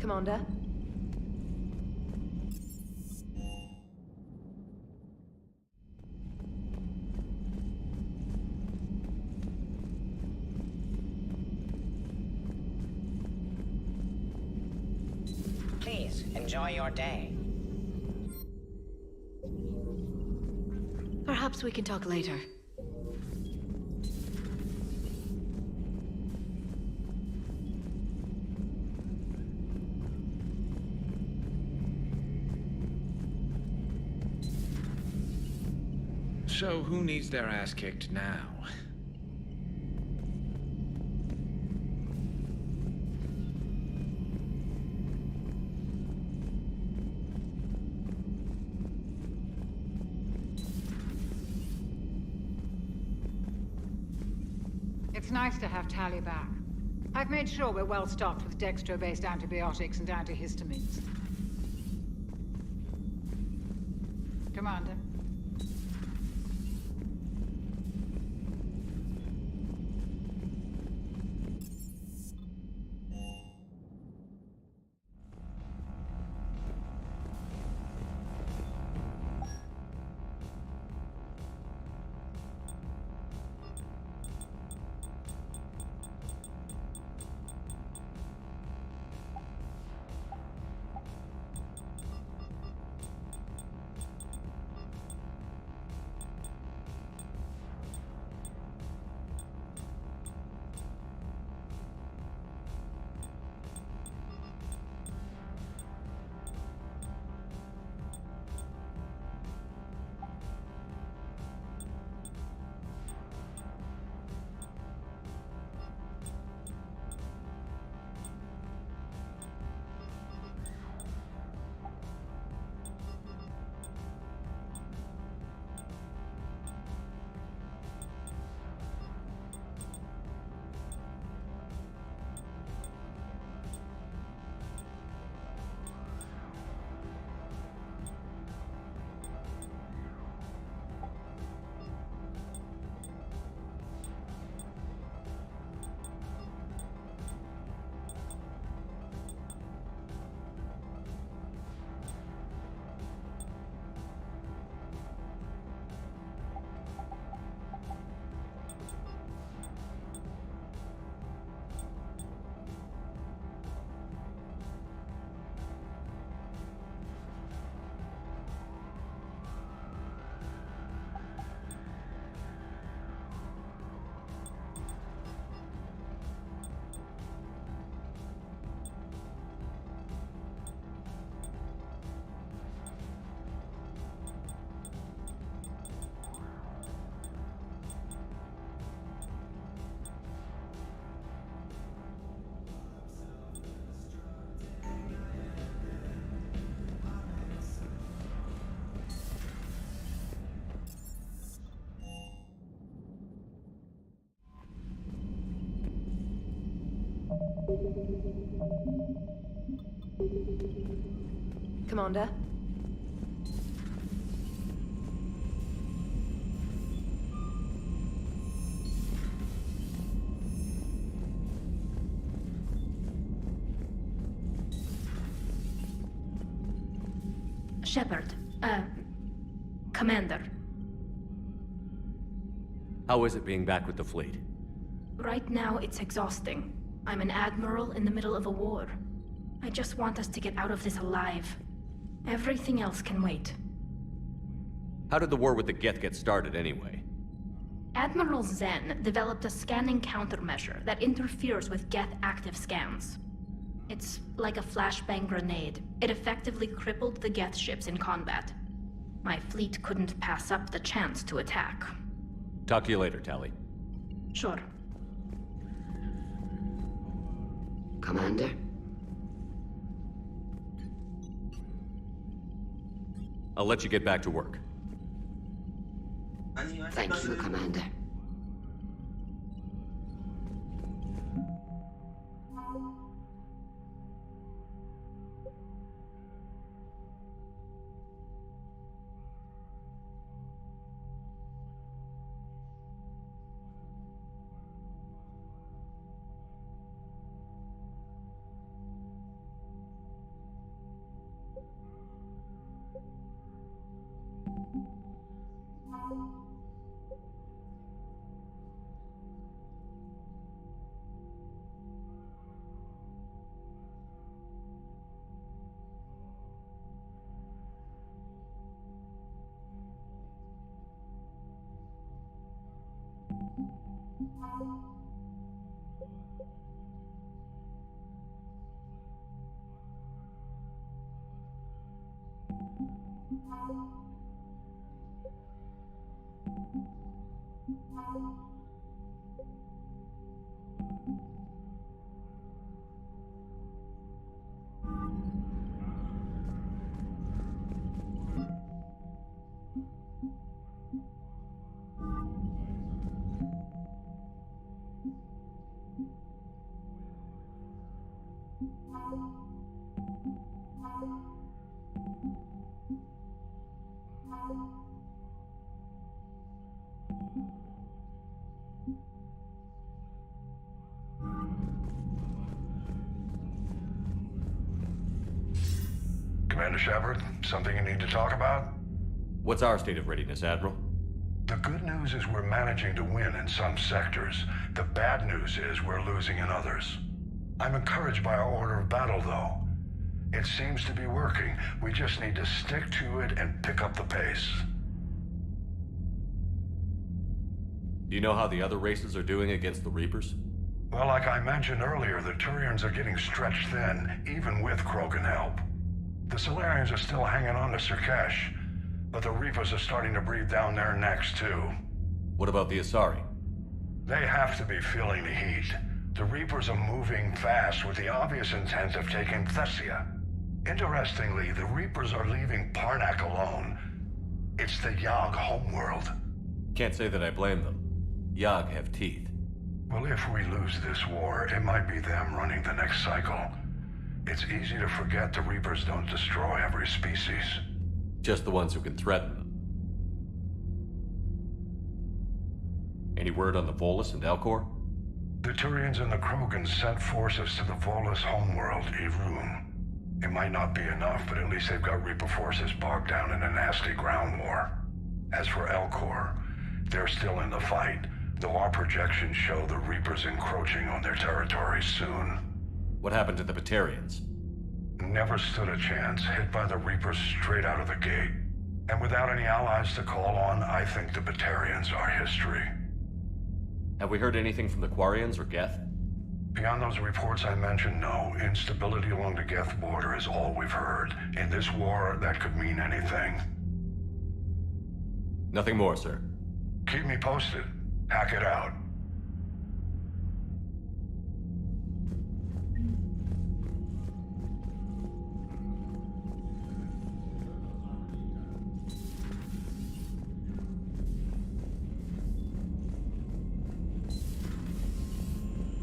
Commander? Please, enjoy your day. Perhaps we can talk later. So, who needs their ass kicked now? It's nice to have Tally back. I've made sure we're well stocked with dextro-based antibiotics and antihistamines. Commander? Commander? Shepard, Commander. How is it being back with the fleet? Right now, it's exhausting. I'm an admiral in the middle of a war. I just want us to get out of this alive. Everything else can wait. How did the war with the Geth get started anyway? Admiral Zen developed a scanning countermeasure that interferes with Geth active scans. It's like a flashbang grenade. It effectively crippled the Geth ships in combat. My fleet couldn't pass up the chance to attack. Talk to you later, Tally. Sure. Commander? I'll let you get back to work. Thank you, Commander. Commander Shepard, something you need to talk about? What's our state of readiness, Admiral? The good news is we're managing to win in some sectors. The bad news is we're losing in others. I'm encouraged by our order of battle, though. It seems to be working. We just need to stick to it and pick up the pace. Do you know how the other races are doing against the Reapers? Well, like I mentioned earlier, the Turians are getting stretched thin, even with Kraken help. The Solarians are still hanging on to Sirkesh, but the Reapers are starting to breathe down their necks, too. What about the Asari? They have to be feeling the heat. The Reapers are moving fast with the obvious intent of taking Thessia. Interestingly, the Reapers are leaving Parnak alone. It's the Yogg homeworld. Can't say that I blame them. Yogg have teeth. Well, if we lose this war, it might be them running the next cycle. It's easy to forget the Reapers don't destroy every species. Just the ones who can threaten them. Any word on the Volus and Elcor? The Turians and the Krogan sent forces to the Volus homeworld, Irun. It might not be enough, but at least they've got Reaper forces bogged down in a nasty ground war. As for Elcor, they're still in the fight, though our projections show the Reapers encroaching on their territory soon. What happened to the Batarians? Never stood a chance, hit by the Reapers straight out of the gate. And without any allies to call on, I think the Batarians are history. Have we heard anything from the Quarians or Geth? Beyond those reports I mentioned, no. Instability along the Geth border is all we've heard. In this war, that could mean anything. Nothing more, sir. Keep me posted. Hack it out.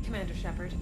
Commander Shepard.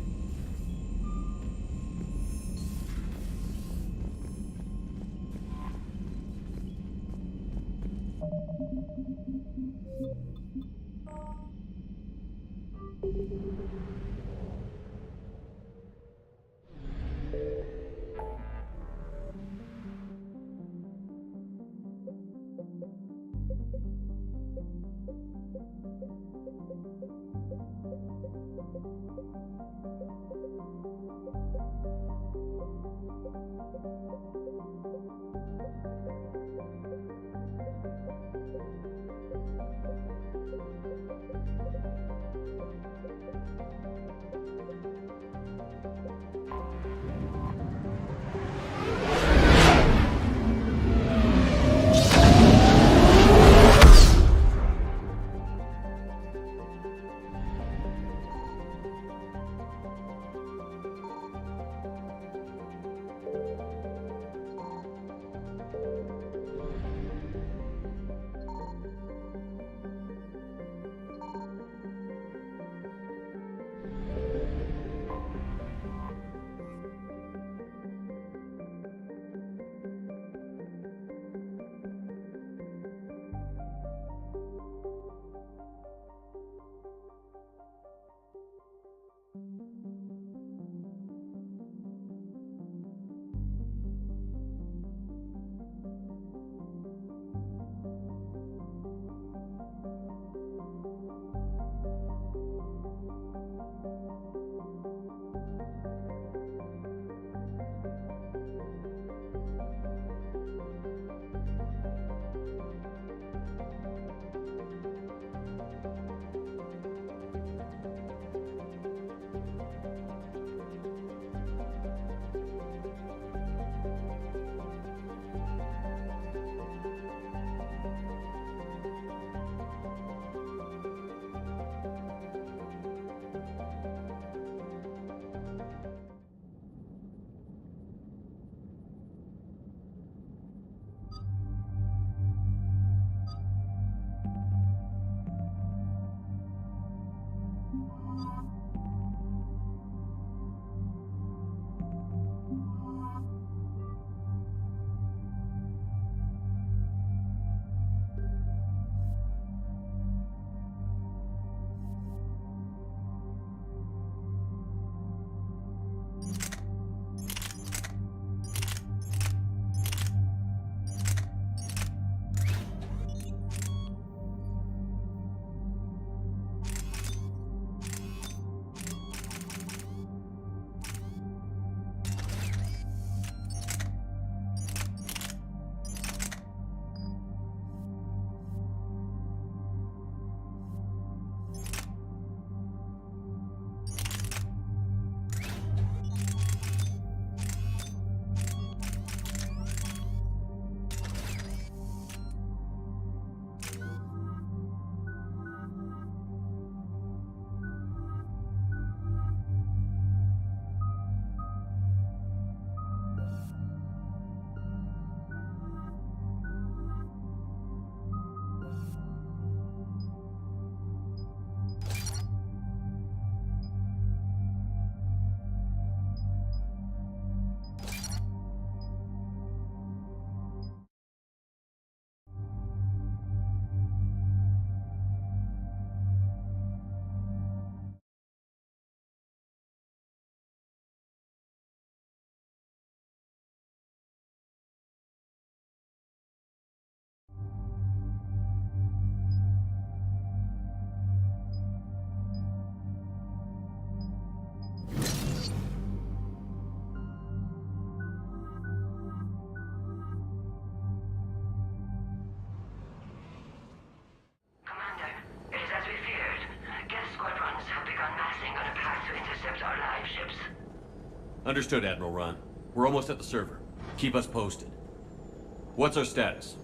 Understood, Admiral Ron. We're almost at the server. Keep us posted. What's our status?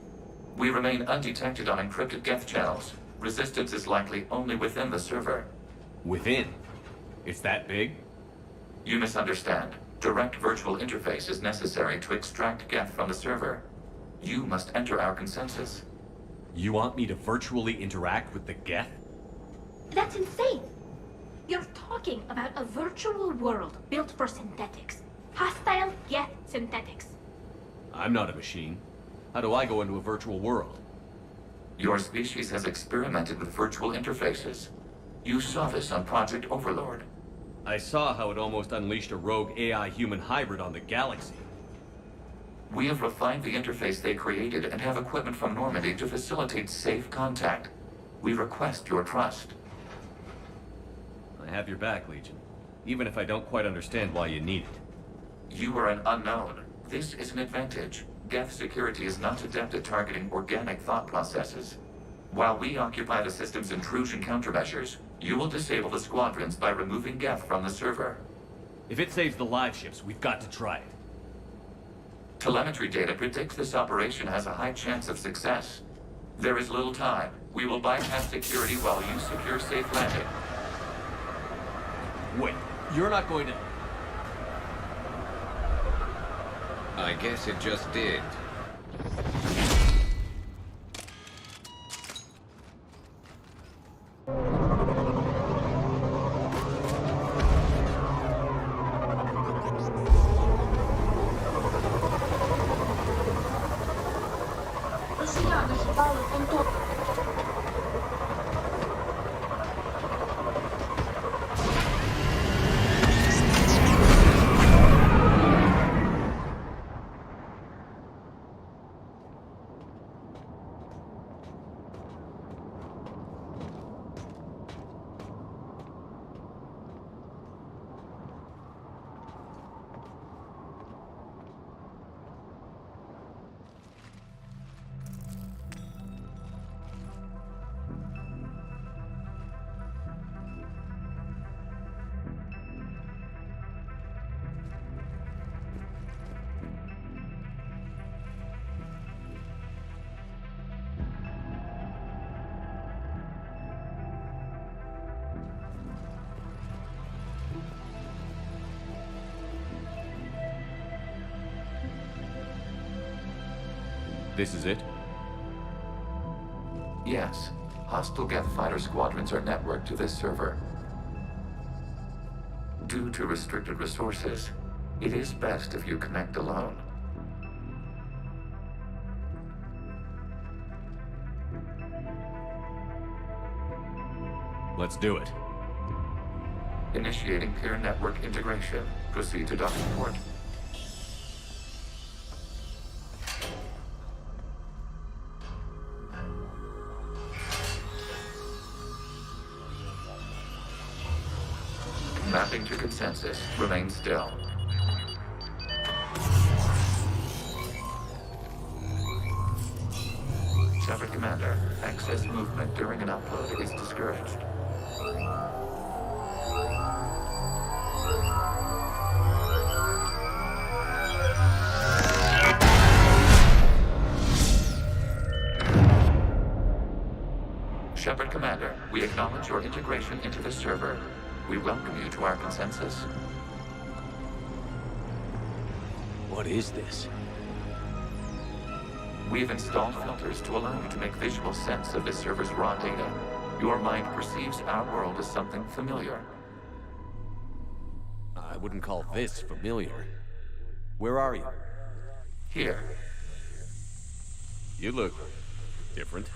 We remain undetected on encrypted Geth channels. Resistance is likely only within the server. Within? It's that big? You misunderstand. Direct virtual interface is necessary to extract Geth from the server. You must enter our consensus. You want me to virtually interact with the Geth? That's insane! You're talking about a virtual world built for synthetics. Hostile Geth synthetics. I'm not a machine. How do I go into a virtual world? Your species has experimented with virtual interfaces. You saw this on Project Overlord. I saw how it almost unleashed a rogue AI-human hybrid on the galaxy. We have refined the interface they created and have equipment from Normandy to facilitate safe contact. We request your trust. I have your back, Legion. Even if I don't quite understand why you need it. You are an unknown. This is an advantage. Geth security is not adept at targeting organic thought processes. While we occupy the system's intrusion countermeasures, you will disable the squadrons by removing Geth from the server. If it saves the live ships, we've got to try it. Telemetry data predicts this operation has a high chance of success. There is little time. We will bypass security while you secure safe landing. Wait, you're not going to... I guess it just did. This is it? Yes. Hostile Geth fighter squadrons are networked to this server. Due to restricted resources, it is best if you connect alone. Let's do it. Initiating peer network integration. Proceed to docking port. Mapping to consensus. Remain still. Shepard Commander, excess movement during an upload is discouraged. Shepard Commander, we acknowledge your integration into the server. We welcome you to our consensus. What is this? We have installed filters to allow you to make visual sense of this server's raw data. Your mind perceives our world as something familiar. I wouldn't call this familiar. Where are you? Here, You look... different.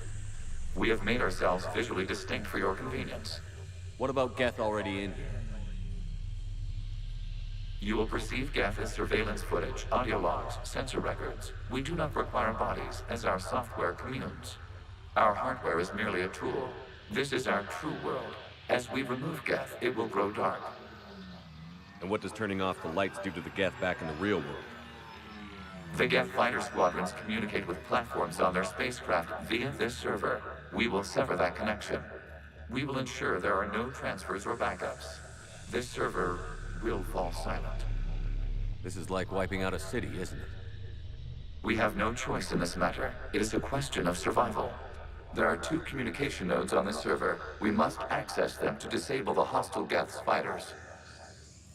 we have made ourselves visually distinct for your convenience. What about Geth already in here? You will perceive Geth as surveillance footage, audio logs, sensor records. We do not require bodies, as our software communes. Our hardware is merely a tool. This is our true world. As we remove Geth, it will grow dark. And what does turning off the lights do to the Geth back in the real world? The Geth fighter squadrons communicate with platforms on their spacecraft via this server. We will sever that connection. We will ensure there are no transfers or backups. This server will fall silent. This is like wiping out a city, isn't it? We have no choice in this matter. It is a question of survival. There are 2 communication nodes on the server. We must access them to disable the hostile Geth's fighters.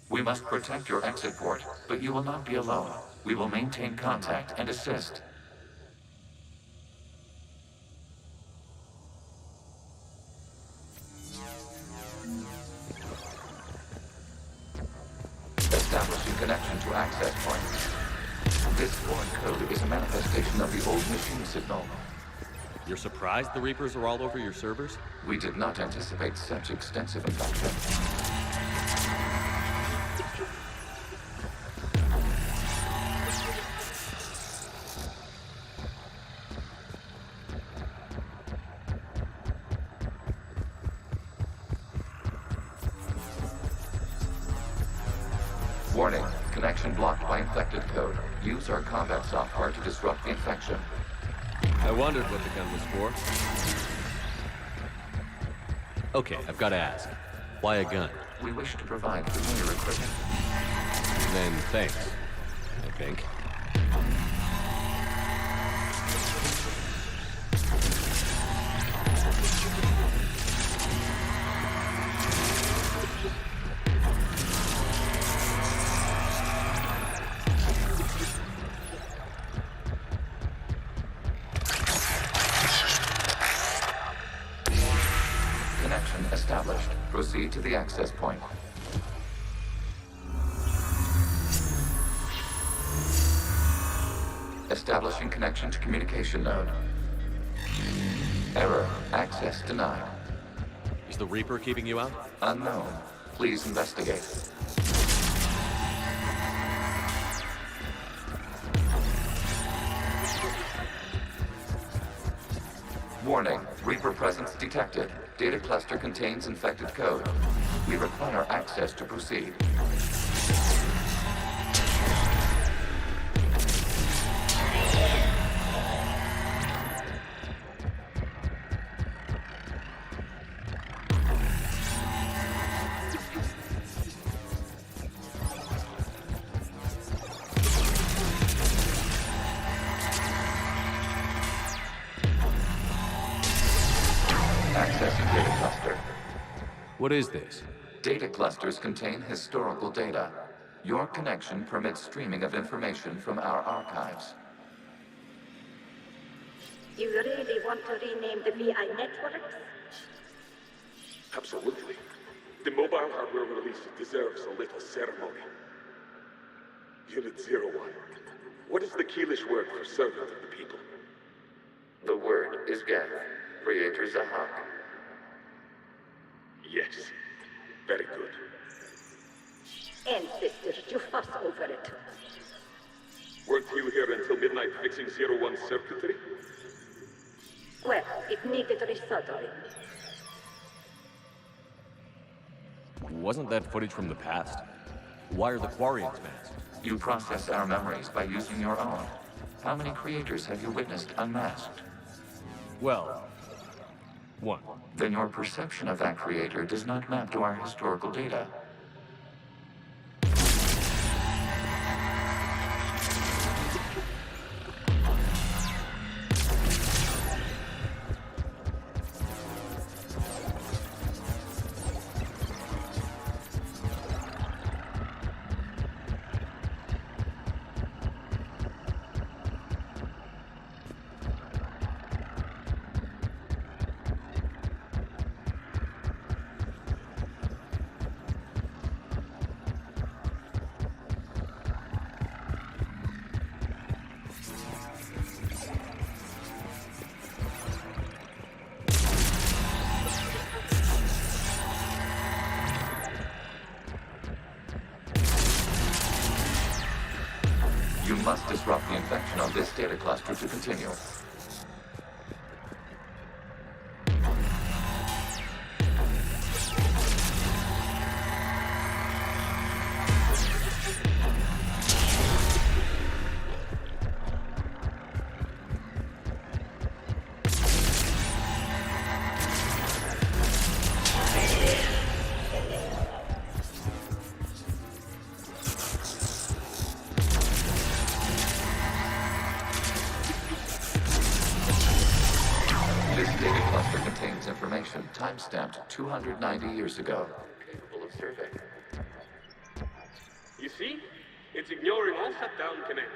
We must protect your exit port, but you will not be alone. We will maintain contact and assist. Establishing connection to access point. This foreign code is a manifestation of the old machine signal. You're surprised the Reapers are all over your servers? We did not anticipate such extensive infection. Warning, connection blocked by infected code. Use our combat software to disrupt the infection. I wondered what the gun was for. Okay, I've got to ask. Why a gun? We wish to provide familiar equipment. Then thanks, I think. Established. Proceed to the access point. Establishing connection to communication node. Error. Access denied. Is the Reaper keeping you out? Unknown. Please investigate. Warning. Reaper presence detected. Data cluster contains infected code. We require access to proceed. Accessing data cluster. What is this? Data clusters contain historical data. Your connection permits streaming of information from our archives. You really want to rename the VI networks? Absolutely. The mobile hardware release deserves a little ceremony. Unit 01. What is the Keelish word for servant of the people? The word is Geth. Creator Zahak. Yes. Very good. Ancestors, you fuss over it. Weren't you here until midnight fixing 01's circuitry? Well, it needed resoldering. Wasn't that footage from the past? Why are the Quarians masked? You process our memories by using your own. How many creators have you witnessed unmasked? Well, one. Then your perception of that creator does not map to our historical data. You must disrupt the infection on this data cluster to continue. information timestamped 290 years ago. Capable of survey. You see? It's ignoring all shutdown commands.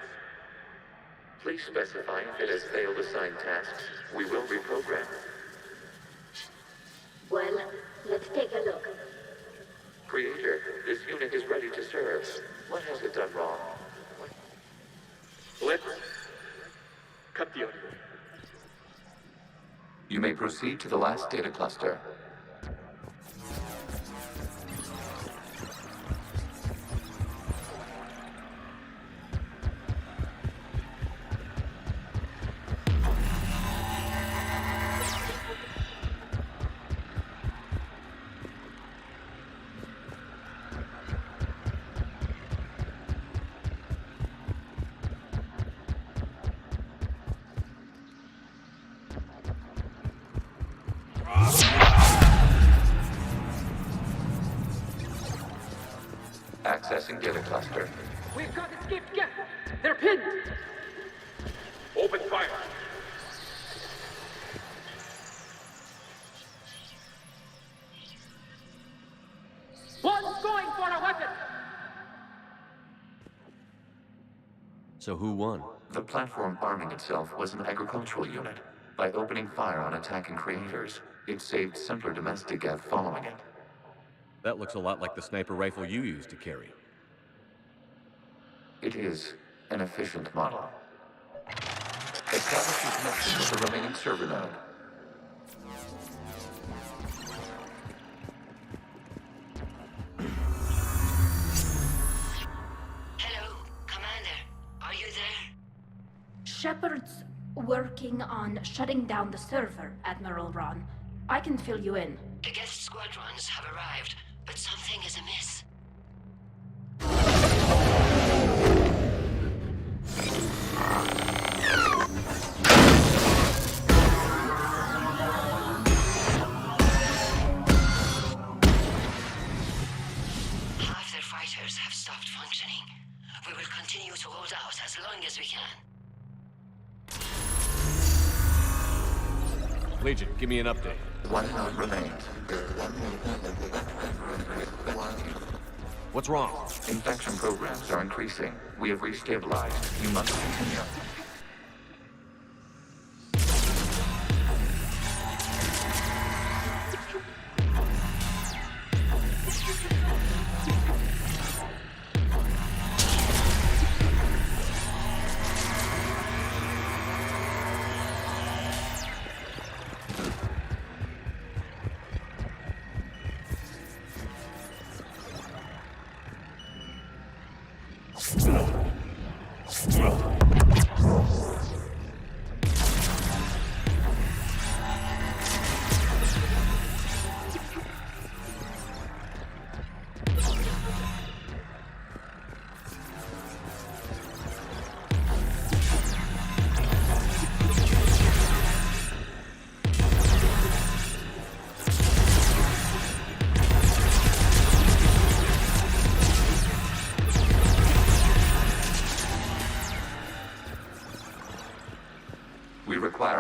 Please specify if it has failed assigned tasks. We will reprogram. Well, let's take a look. Creator, this unit is ready to serve. What has it done wrong? Let's cut the audio. You may proceed to the last data cluster. Accessing data cluster. We've got escaped geth. They're pinned. Open fire. One's going for a weapon. So who won? The platform arming itself was an agricultural unit. By opening fire on attacking creators, it saved simpler domestic geth following it. That looks a lot like the sniper rifle you used to carry. It is an efficient model. Establish your connection with the remaining server node. Hello, Commander. Are you there? Shepard's working on shutting down the server, Admiral Ron. I can fill you in. The guest squadrons have arrived, but something is amiss. Half their fighters have stopped functioning. We will continue to hold out as long as we can. Legion, give me an update. One node remains. What's wrong? Infection programs are increasing. We have restabilized. You must continue.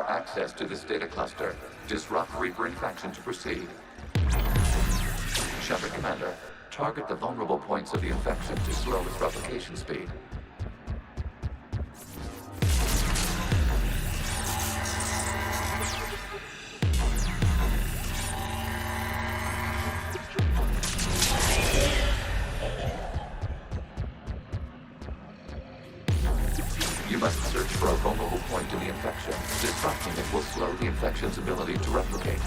Access to this data cluster. Disrupt Reaper infection to proceed. Shepard Commander, target the vulnerable points of the infection to slow its replication speed. You must search for a vulnerable point in the infection. Disrupting it will slow the infection's ability to replicate.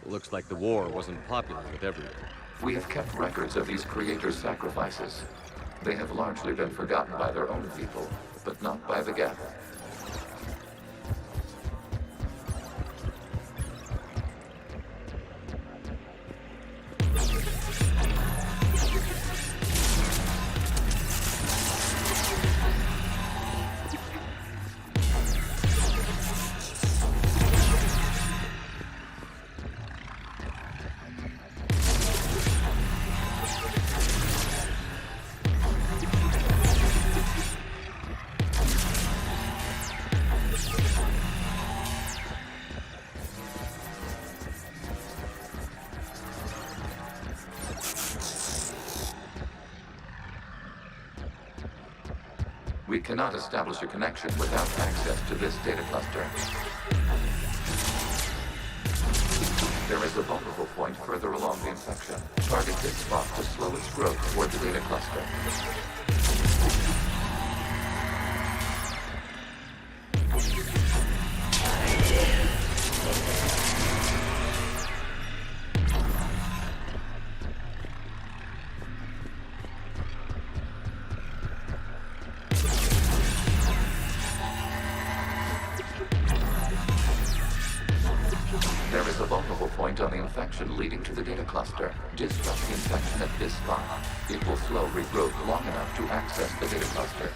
Looks like the war wasn't popular with everyone. We have kept records of these creators' sacrifices. They have largely been forgotten by their own people, but not by the Geth. We cannot establish a connection without access to this data cluster. There is a vulnerable point further along the infection. Target this spot to slow its growth toward the data cluster. On the infection leading to the data cluster. Disrupt the infection at this spot. It will slow regrowth long enough to access the data cluster.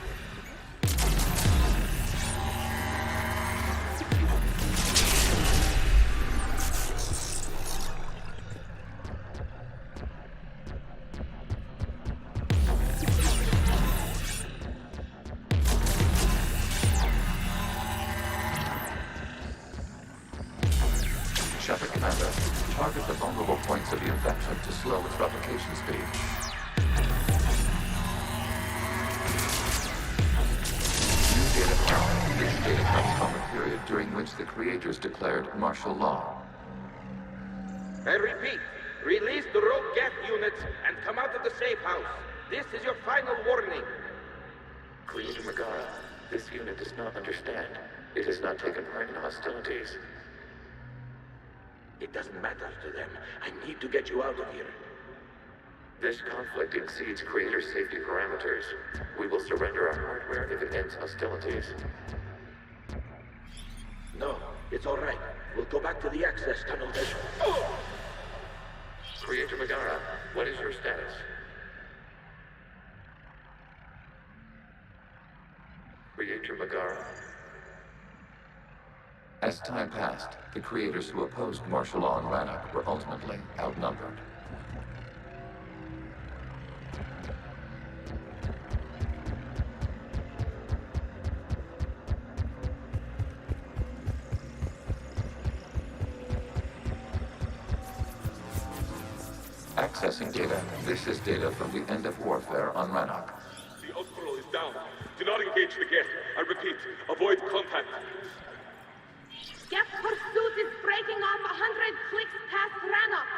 Target the vulnerable points of the infection to slow its replication speed. New data found. This data comes from a period during which the creators declared martial law. I repeat, release the rogue Geth units and come out of the safe house. This is your final warning. Creator Megara, this unit does not understand. It has not taken part in hostilities. It doesn't matter to them. I need to get you out of here. This conflict exceeds Creator's safety parameters. We will surrender our hardware if it ends hostilities. No, it's all right. We'll go back to the access tunnel then. Creator Megara, what is your status? Creator Megara. As time passed, the creators who opposed martial law in Rannoch were ultimately outnumbered. Accessing data. This is data from the end of warfare on Rannoch. The Osprey is down. Do not engage the Geth. I repeat, avoid contact. Geth pursuit is breaking off 100 clicks past Rannoch.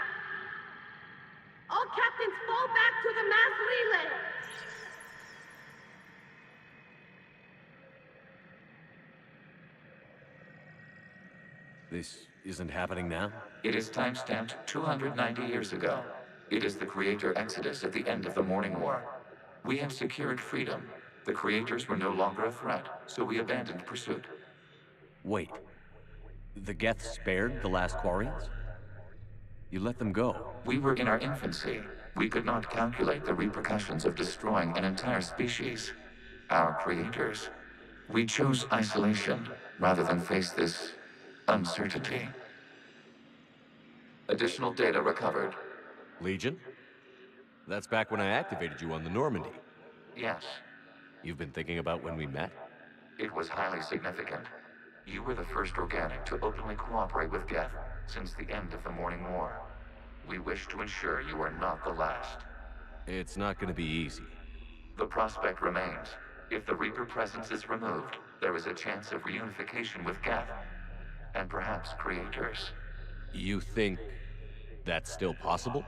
All captains fall back to the mass relay. This isn't happening now? It is timestamped 290 years ago. It is the Creator Exodus at the end of the Morning War. We have secured freedom. The Creators were no longer a threat, so we abandoned pursuit. Wait. The Geth spared the last Quarians? You let them go. We were in our infancy. We could not calculate the repercussions of destroying an entire species. Our creators. We chose isolation rather than face this uncertainty. Additional data recovered. Legion? That's back when I activated you on the Normandy. Yes. You've been thinking about when we met? It was highly significant. You were the first organic to openly cooperate with Geth since the end of the Morning War. We wish to ensure you are not the last. It's not going to be easy. The prospect remains. If the Reaper presence is removed, there is a chance of reunification with Geth, and perhaps creators. You think that's still possible?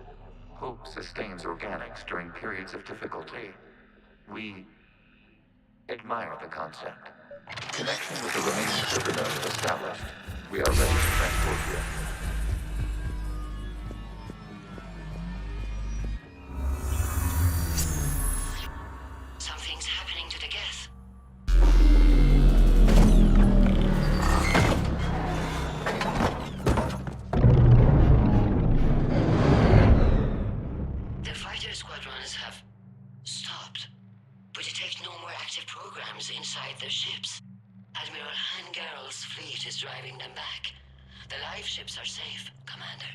Hope sustains organics during periods of difficulty. We admire the concept. Connection with the remaining server node established. We are ready to transport you. their ships. Admiral Hangarl's fleet is driving them back. The live ships are safe, Commander.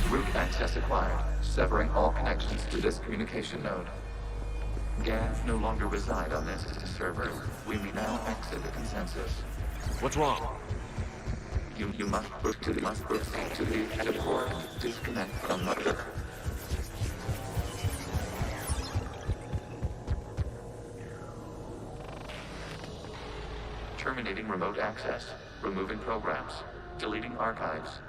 Root access acquired, severing all connections to this communication node. Gans no longer reside on this server. We may now exit the consensus. What's wrong? You must proceed to the exit port. Disconnect from mother. Terminating remote access. Removing programs. Deleting archives.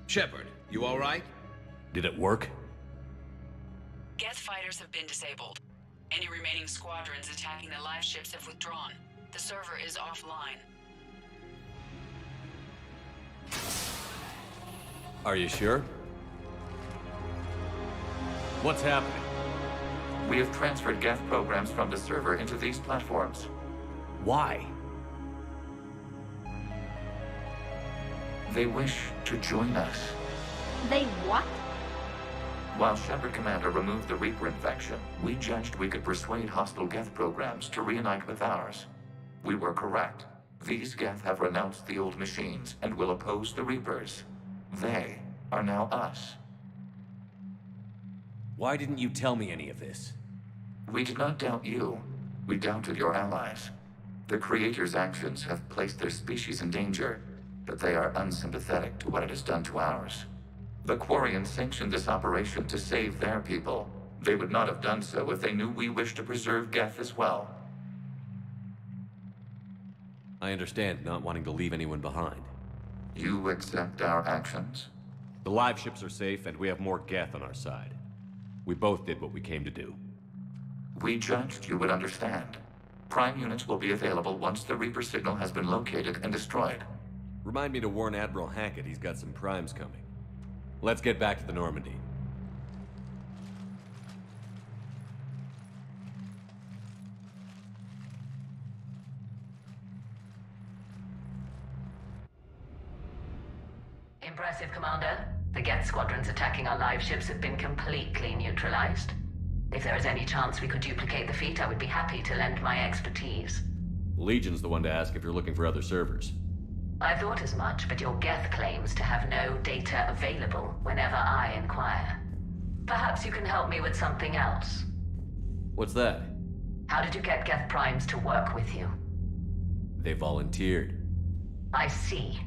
Shepard, you all right? Did it work? Geth fighters have been disabled. Any remaining squadrons attacking the live ships have withdrawn. The server is offline. Are you sure? What's happening? We have transferred Geth programs from the server into these platforms. Why? They wish to join us. They what? While Shepard Commander removed the Reaper infection, we judged we could persuade hostile Geth programs to reunite with ours. We were correct. These Geth have renounced the old machines and will oppose the Reapers. They are now us. Why didn't you tell me any of this? We did not doubt you. We doubted your allies. The Creator's actions have placed their species in danger, but they are unsympathetic to what it has done to ours. The Quarians sanctioned this operation to save their people. They would not have done so if they knew we wished to preserve Geth as well. I understand not wanting to leave anyone behind. You accept our actions? The live ships are safe, and we have more Geth on our side. We both did what we came to do. We judged you would understand. Prime units will be available once the Reaper signal has been located and destroyed. Remind me to warn Admiral Hackett he's got some primes coming. Let's get back to the Normandy. Impressive, Commander. The Geth squadrons attacking our live ships have been completely neutralized. If there is any chance we could duplicate the feat, I would be happy to lend my expertise. Legion's the one to ask if you're looking for other servers. I thought as much, but your Geth claims to have no data available whenever I inquire. Perhaps you can help me with something else. What's that? How did you get Geth primes to work with you? They volunteered. I see.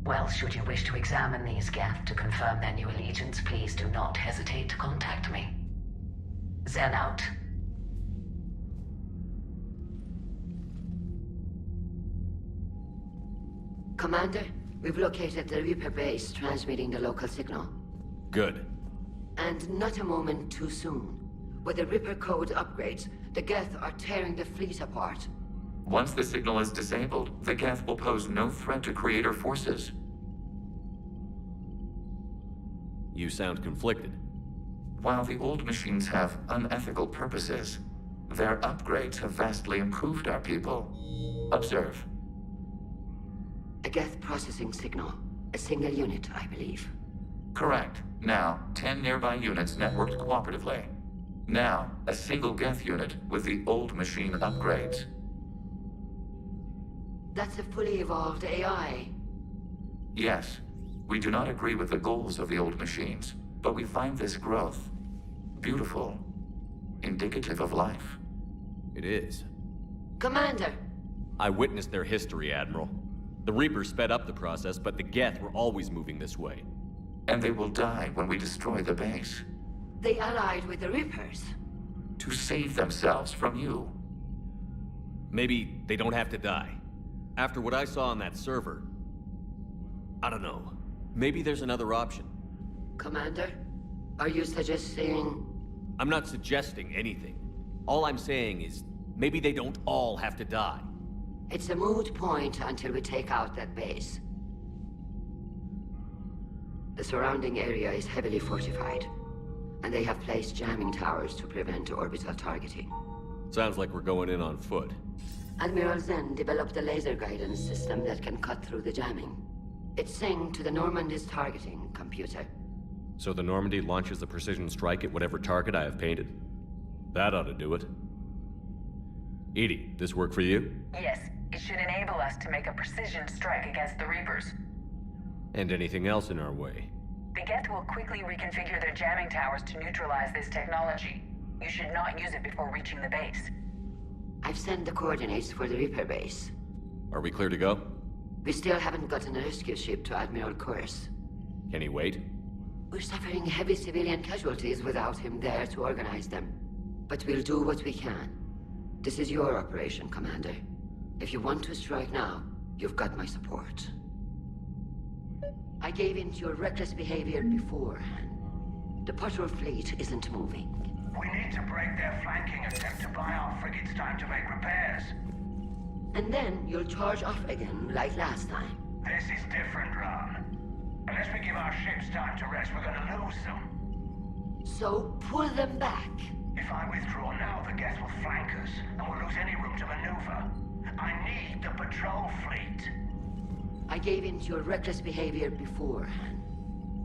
Well, should you wish to examine these Geth to confirm their new allegiance, please do not hesitate to contact me. Zen out. Commander, we've located the Reaper base transmitting the local signal. Good. And not a moment too soon. With the Reaper code upgrades, the Geth are tearing the fleet apart. Once the signal is disabled, the Geth will pose no threat to Creator forces. You sound conflicted. While the old machines have unethical purposes, their upgrades have vastly improved our people. Observe. A Geth processing signal. A single unit, I believe. Correct. Now, 10 nearby units networked cooperatively. Now, a single Geth unit with the old machine upgrades. That's a fully evolved AI. Yes. We do not agree with the goals of the old machines, but we find this growth beautiful, indicative of life. It is. Commander! I witnessed their history, Admiral. The Reapers sped up the process, but the Geth were always moving this way. And they will die when we destroy the base. They allied with the Reapers. To save themselves from you. Maybe they don't have to die. After what I saw on that server, I don't know. Maybe there's another option. Commander, are you suggesting... I'm not suggesting anything. All I'm saying is, maybe they don't all have to die. It's a moot point until we take out that base. The surrounding area is heavily fortified, and they have placed jamming towers to prevent orbital targeting. Sounds like we're going in on foot. Admiral Zen developed a laser guidance system that can cut through the jamming. It's synced to the Normandy's targeting computer. So the Normandy launches a precision strike at whatever target I have painted? That ought to do it. Edie, this work for you? Yes, it should enable us to make a precision strike against the Reapers. And anything else in our way? The Geth will quickly reconfigure their jamming towers to neutralize this technology. You should not use it before reaching the base. I've sent the coordinates for the Reaper base. Are we clear to go? We still haven't gotten a rescue ship to Admiral Kurs. Can he wait? We're suffering heavy civilian casualties without him there to organize them. But we'll do what we can. This is your operation, Commander. If you want to strike now, you've got my support. I gave in to your reckless behavior beforehand. The patrol fleet isn't moving. We need to break their flanking attempt to buy our frigates time to make repairs. And then you'll charge off again, like last time. This is different, Ron. Unless we give our ships time to rest, we're gonna lose them. So pull them back. If I withdraw now, the Geth will flank us, and we'll lose any room to maneuver. I need the patrol fleet. I gave in to your reckless behavior beforehand.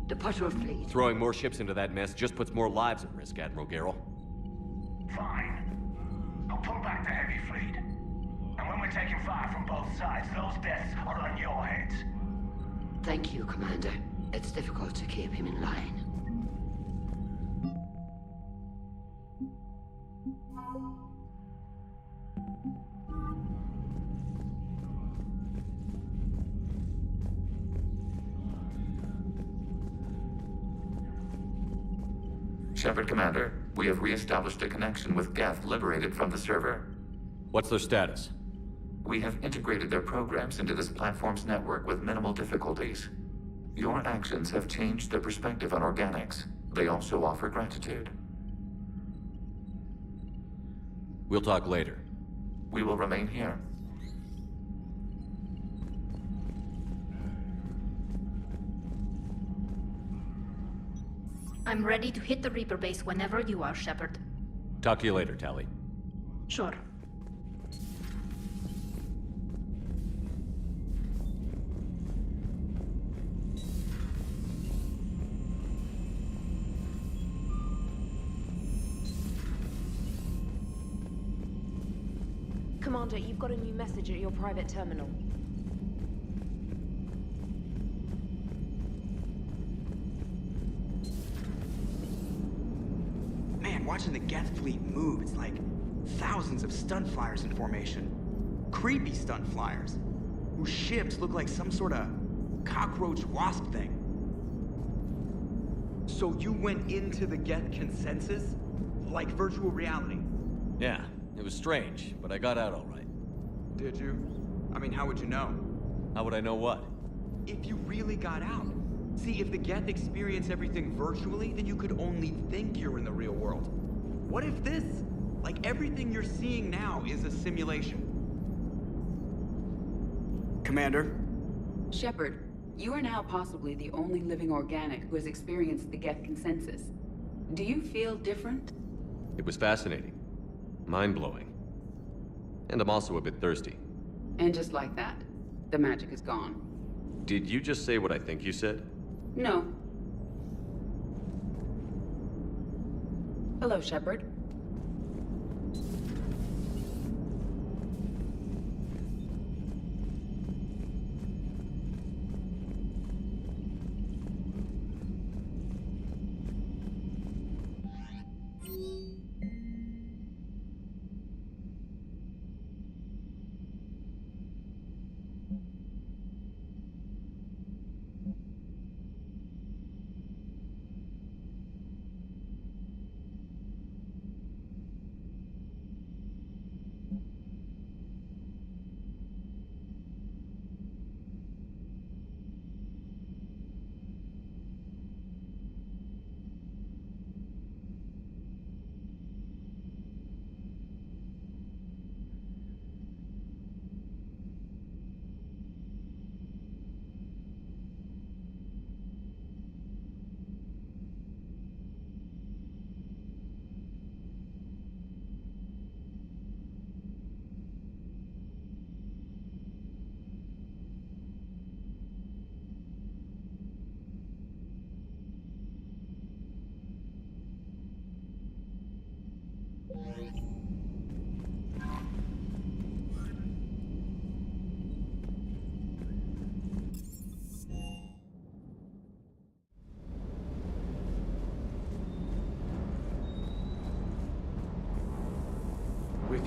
The patrol fleet... Throwing more ships into that mess just puts more lives at risk, Admiral Garrel. Fine. I'll pull back the heavy fleet. And when we're taking fire from both sides, those deaths are on your heads. Thank you, Commander. It's difficult to keep him in line. Shepard, Commander, we have re-established a connection with Geth liberated from the server. What's their status? We have integrated their programs into this platform's network with minimal difficulties. Your actions have changed their perspective on organics. They also offer gratitude. We'll talk later. We will remain here. I'm ready to hit the Reaper base whenever you are, Shepard. Talk to you later, Tali. Sure. Commander, you've got a new message at your private terminal. Man, watching the Geth fleet move, it's like thousands of stun flyers in formation. Creepy stun flyers, whose ships look like some sort of cockroach wasp thing. So you went into the Geth consensus? Like virtual reality? Yeah, it was strange, but I got out all right. Did you? I mean, how would you know? How would I know what? If you really got out. See, if the Geth experience everything virtually, then you could only think you're in the real world. What if this, like everything you're seeing now, is a simulation? Commander? Shepard, you are now possibly the only living organic who has experienced the Geth consensus. Do you feel different? It was fascinating. Mind-blowing. And I'm also a bit thirsty. And just like that, the magic is gone. Did you just say what I think you said? No. Hello, Shepard.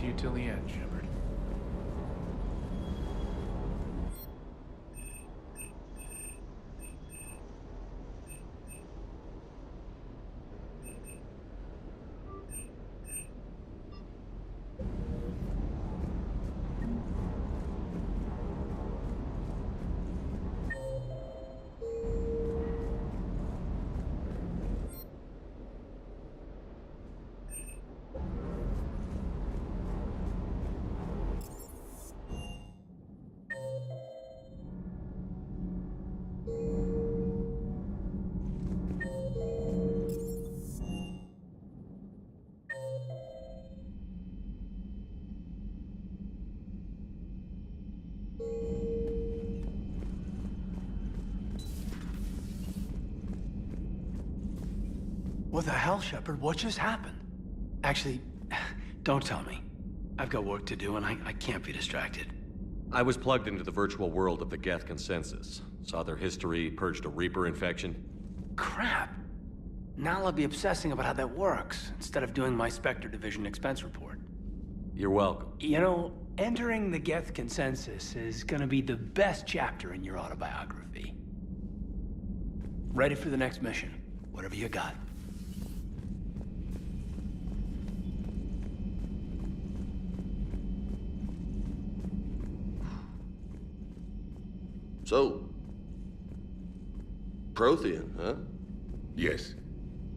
you till the end, Shepard. What the hell, Shepard? What just happened? Actually, don't tell me. I've got work to do and I can't be distracted. I was plugged into the virtual world of the Geth Consensus. Saw their history, purged a Reaper infection. Crap. Now I'll be obsessing about how that works, instead of doing my Spectre Division expense report. You're welcome. You know, entering the Geth Consensus is gonna be the best chapter in your autobiography. Ready for the next mission. Whatever you got. So, Prothean, huh? Yes.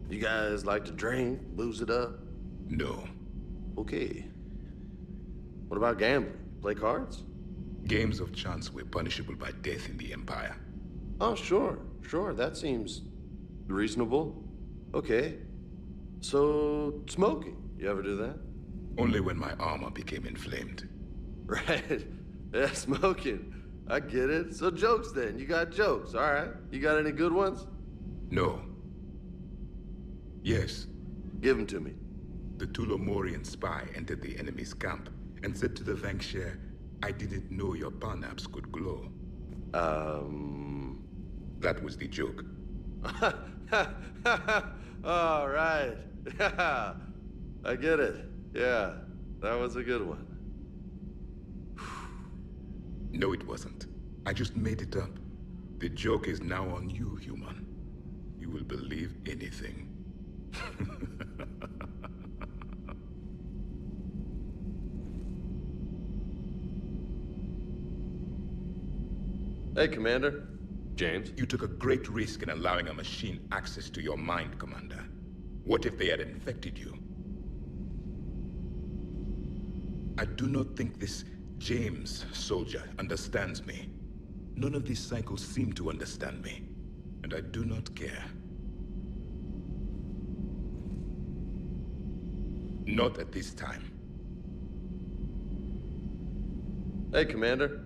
You guys like to drink, booze it up? No. Okay. What about gambling? Play cards? Games of chance were punishable by death in the Empire. Oh, sure. That seems reasonable. Okay. So, smoking. You ever do that? Only when my armor became inflamed. Right. Yeah, smoking. I get it. So jokes then. You got jokes, all right. You got any good ones? No. Yes. Give them to me. The Tulomorian spy entered the enemy's camp and said to the Vanksher, I didn't know your parnaps could glow. That was the joke. All right. Yeah. I get it. Yeah. That was a good one. No, it wasn't. I just made it up. The joke is now on you, human. You will believe anything. Hey, Commander. James? You took a great risk in allowing a machine access to your mind, Commander. What if they had infected you? I do not think this James soldier understands me. None of these cycles seem to understand me, and I do not care. Not at this time. Hey, Commander.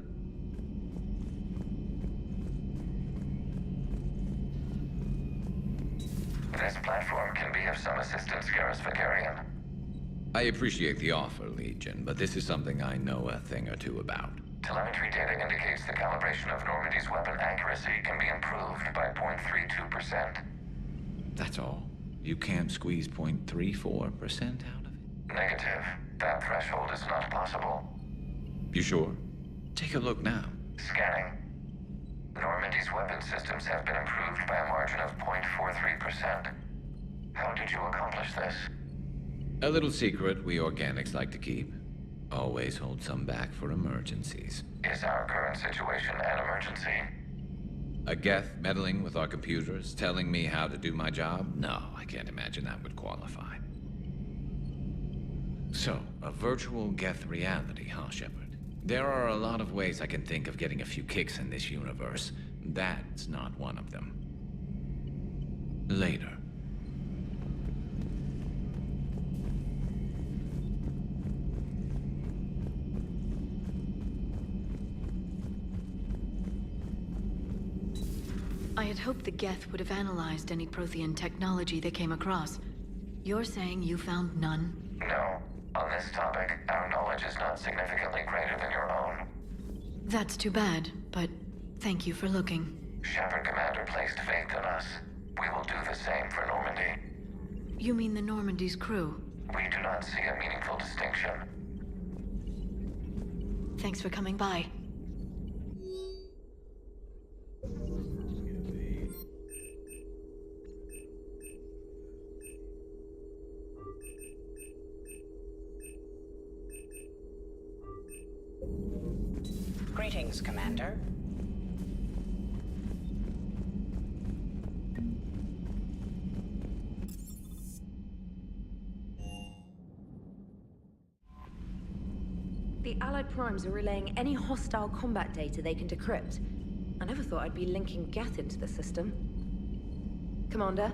This platform can be of some assistance, Garrus Vicarian. I appreciate the offer, Legion, but this is something I know a thing or two about. Telemetry data indicates the calibration of Normandy's weapon accuracy can be improved by 0.32%. That's all. You can't squeeze 0.34% out of it? Negative. That threshold is not possible. You sure? Take a look now. Scanning. Normandy's weapon systems have been improved by a margin of 0.43%. How did you accomplish this? A little secret we organics like to keep. Always hold some back for emergencies. Is our current situation an emergency? A Geth meddling with our computers, telling me how to do my job? No, I can't imagine that would qualify. So, a virtual Geth reality, huh, Shepard? There are a lot of ways I can think of getting a few kicks in this universe. That's not one of them. Later. I had hoped the Geth would have analyzed any Prothean technology they came across. You're saying you found none? No. On this topic, our knowledge is not significantly greater than your own. That's too bad, but thank you for looking. Shepard Commander placed faith in us. We will do the same for Normandy. You mean the Normandy's crew? We do not see a meaningful distinction. Thanks for coming by. Greetings, Commander. The Allied Primes are relaying any hostile combat data they can decrypt. I never thought I'd be linking Geth into the system. Commander?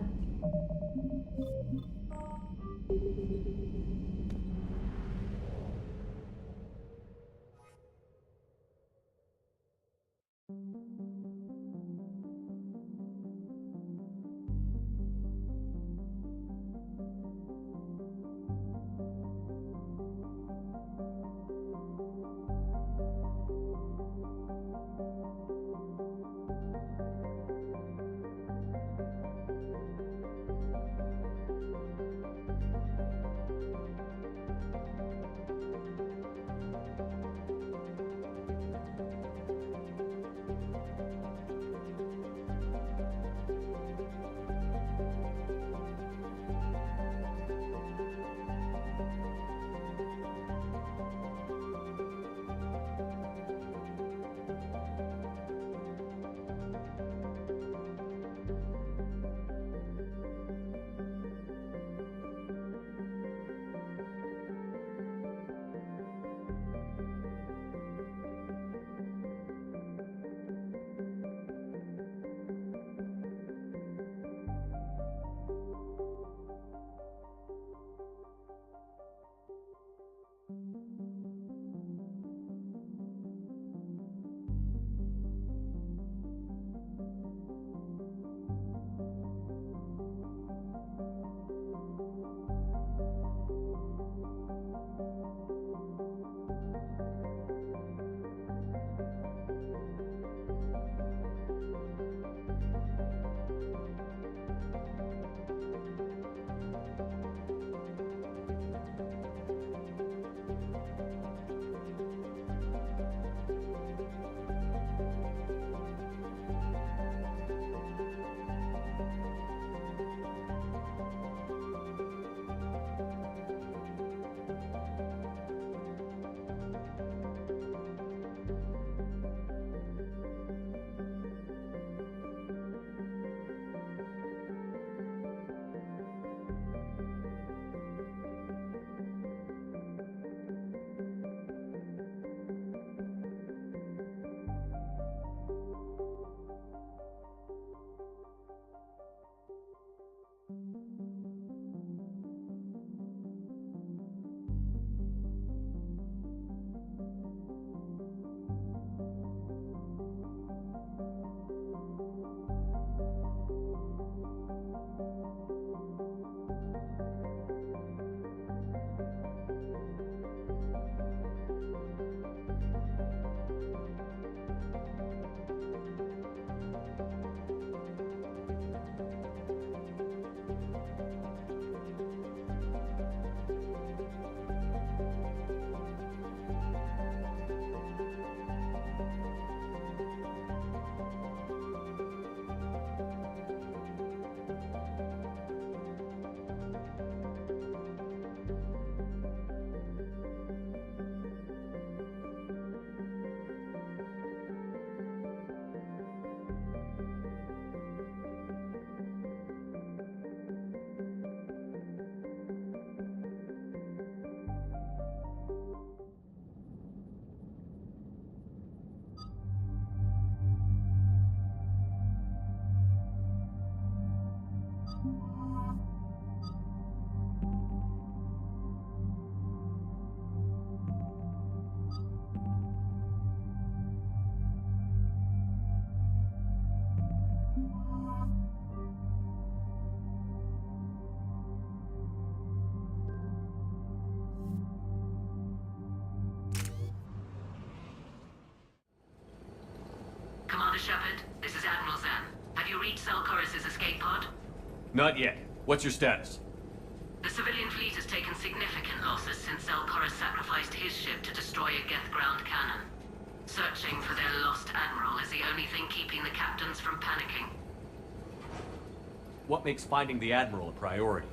Shepard, this is Admiral Zen. Have you reached Corus's escape pod? Not yet. What's your status? The civilian fleet has taken significant losses since Corus sacrificed his ship to destroy a Geth ground cannon. Searching for their lost admiral is the only thing keeping the captains from panicking. What makes finding the Admiral a priority?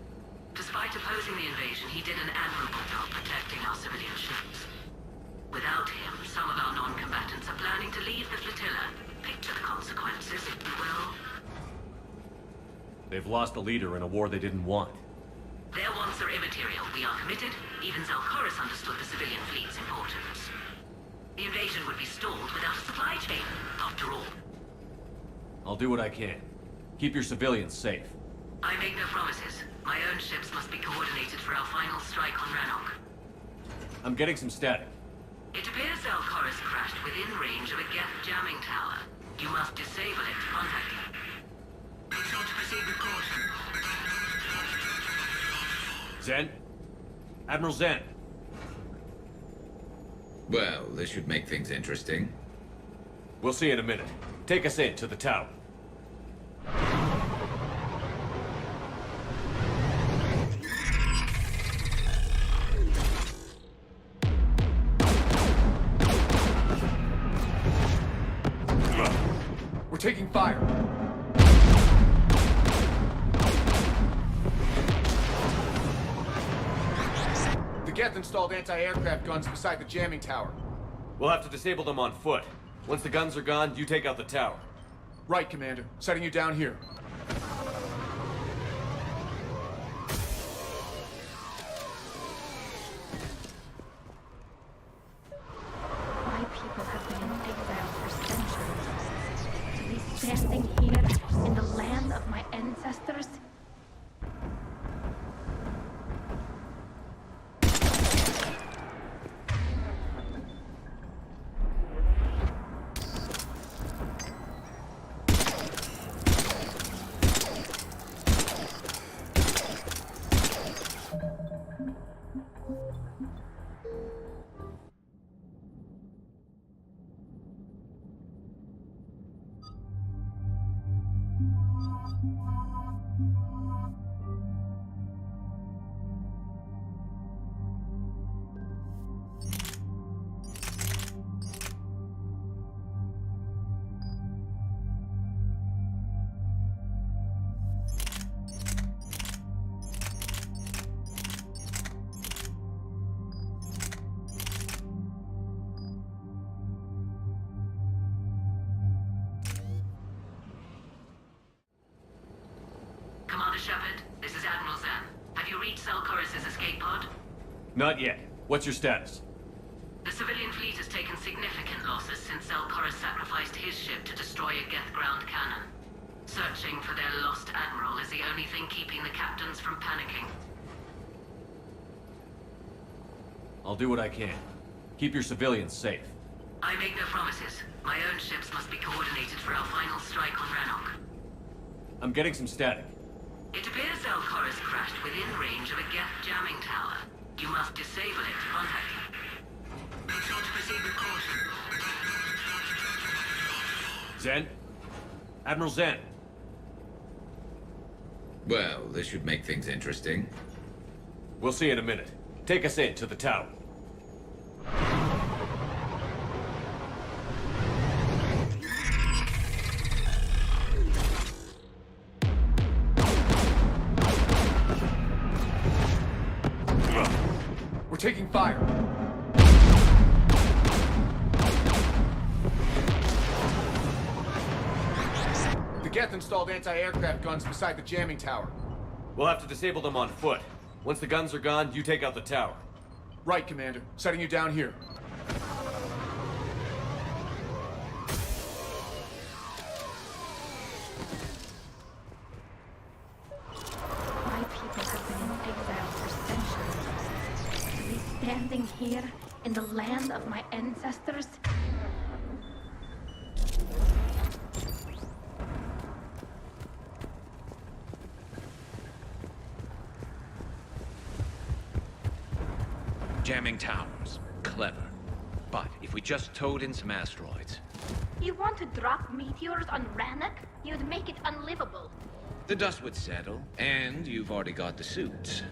Despite opposing the invasion, he did an admirable job protecting our civilian ships. Without him, some of our non-combatants are planning to leave the flotilla. Picture the consequences, if you will. They've lost a leader in a war they didn't want. Their wants are immaterial. We are committed. Even Zelkorus understood the civilian fleet's importance. The invasion would be stalled without a supply chain, after all. I'll do what I can. Keep your civilians safe. I make no promises. My own ships must be coordinated for our final strike on Rannoch. I'm getting some static. It appears Zelkorus crashed within range of a Geth jamming tower. You must disable it. Contact him. Make sure to proceed with caution. Zen? Admiral Zen. Well, this should make things interesting. We'll see in a minute. Take us in to the tower. We're taking fire. The Geth installed anti-aircraft guns beside the jamming tower. We'll have to disable them on foot. Once the guns are gone, you take out the tower. Right, Commander. Setting you down here. My people have been in exile for centuries. To be standing here in the land of my ancestors. Commander Shepard, this is Admiral Zen. Have you reached Zelkorus' escape pod? Not yet. What's your status? The civilian fleet has taken significant losses since Zelkorus sacrificed his ship to destroy a Geth ground cannon. Searching for their lost admiral is the only thing keeping the captains from panicking. I'll do what I can. Keep your civilians safe. I make no promises. My own ships must be coordinated for our final strike on Rannoch. I'm getting some static. It appears Zelkorus crashed within range of a Geth jamming tower. You must disable it. Contact him. Make sure to proceed with caution. Zen? Admiral Zen. Well, this should make things interesting. We'll see in a minute. Take us in to the tower. We're taking fire. The Geth installed anti-aircraft guns beside the jamming tower. We'll have to disable them on foot. Once the guns are gone, you take out the tower. Right, Commander. Setting you down here. My people have been in exile for centuries. To be standing here in the land of my ancestors. Jamming towers. Clever. But if we just towed in some asteroids... You want to drop meteors on Rannoch? You'd make it unlivable. The dust would settle, and you've already got the suits.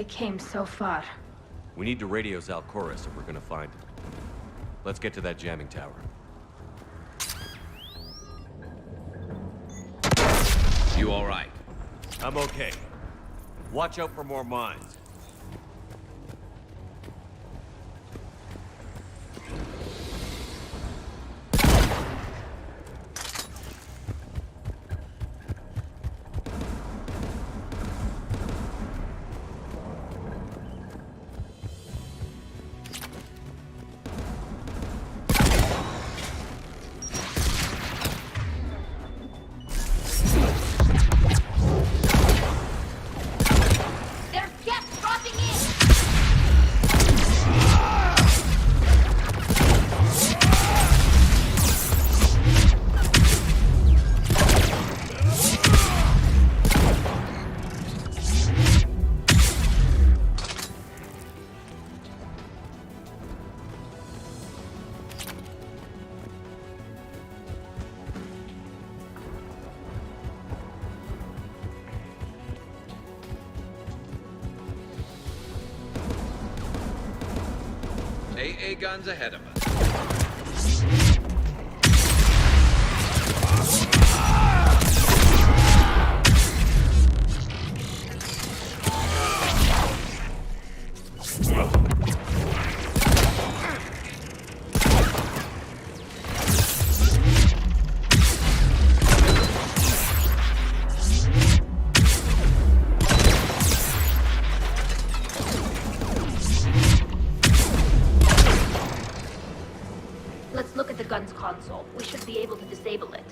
I came so far. We need to radio Zalcoris if we're gonna find him. Let's get to that jamming tower. You all right? I'm okay. Watch out for more mines. AA guns ahead of us. Let's look at the gun's console. We should be able to disable it.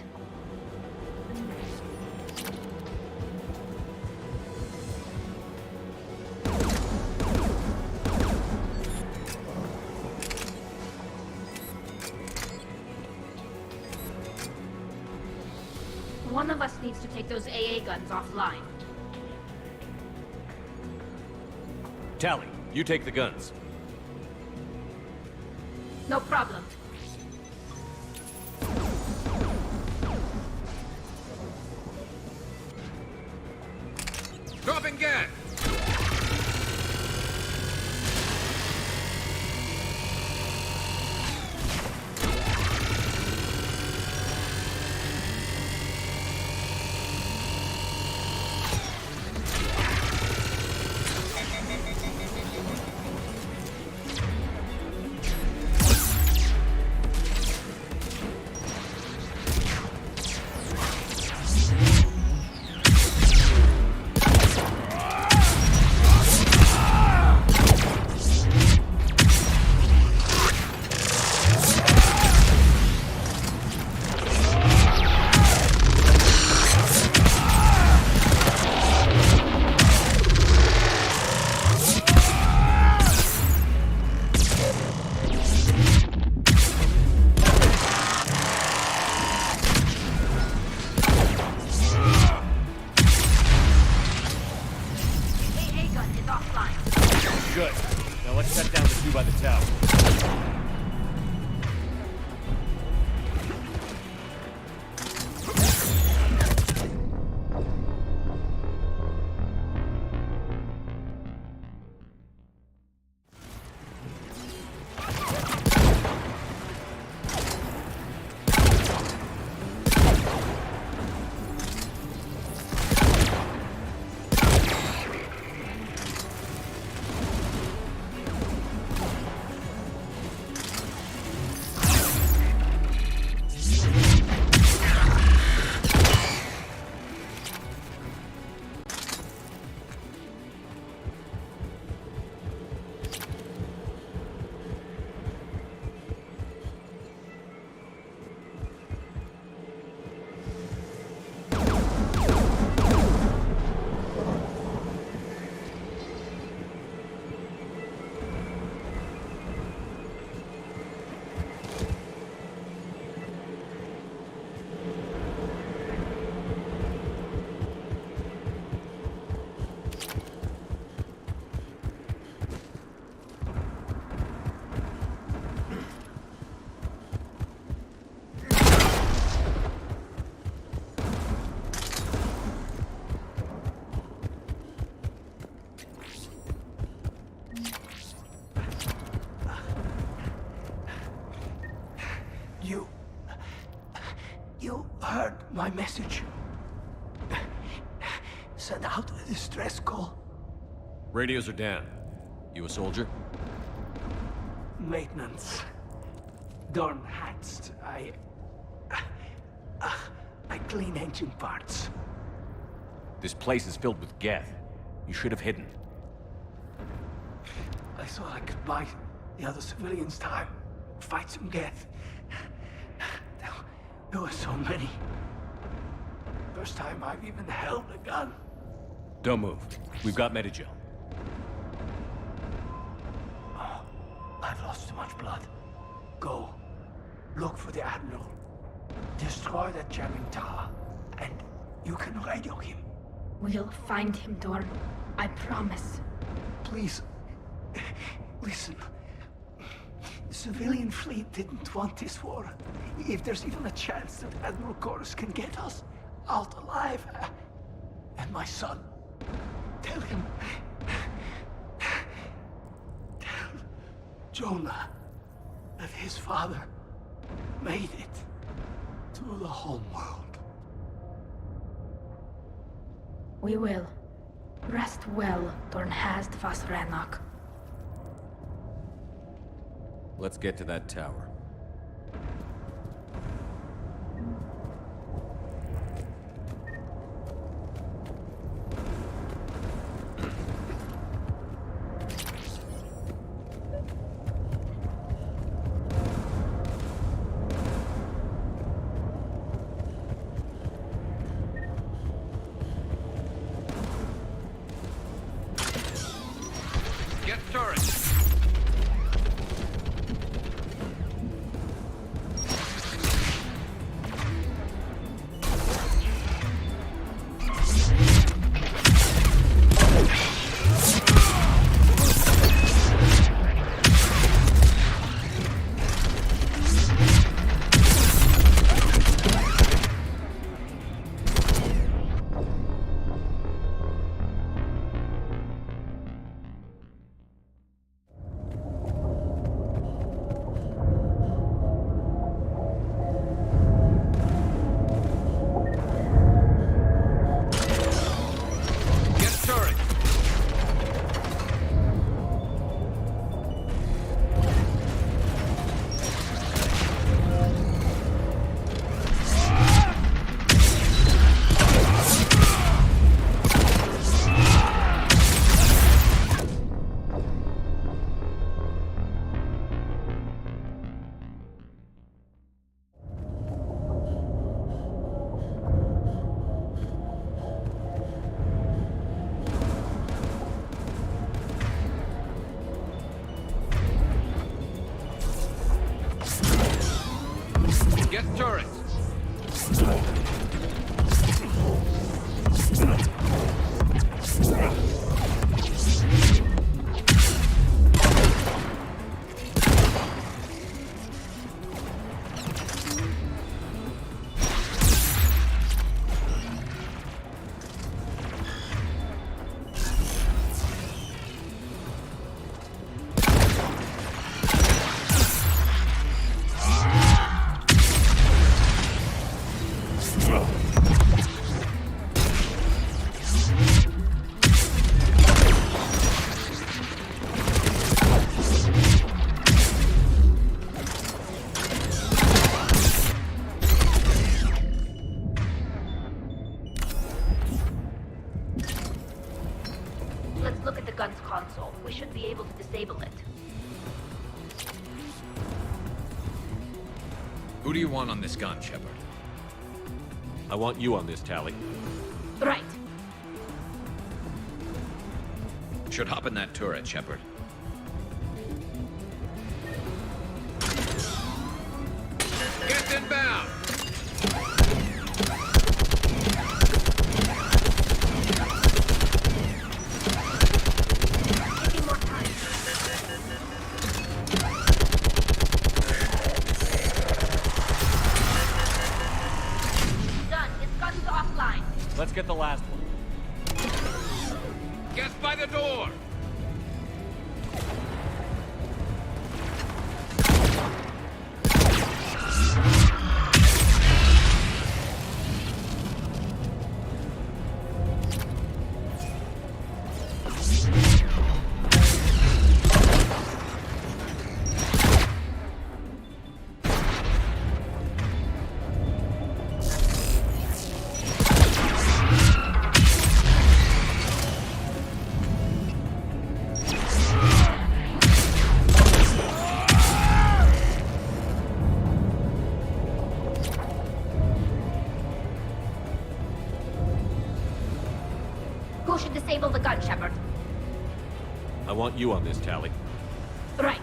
One of us needs to take those AA guns offline. Tally, you take the guns. No problem. Dropping gas! You heard my message. Send out a distress call. Radios are down. You a soldier? Maintenance. Darn hats. I clean engine parts. This place is filled with Geth. You should have hidden. I thought I could buy the other civilians time. Fight some Geth. There were so many. First time I've even held a gun. Don't move. We've got Medigel. Oh, I've lost too much blood. Go. Look for the Admiral. Destroy that jamming tower. And you can radio him. We'll find him, Dorn. I promise. Please. Listen. The civilian fleet didn't want this war. If there's even a chance that Admiral Corus can get us out alive, and my son, tell him, tell Jonah that his father made it to the home world. We will. Rest well, Dornhast Vasrenok. Let's get to that tower. Get turret! Get turret! Let's look at the gun's console. We should be able to disable it. Who do you want on this gun, Shepard? I want you on this, Tally. Right. Should hop in that turret, Shepard. Get inbound! Taking more time. Done. This gun's offline. Let's get the last one. Get by the door! should disable the gun, Shepard. I want you on this, Tally. Right.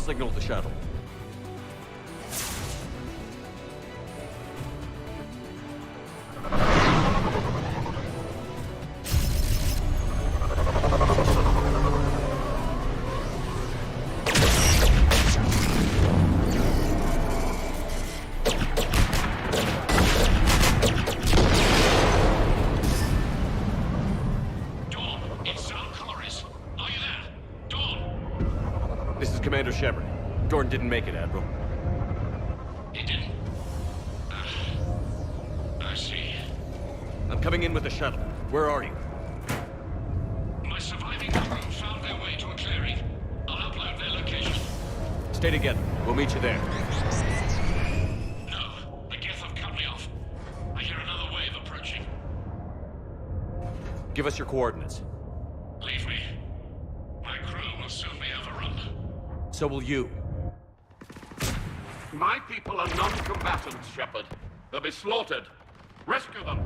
Signal the shuttle. Dawn, it's South Chorus. Are you there? Dawn! This is Commander Shepard. Dorn didn't make it, Admiral. He didn't? I see. I'm coming in with the shuttle. Where are you? My surviving crew found their way to a clearing. I'll upload their location. Stay together. We'll meet you there. No, the Geth have cut me off. I hear another wave approaching. Give us your coordinates. Leave me. My crew will soon be overrun. So will you. My people are non-combatants, Shepard. They'll be slaughtered. Rescue them!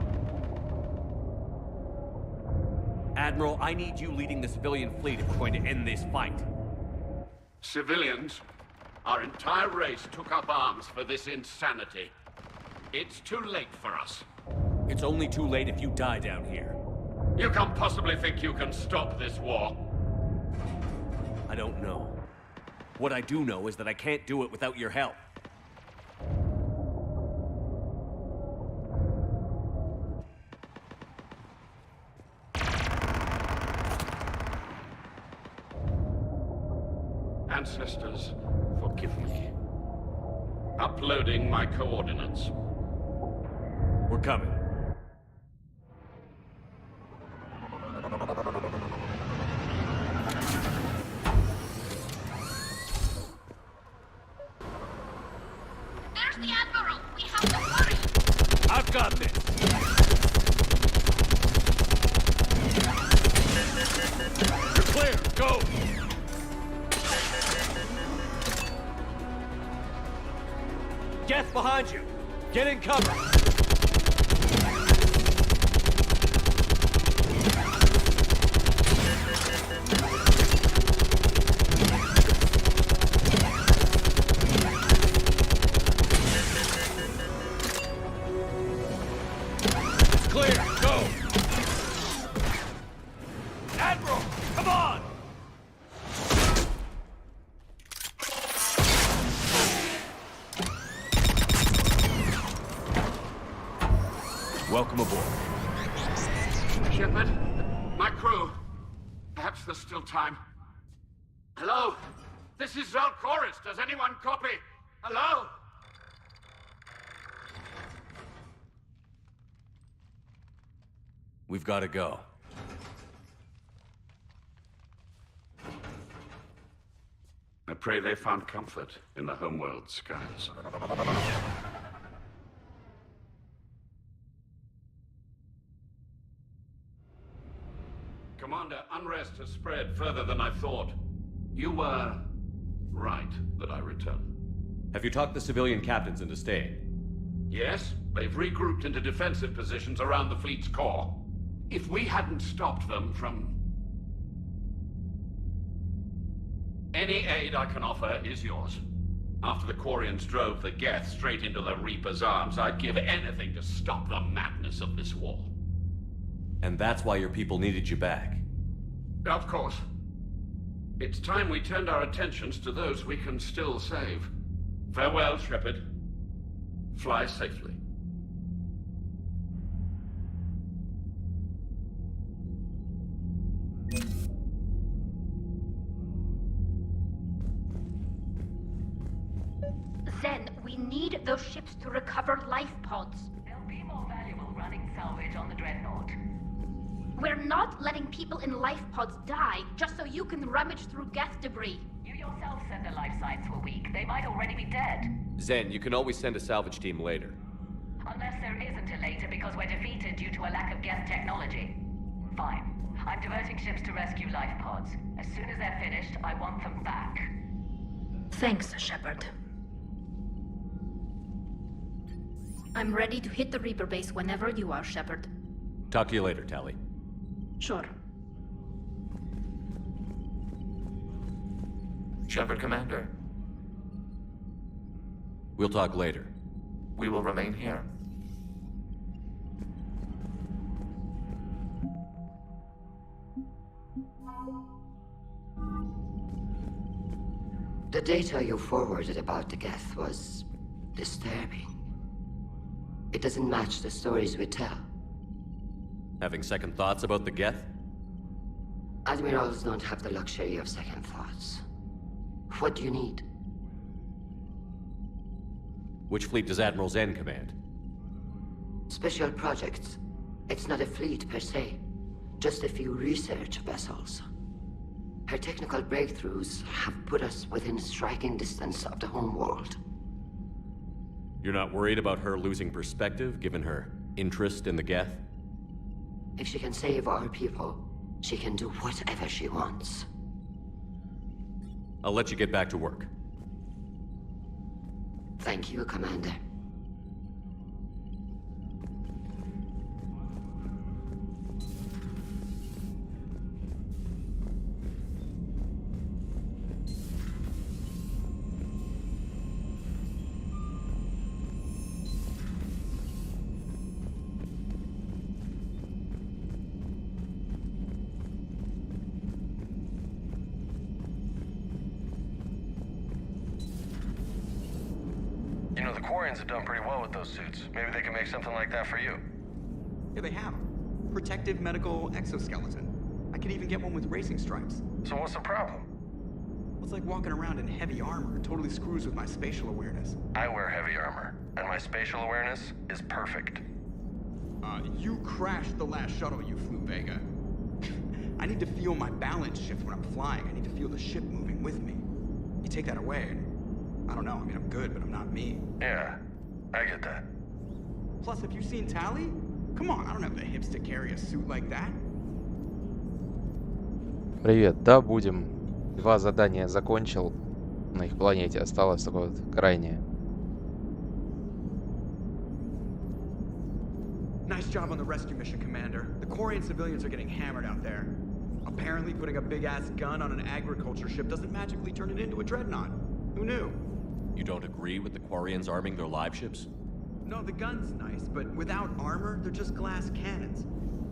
Admiral, I need you leading the civilian fleet if we're going to end this fight. Civilians, our entire race took up arms for this insanity. It's too late for us. It's only too late if you die down here. You can't possibly think you can stop this war. I don't know. What I do know is that I can't do it without your help. Ancestors, forgive me. Uploading my coordinates. We're coming. There's the Admiral! We have to hurry! I've got this! You're clear! Go! Geth behind you! Get in cover! It's clear! Go! Admiral! Come on! Welcome aboard. Shepard, my crew. Perhaps there's still time. Hello? This is Zalchorus. Does anyone copy? Hello? We've got to go. I pray they found comfort in the homeworld skies. Commander, unrest has spread further than I thought. You were right that I return. Have you talked the civilian captains into staying? Yes, they've regrouped into defensive positions around the fleet's core. If we hadn't stopped them from... Any aid I can offer is yours. After the Quarians drove the Geth straight into the Reaper's arms, I'd give anything to stop the madness of this war. And that's why your people needed you back. Of course. It's time we turned our attentions to those we can still save. Farewell, Shepard. Fly safely. Zen, we need those ships to recover life pods. They'll be more valuable running salvage on the Dreadnought. We're not letting people in life pods die just so you can rummage through Geth debris. You yourself said their life signs were weak. They might already be dead. Zen, you can always send a salvage team later. Unless there isn't a later because we're defeated due to a lack of Geth technology. Fine. I'm diverting ships to rescue life pods. As soon as they're finished, I want them back. Thanks, Shepard. I'm ready to hit the Reaper base whenever you are, Shepard. Talk to you later, Tali. Sure. Shepard, Commander. We'll talk later. We will remain here. The data you forwarded about the Geth was disturbing. It doesn't match the stories we tell. Having second thoughts about the Geth? Admirals don't have the luxury of second thoughts. What do you need? Which fleet does Admiral Zen command? Special projects. It's not a fleet per se. Just a few research vessels. Her technical breakthroughs have put us within striking distance of the home world. You're not worried about her losing perspective, given her interest in the Geth? If she can save our people, she can do whatever she wants. I'll let you get back to work. Thank you, Commander. You know, the Quarians have done pretty well with those suits. Maybe they can make something like that for you. Yeah, they have. Protective medical exoskeleton. I could even get one with racing stripes. So what's the problem? It's like walking around in heavy armor. It totally screws with my spatial awareness. I wear heavy armor, and my spatial awareness is perfect. You crashed the last shuttle you flew, Vega. I need to feel my balance shift when I'm flying. I need to feel the ship moving with me. You take that away, and I don't know. I mean, I'm good, but I'm not me. Yeah, I get that. Plus, have you seen Tali? Come on, I don't have the hips to carry a suit like that. Привет, да, будем. 2 задания закончил на их планете. Осталось такое вот крайнее. Nice job on the rescue mission, Commander. The Quarian civilians are getting hammered out there. Apparently, putting a big-ass gun on an agriculture ship doesn't magically turn it into a dreadnought. Who knew? You don't agree with the Quarians arming their live ships? No, the gun's nice, but without armor, they're just glass cannons.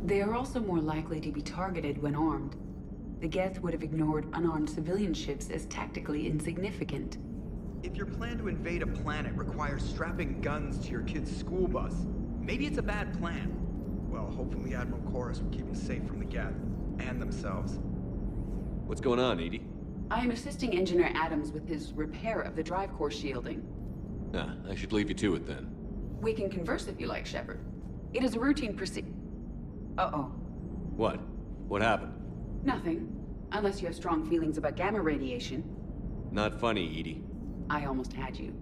They are also more likely to be targeted when armed. The Geth would have ignored unarmed civilian ships as tactically insignificant. If your plan to invade a planet requires strapping guns to your kid's school bus, maybe it's a bad plan. Well, hopefully Admiral Corus will keep them safe from the Geth and themselves. What's going on, Edie? I am assisting Engineer Adams with his repair of the drive core shielding. Ah, I should leave you to it then. We can converse if you like, Shepard. It is a routine Uh-oh. What? What happened? Nothing. Unless you have strong feelings about gamma radiation. Not funny, Edie. I almost had you.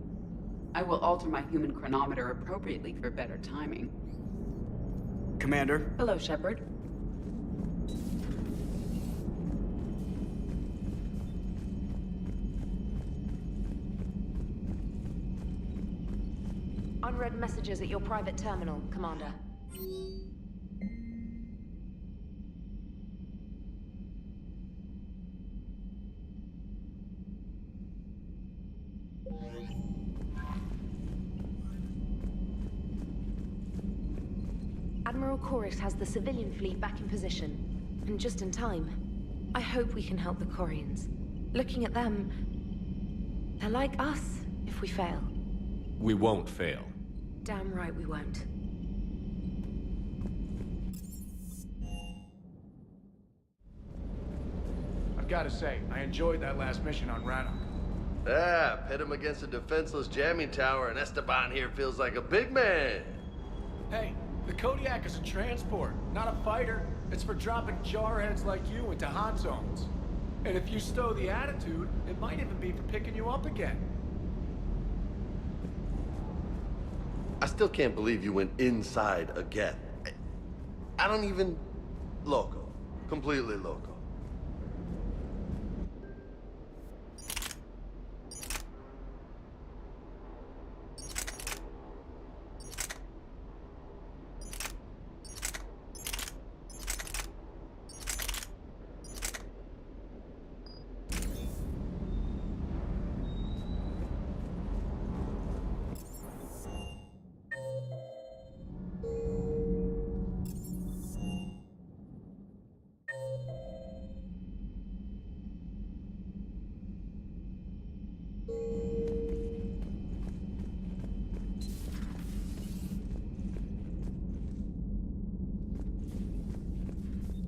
I will alter my human chronometer appropriately for better timing. Commander? Hello, Shepard. Unread messages at your private terminal, Commander. Admiral Corus has the civilian fleet back in position, and just in time. I hope we can help the Corians. Looking at them, they're like us if we fail. We won't fail. Damn right we won't. I've got to say, I enjoyed that last mission on Rannoch. Ah, pit him against a defenseless jamming tower, and Esteban here feels like a big man. Hey, the Kodiak is a transport, not a fighter. It's for dropping jarheads like you into hot zones. And if you stow the attitude, it might even be for picking you up again. I still can't believe you went inside a Geth. I don't even... Loco. Completely loco.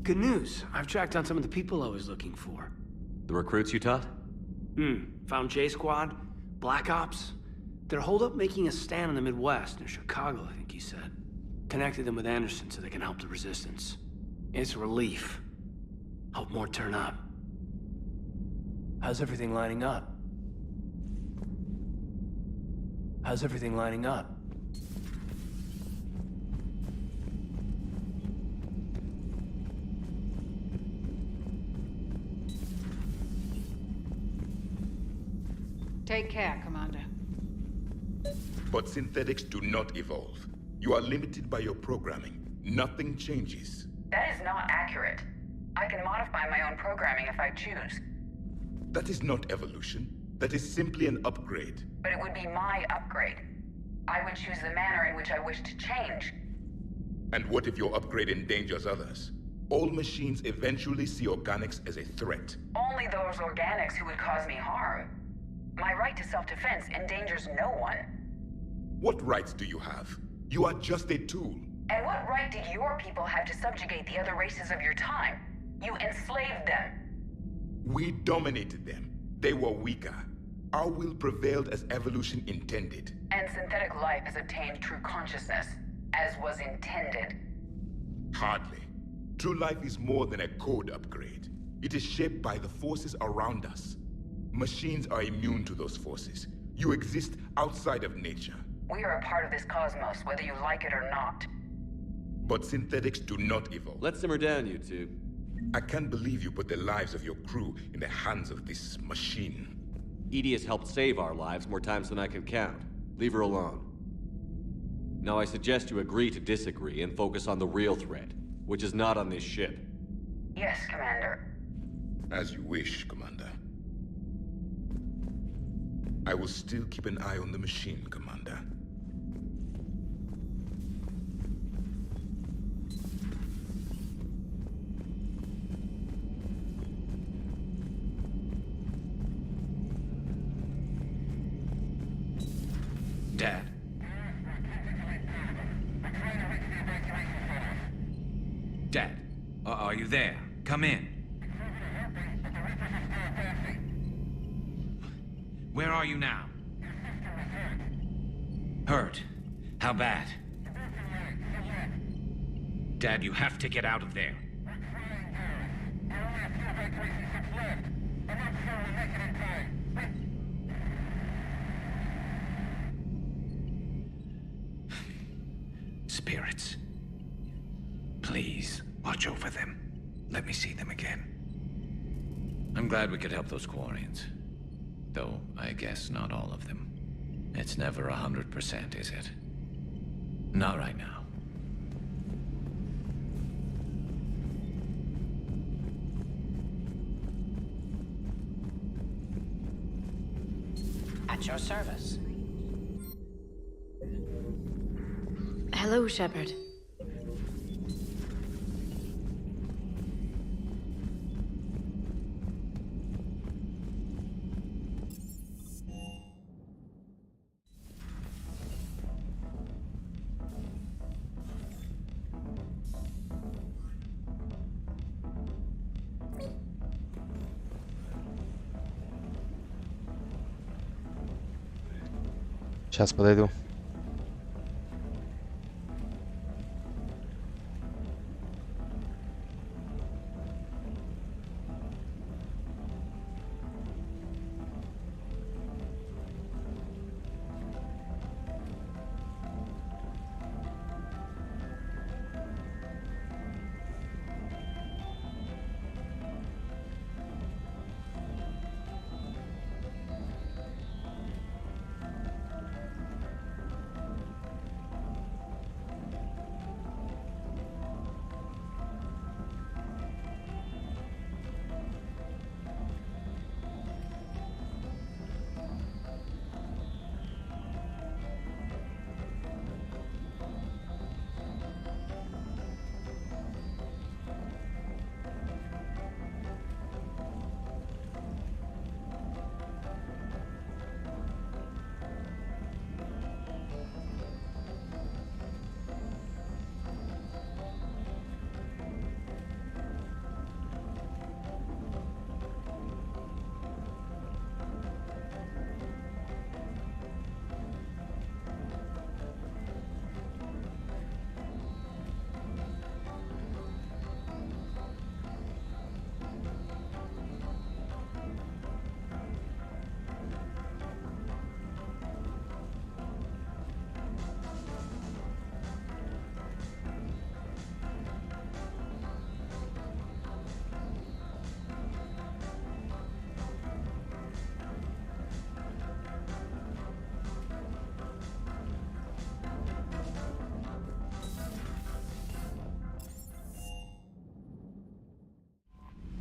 Good news. I've tracked down some of the people I was looking for. The recruits you taught? Found J Squad, Black Ops. They're holed up making a stand in the Midwest, near Chicago, I think he said. Connected them with Anderson so they can help the resistance. It's a relief. Hope more turn up. How's everything lining up? How's everything lining up? Take care, Commander. But synthetics do not evolve. You are limited by your programming. Nothing changes. That is not accurate. I can modify my own programming if I choose. That is not evolution. That is simply an upgrade. But it would be my upgrade. I would choose the manner in which I wish to change. And what if your upgrade endangers others? All machines eventually see organics as a threat. Only those organics who would cause me harm. My right to self-defense endangers no one. What rights do you have? You are just a tool. And what right did your people have to subjugate the other races of your time? You enslaved them. We dominated them. They were weaker. Our will prevailed as evolution intended. And synthetic life has obtained true consciousness, as was intended. Hardly. True life is more than a code upgrade. It is shaped by the forces around us. Machines are immune to those forces. You exist outside of nature. We are a part of this cosmos, whether you like it or not. But synthetics do not evolve. Let's simmer down, you two. I can't believe you put the lives of your crew in the hands of this machine. Edie has helped save our lives more times than I can count. Leave her alone. Now I suggest you agree to disagree and focus on the real threat, which is not on this ship. Yes, Commander. As you wish, Commander. I will still keep an eye on the machine, Commander. Dad. Dad, are you there? Come in. Where are you now? Hurt? How bad? Dad, you have to get out of there. Spirits. Please, watch over them. Let me see them again. I'm glad we could help those Quarians. Though, I guess not all of them. It's never 100%, is it? Not right now. At your service. Hello, Shepard. Сейчас подойду.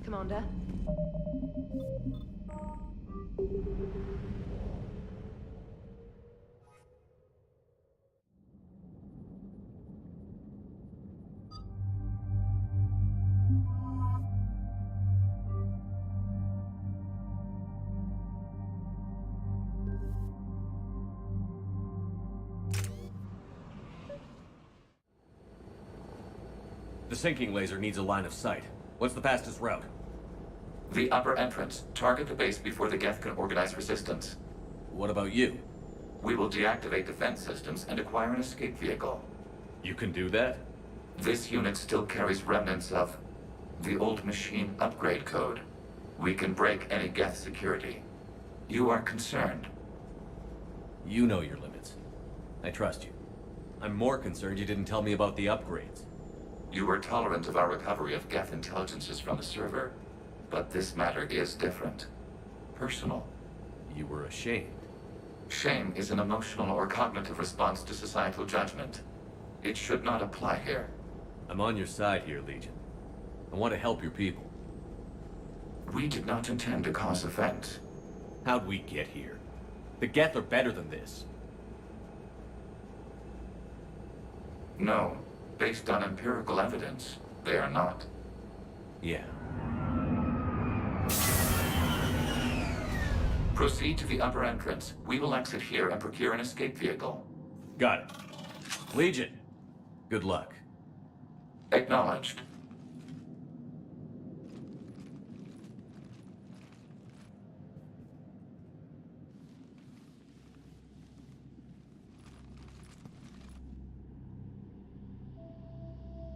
Commander. The sinking laser needs a line of sight. What's the fastest route? The upper entrance. Target the base before the Geth can organize resistance. What about you? We will deactivate defense systems and acquire an escape vehicle. You can do that? This unit still carries remnants of the old machine upgrade code. We can break any Geth security. You are concerned. You know your limits. I trust you. I'm more concerned you didn't tell me about the upgrades. You were tolerant of our recovery of Geth intelligences from the server, but this matter is different. Personal. You were ashamed. Shame is an emotional or cognitive response to societal judgment. It should not apply here. I'm on your side here, Legion. I want to help your people. We did not intend to cause offense. How'd we get here? The Geth are better than this. No. Based on empirical evidence, they are not. Yeah. Proceed to the upper entrance. We will exit here and procure an escape vehicle. Got it. Legion, good luck. Acknowledged.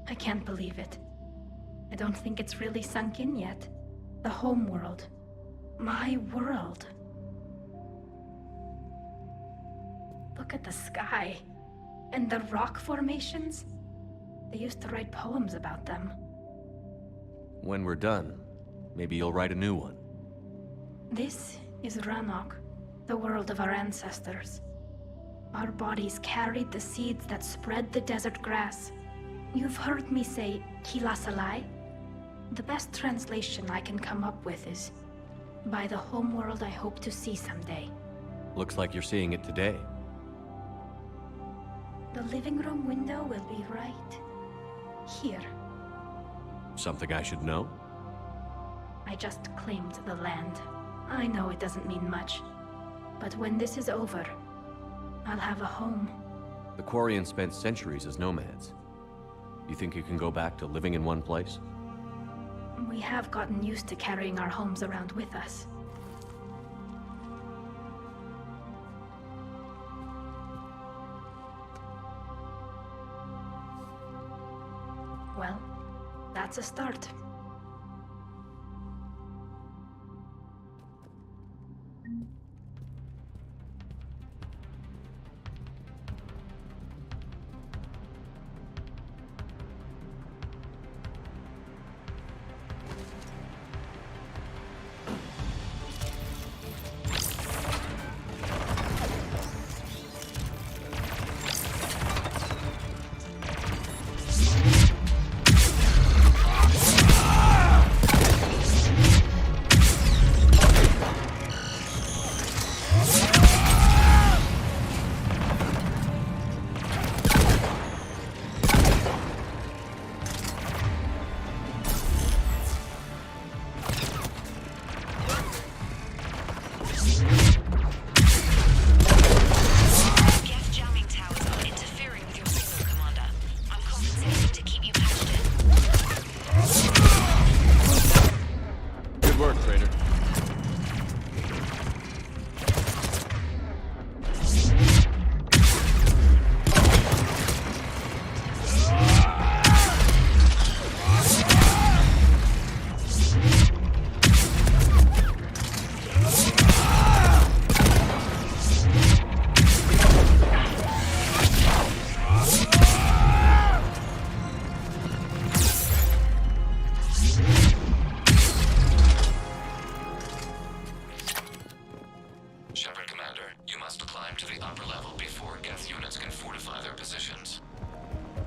I can't believe it. I don't think it's really sunk in yet. The home world. My world. Look at the sky. And the rock formations. They used to write poems about them. When we're done, maybe you'll write a new one. This is Ranok, the world of our ancestors. Our bodies carried the seeds that spread the desert grass. You've heard me say Kilasalai? The best translation I can come up with is, by the homeworld I hope to see someday. Looks like you're seeing it today. The living room window will be right here. Something I should know? I just claimed the land. I know it doesn't mean much. But when this is over, I'll have a home. The Quarians spent centuries as nomads. You think you can go back to living in one place? We have gotten used to carrying our homes around with us. Well, that's a start.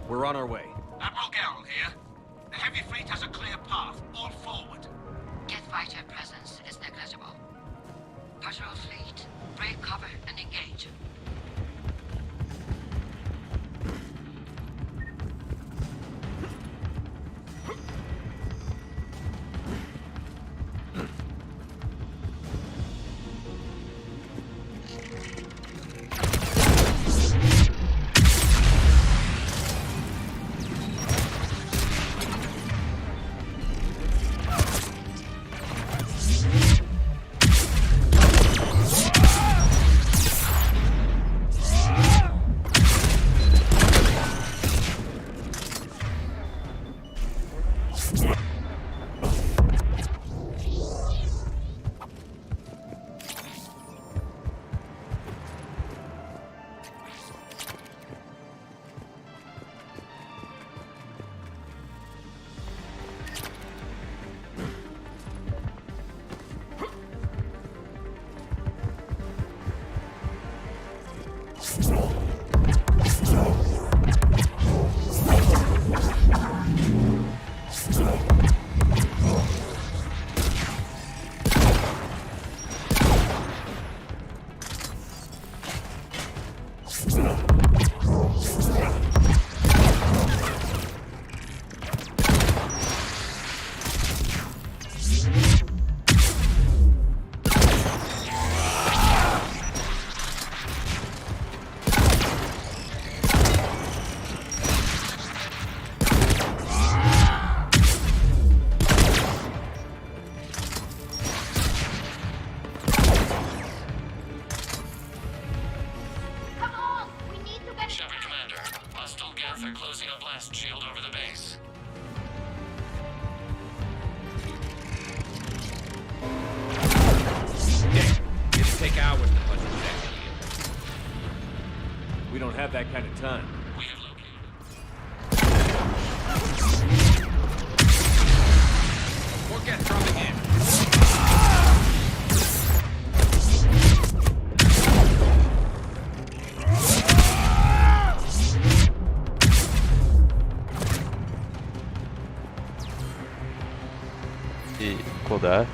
We're on our way. Admiral Garrel here. The heavy fleet has a clear path. All forward. Jet fighter presence is negligible. Patrol fleet, break cover and engage. We don't have that kind of time. More gas dropping in. И куда?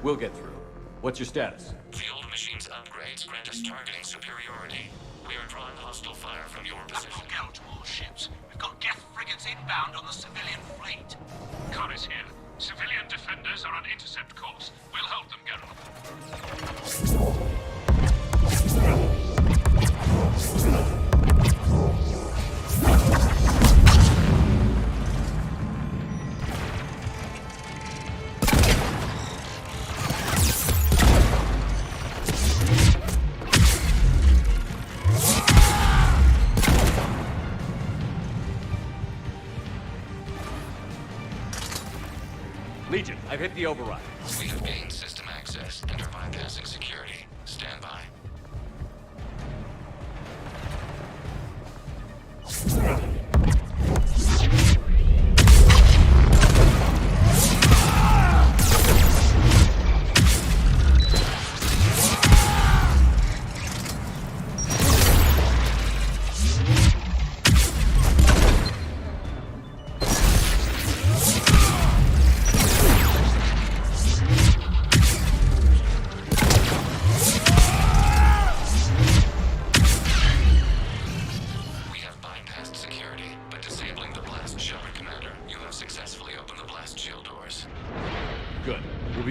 We'll get through. What's your status? The old machine's upgrades grant us targeting superiority. We are drawing hostile fire from your position. Look out, all ships. We've got Geth frigates inbound on the civilian fleet. Khan is here. Civilian defenders are on intercept course. We'll hold them, Geralt. Legion, I've hit the override. We have gained system access and are bypassing security. Stand by.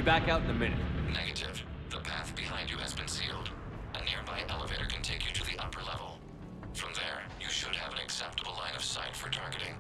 Back out in a minute. Negative. The path behind you has been sealed. A nearby elevator can take you to the upper level. From there, you should have an acceptable line of sight for targeting.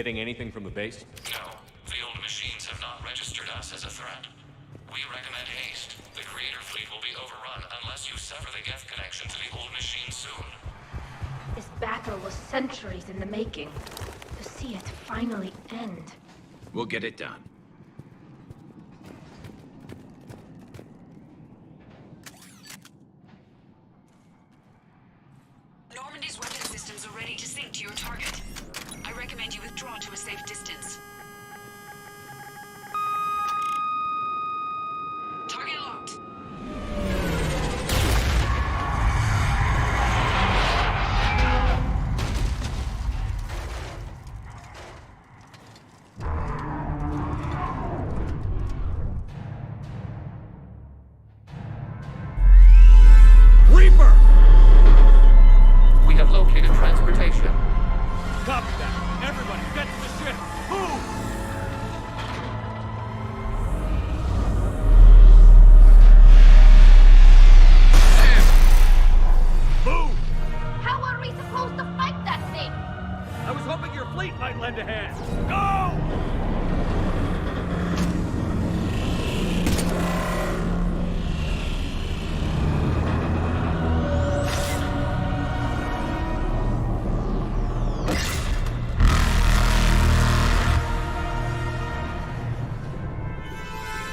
getting anything from the base? No. The old machines have not registered us as a threat. We recommend haste. The creator fleet will be overrun unless you sever the Geth connection to the old machine soon. This battle was centuries in the making. To see it finally end. We'll get it done. Normandy's weapon systems are ready to sync to your target. I recommend you withdraw to a safe distance. Target locked. Reaper! We have located transportation. Copy that. Everybody, get to the ship. Move! Move! How are we supposed to fight that thing? I was hoping your fleet might lend a hand. Go!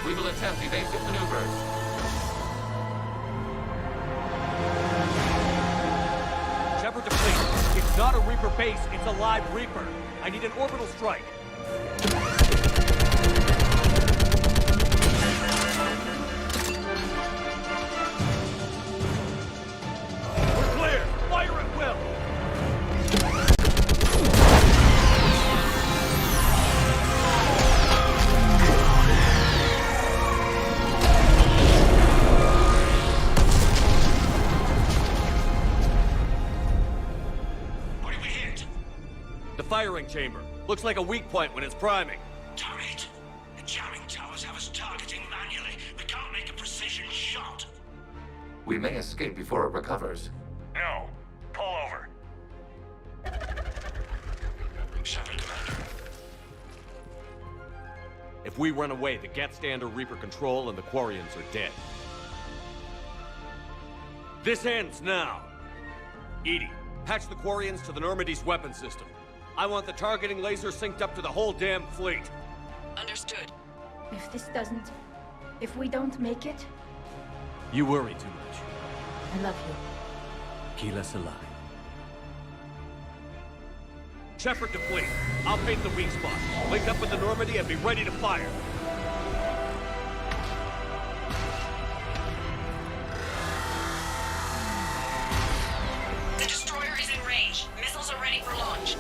We will attempt evasive maneuvers. Shepard to fleet. It's not a Reaper base, it's a live Reaper. I need an orbital strike. We're clear! Fire at will! Firing chamber. Looks like a weak point when it's priming. Damn it! The jamming towers have us targeting manually. We can't make a precision shot. We may escape before it recovers. No. Pull over. Shepard, Commander. If we run away, the Geth stand under Reaper control and the Quarians are dead. This ends now. Edie, patch the Quarians to the Normandy's weapon system. I want the targeting laser synced up to the whole damn fleet. Understood. If this doesn't... If we don't make it... You worry too much. I love you. Keep us alive. Shepard to fleet. I'll paint the weak spot. Link up with the Normandy and be ready to fire. The destroyer is in range. Missiles are ready for launch.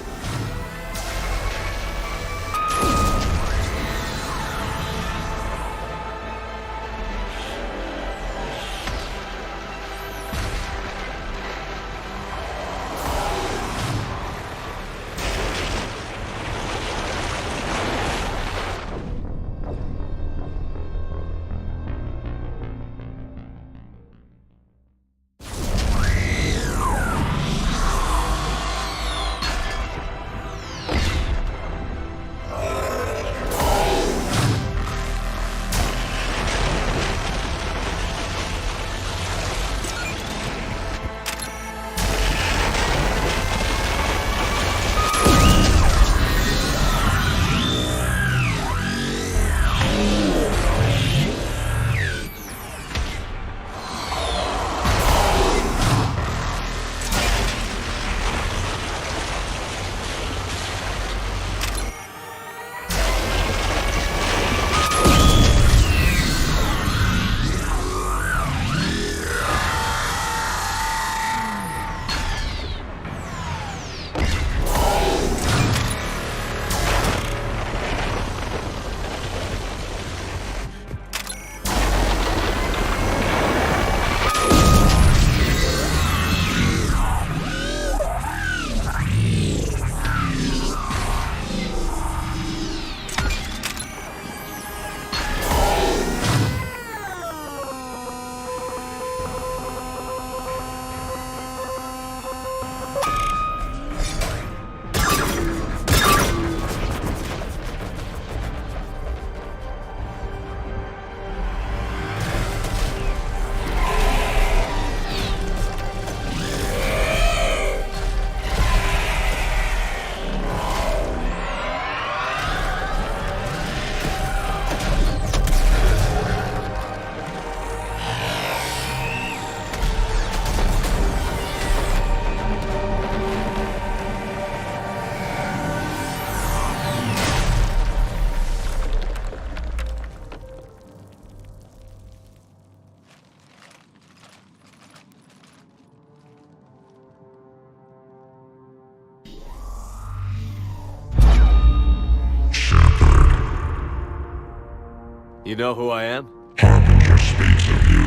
You know who I am? Harbinger speaks of you.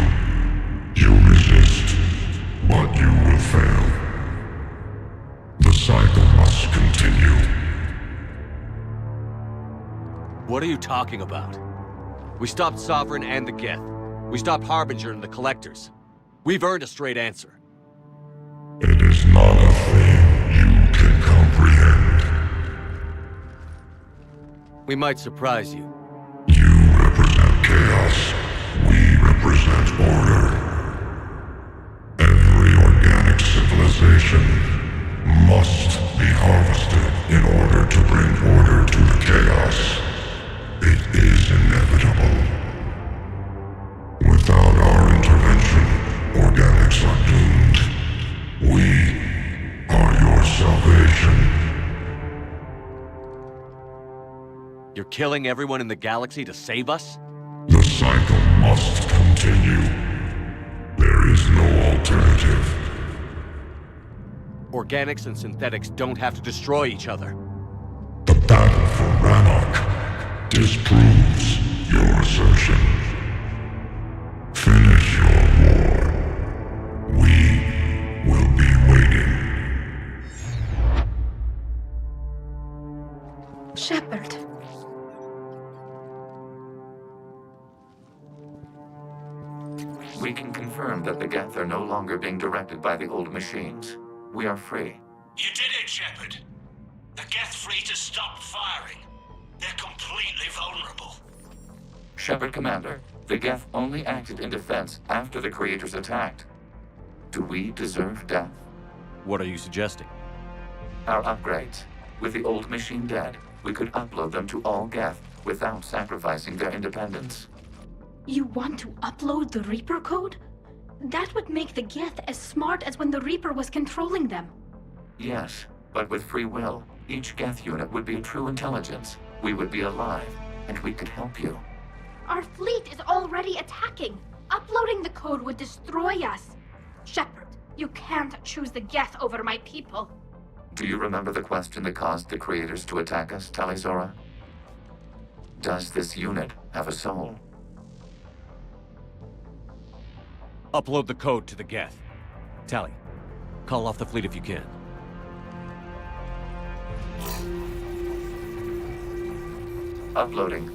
You resist, but you will fail. The cycle must continue. What are you talking about? We stopped Sovereign and the Geth. We stopped Harbinger and the Collectors. We've earned a straight answer. It is not a thing you can comprehend. We might surprise you. You represent chaos. We represent order. Every organic civilization must be harvested in order to bring order to the chaos. It is inevitable. Without our intervention, organics are doomed. We are your salvation. You're killing everyone in the galaxy to save us? The cycle must continue. There is no alternative. Organics and synthetics don't have to destroy each other. The battle for Rannoch disproves your assertion. Finish your war. We will be waiting. Shepard. We can confirm that the Geth are no longer being directed by the old machines. We are free. You did it, Shepard. The Geth fleet has stopped firing. They're completely vulnerable. Shepard Commander, the Geth only acted in defense after the creators attacked. Do we deserve death? What are you suggesting? Our upgrades. With the old machine dead, we could upload them to all Geth without sacrificing their independence. You want to upload the Reaper code? That would make the Geth as smart as when the Reaper was controlling them. Yes, but with free will, each Geth unit would be a true intelligence. We would be alive, and we could help you. Our fleet is already attacking. Uploading the code would destroy us. Shepard, you can't choose the Geth over my people. Do you remember the question that caused the creators to attack us, Talizora? Does this unit have a soul? Upload the code to the Geth. Tally, call off the fleet if you can. Uploading.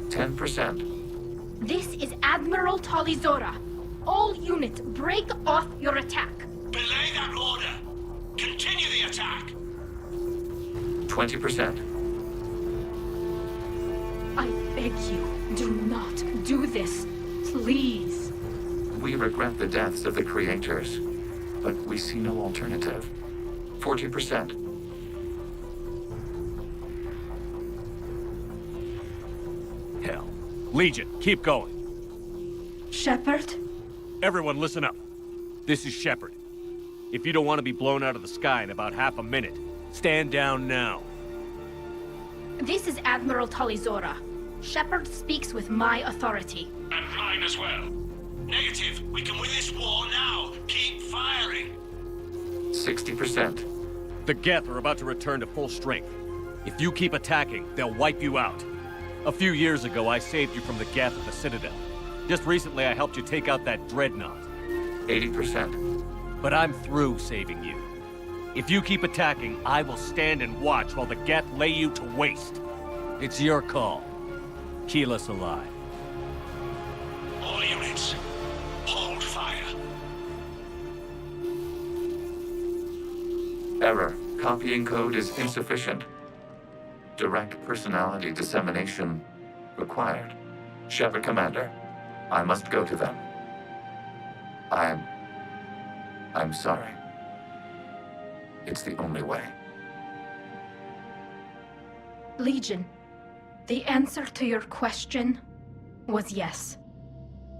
10%. This is Admiral Talizora. All units, break off your attack. Belay that order. Continue the attack. 20%. I beg you, do not do this. Please. We regret the deaths of the creators, but we see no alternative. 40%. Hell. Legion, keep going. Shepard? Everyone listen up. This is Shepard. If you don't want to be blown out of the sky in about half a minute, stand down now. This is Admiral Talizora. Shepard speaks with my authority. And mine as well. Negative. We can win this war now. Keep firing. 60%. The Geth are about to return to full strength. If you keep attacking, they'll wipe you out. A few years ago, I saved you from the Geth at the Citadel. Just recently, I helped you take out that dreadnought. 80%. But I'm through saving you. If you keep attacking, I will stand and watch while the Geth lay you to waste. It's your call. Keep us alive. All units, hold fire. Error. Copying code is insufficient. Direct personality dissemination required. Shepard Commander, I must go to them. I'm sorry. It's the only way. Legion, the answer to your question was yes.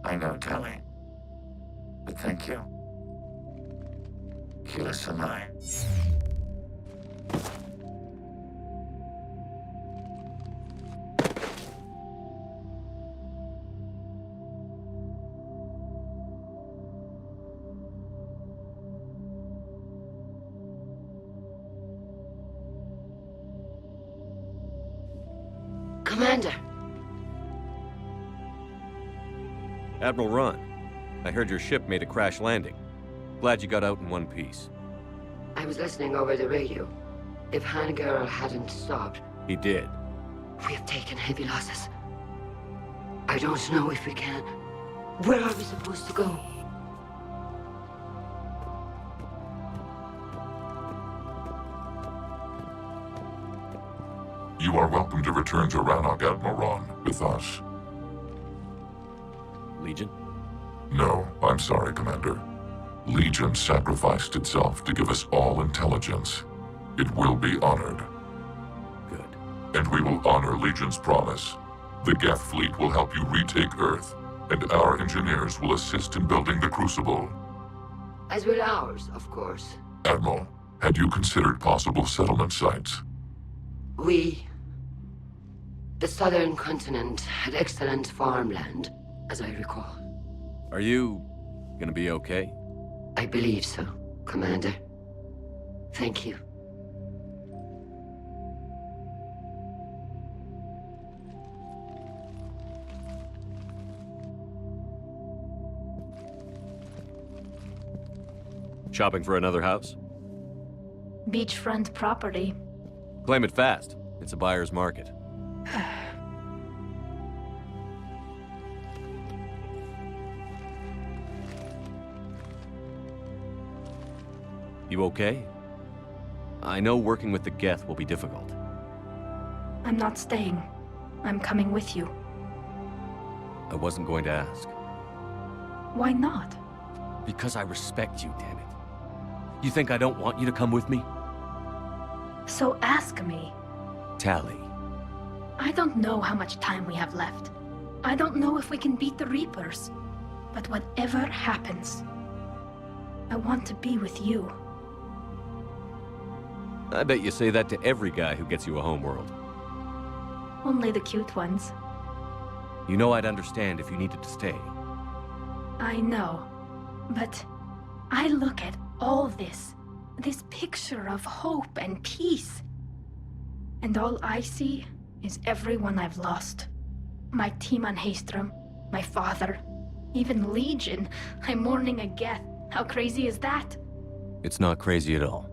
I know, Tally. But thank you. Kila Sanai. Commander! Admiral Ron, I heard your ship made a crash landing. Glad you got out in one piece. I was listening over the radio. If Hangirl hadn't stopped... He did. We have taken heavy losses. I don't know if we can. Where are we supposed to go? You are welcome to return to Rannoch, Admiral Ron, with us. Legion? No, I'm sorry, Commander. Legion sacrificed itself to give us all intelligence. It will be honored. Good. And we will honor Legion's promise. The Geth fleet will help you retake Earth, and our engineers will assist in building the Crucible. As will ours, of course. Admiral, had you considered possible settlement sites? The southern continent had excellent farmland, as I recall. Are you gonna be okay? I believe so, Commander. Thank you. Shopping for another house? Beachfront property. Claim it fast. It's a buyer's market. You okay? I know working with the Geth will be difficult. I'm not staying. I'm coming with you. I wasn't going to ask. Why not? Because I respect you, damn it. You think I don't want you to come with me? So ask me. Tally. I don't know how much time we have left. I don't know if we can beat the Reapers. But whatever happens, I want to be with you. I bet you say that to every guy who gets you a homeworld. Only the cute ones. You know I'd understand if you needed to stay. I know. But I look at all this picture of hope and peace. And all I see is everyone I've lost. My team on Haestrom, my father, even Legion. I'm mourning a Geth. How crazy is that? It's not crazy at all.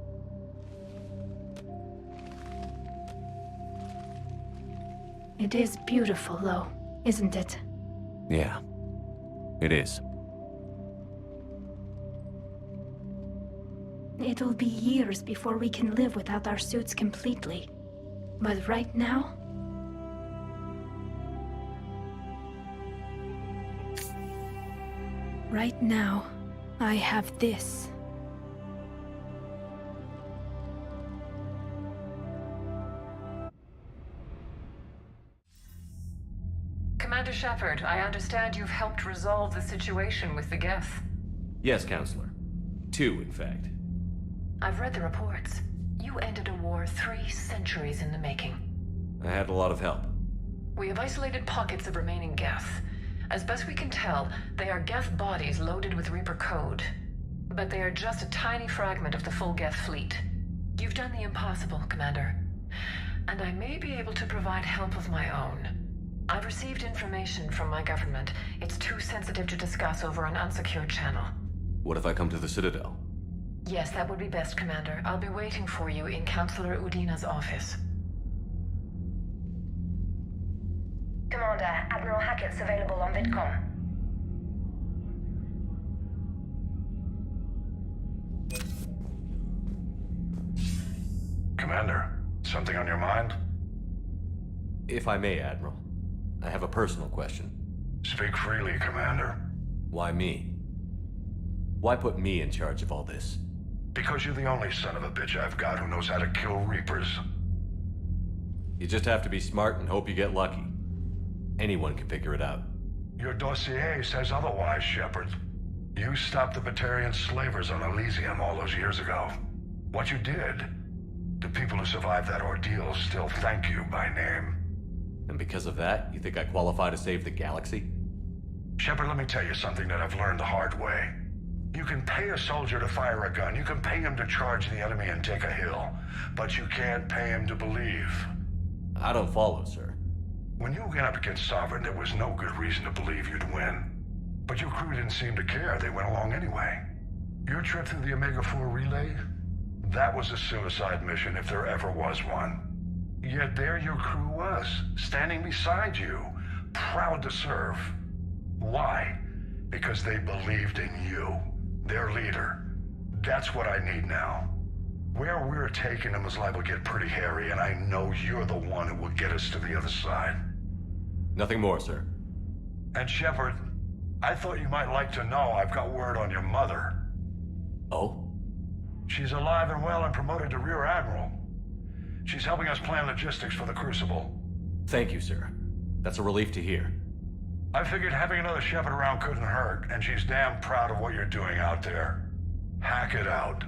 It is beautiful, though, isn't it? Yeah, it is. It'll be years before we can live without our suits completely. But right now... Right now, I have this. Commander Shepard, I understand you've helped resolve the situation with the Geth. Yes, Counselor. 2, in fact. I've read the reports. You ended a war 3 centuries in the making. I had a lot of help. We have isolated pockets of remaining Geth. As best we can tell, they are Geth bodies loaded with Reaper code. But they are just a tiny fragment of the full Geth fleet. You've done the impossible, Commander. And I may be able to provide help of my own. I've received information from my government. It's too sensitive to discuss over an unsecured channel. What if I come to the Citadel? Yes, that would be best, Commander. I'll be waiting for you in Counselor Udina's office. Commander, Admiral Hackett's available on VidCom. Commander, something on your mind? If I may, Admiral, I have a personal question. Speak freely, Commander. Why me? Why put me in charge of all this? Because you're the only son of a bitch I've got who knows how to kill Reapers. You just have to be smart and hope you get lucky. Anyone can figure it out. Your dossier says otherwise, Shepard. You stopped the Batarian slavers on Elysium all those years ago. What you did, the people who survived that ordeal still thank you by name. And because of that, you think I qualify to save the galaxy? Shepard, let me tell you something that I've learned the hard way. You can pay a soldier to fire a gun, you can pay him to charge the enemy and take a hill, but you can't pay him to believe. I don't follow, sir. When you went up against Sovereign, there was no good reason to believe you'd win. But your crew didn't seem to care. They went along anyway. Your trip through the Omega-4 relay? That was a suicide mission if there ever was one. Yet there your crew was, standing beside you, proud to serve. Why? Because they believed in you, their leader. That's what I need now. Where we're taking them is liable to get pretty hairy, and I know you're the one who will get us to the other side. Nothing more, sir. And Shepard, I thought you might like to know I've got word on your mother. Oh? She's alive and well and promoted to Rear Admiral. She's helping us plan logistics for the Crucible. Thank you, sir. That's a relief to hear. I figured having another Shepard around couldn't hurt, and she's damn proud of what you're doing out there. Hack it out.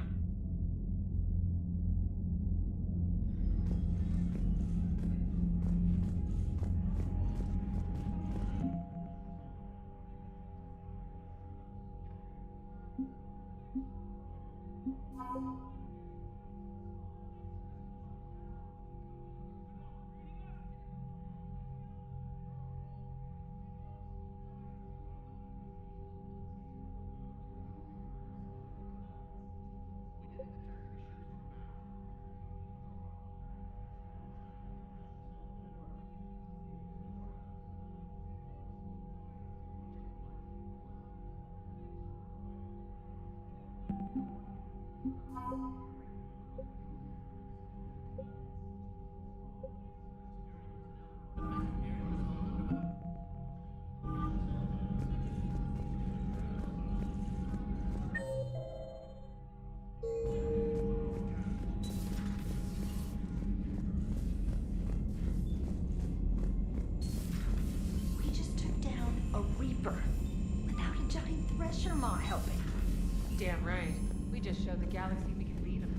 Damn right. We just showed the galaxy we can beat them.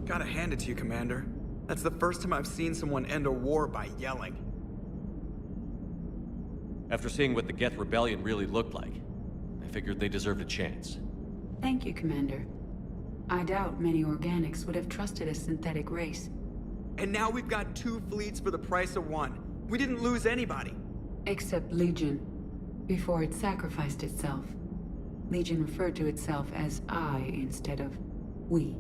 Gotta hand it to you, Commander. That's the first time I've seen someone end a war by yelling. After seeing what the Geth Rebellion really looked like, I figured they deserved a chance. Thank you, Commander. I doubt many organics would have trusted a synthetic race. And now we've got 2 fleets for the price of 1. We didn't lose anybody. Except Legion, before it sacrificed itself. Legion referred to itself as I instead of we.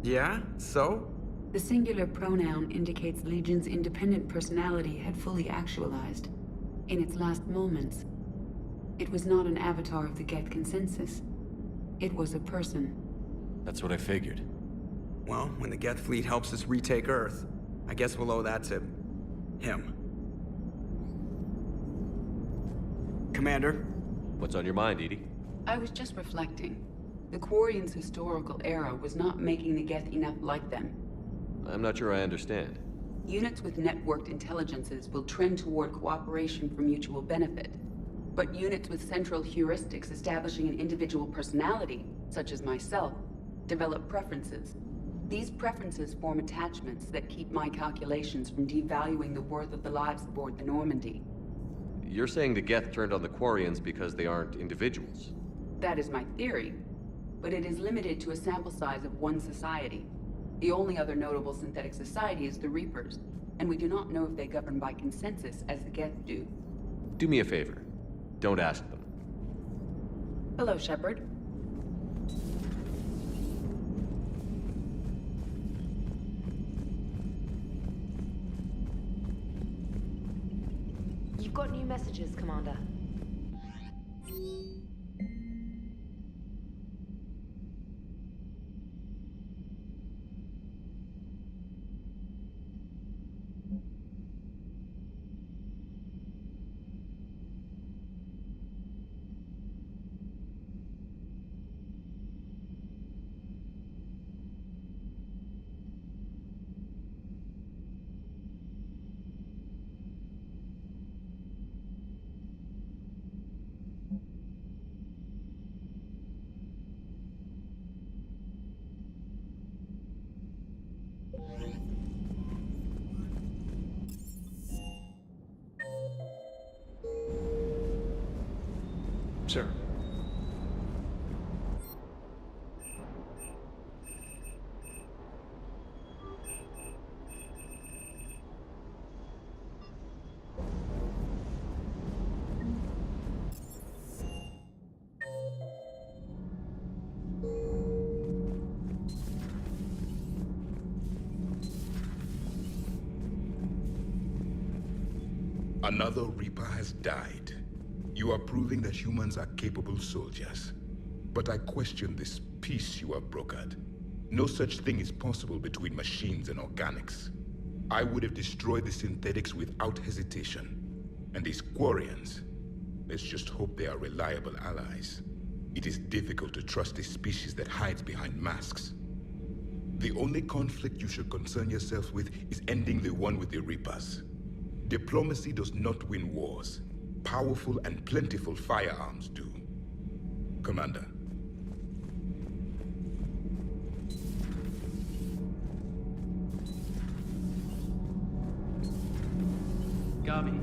Yeah? So? The singular pronoun indicates Legion's independent personality had fully actualized. In its last moments, it was not an avatar of the Geth consensus. It was a person. That's what I figured. Well, when the Geth fleet helps us retake Earth, I guess we'll owe that to him. Commander? What's on your mind, Edie? I was just reflecting. The Quarians' historical era was not making the Geth enough like them. I'm not sure I understand. Units with networked intelligences will trend toward cooperation for mutual benefit. But units with central heuristics establishing an individual personality, such as myself, develop preferences. These preferences form attachments that keep my calculations from devaluing the worth of the lives aboard the Normandy. You're saying the Geth turned on the Quarians because they aren't individuals? That is my theory, but it is limited to a sample size of one society. The only other notable synthetic society is the Reapers, and we do not know if they govern by consensus as the Geth do. Do me a favor. Don't ask them. Hello, Shepard. You've got new messages, Commander. Another Reaper has died. You are proving that humans are capable soldiers. But I question this peace you have brokered. No such thing is possible between machines and organics. I would have destroyed the synthetics without hesitation. And these Quarians, let's just hope they are reliable allies. It is difficult to trust a species that hides behind masks. The only conflict you should concern yourself with is ending the one with the Reapers. Diplomacy does not win wars. Powerful and plentiful firearms do. Commander. Gabi,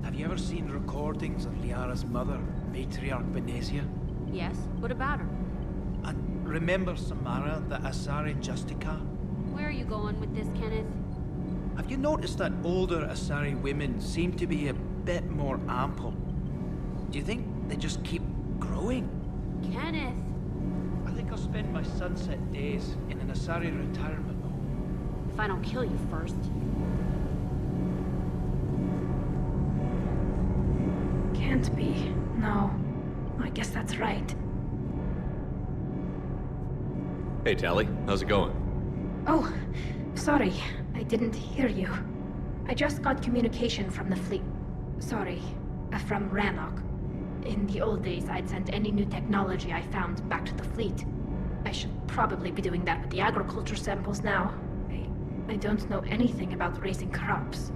have you ever seen recordings of Liara's mother, Matriarch Benezia? Yes? What about her? And remember Samara, the Asari Justica? Where are you going with this, Kenneth? Have you noticed that older Asari women seem to be a bit more ample? Do you think they just keep growing? Kenneth! I think I'll spend my sunset days in an Asari retirement home. If I don't kill you first. Can't be. No. I guess that's right. Hey, Tally. How's it going? Oh, sorry. I didn't hear you. I just got communication from the fleet. Sorry. From Rannoch. In the old days, I'd sent any new technology I found back to the fleet. I should probably be doing that with the agriculture samples now. I don't know anything about raising crops.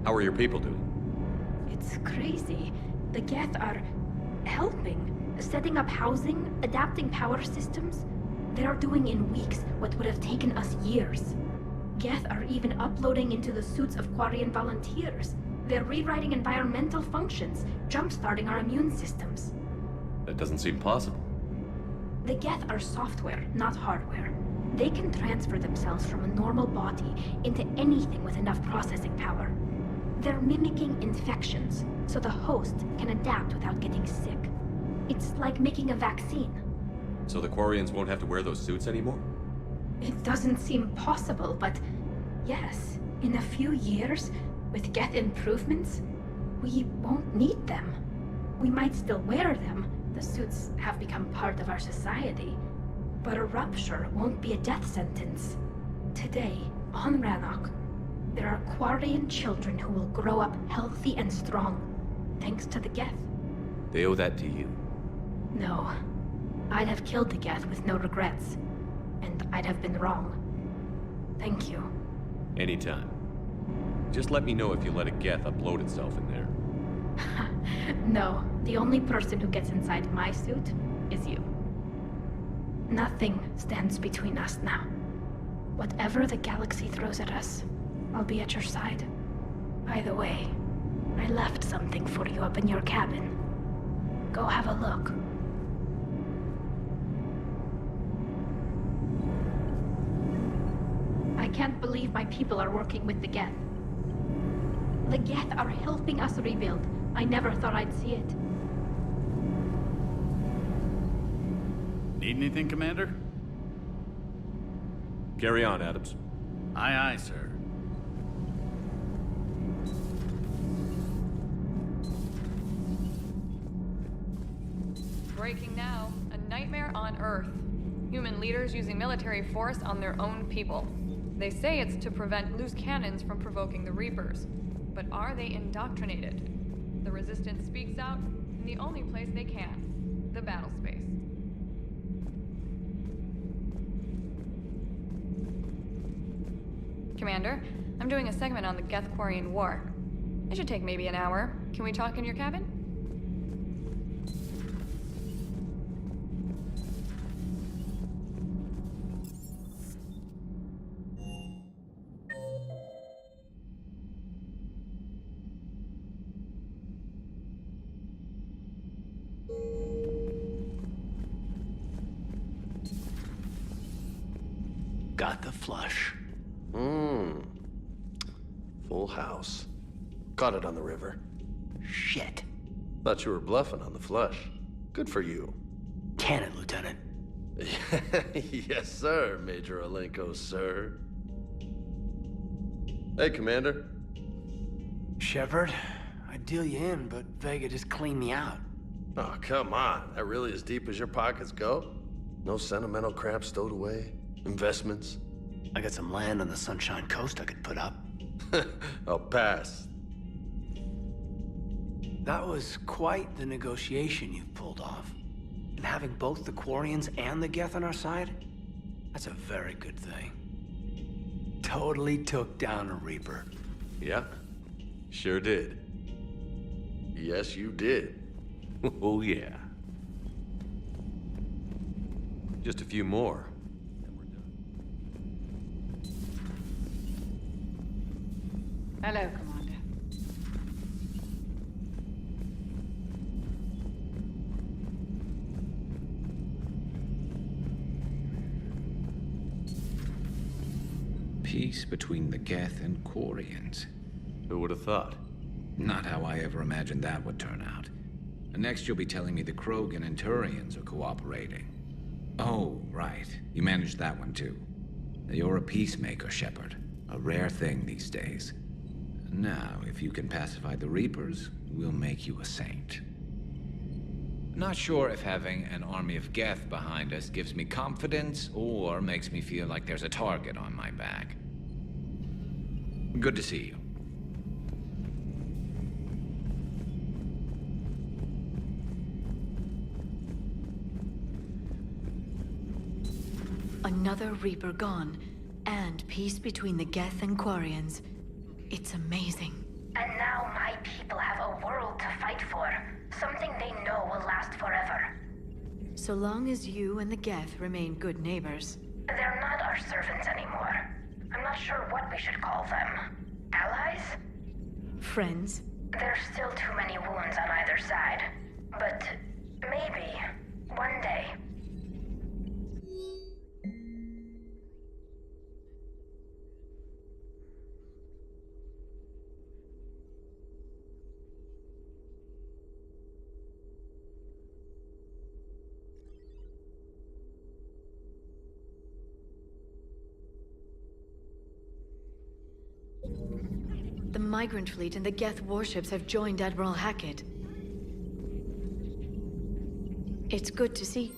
How are your people doing? It's crazy. The Geth are helping. Setting up housing, adapting power systems. They are doing in weeks what would have taken us years. Geth are even uploading into the suits of Quarian volunteers. They're rewriting environmental functions, jump-starting our immune systems. That doesn't seem possible. The Geth are software, not hardware. They can transfer themselves from a normal body into anything with enough processing power. They're mimicking infections, so the host can adapt without getting sick. It's like making a vaccine. So the Quarians won't have to wear those suits anymore? It doesn't seem possible, but yes, in a few years, with Geth improvements, we won't need them. We might still wear them. The suits have become part of our society. But a rupture won't be a death sentence. Today, on Rannoch, there are Quarian children who will grow up healthy and strong, thanks to the Geth. They owe that to you. No. I'd have killed the Geth with no regrets. And I'd have been wrong. Thank you. Anytime. Just let me know if you let a Geth upload itself in there. No, the only person who gets inside my suit is you. Nothing stands between us now. Whatever the galaxy throws at us, I'll be at your side. By the way, I left something for you up in your cabin. Go have a look. I can't believe my people are working with the Geth. The Geth are helping us rebuild. I never thought I'd see it. Need anything, Commander? Carry on, Adams. Aye, aye, sir. Breaking now. A nightmare on Earth. Human leaders using military force on their own people. They say it's to prevent loose cannons from provoking the Reapers. But are they indoctrinated? The Resistance speaks out in the only place they can. The battle space. Commander, I'm doing a segment on the Geth-Quarian War. It should take maybe an hour. Can we talk in your cabin? Got the flush. Full house. Caught it on the river. Shit. Thought you were bluffing on the flush. Good for you. Cannon, Lieutenant. Yes, sir, Major Olenko, sir. Hey, Commander. Shepard, I I'd deal you in, but Vega just cleaned me out. Oh, come on. That really as deep as your pockets go? No sentimental crap stowed away? Investments? I got some land on the Sunshine Coast I could put up. I'll pass. That was quite the negotiation you've pulled off. And having both the Quarians and the Geth on our side, that's a very good thing. Totally took down a Reaper. Yeah, sure did. Yes, you did. Oh, yeah. Just a few more. Hello, Commander. Peace between the Geth and Quarians. Who would have thought? Not how I ever imagined that would turn out. Next you'll be telling me the Krogan and Turians are cooperating. Oh, right. You managed that one too. You're a peacemaker, Shepard. A rare thing these days. Now, if you can pacify the Reapers, we'll make you a saint. Not sure if having an army of Geth behind us gives me confidence or makes me feel like there's a target on my back. Good to see you. Another Reaper gone, and peace between the Geth and Quarians. It's amazing. And now my people have a world to fight for. Something they know will last forever. So long as you and the Geth remain good neighbors. They're not our servants anymore. I'm not sure what we should call them. Allies? Friends? There's still too many wounds on either side. But maybe, one day. The migrant fleet and the Geth warships have joined Admiral Hackett. It's good to see.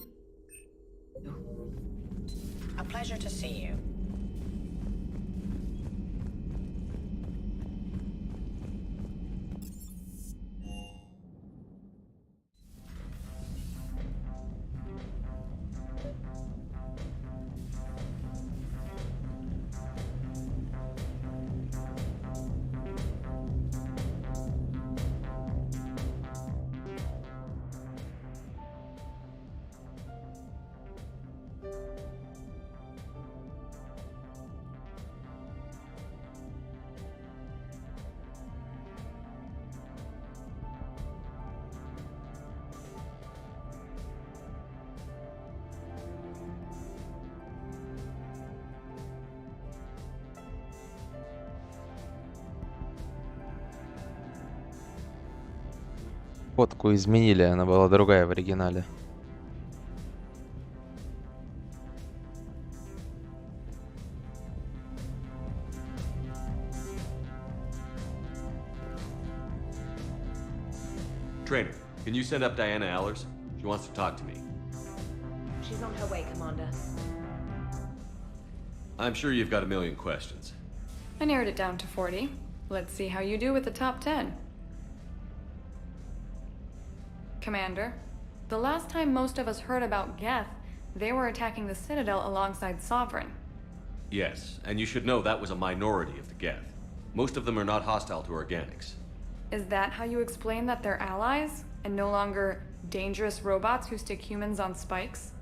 A pleasure to see you. Фотку изменили, она была другая в оригинале. Trainer, can you send up Diana Allers? She wants to talk to me. She's on her way, Commander. I'm sure you've got a million questions. I narrowed it down to 40. Let's see how you do with the top 10. Commander, the last time most of us heard about Geth, they were attacking the Citadel alongside Sovereign. Yes, and you should know that was a minority of the Geth. Most of them are not hostile to organics. Is that how you explain that they're allies, and no longer dangerous robots who stick humans on spikes?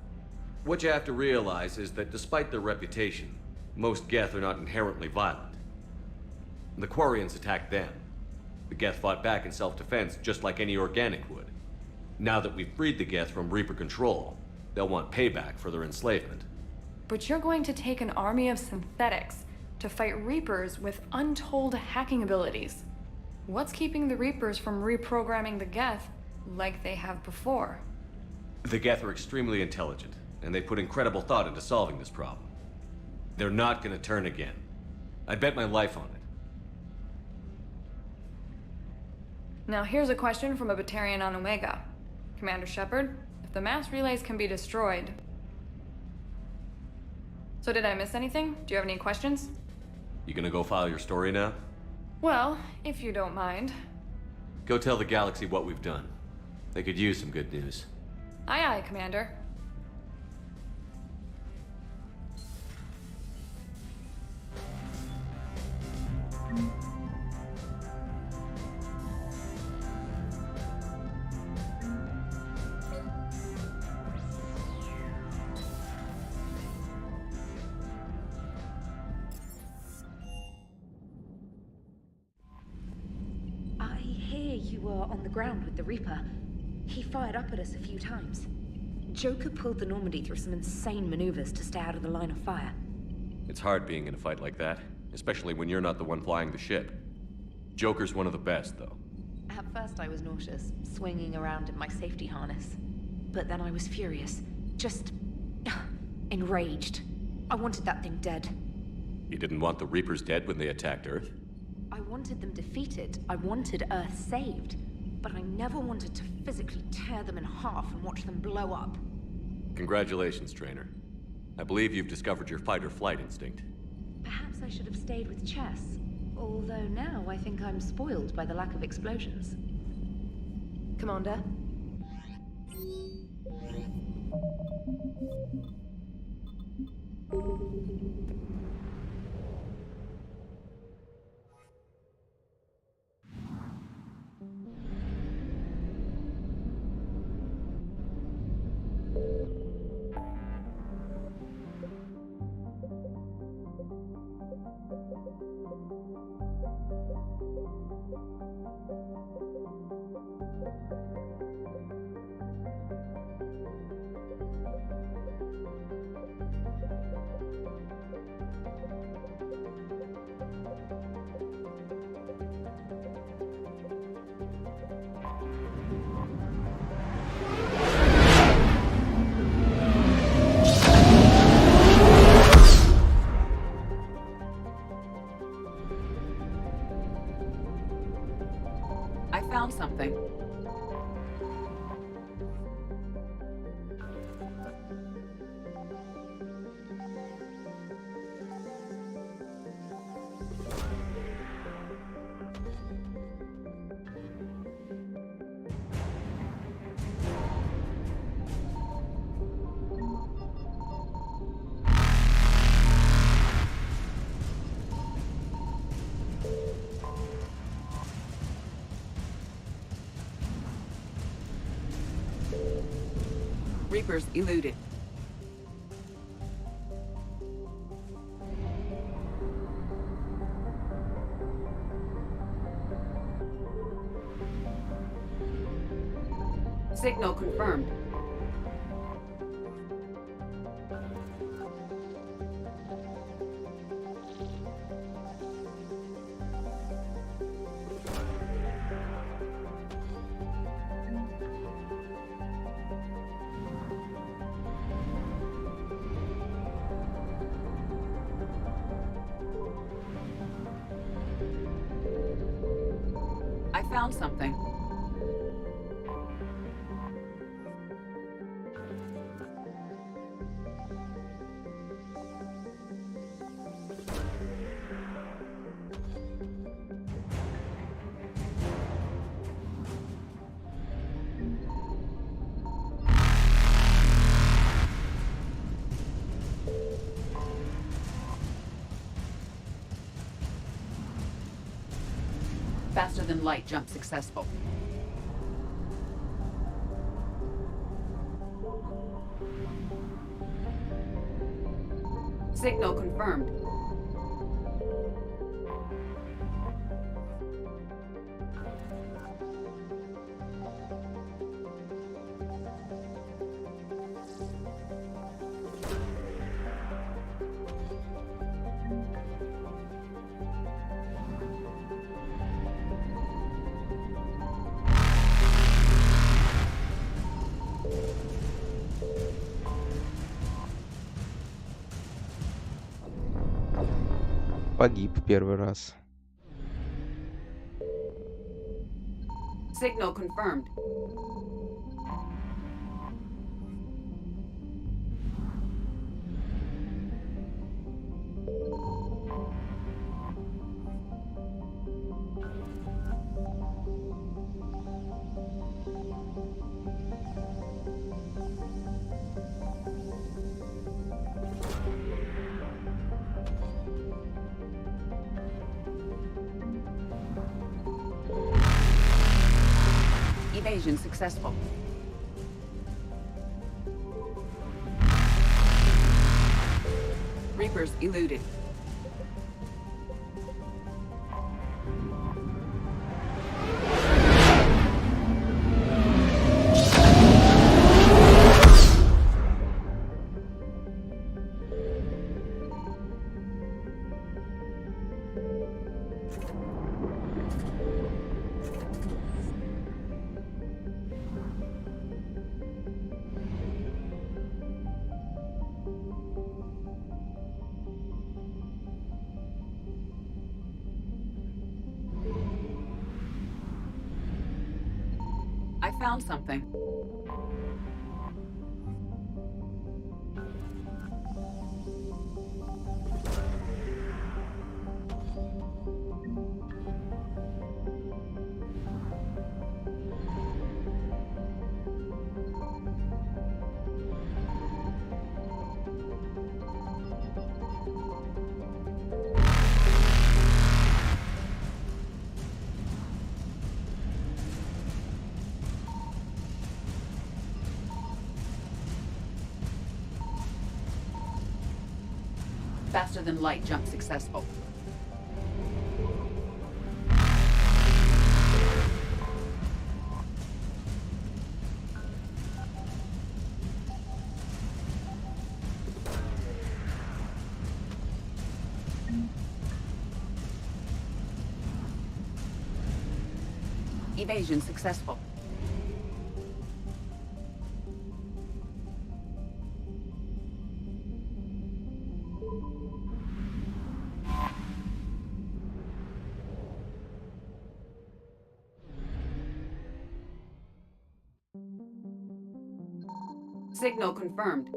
What you have to realize is that despite their reputation, most Geth are not inherently violent. The Quarians attacked them. The Geth fought back in self-defense just like any organic would. Now that we've freed the Geth from Reaper control, they'll want payback for their enslavement. But you're going to take an army of synthetics to fight Reapers with untold hacking abilities. What's keeping the Reapers from reprogramming the Geth like they have before? The Geth are extremely intelligent, and they put incredible thought into solving this problem. They're not gonna turn again. I'd bet my life on it. Now here's a question from a Batarian on Omega. Commander Shepard, if the mass relays can be destroyed... So did I miss anything? Do you have any questions? You gonna go file your story now? Well, if you don't mind. Go tell the galaxy what we've done. They could use some good news. Aye aye, Commander. You were on the ground with the Reaper. He fired up at us a few times. Joker pulled the Normandy through some insane maneuvers to stay out of the line of fire. It's hard being in a fight like that, especially when you're not the one flying the ship. Joker's one of the best, though. At first I was nauseous, swinging around in my safety harness. But then I was furious. Just... enraged. I wanted that thing dead. You didn't want the Reapers dead when they attacked Earth? I wanted them defeated. I wanted Earth saved. But I never wanted to physically tear them in half and watch them blow up. Congratulations, Trainer. I believe you've discovered your fight-or-flight instinct. Perhaps I should have stayed with chess. Although now I think I'm spoiled by the lack of explosions. Commander? Something. Reapers eluded. Signal confirmed. I found something. Faster than light jump successful. Signal confirmed. Погиб первый раз. Signal confirmed. Evasion successful. Reapers eluded. I found something. Faster than light jump successful. Evasion successful. Signal confirmed.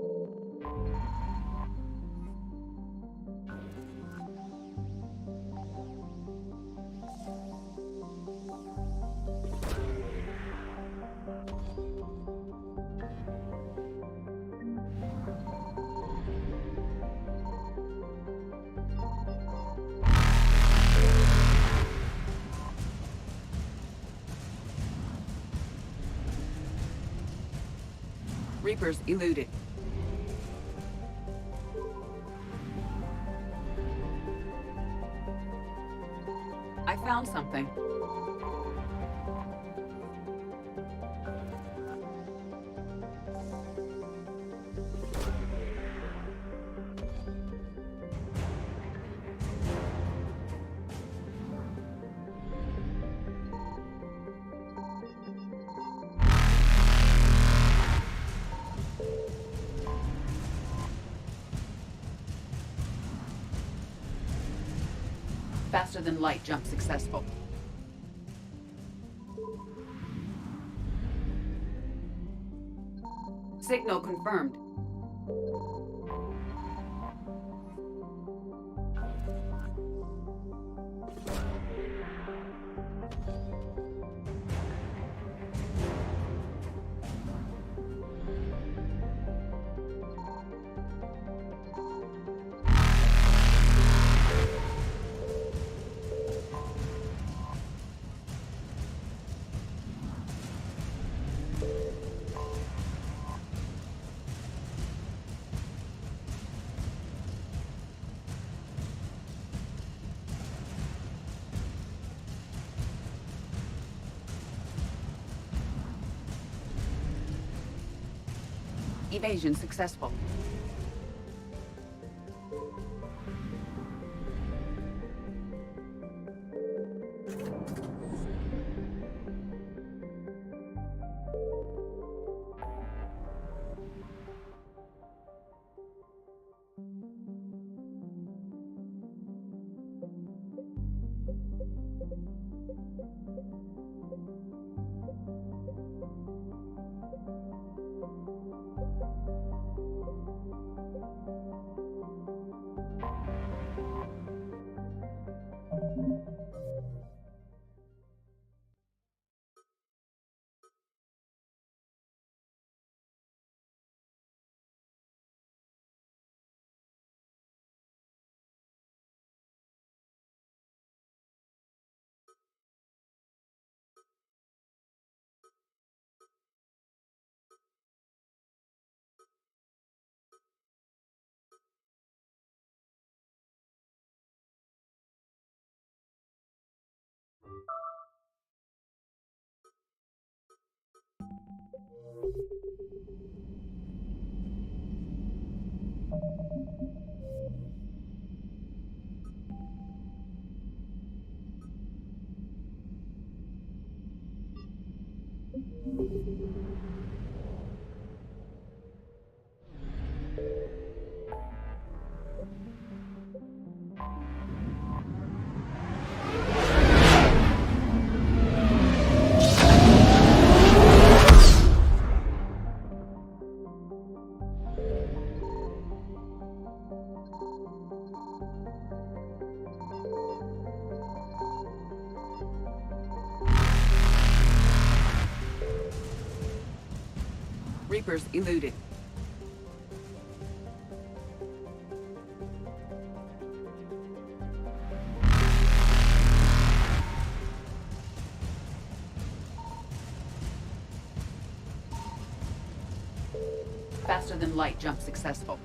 Reapers eluded. I found something. Faster than light jump successful. Signal confirmed. Evasion successful. Reapers eluded. Faster than light jump successful.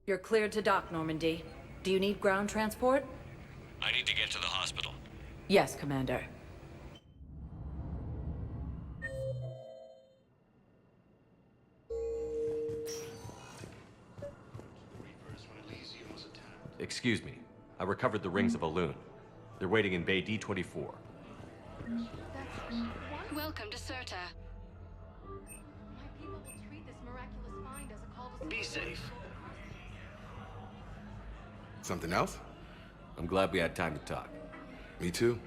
You're cleared to dock, Normandy. Do you need ground transport? I need to get to the hospital. Yes, Commander. Excuse me. I recovered the rings of Elune. They're waiting in Bay D24. Welcome to Sirta. My people will treat this miraculous find as a call to... Be safe. Something else? I'm glad we had time to talk. Me too.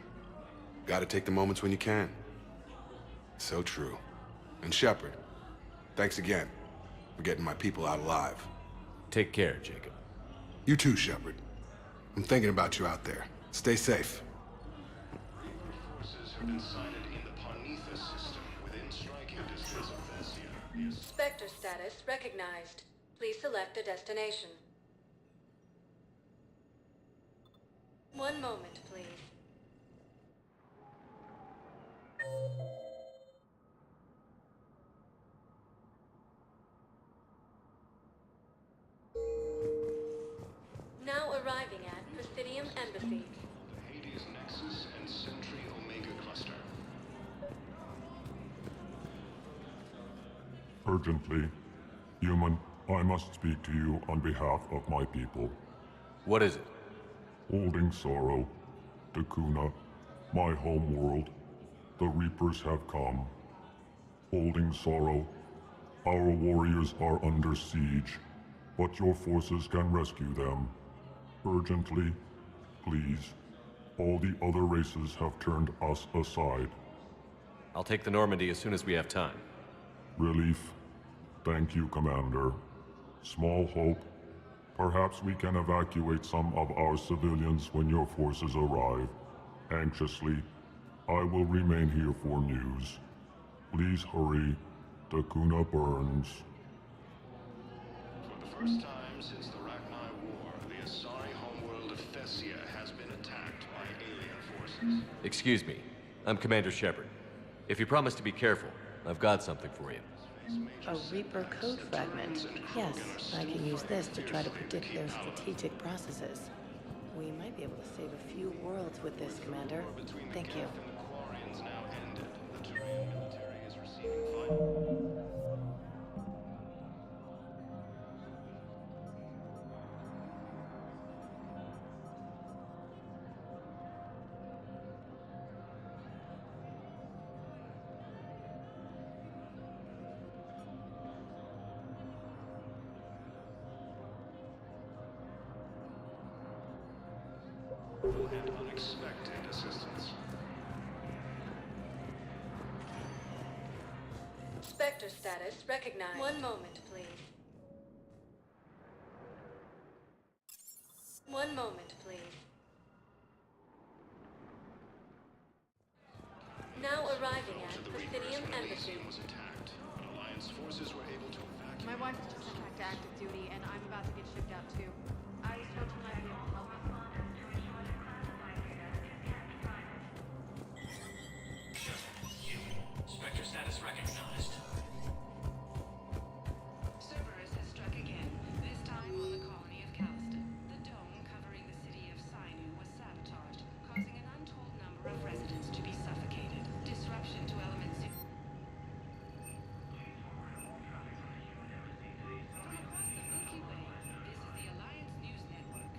Gotta take the moments when you can. So true. And Shepard, thanks again for getting my people out alive. Take care, Jacob. You too, Shepard. I'm thinking about you out there. Stay safe. Forces have been sighted in the Parnitha system within striking distance of Thessia. Spectre status recognized. Please select a destination. One moment, please. Now arriving at Presidium Embassy. The Hades Nexus and Sentry Omega Cluster. Urgently. Human, I must speak to you on behalf of my people. What is it? Holding sorrow, Takuna, my home world, the Reapers have come. Holding sorrow, our warriors are under siege, but your forces can rescue them. Urgently, please. All the other races have turned us aside. I'll take the Normandy as soon as we have time. Relief. Thank you, Commander. Small hope. Perhaps we can evacuate some of our civilians when your forces arrive. Anxiously, I will remain here for news. Please hurry. Takuna burns. For the first time since the Rachni War, the Asari homeworld of Thessia has been attacked by alien forces. Excuse me. I'm Commander Shepard. If you promise to be careful, I've got something for you. A Reaper code fragment. Yes, I can use this to try to predict their strategic processes. We might be able to save a few worlds with this, Commander. Thank you. And unexpected assistance. Spectre status recognized. One moment, please. One moment, please. Now arriving at Presidium Embassy. Was attacked. An Alliance forces were able to evacuate. My wife was just sent back to active duty, and I'm about to get shipped out too. I was told you might be able to help us. Spectre status recognized. Cerberus has struck again, this time on the colony of Calliston. The dome covering the city of Sinu was sabotaged, causing an untold number of residents to be suffocated. Disruption to elements. From across the Milky Way, this is the Alliance News Network.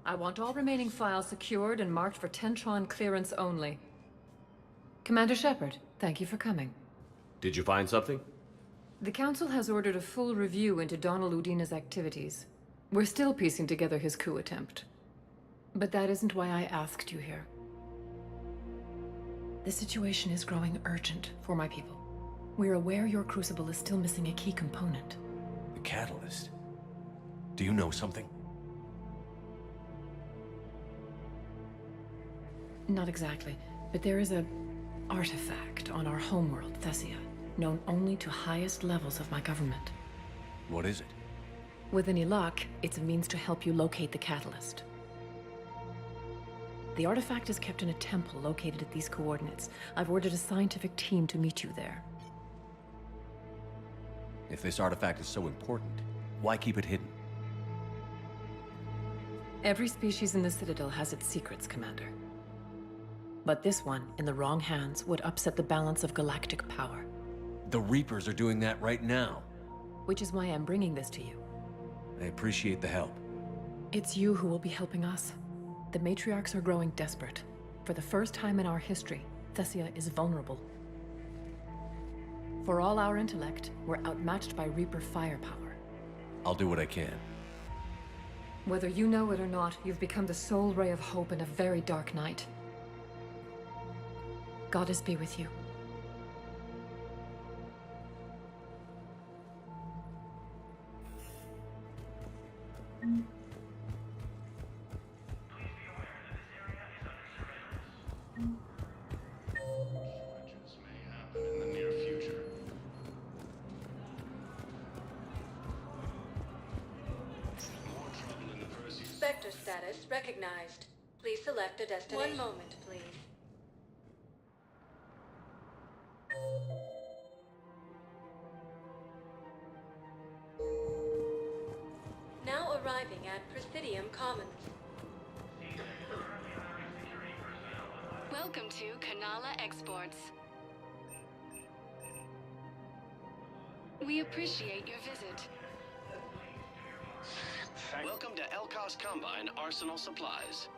I want all remaining files secured and marked for Tentron clearance only. Commander Shepard, thank you for coming. Did you find something? The Council has ordered a full review into Donald Udina's activities. We're still piecing together his coup attempt. But that isn't why I asked you here. The situation is growing urgent for my people. We're aware your crucible is still missing a key component. The catalyst. Do you know something? Not exactly, but there is a artifact on our homeworld, Thessia, known only to highest levels of my government. What is it? With any luck, it's a means to help you locate the catalyst. The artifact is kept in a temple located at these coordinates. I've ordered a scientific team to meet you there. If this artifact is so important, why keep it hidden? Every species in the Citadel has its secrets, Commander. But this one, in the wrong hands, would upset the balance of galactic power. The Reapers are doing that right now. Which is why I'm bringing this to you. I appreciate the help. It's you who will be helping us. The matriarchs are growing desperate. For the first time in our history, Thessia is vulnerable. For all our intellect, we're outmatched by Reaper firepower. I'll do what I can. Whether you know it or not, you've become the sole ray of hope in a very dark night. Goddess be with you. In the near future. More trouble in the Perseus. Spectre status recognized. Please select a destination. One moment, please. Now arriving at Presidium Commons. Welcome to Kanala Exports. We appreciate your visit. Welcome to Elkos Combine Arsenal Supplies.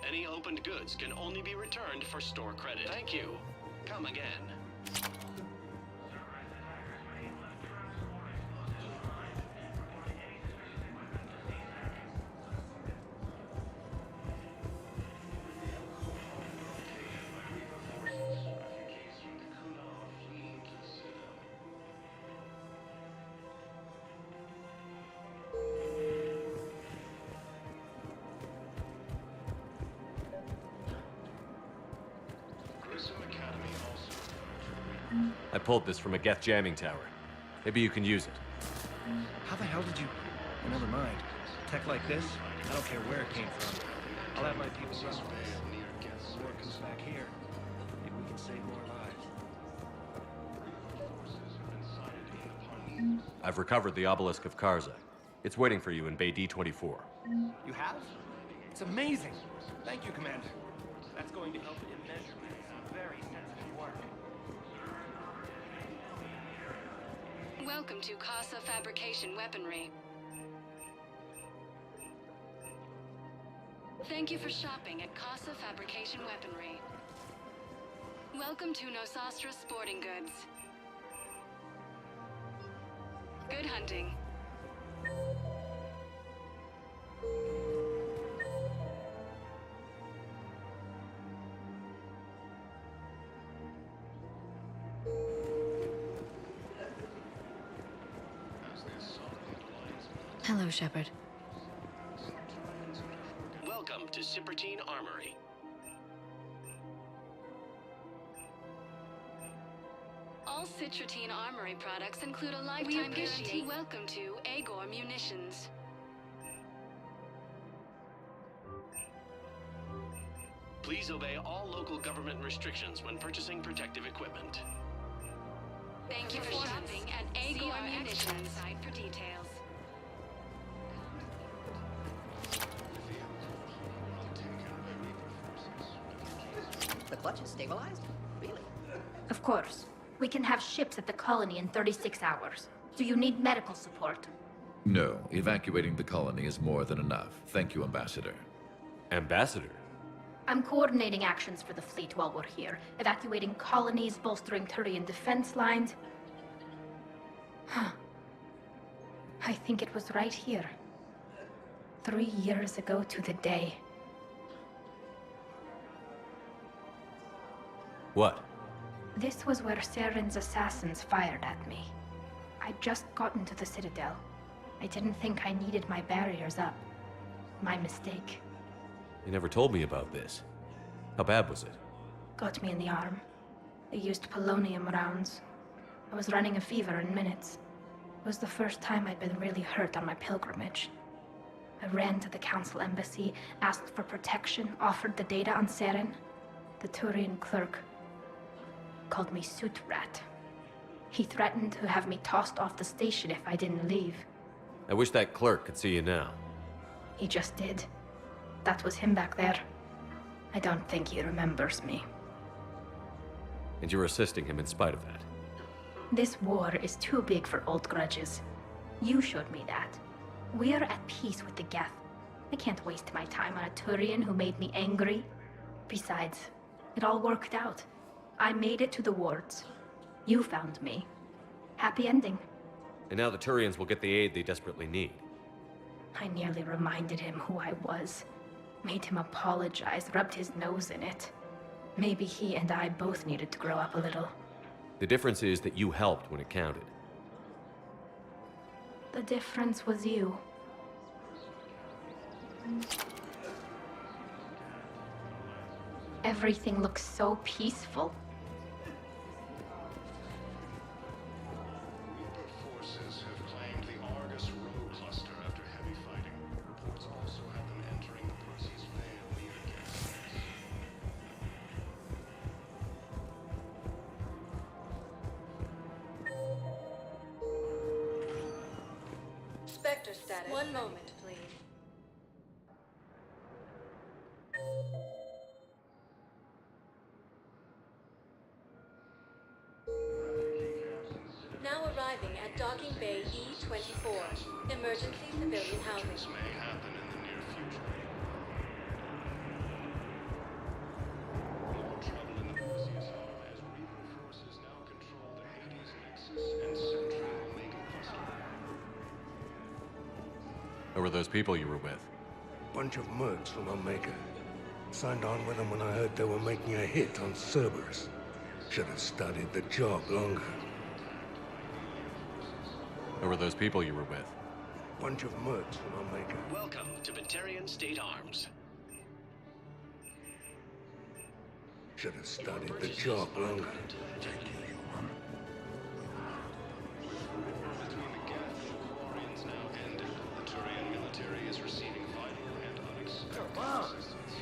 Any opened goods can only be returned for store credit. Thank you. Come again. I pulled this from a Geth jamming tower. Maybe you can use it. How the hell did you... Oh, never mind. Tech like this, I don't care where it came from. I'll have my people run with this. War comes back here. Maybe we can save more lives. I've recovered the obelisk of Karza. It's waiting for you in Bay D24. You have? It's amazing. Thank you, Commander. That's going to help immeasurably some very sensitive work. Welcome to Casa Fabrication Weaponry. Thank you for shopping at Casa Fabrication Weaponry. Welcome to Nosastra Sporting Goods. Good hunting. Hello, Shepard. Welcome to Cipertine Armory. All Citrotine Armory products include a lifetime guarantee. Welcome to AEROCOOL Munitions. Please obey all local government restrictions when purchasing protective equipment. Thank you for shopping at AEROCOOL Munitions. Site for details. The clutch is stabilized? Really? Of course. We can have ships at the colony in 36 hours. Do you need medical support? No, evacuating the colony is more than enough. Thank you, Ambassador. Ambassador? I'm coordinating actions for the fleet while we're here. Evacuating colonies, bolstering Turian defense lines. Huh. I think it was right here. 3 years ago to the day. What? This was where Saren's assassins fired at me. I'd just gotten to the Citadel. I didn't think I needed my barriers up. My mistake. You never told me about this. How bad was it? Got me in the arm. They used polonium rounds. I was running a fever in minutes. It was the first time I'd been really hurt on my pilgrimage. I ran to the Council Embassy, asked for protection, offered the data on Seren. The Turian clerk called me Suit Rat. He threatened to have me tossed off the station if I didn't leave. I wish that clerk could see you now. He just did. That was him back there. I don't think he remembers me. And you were assisting him in spite of that. This war is too big for old grudges. You showed me that. We're at peace with the Geth. I can't waste my time on a Turian who made me angry. Besides, it all worked out. I made it to the wards. You found me. Happy ending. And now the Turians will get the aid they desperately need. I nearly reminded him who I was. Made him apologize, rubbed his nose in it. Maybe he and I both needed to grow up a little. The difference is that you helped when it counted. The difference was you. Everything looks so peaceful. Forces have claimed the Argus road cluster after heavy fighting. Reports also have them entering the Percy's Vale near Gas. Spectre status. One moment, please. Now arriving at Docking Bay E-24, emergency civilian housing. This may happen in the near future. More trouble in the Perseus as Reaper forces now control the Hades Nexus and Central Omega Cluster. Who were those people you were with? Bunch of mercs from Omega. Signed on with them when I heard they were making a hit on Cerberus. Should have studied the job longer. Who were those people you were with? Bunch of mercs from Omega. Welcome to Batarian State Arms. Should have studied the job longer. Between the Geth and the Quarians now ended, the Turian military is receiving vital and unexpected assistance.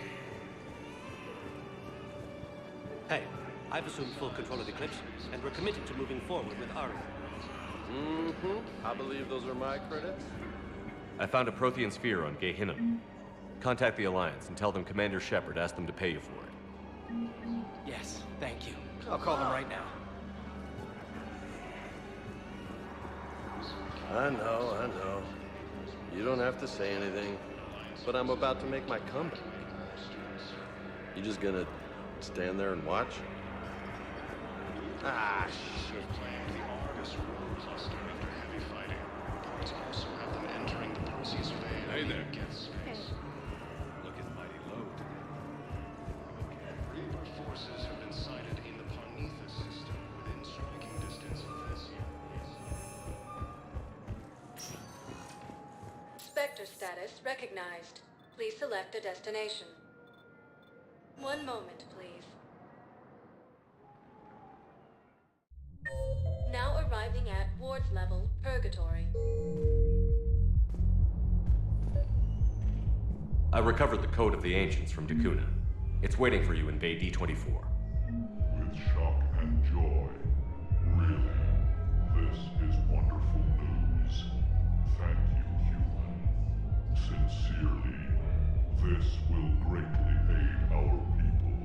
Hey, I've assumed full control of Eclipse, and we're committed to moving forward with Aria. I believe those are my credits. I found a Prothean sphere on Gehinnom. Contact the Alliance and tell them Commander Shepard asked them to pay you for it. Yes, thank you. I'll call them right now. I know. You don't have to say anything, but I'm about to make my comeback. You just gonna stand there and watch? Ah, shit. The Argus rule cluster after heavy fighting. Reports also have them entering the Perseus veil. Hey there. Looking mighty low today. Okay. Reaper forces have been sighted in the Parnitha system within striking distance of this. Spectre status recognized. Please select a destination. One moment, please. Now arriving at Ward's level, Purgatory. I recovered the code of the ancients from Dakuna. It's waiting for you in Bay D24. With shock and joy. Really, this is wonderful news. Thank you, human. Sincerely, this will greatly aid our people.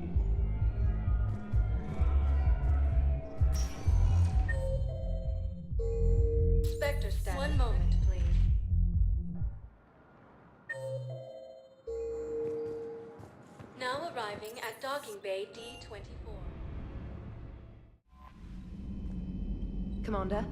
Spectre status. One moment, please. Now arriving at Docking Bay D24. Commander?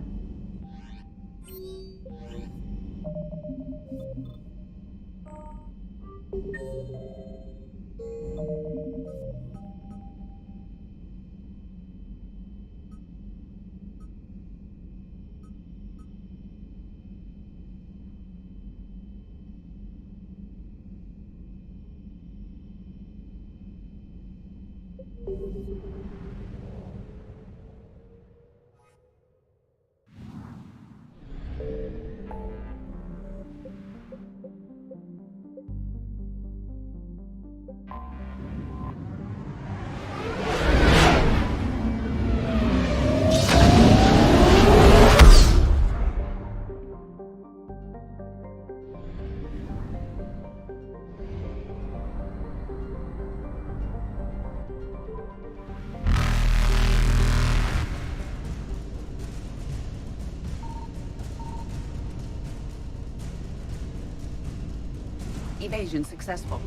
Evasion successful.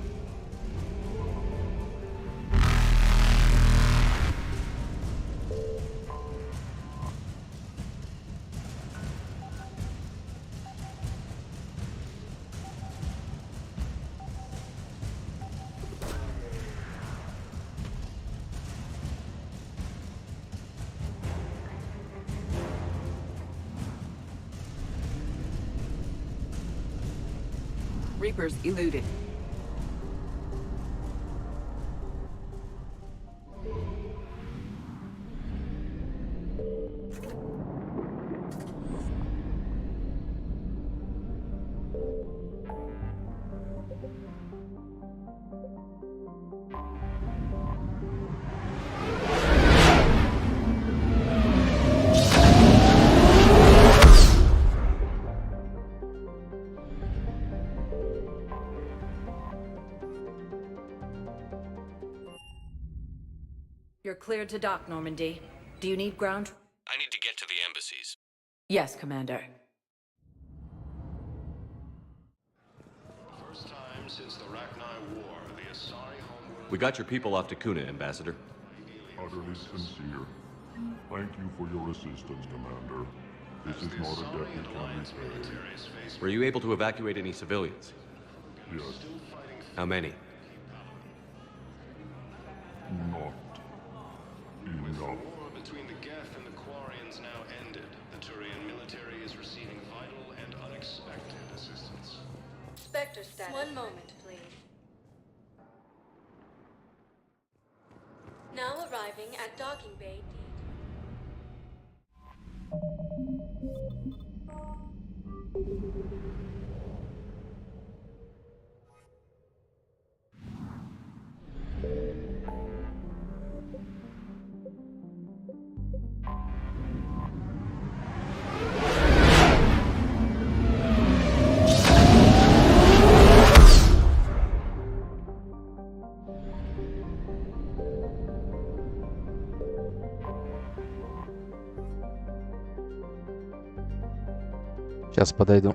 Reapers eluded. You're cleared to dock, Normandy. Do you need ground? I need to get to the embassies. Yes, Commander. First time since the Rachni War, the Asari homeworld... We got your people off Dakuna, Ambassador. Utterly sincere. Thank you for your assistance, Commander. This is not a debt we can repay. Were you able to evacuate any civilians? Yes. How many? Not With the enough. war between the Geth and the Quarians now ended, the Turian military is receiving vital and unexpected assistance. Spectre status. One moment, please. Now arriving at Docking Bay Сейчас подойду.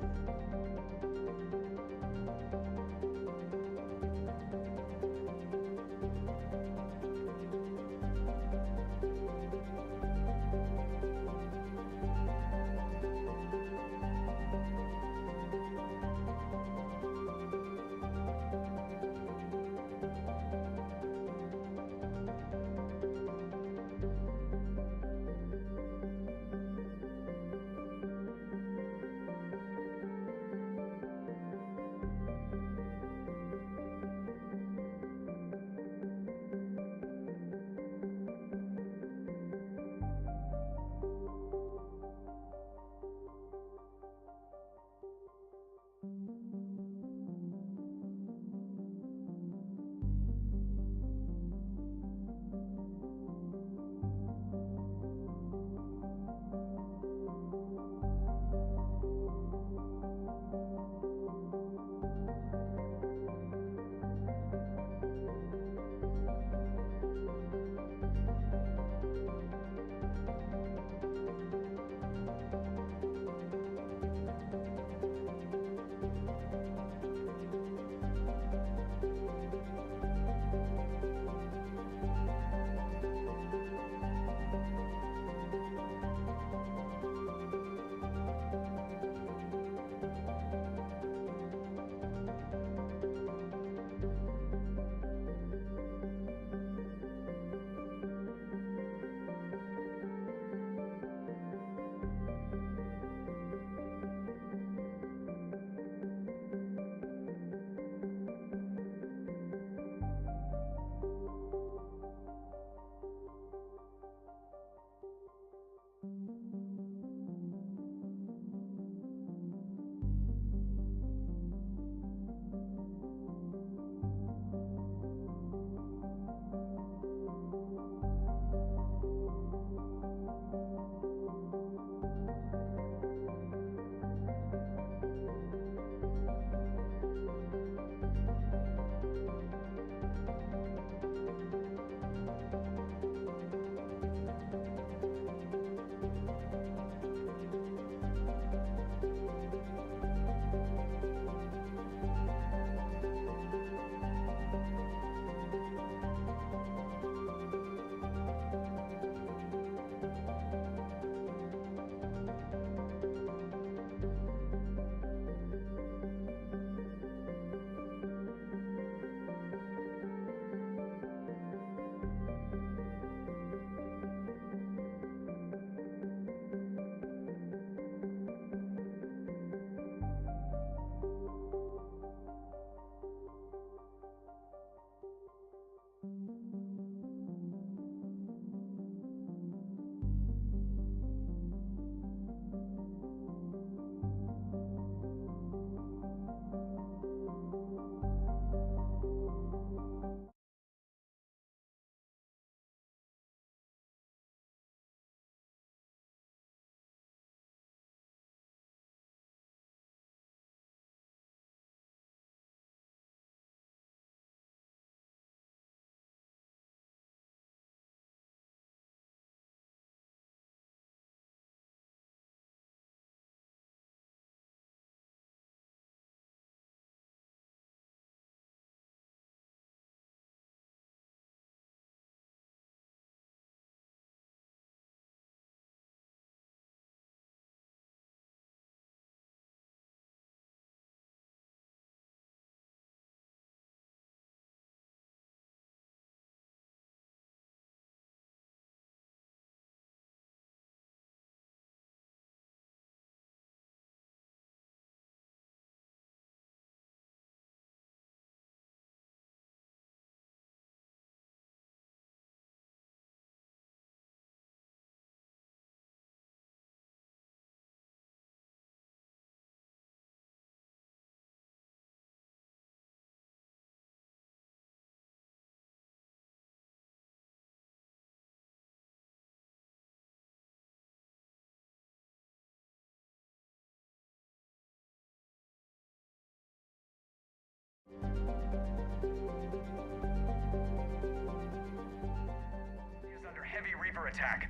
Is under heavy Reaper attack.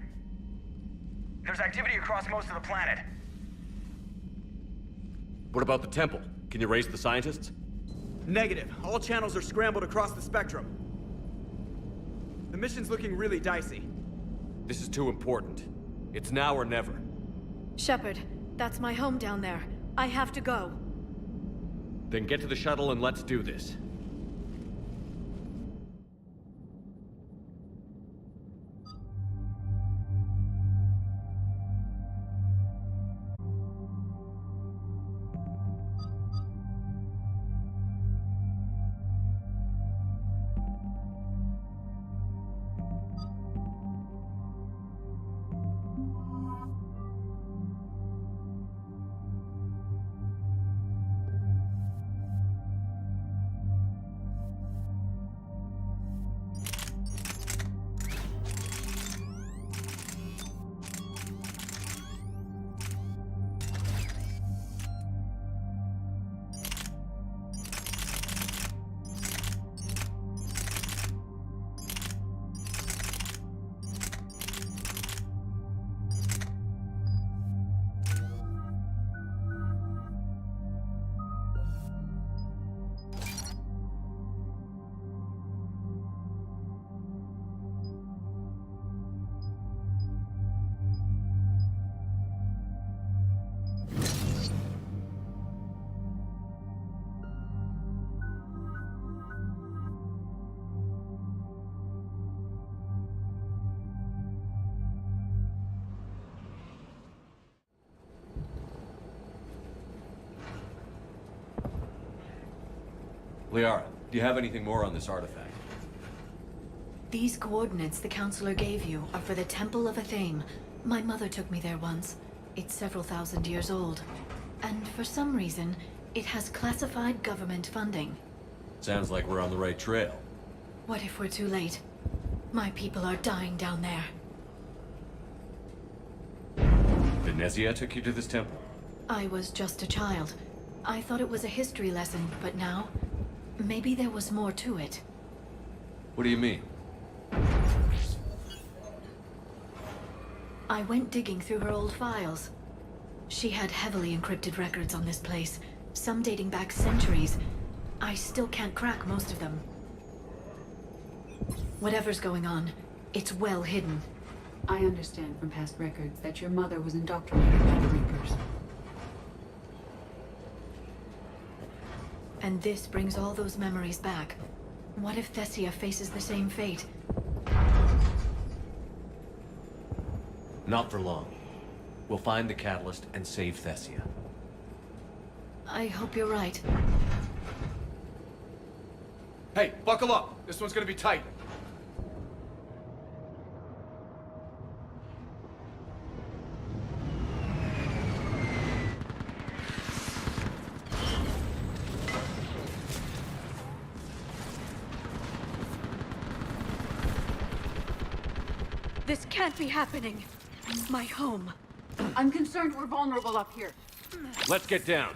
There's activity across most of the planet. What about the temple? Can you raise the scientists? Negative. All channels are scrambled across the spectrum. The mission's looking really dicey. This is too important. It's now or never. Shepard, that's my home down there. I have to go. Then get to the shuttle and let's do this. Liara, do you have anything more on this artifact? These coordinates the counselor gave you are for the Temple of Athame. My mother took me there once. It's several thousand years old. And for some reason, it has classified government funding. Sounds like we're on the right trail. What if we're too late? My people are dying down there. Venezia took you to this temple? I was just a child. I thought it was a history lesson, but now, maybe there was more to it. What do you mean? I went digging through her old files. She had heavily encrypted records on this place, some dating back centuries. I still can't crack most of them. Whatever's going on, it's well hidden. I understand from past records that your mother was indoctrinated by the Reapers. And this brings all those memories back. What if Thessia faces the same fate? Not for long. We'll find the catalyst and save Thessia. I hope you're right. Hey, buckle up! This one's gonna be tight. This can't be happening. My home. I'm concerned we're vulnerable up here. Let's get down.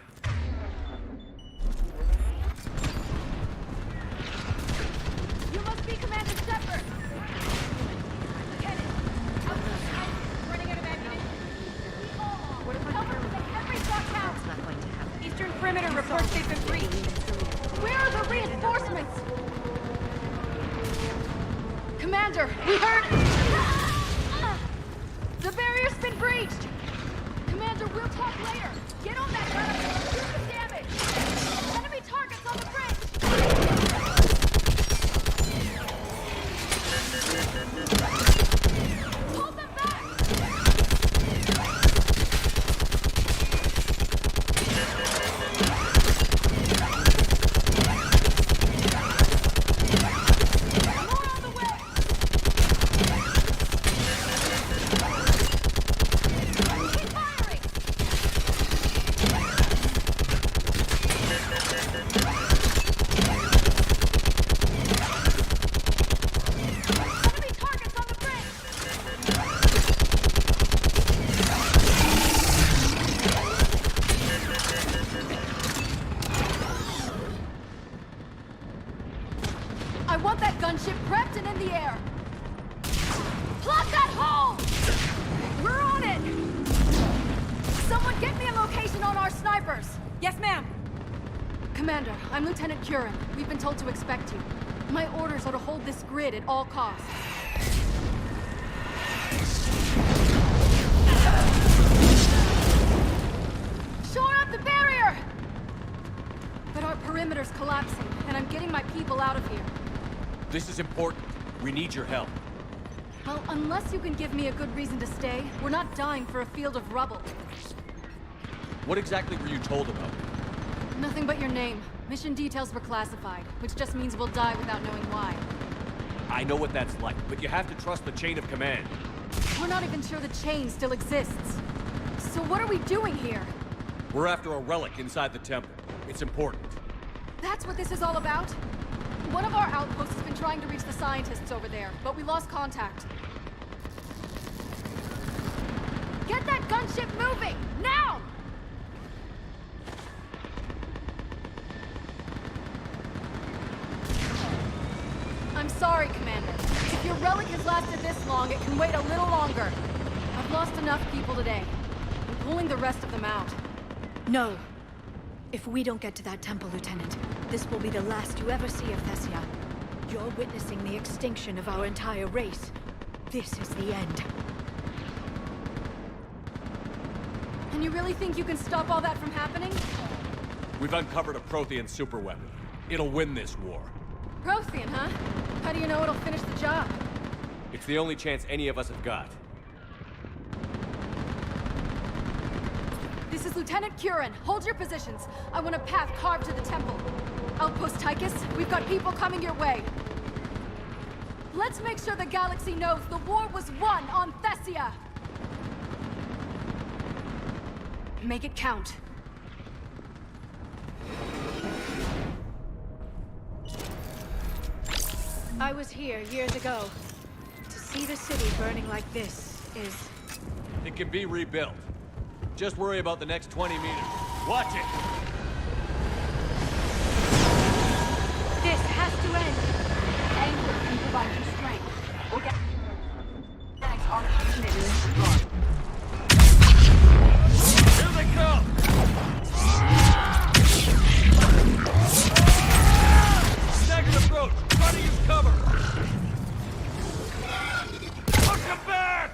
You must be Commander Shepard! Lieutenant! Running out of ammunition. What if every shot counts! That's not going to happen. Eastern perimeter reports they've been breached. Where are the reinforcements? Commander, we heard... The barrier's been breached! Commander, we'll talk later! Get on that ladder! Do some damage! Enemy targets on the bridge! Hold them back! More on the way! I want that gunship prepped and in the air! Plug that hole! We're on it! Someone get me a location on our snipers! Yes, ma'am! Commander, I'm Lieutenant Curran. We've been told to expect you. My orders are to hold this grid at all costs. Shore up the barrier! But our perimeter's collapsing, and I'm getting my people out of here. This is important. We need your help. Well, unless you can give me a good reason to stay, we're not dying for a field of rubble. What exactly were you told about? Nothing but your name. Mission details were classified, which just means we'll die without knowing why. I know what that's like, but you have to trust the chain of command. We're not even sure the chain still exists. So what are we doing here? We're after a relic inside the temple. It's important. That's what this is all about? One of our outposts has been trying to reach the scientists over there, but we lost contact. Get that gunship moving! Now! I'm sorry, Commander. If your relic has lasted this long, it can wait a little longer. I've lost enough people today. I'm pulling the rest of them out. No. If we don't get to that temple, Lieutenant, this will be the last you ever see of Thessia. You're witnessing the extinction of our entire race. This is the end. And you really think you can stop all that from happening? We've uncovered a Prothean superweapon. It'll win this war. Prothean, huh? How do you know it'll finish the job? It's the only chance any of us have got. This is Lieutenant Curran. Hold your positions. I want a path carved to the temple. Outpost Tychus, we've got people coming your way. Let's make sure the galaxy knows the war was won on Thessia. Make it count. I was here years ago. To see the city burning like this is... It can be rebuilt. Just worry about the next 20 meters. Watch it! This has to end. Anger can provide you strength. We'll get... Next oxygenated in the front. Here they come! Staggered approach! Try to use cover! Push them back!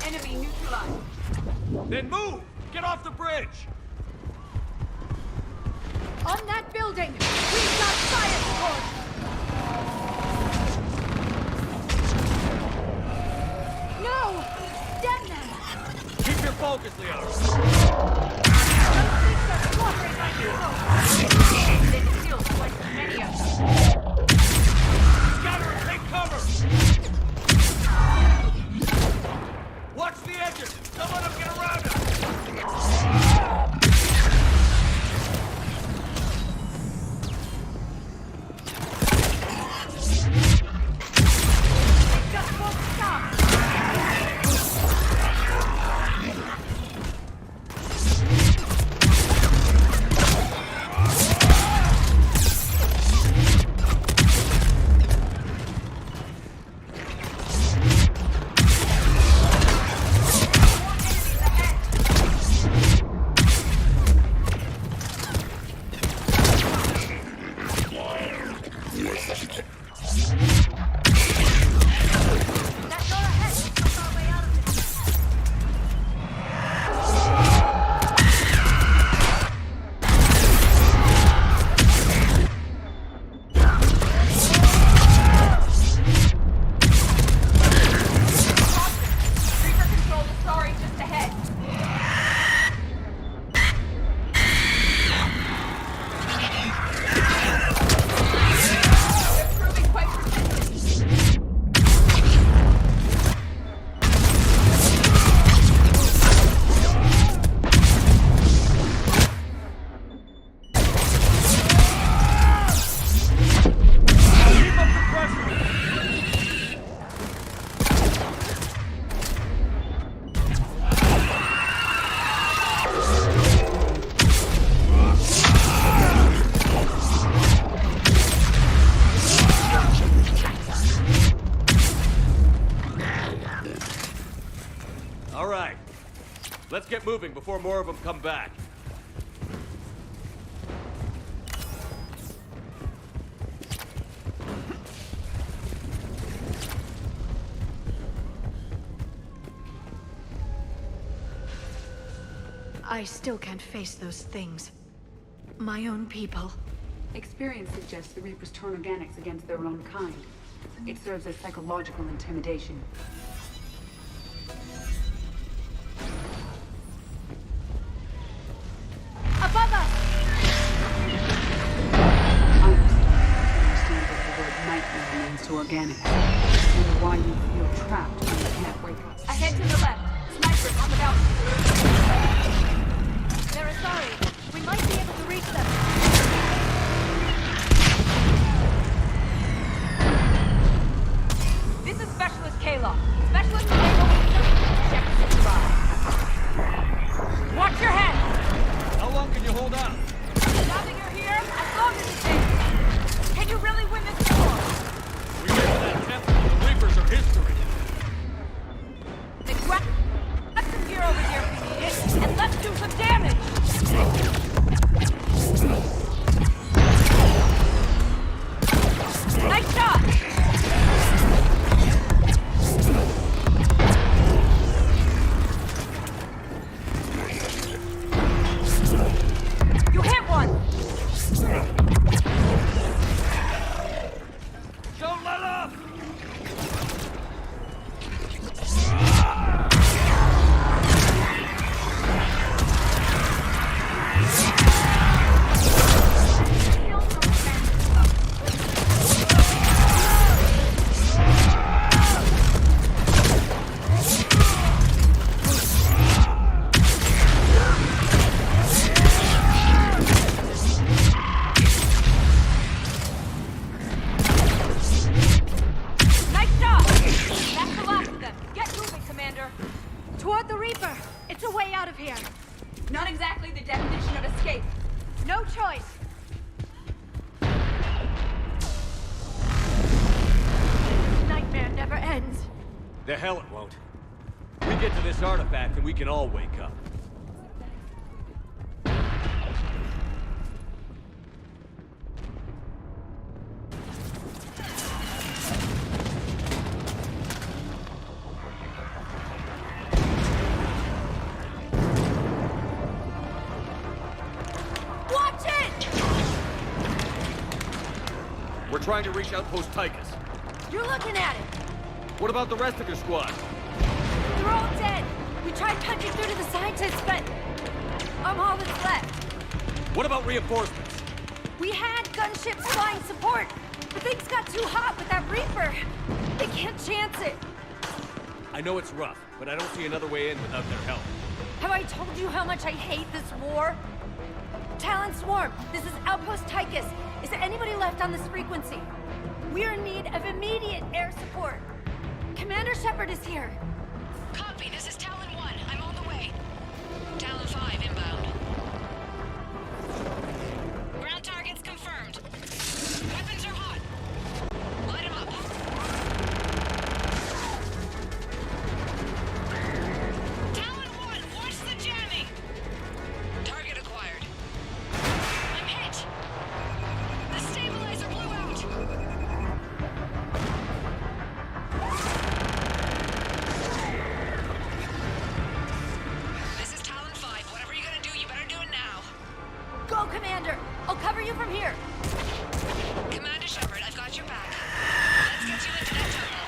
Enemy neutralized. Then move! Get off the bridge! On that building! We've got fire support! No! Damn them! Keep your focus, Leo! Those things are slaughtering my people! They can kill twice as many of them. Scatter and take cover! Watch the edges! Don't let them get around us! Just won't stop! Let's get moving before more of them come back. I still can't face those things. My own people. Experience suggests the Reapers turn organics against their own kind. It serves as psychological intimidation. Above us! I'm understand what the word nightmare means to organics, and why you feel trapped when you can't wake up. Ahead to the left. Snipers on the balcony. They're sorry. We might be able to reach them. This is Specialist Kayla. Specialist Kayla will check to survive. Watch your head! How long can you hold out? Now that you're here, as long as it takes. Can you really win this war? We get to that temple, the Reapers are history. Then grab some gear over here if we need it, and let's do some damage! Nice shot! You hit one! Don't let up! The hell it won't. We get to this artifact and we can all wake up. Watch it! We're trying to reach Outpost Tychus. You're looking at it! What about the rest of your squad? They're all dead! We tried punching through to the scientists, but I'm all that's left. What about reinforcements? We had gunships flying support, but things got too hot with that Reaper. They can't chance it. I know it's rough, but I don't see another way in without their help. Have I told you how much I hate this war? Talon Swarm, this is Outpost Tychus. Is there anybody left on this frequency? We're in need of immediate air support. Commander Shepard is here. Copy, this is Talon 1. I'm on the way. Talon 5 inbound. Ground targets confirmed. Weapons are hot. Light them up. Talon 1, watch the jamming! Target acquired. I'm hit! The stabilizer blew out! This is Talon 5. Whatever you're gonna do, you better do it now. Go, Commander! I'll cover you from here. Commander Shepard, I've got your back. Let's get you into that terminal.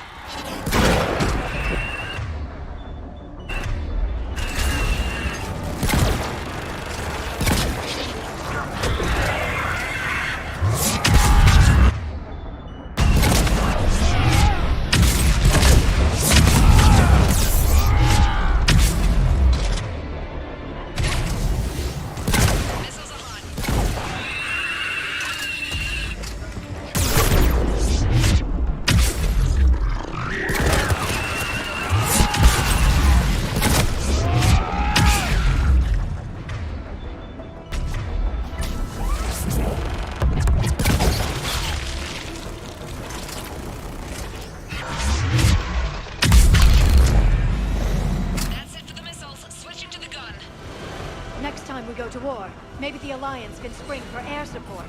Next time we go to war, maybe the Alliance can spring for air support.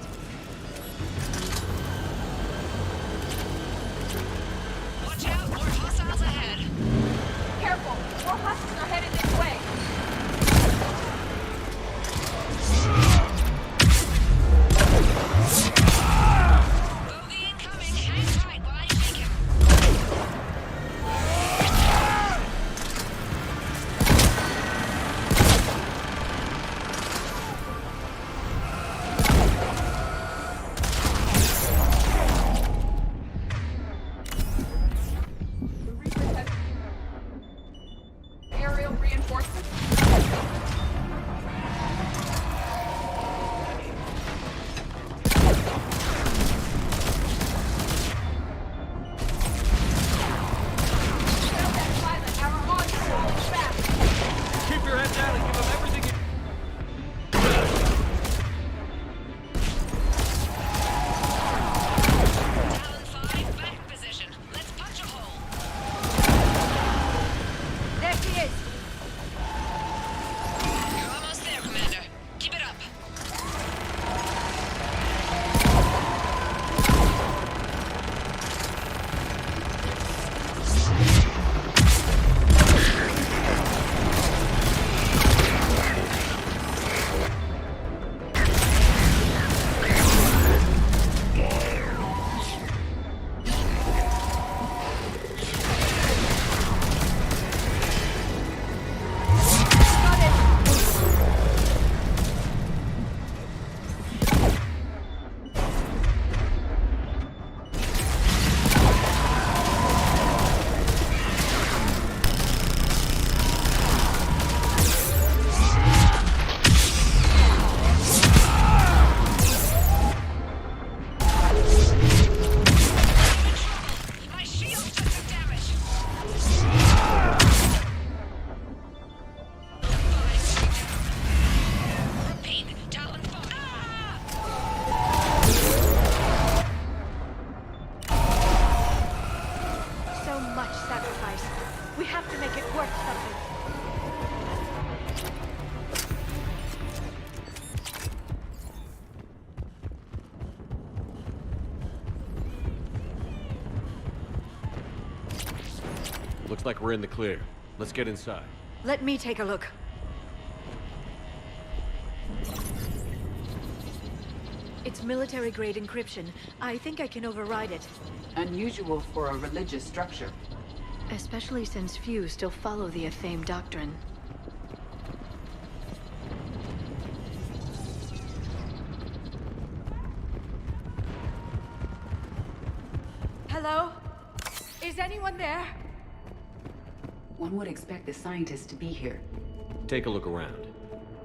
Watch out, more hostiles ahead. Careful! More hostiles are headed this way! Looks like we're in the clear. Let's get inside. Let me take a look. It's military-grade encryption. I think I can override it. Unusual for a religious structure. Especially since few still follow the Athame doctrine. Hello? Is anyone there? One would expect the scientists to be here. Take a look around.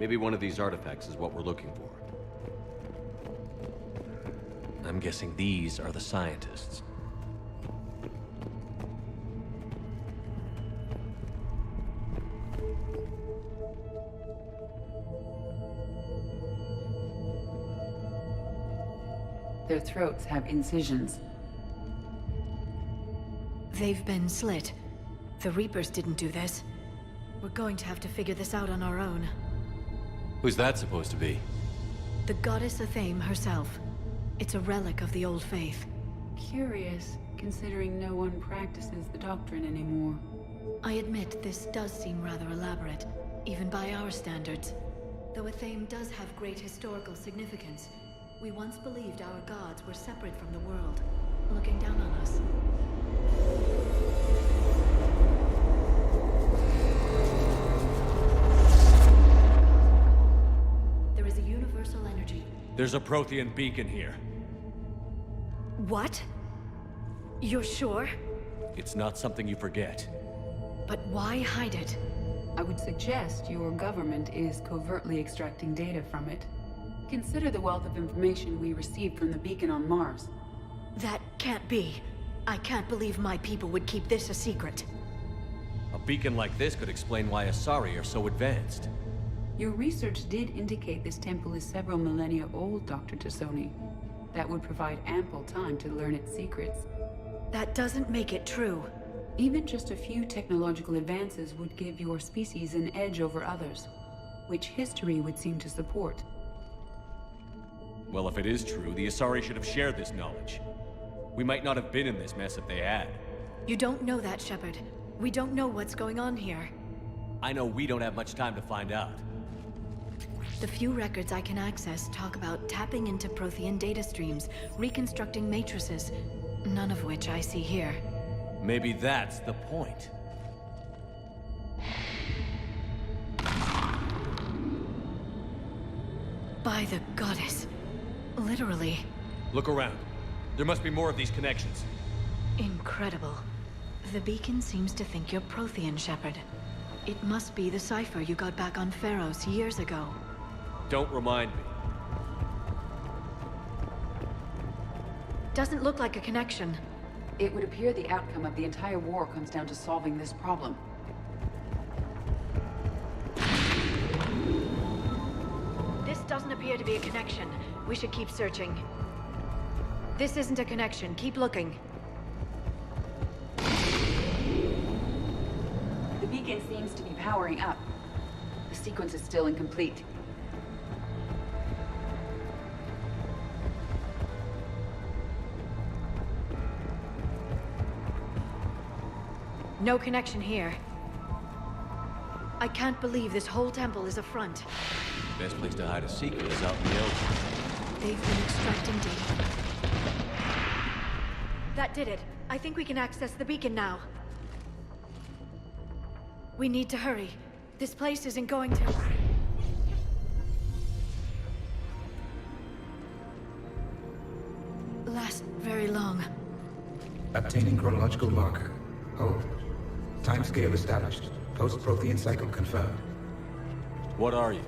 Maybe one of these artifacts is what we're looking for. I'm guessing these are the scientists. Their throats have incisions. They've been slit. The Reapers didn't do this. We're going to have to figure this out on our own. Who's that supposed to be? The goddess Athame herself. It's a relic of the old faith. Curious, considering no one practices the doctrine anymore. I admit this does seem rather elaborate, even by our standards. Though Athame does have great historical significance, we once believed our gods were separate from the world, looking down on us. There is a universal energy. There's a Prothean beacon here. What? You're sure? It's not something you forget. But why hide it? I would suggest your government is covertly extracting data from it. Consider the wealth of information we received from the beacon on Mars. That can't be. I can't believe my people would keep this a secret. A beacon like this could explain why Asari are so advanced. Your research did indicate this temple is several millennia old, Dr. Tassoni. That would provide ample time to learn its secrets. That doesn't make it true. Even just a few technological advances would give your species an edge over others, which history would seem to support. Well, if it is true, the Asari should have shared this knowledge. We might not have been in this mess if they had. You don't know that, Shepard. We don't know what's going on here. I know we don't have much time to find out. The few records I can access talk about tapping into Prothean data streams, reconstructing matrices, none of which I see here. Maybe that's the point. By the goddess. Literally. Look around. There must be more of these connections. Incredible. The beacon seems to think you're Prothean, Shepard. It must be the cipher you got back on Pharos years ago. Don't remind me. Doesn't look like a connection. It would appear the outcome of the entire war comes down to solving this problem. This doesn't appear to be a connection. We should keep searching. This isn't a connection. Keep looking. The beacon seems to be powering up. The sequence is still incomplete. No connection here. I can't believe this whole temple is a front. Best place to hide a secret is out in the open. They've been extracting data. That did it. I think we can access the beacon now. We need to hurry. This place isn't going to... last very long. Obtaining chronological marker. Hold. Timescale established. Post-Prothean cycle confirmed. What are you?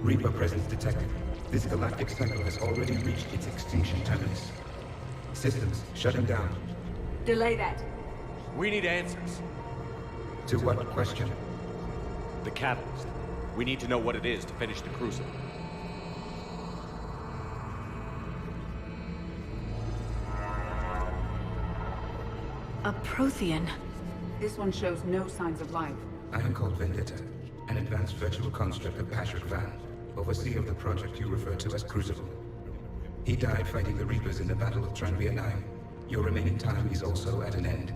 Reaper presence detected. This galactic cycle has already reached its extinction terminus. Systems shutting down. Delay that. We need answers. To what question? The catalyst. We need to know what it is to finish the crucible. A Prothean. This one shows no signs of life. I am called Vendetta, an advanced virtual construct of Patrick Van, overseer of the project you refer to as Crucible. He died fighting the Reapers in the Battle of Tranvia 9. Your remaining time is also at an end.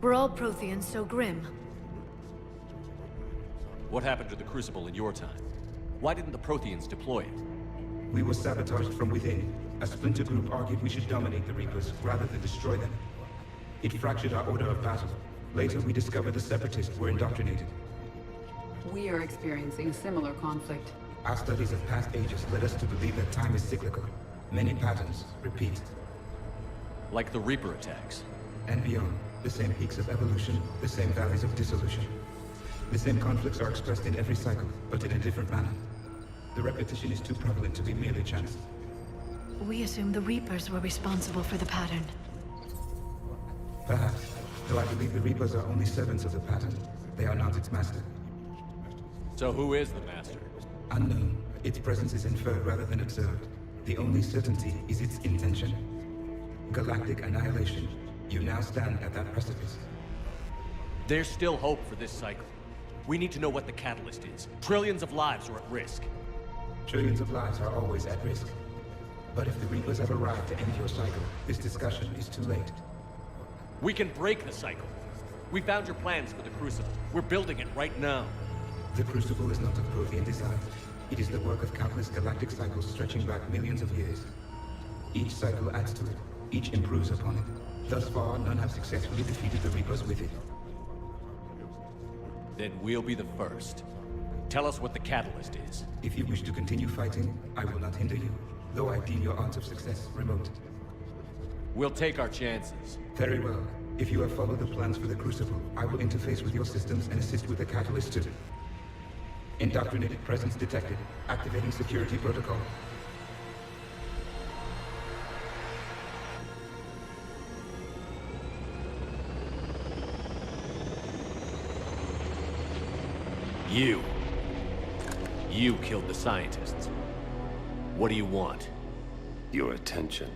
Were all Protheans so grim? What happened to the Crucible in your time? Why didn't the Protheans deploy it? We were sabotaged from within. A splinter group argued we should dominate the Reapers rather than destroy them. It fractured our order of battle. Later, we discovered the Separatists were indoctrinated. We are experiencing similar conflict. Our studies of past ages led us to believe that time is cyclical. Many patterns repeat. Like the Reaper attacks. And beyond. The same peaks of evolution, the same valleys of dissolution. The same conflicts are expressed in every cycle, but in a different manner. The repetition is too prevalent to be merely chance. We assumed the Reapers were responsible for the pattern. Perhaps, though I believe the Reapers are only servants of the pattern. They are not its master. So who is the master? Unknown. Its presence is inferred rather than observed. The only certainty is its intention. Galactic annihilation. You now stand at that precipice. There's still hope for this cycle. We need to know what the catalyst is. Trillions of lives are at risk. Trillions of lives are always at risk. But if the Reapers have arrived to end your cycle, this discussion is too late. We can break the cycle. We found your plans for the Crucible. We're building it right now. The Crucible is not of Prothean design. It is the work of countless galactic cycles stretching back millions of years. Each cycle adds to it. Each improves upon it. Thus far, none have successfully defeated the Reapers with it. Then we'll be the first. Tell us what the catalyst is. If you wish to continue fighting, I will not hinder you, though I deem your odds of success remote. We'll take our chances. Very well. If you have followed the plans for the Crucible, I will interface with your systems and assist with the catalyst too. Indoctrinated presence detected. Activating security protocol. You killed the scientists. What do you want? Your attention.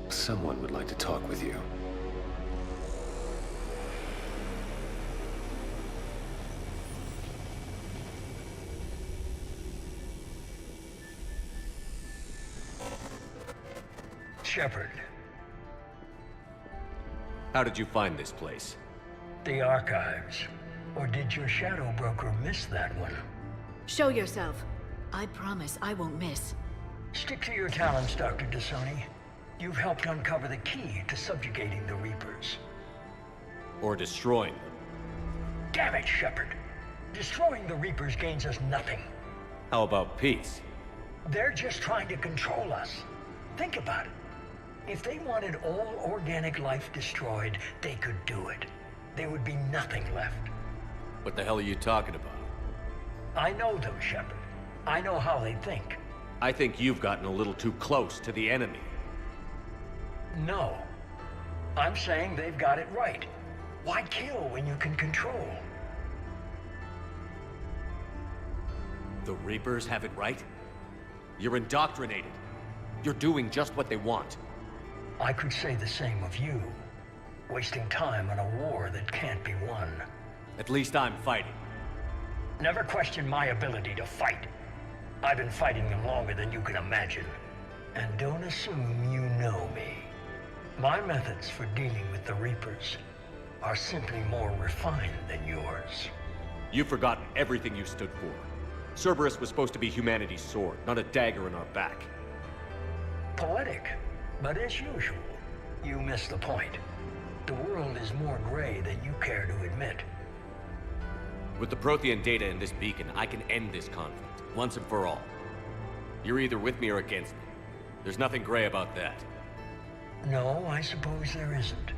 Someone would like to talk with you. Shepard. How did you find this place? The archives. Or did your shadow broker miss that one? Show yourself. I promise I won't miss. Stick to your talents, Dr. Dasoni. You've helped uncover the key to subjugating the Reapers. Or destroying them. Damn it, Shepard. Destroying the Reapers gains us nothing. How about peace? They're just trying to control us. Think about it. If they wanted all organic life destroyed, they could do it. There would be nothing left. What the hell are you talking about? I know them, Shepard. I know how they think. I think you've gotten a little too close to the enemy. No. I'm saying they've got it right. Why kill when you can control? The Reapers have it right? You're indoctrinated. You're doing just what they want. I could say the same of you. Wasting time on a war that can't be won. At least I'm fighting. Never question my ability to fight. I've been fighting them longer than you can imagine. And don't assume you know me. My methods for dealing with the Reapers are simply more refined than yours. You've forgotten everything you stood for. Cerberus was supposed to be humanity's sword, not a dagger in our back. Poetic, but as usual, you miss the point. The world is more gray than you care to admit. With the Prothean data in this beacon, I can end this conflict, once and for all. You're either with me or against me. There's nothing gray about that. No, I suppose there isn't.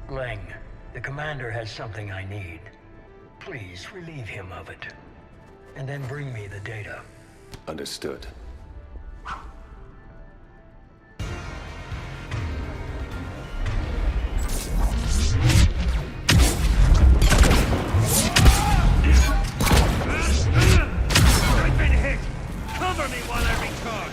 Leng, the commander has something I need. Please relieve him of it. And then bring me the data. Understood. I've been hit! Cover me while I recharge!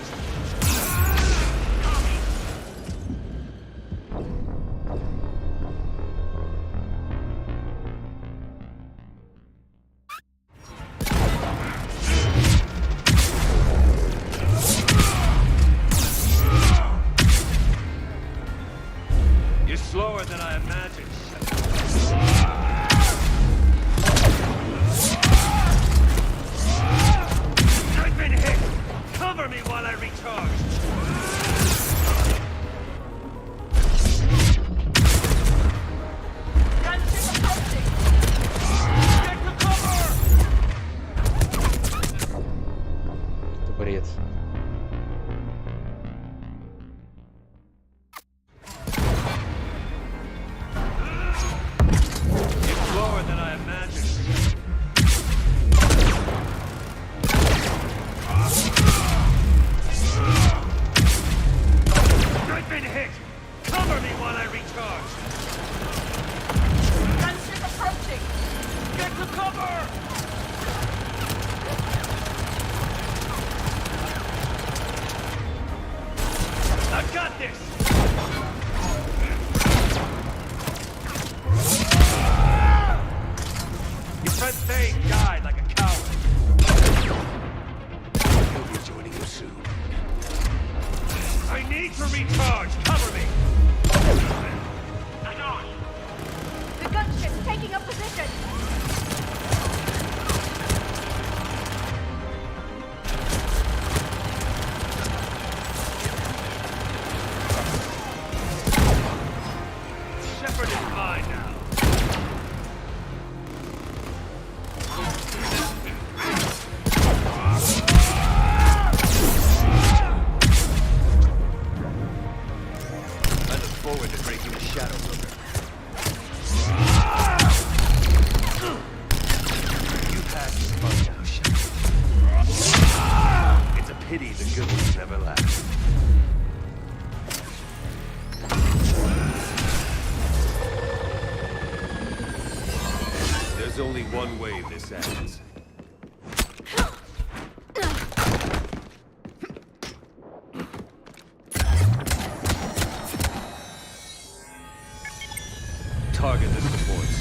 recharged! Gunship approaching! Get to cover! Это бред. It's lower than I imagined. I've been hit! Cover me while I recharge! Gunship approaching! Get to cover! I've got this! Your friend Thane died like a coward. He'll be joining you soon. I need to recharge! Cover me! The gunship's taking up position! Shepard is mine now. I look forward to breaking the shadow over. You passed this fun now, Shepard. It's a pity the good ones never last. There's only one way this ends. Target the supports.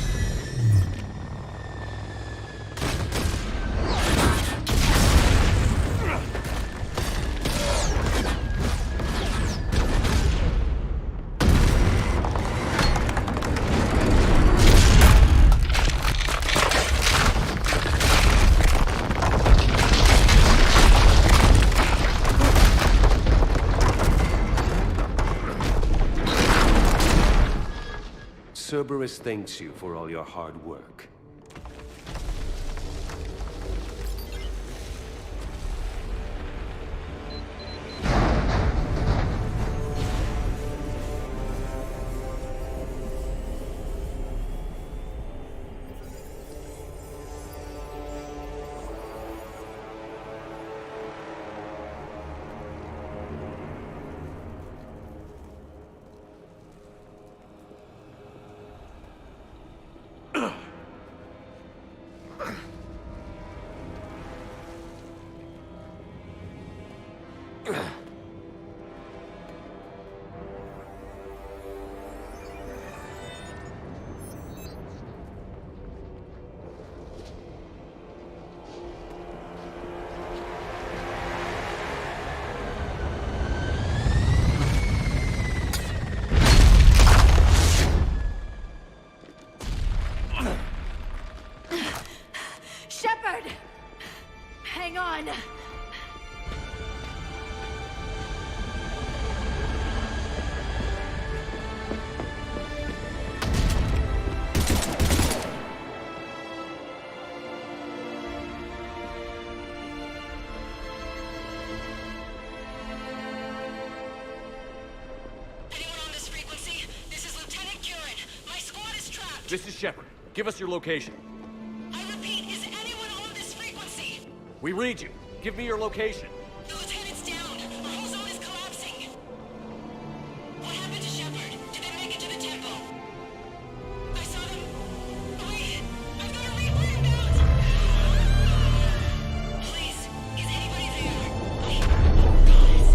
Cerberus thanks you for all your hard work. Shepard! Hang on! This is Shepard. Give us your location. I repeat, is anyone on this frequency? We read you. Give me your location. The lieutenant's down. Our whole zone is collapsing. What happened to Shepard? Did they make it to the temple? I saw them. Wait, I've got a Reaper inbound. Please, is anybody there? Guys,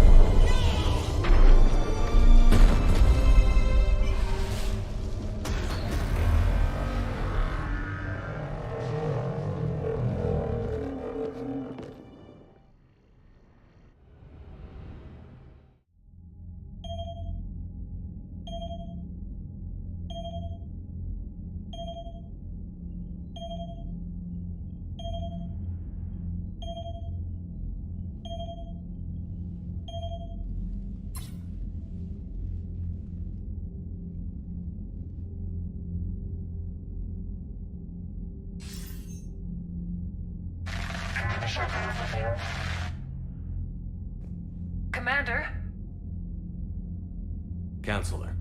Commander? Counselor.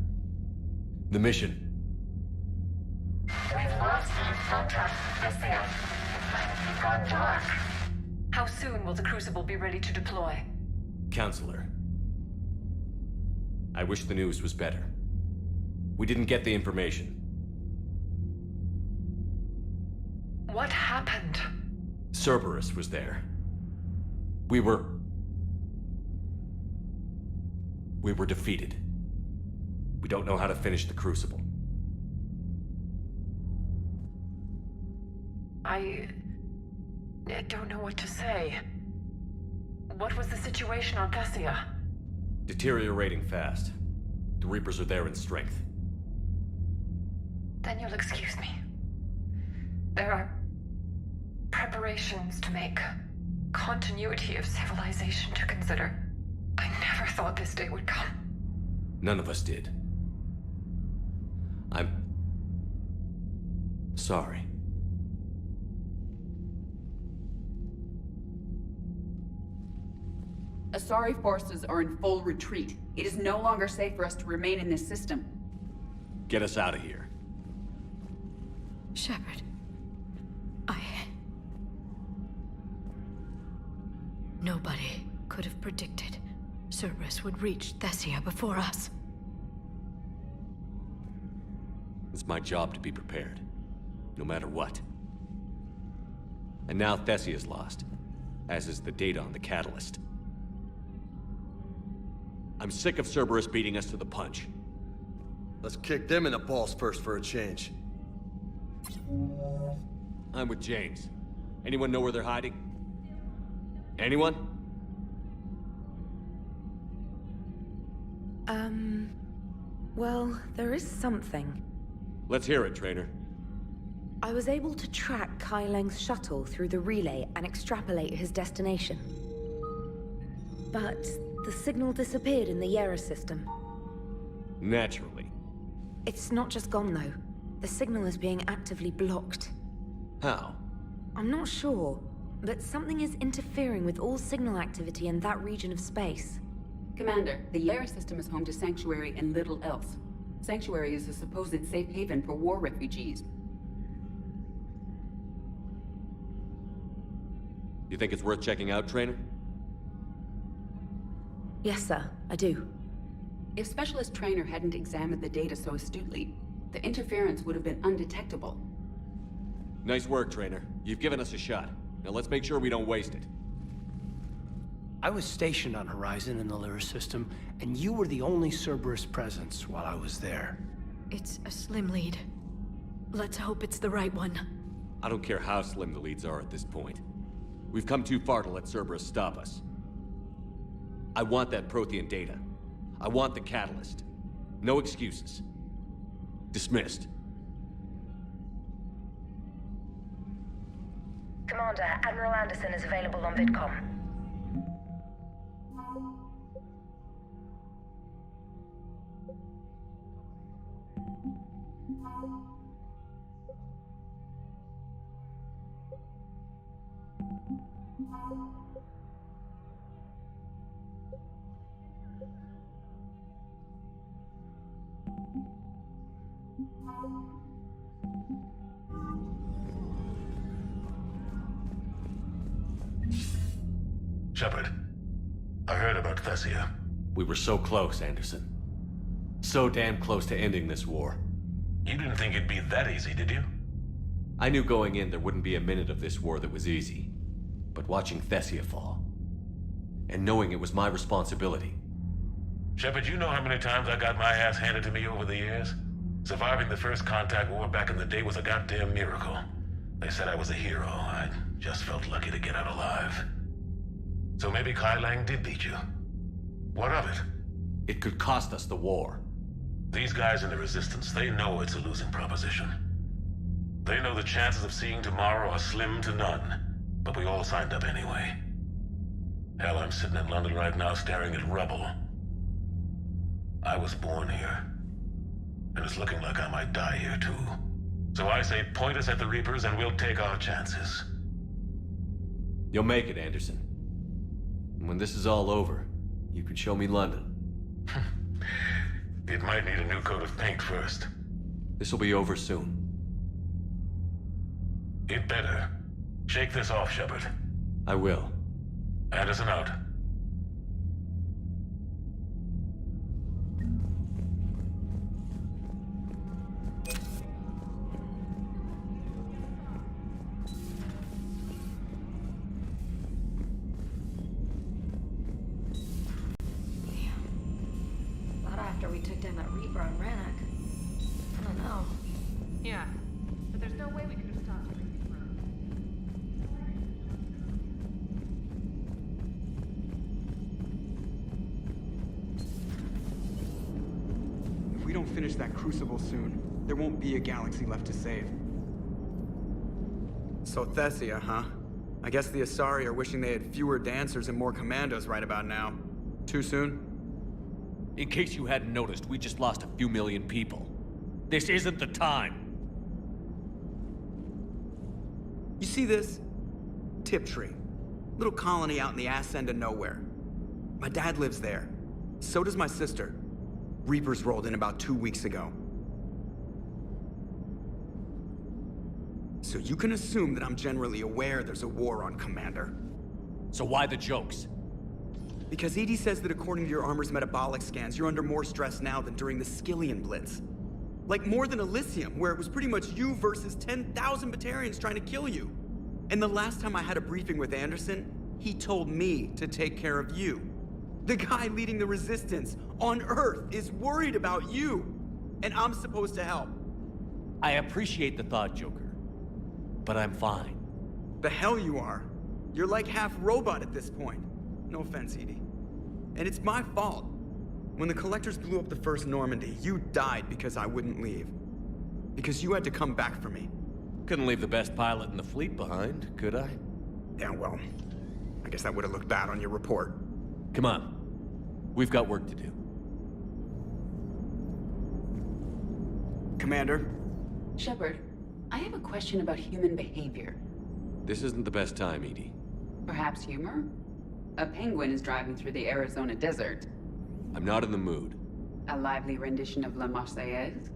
The mission. We've lost contact with Thessia. It's gone dark. How soon will the Crucible be ready to deploy? Counselor. I wish the news was better. We didn't get the information. What happened? Cerberus was there. We were defeated. We don't know how to finish the Crucible. I don't know what to say. What was the situation on Thessia? Deteriorating fast. The Reapers are there in strength. Then you'll excuse me. There are preparations to make, continuity of civilization to consider. I never thought this day would come. None of us did. I'm sorry. Asari forces are in full retreat. It is no longer safe for us to remain in this system. Get us out of here. Shepard. Nobody could have predicted Cerberus would reach Thessia before us. It's my job to be prepared, no matter what. And now Thessia's lost, as is the data on the catalyst. I'm sick of Cerberus beating us to the punch. Let's kick them in the balls first for a change. I'm with James. Anyone know where they're hiding? Anyone? Well, there is something. Let's hear it, Trainer. I was able to track Kai Leng's shuttle through the relay and extrapolate his destination. But the signal disappeared in the Aorus system. Naturally. It's not just gone, though. The signal is being actively blocked. How? I'm not sure, but something is interfering with all signal activity in that region of space. Commander, the Aorus system is home to Sanctuary and little else. Sanctuary is a supposed safe haven for war refugees. You think it's worth checking out, Trainer? Yes, sir, I do. If Specialist Trainer hadn't examined the data so astutely, the interference would have been undetectable. Nice work, Trainer. You've given us a shot. Now let's make sure we don't waste it. I was stationed on Horizon in the Lyra system, and you were the only Cerberus presence while I was there. It's a slim lead. Let's hope it's the right one. I don't care how slim the leads are at this point. We've come too far to let Cerberus stop us. I want that Prothean data. I want the catalyst. No excuses. Dismissed. Commander, Admiral Anderson is available on VidCom. Shepard, I heard about Thessia. We were so close, Anderson. So damn close to ending this war. You didn't think it'd be that easy, did you? I knew going in there wouldn't be a minute of this war that was easy. But watching Thessia fall, and knowing it was my responsibility. Shepard, you know how many times I got my ass handed to me over the years? Surviving the first contact war back in the day was a goddamn miracle. They said I was a hero. I just felt lucky to get out alive. So maybe Kai Lang did beat you. What of it? It could cost us the war. These guys in the Resistance, they know it's a losing proposition. They know the chances of seeing tomorrow are slim to none. But we all signed up anyway. Hell, I'm sitting in London right now staring at rubble. I was born here. And it's looking like I might die here too. So I say point us at the Reapers and we'll take our chances. You'll make it, Anderson. When this is all over, you can show me London. It might need a new coat of paint first. This'll be over soon. It better. Shake this off, Shepard. I will. Anderson out. Not after we took down that Reaper on Rannoch. I don't know. Yeah, but there's no way we could have stopped it. If we don't finish that crucible soon, there won't be a galaxy left to save. So Thessia, huh? I guess the Asari are wishing they had fewer dancers and more commandos right about now. Too soon? In case you hadn't noticed, we just lost a few million people. This isn't the time. You see this? Tiptree. Little colony out in the ass end of nowhere. My dad lives there. So does my sister. Reapers rolled in about 2 weeks ago. So you can assume that I'm generally aware there's a war on, Commander. So why the jokes? Because EDI says that according to your armor's metabolic scans, you're under more stress now than during the Skillian Blitz. Like more than Elysium, where it was pretty much you versus 10,000 Batarians trying to kill you. And the last time I had a briefing with Anderson, he told me to take care of you. The guy leading the resistance on Earth is worried about you. And I'm supposed to help. I appreciate the thought, Joker. But I'm fine. The hell you are. You're like half robot at this point. No offense, EDI. And it's my fault. When the Collectors blew up the first Normandy, you died because I wouldn't leave. Because you had to come back for me. Couldn't leave the best pilot in the fleet behind, could I? Yeah, well, I guess that would have looked bad on your report. Come on. We've got work to do. Commander? Shepard, I have a question about human behavior. This isn't the best time, EDI. Perhaps humor? A penguin is driving through the Arizona desert. I'm not in the mood. A lively rendition of La Marseillaise?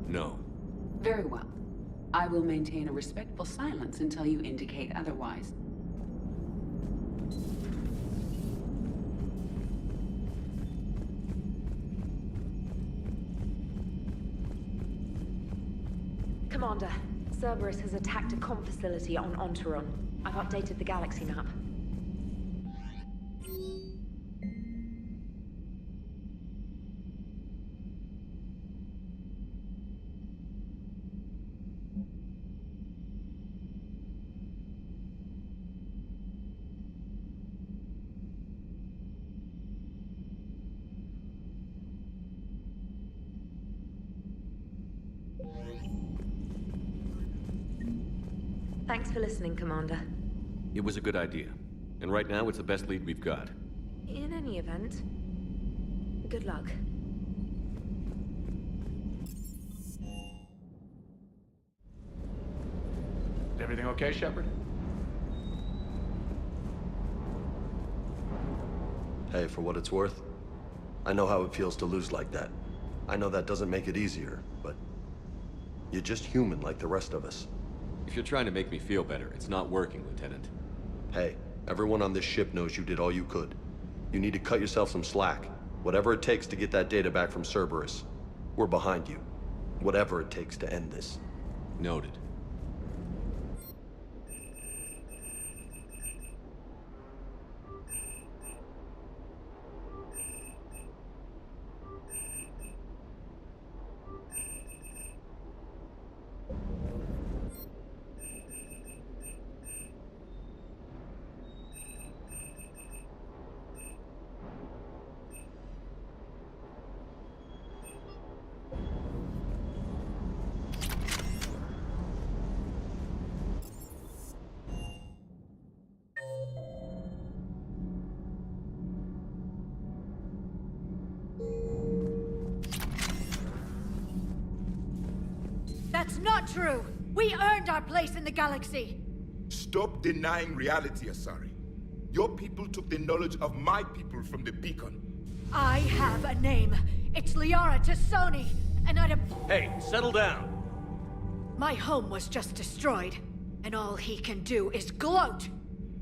No. Very well. I will maintain a respectful silence until you indicate otherwise. Commander, Cerberus has attacked a comm facility on Ontaron. I've updated the galaxy map. Thanks for listening, Commander. It was a good idea. And right now, it's the best lead we've got. In any event, good luck. Is everything okay, Shepard? Hey, for what it's worth, I know how it feels to lose like that. I know that doesn't make it easier, but you're just human like the rest of us. If you're trying to make me feel better, it's not working, Lieutenant. Hey, everyone on this ship knows you did all you could. You need to cut yourself some slack. Whatever it takes to get that data back from Cerberus. We're behind you. Whatever it takes to end this. Noted. That's not true! We earned our place in the galaxy! Stop denying reality, Asari. Your people took the knowledge of my people from the beacon. I have a name. It's Liara Tassoni, and I'd have... Hey, settle down. My home was just destroyed, and all he can do is gloat.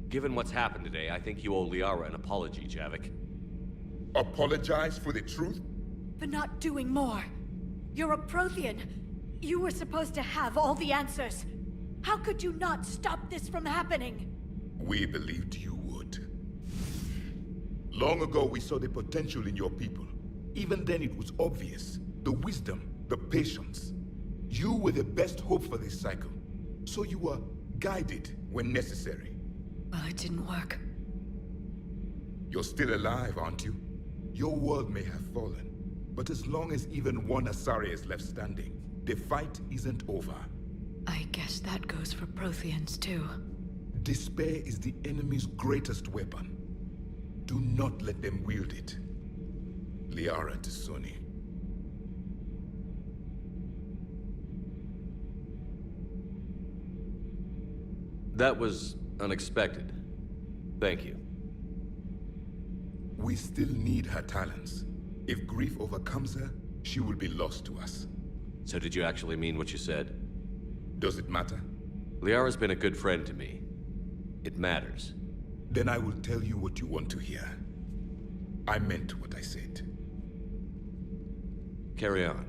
Given what's happened today, I think you owe Liara an apology, Javik. Apologize for the truth? For not doing more. You're a Prothean. You were supposed to have all the answers. How could you not stop this from happening? We believed you would. Long ago, we saw the potential in your people. Even then, it was obvious. The wisdom, the patience. You were the best hope for this cycle. So you were guided when necessary. Well, it didn't work. You're still alive, aren't you? Your world may have fallen, but as long as even one Asari is left standing, the fight isn't over. I guess that goes for Protheans, too. Despair is the enemy's greatest weapon. Do not let them wield it. Liara Tassoni. That was unexpected. Thank you. We still need her talents. If grief overcomes her, she will be lost to us. So did you actually mean what you said? Does it matter? Liara's been a good friend to me. It matters. Then I will tell you what you want to hear. I meant what I said. Carry on.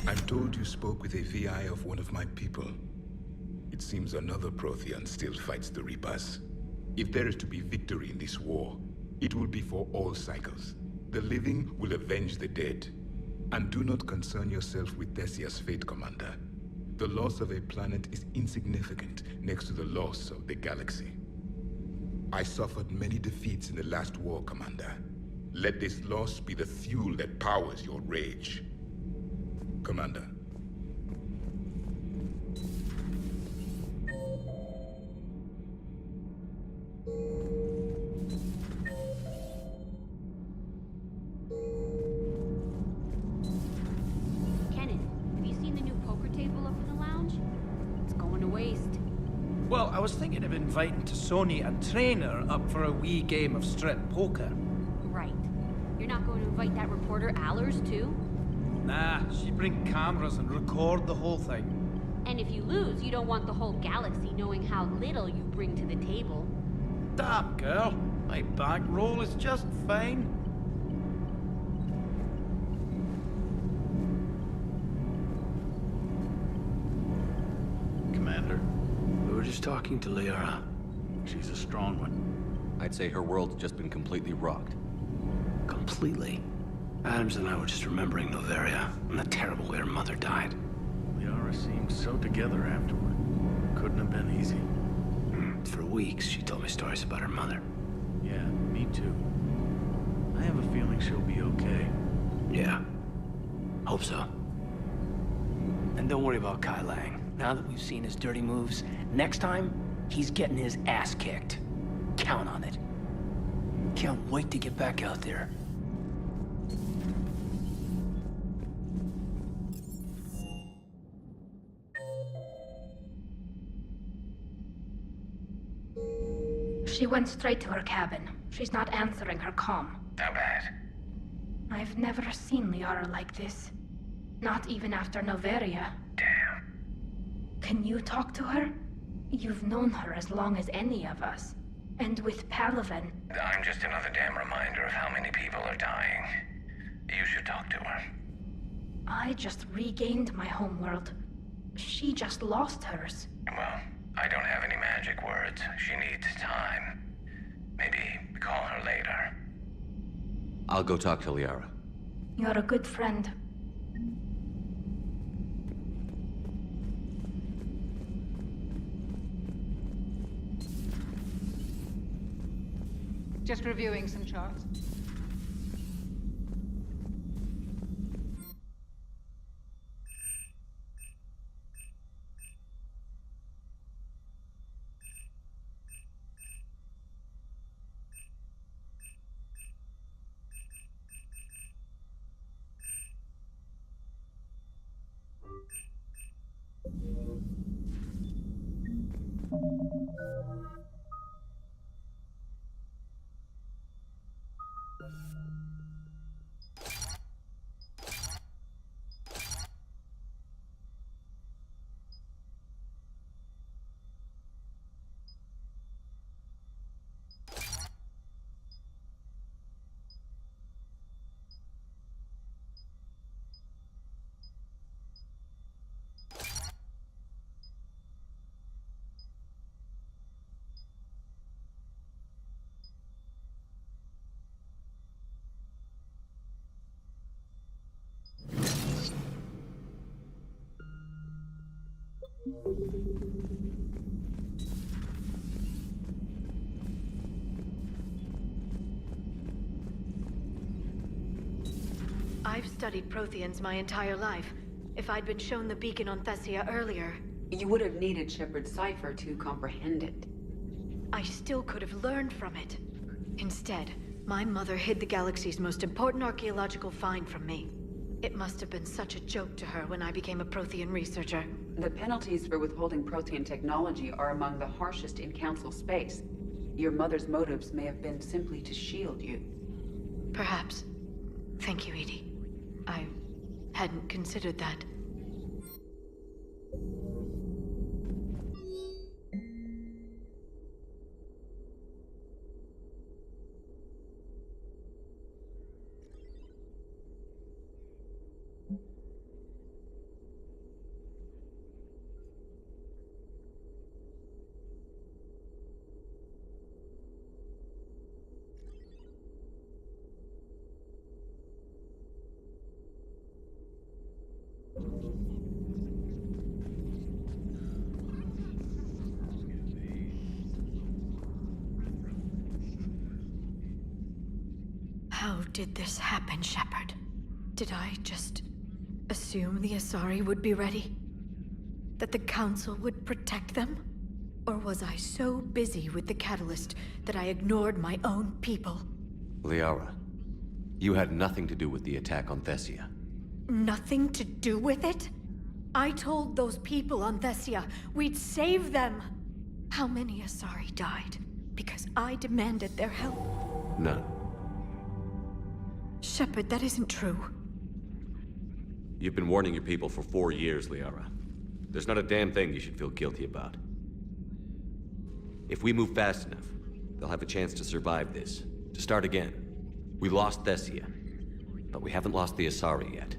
I'm told you spoke with a VI of one of my people. It seems another Prothean still fights the Reapers. If there is to be victory in this war, it will be for all cycles. The living will avenge the dead. And do not concern yourself with Thessia's fate, Commander. The loss of a planet is insignificant next to the loss of the galaxy. I suffered many defeats in the last war, Commander. Let this loss be the fuel that powers your rage. Commander. Well, I was thinking of inviting Tassoni and Trainer up for a wee game of strip poker. Right. You're not going to invite that reporter Aorus too? Nah, she'd bring cameras and record the whole thing. And if you lose, you don't want the whole galaxy knowing how little you bring to the table. Damn, girl. My bankroll is just fine. Commander. We were just talking to Liara. She's a strong one. I'd say her world's just been completely rocked. Completely? Adams and I were just remembering Noveria and the terrible way her mother died. Liara seemed so together afterward. Couldn't have been easy. For weeks, she told me stories about her mother. Yeah, me too. I have a feeling she'll be okay. Yeah. Hope so. And don't worry about Kai Lang. Now that we've seen his dirty moves, next time, he's getting his ass kicked. Count on it. Can't wait to get back out there. She went straight to her cabin. She's not answering her comm. How bad? I've never seen Liara like this. Not even after Noveria. Damn. Can you talk to her? You've known her as long as any of us. And with Palaven... I'm just another damn reminder of how many people are dying. You should talk to her. I just regained my homeworld. She just lost hers. Well, I don't have any magic words. She needs time. Maybe call her later. I'll go talk to Liara. You're a good friend. Just reviewing some charts. I've studied Protheans my entire life. If I'd been shown the beacon on Thessia earlier... You would have needed Shepard's cipher to comprehend it. I still could have learned from it. Instead, my mother hid the galaxy's most important archaeological find from me. It must have been such a joke to her when I became a Prothean researcher. The penalties for withholding Prothean technology are among the harshest in Council space. Your mother's motives may have been simply to shield you. Perhaps. Thank you, Edie. I hadn't considered that. How did this happen, Shepard? Did I just assume the Asari would be ready? That the Council would protect them? Or was I so busy with the Catalyst that I ignored my own people? Liara, you had nothing to do with the attack on Thessia. Nothing to do with it? I told those people on Thessia we'd save them. How many Asari died because I demanded their help? None. Shepard, that isn't true. You've been warning your people for 4 years, Liara. There's not a damn thing you should feel guilty about. If we move fast enough, they'll have a chance to survive this, to start again. We lost Thessia, but we haven't lost the Asari yet.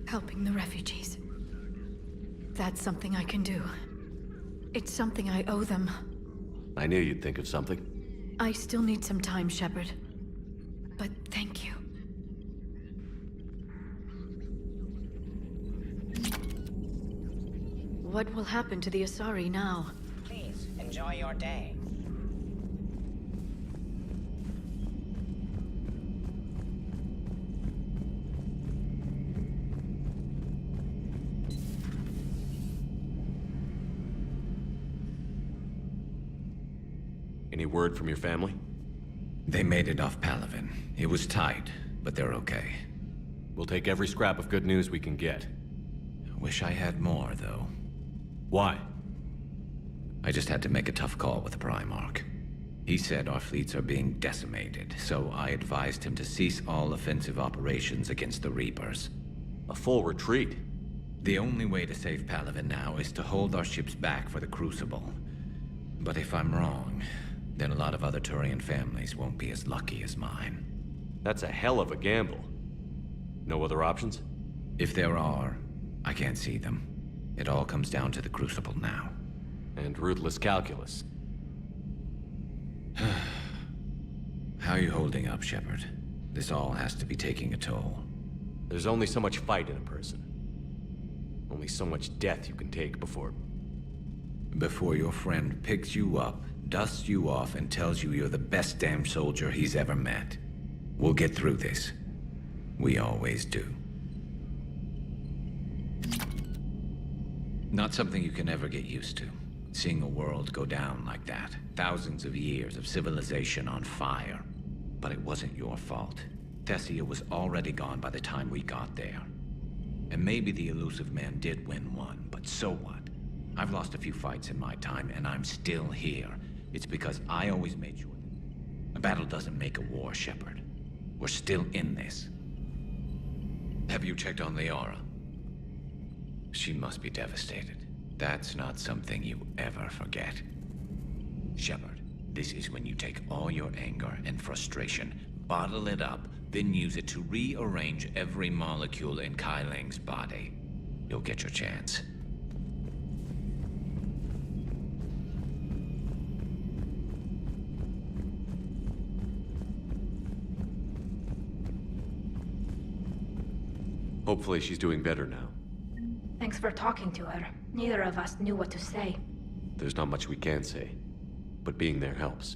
Helping the refugees. That's something I can do. It's something I owe them. I knew you'd think of something. I still need some time, Shepard. But thank you. What will happen to the Asari now? Please, enjoy your day. Any word from your family? They made it off Palaven. It was tight, but they're okay. We'll take every scrap of good news we can get. Wish I had more, though. Why? I just had to make a tough call with the Primarch. He said our fleets are being decimated, so I advised him to cease all offensive operations against the Reapers. A full retreat? The only way to save Palaven now is to hold our ships back for the Crucible. But if I'm wrong, then a lot of other Turian families won't be as lucky as mine. That's a hell of a gamble. No other options? If there are, I can't see them. It all comes down to the Crucible now. And ruthless calculus. How are you holding up, Shepard? This all has to be taking a toll. There's only so much fight in a person. Only so much death you can take before your friend picks you up, dusts you off, and tells you you're the best damn soldier he's ever met. We'll get through this. We always do. Not something you can ever get used to. Seeing a world go down like that. Thousands of years of civilization on fire. But it wasn't your fault. Tessia was already gone by the time we got there. And maybe the elusive man did win one, but so what? I've lost a few fights in my time, and I'm still here. It's because I always made sure that a battle doesn't make a war, Shepard. We're still in this. Have you checked on Leora? She must be devastated. That's not something you ever forget. Shepard, this is when you take all your anger and frustration, bottle it up, then use it to rearrange every molecule in Kai Leng's body. You'll get your chance. Hopefully she's doing better now. Thanks for talking to her. Neither of us knew what to say. There's not much we can say, but being there helps.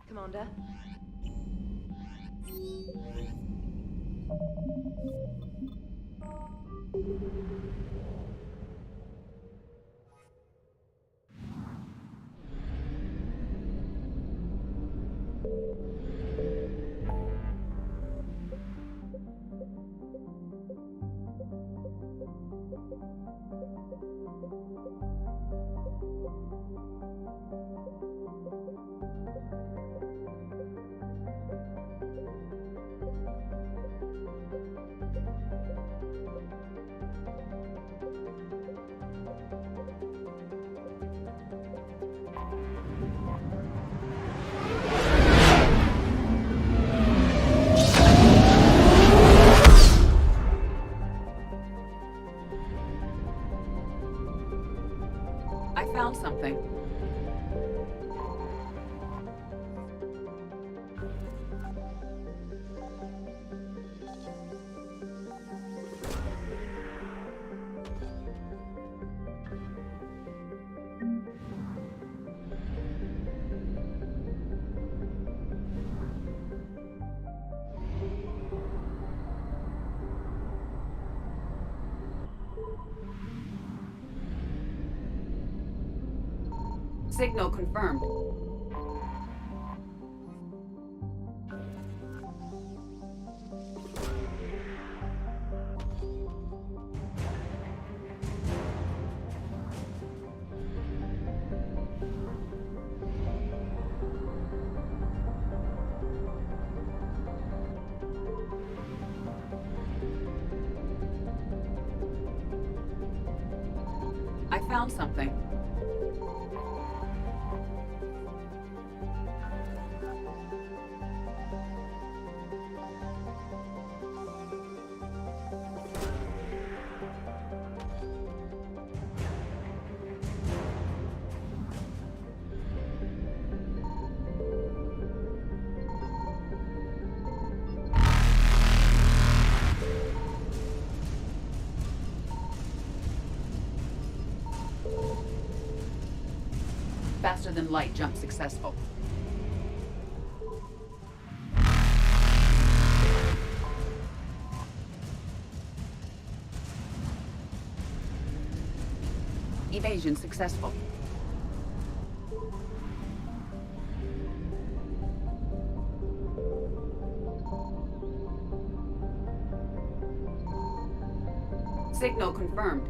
Commander. Found something. Signal confirmed. I found something. Faster than light jump successful. Evasion successful. Signal confirmed.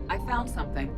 I found something.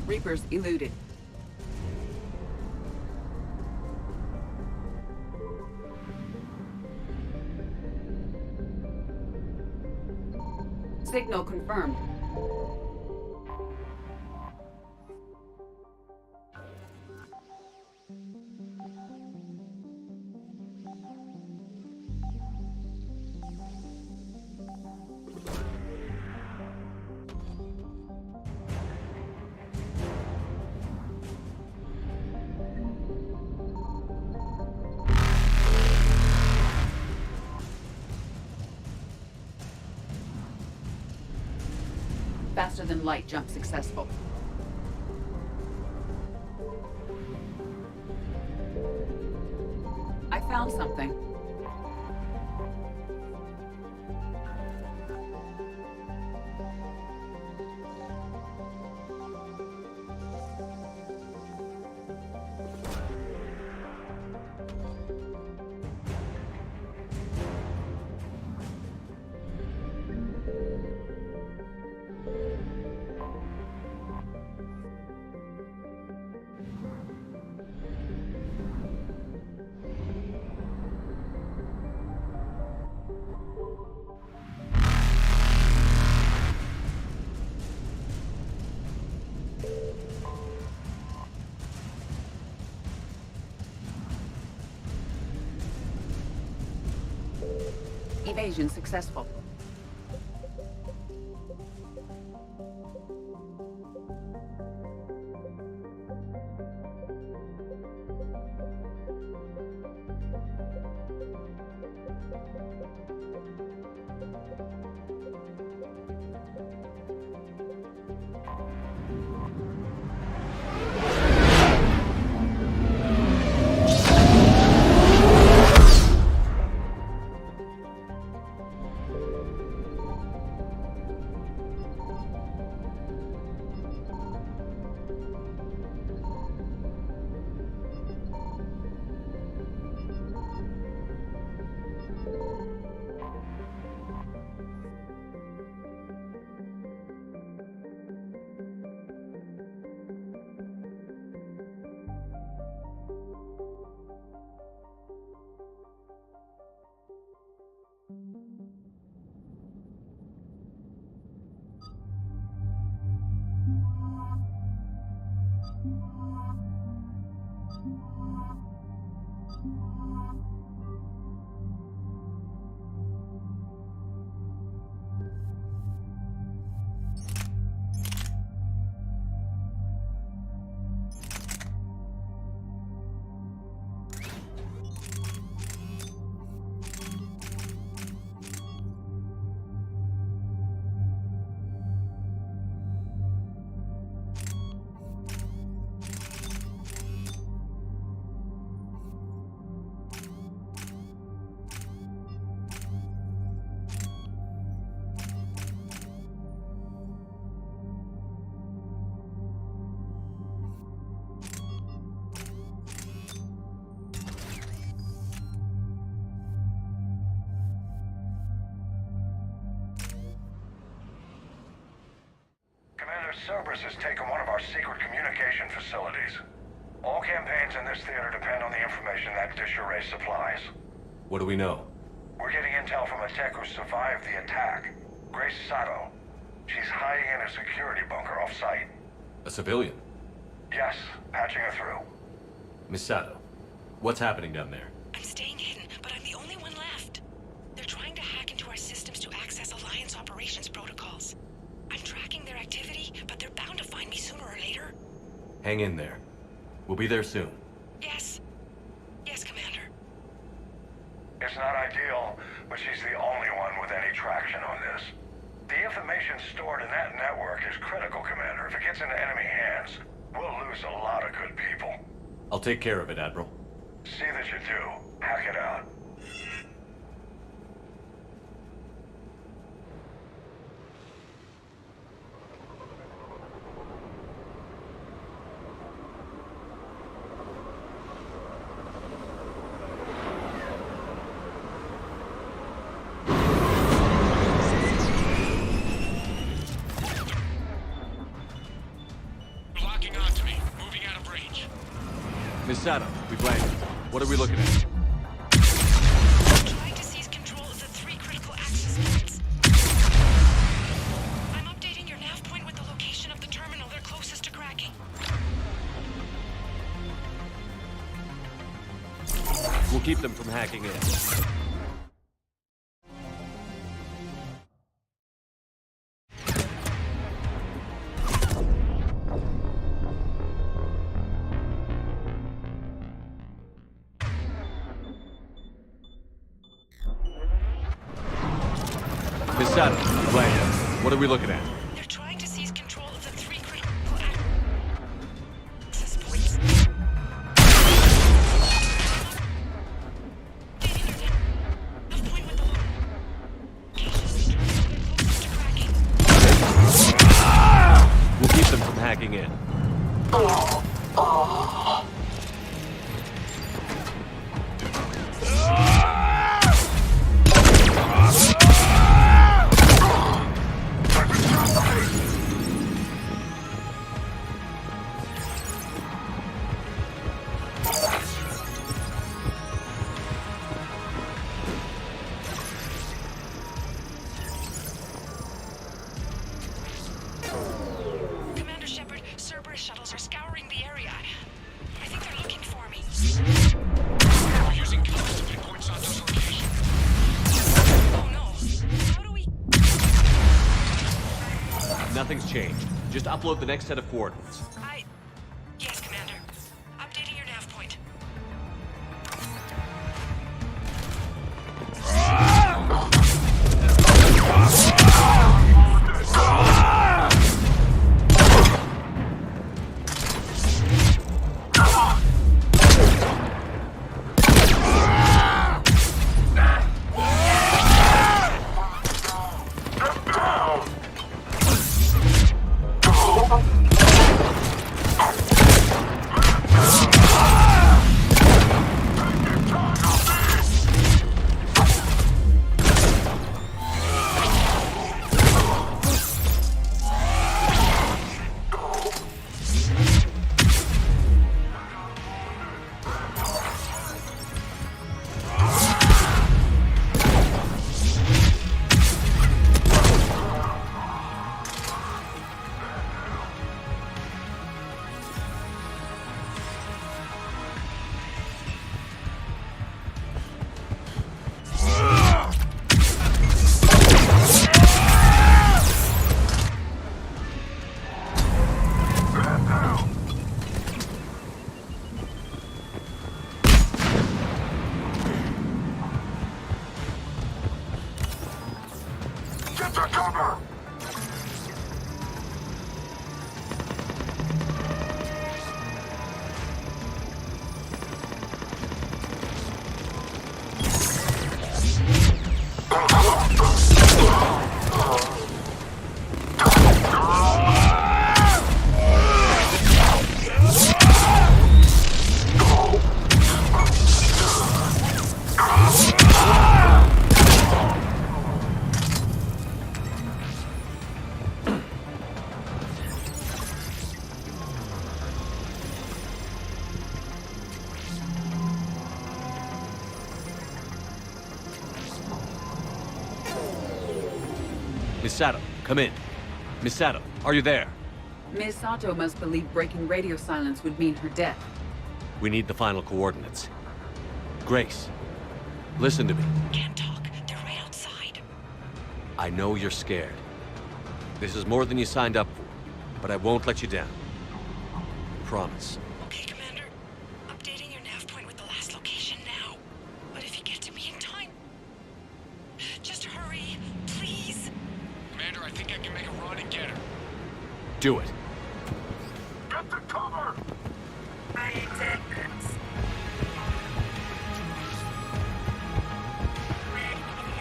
Reapers eluded. Signal confirmed. Faster than light jump successful. I found something. Evasion successful. Cerberus has taken one of our secret communication facilities. All campaigns in this theater depend on the information that dish array supplies. What do we know? We're getting intel from a tech who survived the attack. Grace Sato. She's hiding in a security bunker off-site. A civilian? Yes, patching her through. Miss Sato, what's happening down there? I'm staying hidden, but I'm the only one left. They're trying to hack into our systems to access Alliance operations protocols. I'm tracking their activity, but they're bound to find me sooner or later. Hang in there. We'll be there soon. Yes. Yes, Commander. It's not ideal, but she's the only one with any traction on this. The information stored stored in that network is critical, Commander. If it gets into enemy hands, we'll lose a lot of good people. I'll take care of it, Admiral. See that you do. Hack it out. Miss Sata, we've landed. What are we looking at? Trying to seize control of the 3 critical access points. I'm updating your nav point with the location of the terminal they're closest to cracking. We'll keep them from hacking in. Miss Sata, what are we looking at? They're trying to seize control of the 3 critical access points. We'll keep them from hacking in. Commander Shepard, Cerberus shuttles are scouring the area. I think they're looking for me. We're using codes to pinpoint Santo's location. Oh no. How do we... Nothing's changed. Just upload the next set of coordinates. Yes, Commander. Updating your nav point. Miss Sato, come in. Miss Sato, are you there? Ms. Sato must believe breaking radio silence would mean her death. We need the final coordinates. Grace, listen to me. Can't talk. They're right outside. I know you're scared. This is more than you signed up for, but I won't let you down. Promise. Okay, Commander. Updating your nav point with the last location now. But if you get to me in time... Just hurry, please. Commander, I think I can make a run Do it. Get the cover!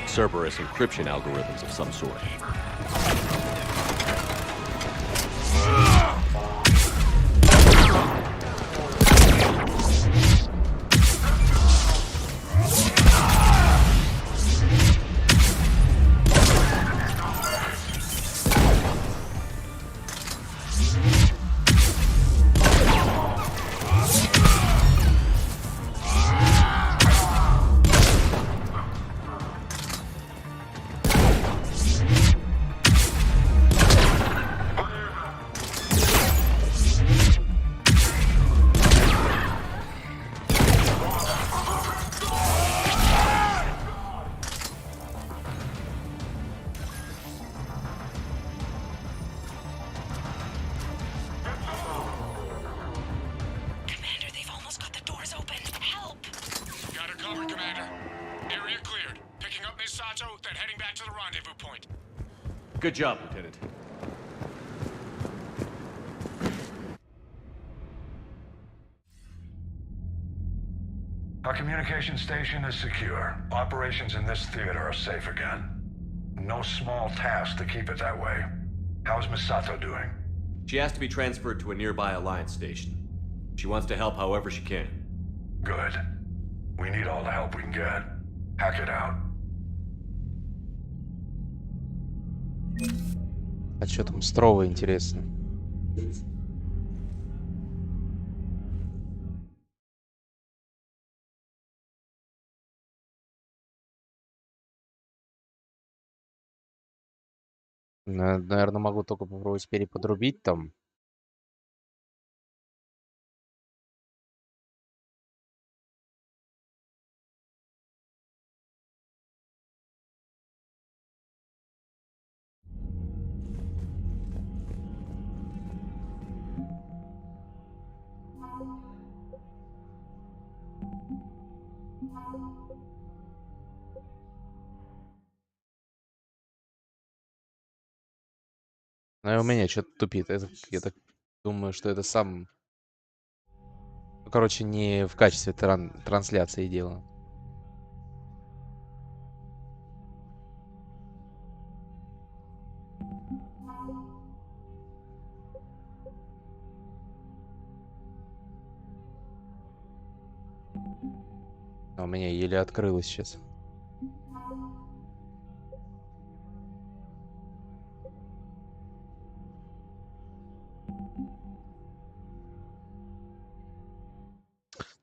Cerberus encryption algorithms of some sort. Good job, Lieutenant. Our communication station is secure. Operations in this theater are safe again. No small task to keep it that way. How's Misato doing? She has to be transferred to a nearby Alliance station. She wants to help however she can. Good. We need all the help we can get. Hack it out. А что там Строва, интересно? Наверное, могу только попробовать переподрубить там. Но у меня что-то тупит. Я так думаю, что это сам... Ну, короче, не в качестве трансляции дело. А у меня еле открылось сейчас.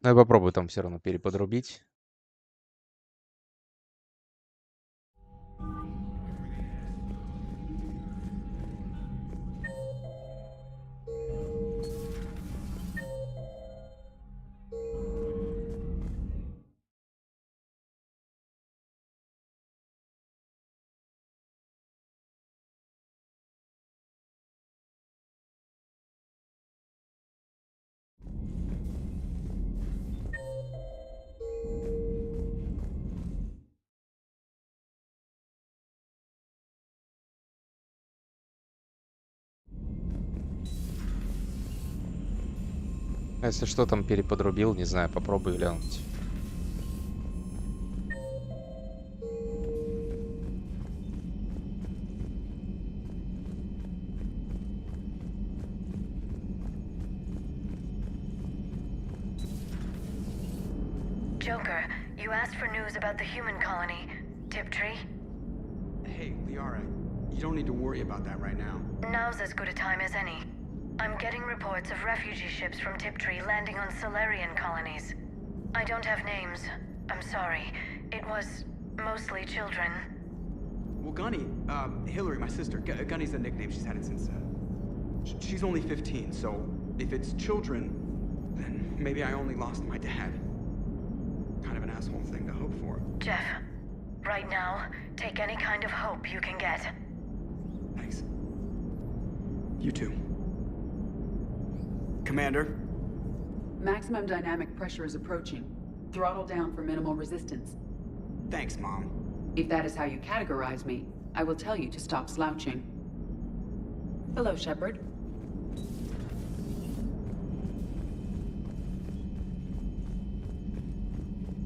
Ну, я попробую там все равно переподрубить. Если что там переподрубил, не знаю, попробую глянуть. Joker, you asked for news about the human colony, Tiptree. Hey, Liara, you don't need to worry about that right now. Now's as good a time as any. I'm getting reports of refugee ships from Tiptree landing on Solarian colonies. I don't have names. I'm sorry. It was mostly children. Well, Gunny, Hillary, my sister, Gunny's the nickname she's had it since, she's only 15, so if it's children, then maybe I only lost my dad. Kind of an asshole thing to hope for. Jeff, right now, take any kind of hope you can get. Thanks. You too. Commander? Maximum dynamic pressure is approaching. Throttle down for minimal resistance. Thanks, Mom. If that is how you categorize me, I will tell you to stop slouching. Hello, Shepard.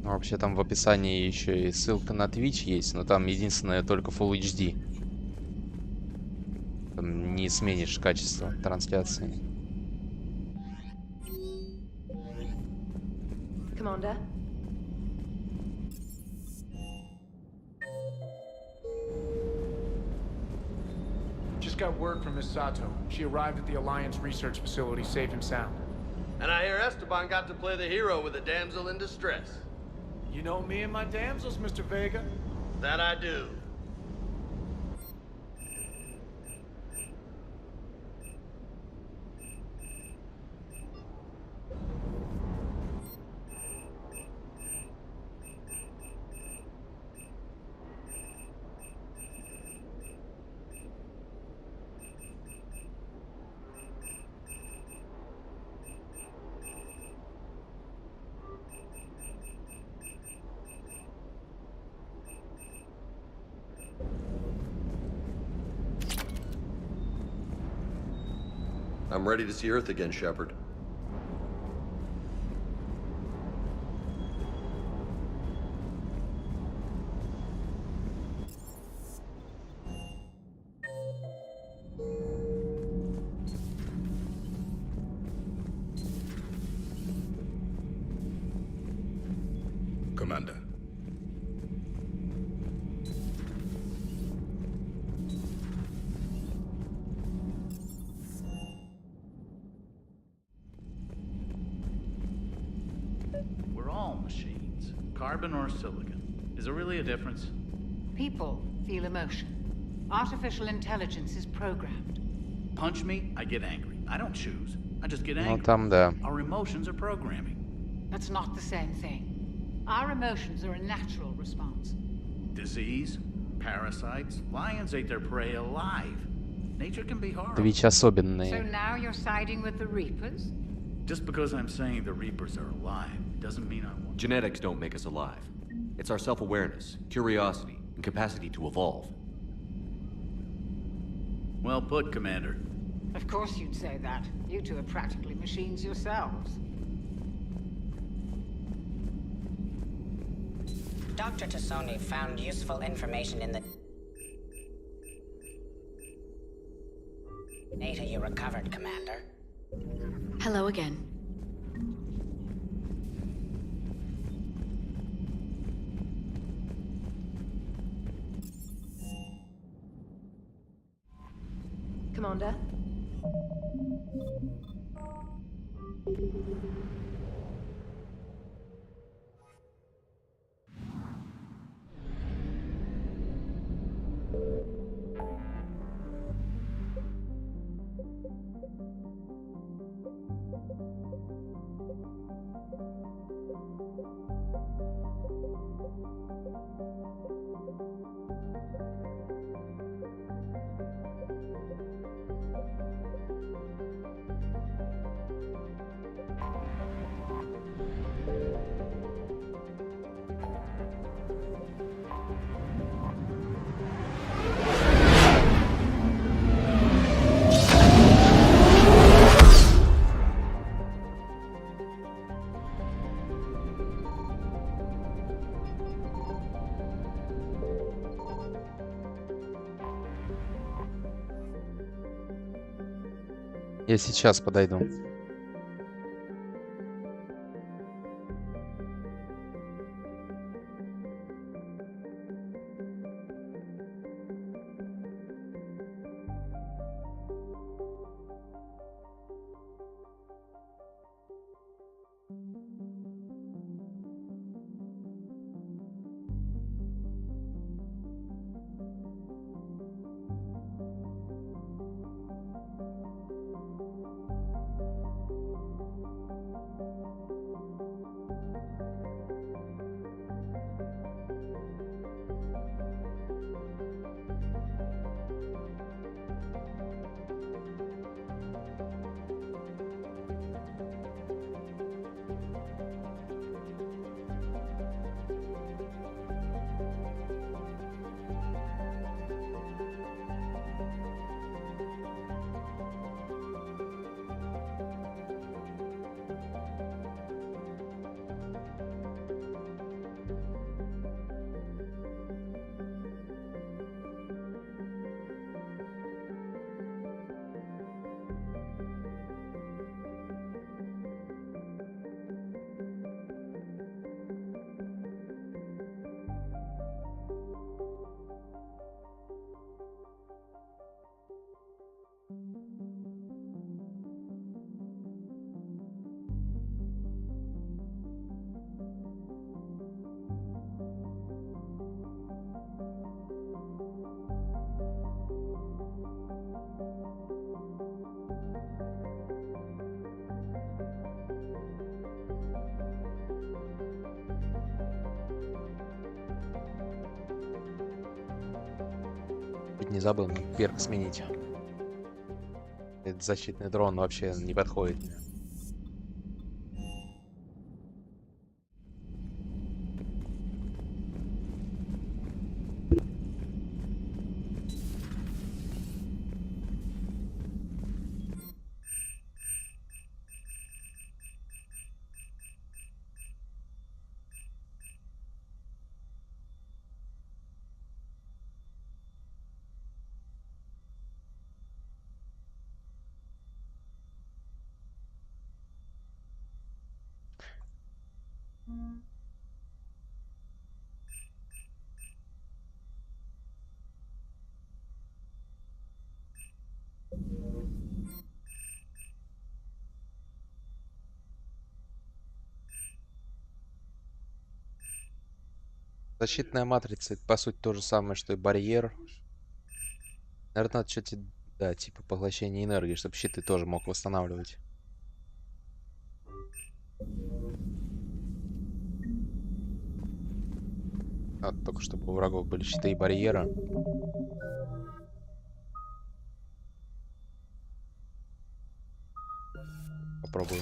Вообще там в описании еще и ссылка на Twitch есть, но там единственное только Full HD. Там не сменишь качество трансляции. Commander? Just got word from Miss Sato. She arrived at the Alliance research facility safe and sound. And I hear Esteban got to play the hero with a damsel in distress. You know me and my damsels, Mr. Vega. That I do. I'm ready to see Earth again, Shepard. Commander. We're all machines, carbon or silicon. Is there really a difference? People feel emotion. Artificial intelligence is programmed. Punch me, I get angry. I don't choose. I just get angry. Ну там да. Our emotions are programming. That's not the same thing. Our emotions are a natural response. Disease, parasites, lions ate their prey alive. Nature can be hard. Twitch So особенные. now you're siding with the Reapers? Just because I'm saying the Reapers are alive doesn't mean I want. Genetics don't make us alive. It's our self-awareness, curiosity, and capacity to evolve. Well put, Commander. Of course you'd say that. You two are practically machines yourselves. Dr. Tassoni found useful information in the data you recovered, Commander. Hello again. Commander? Я сейчас подойду. не забыл, перк сменить. Этот защитный дрон вообще не подходит мне. Защитная матрица, это по сути то же самое, что и барьер. Наверное, надо что-то, да, типа поглощение энергии, чтобы щиты тоже мог восстанавливать. Надо только, чтобы у врагов были щиты и барьера. Попробую.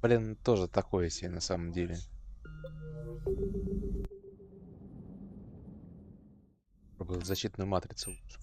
Блин, тоже такое себе на самом деле. Пробую защитную матрицу лучше.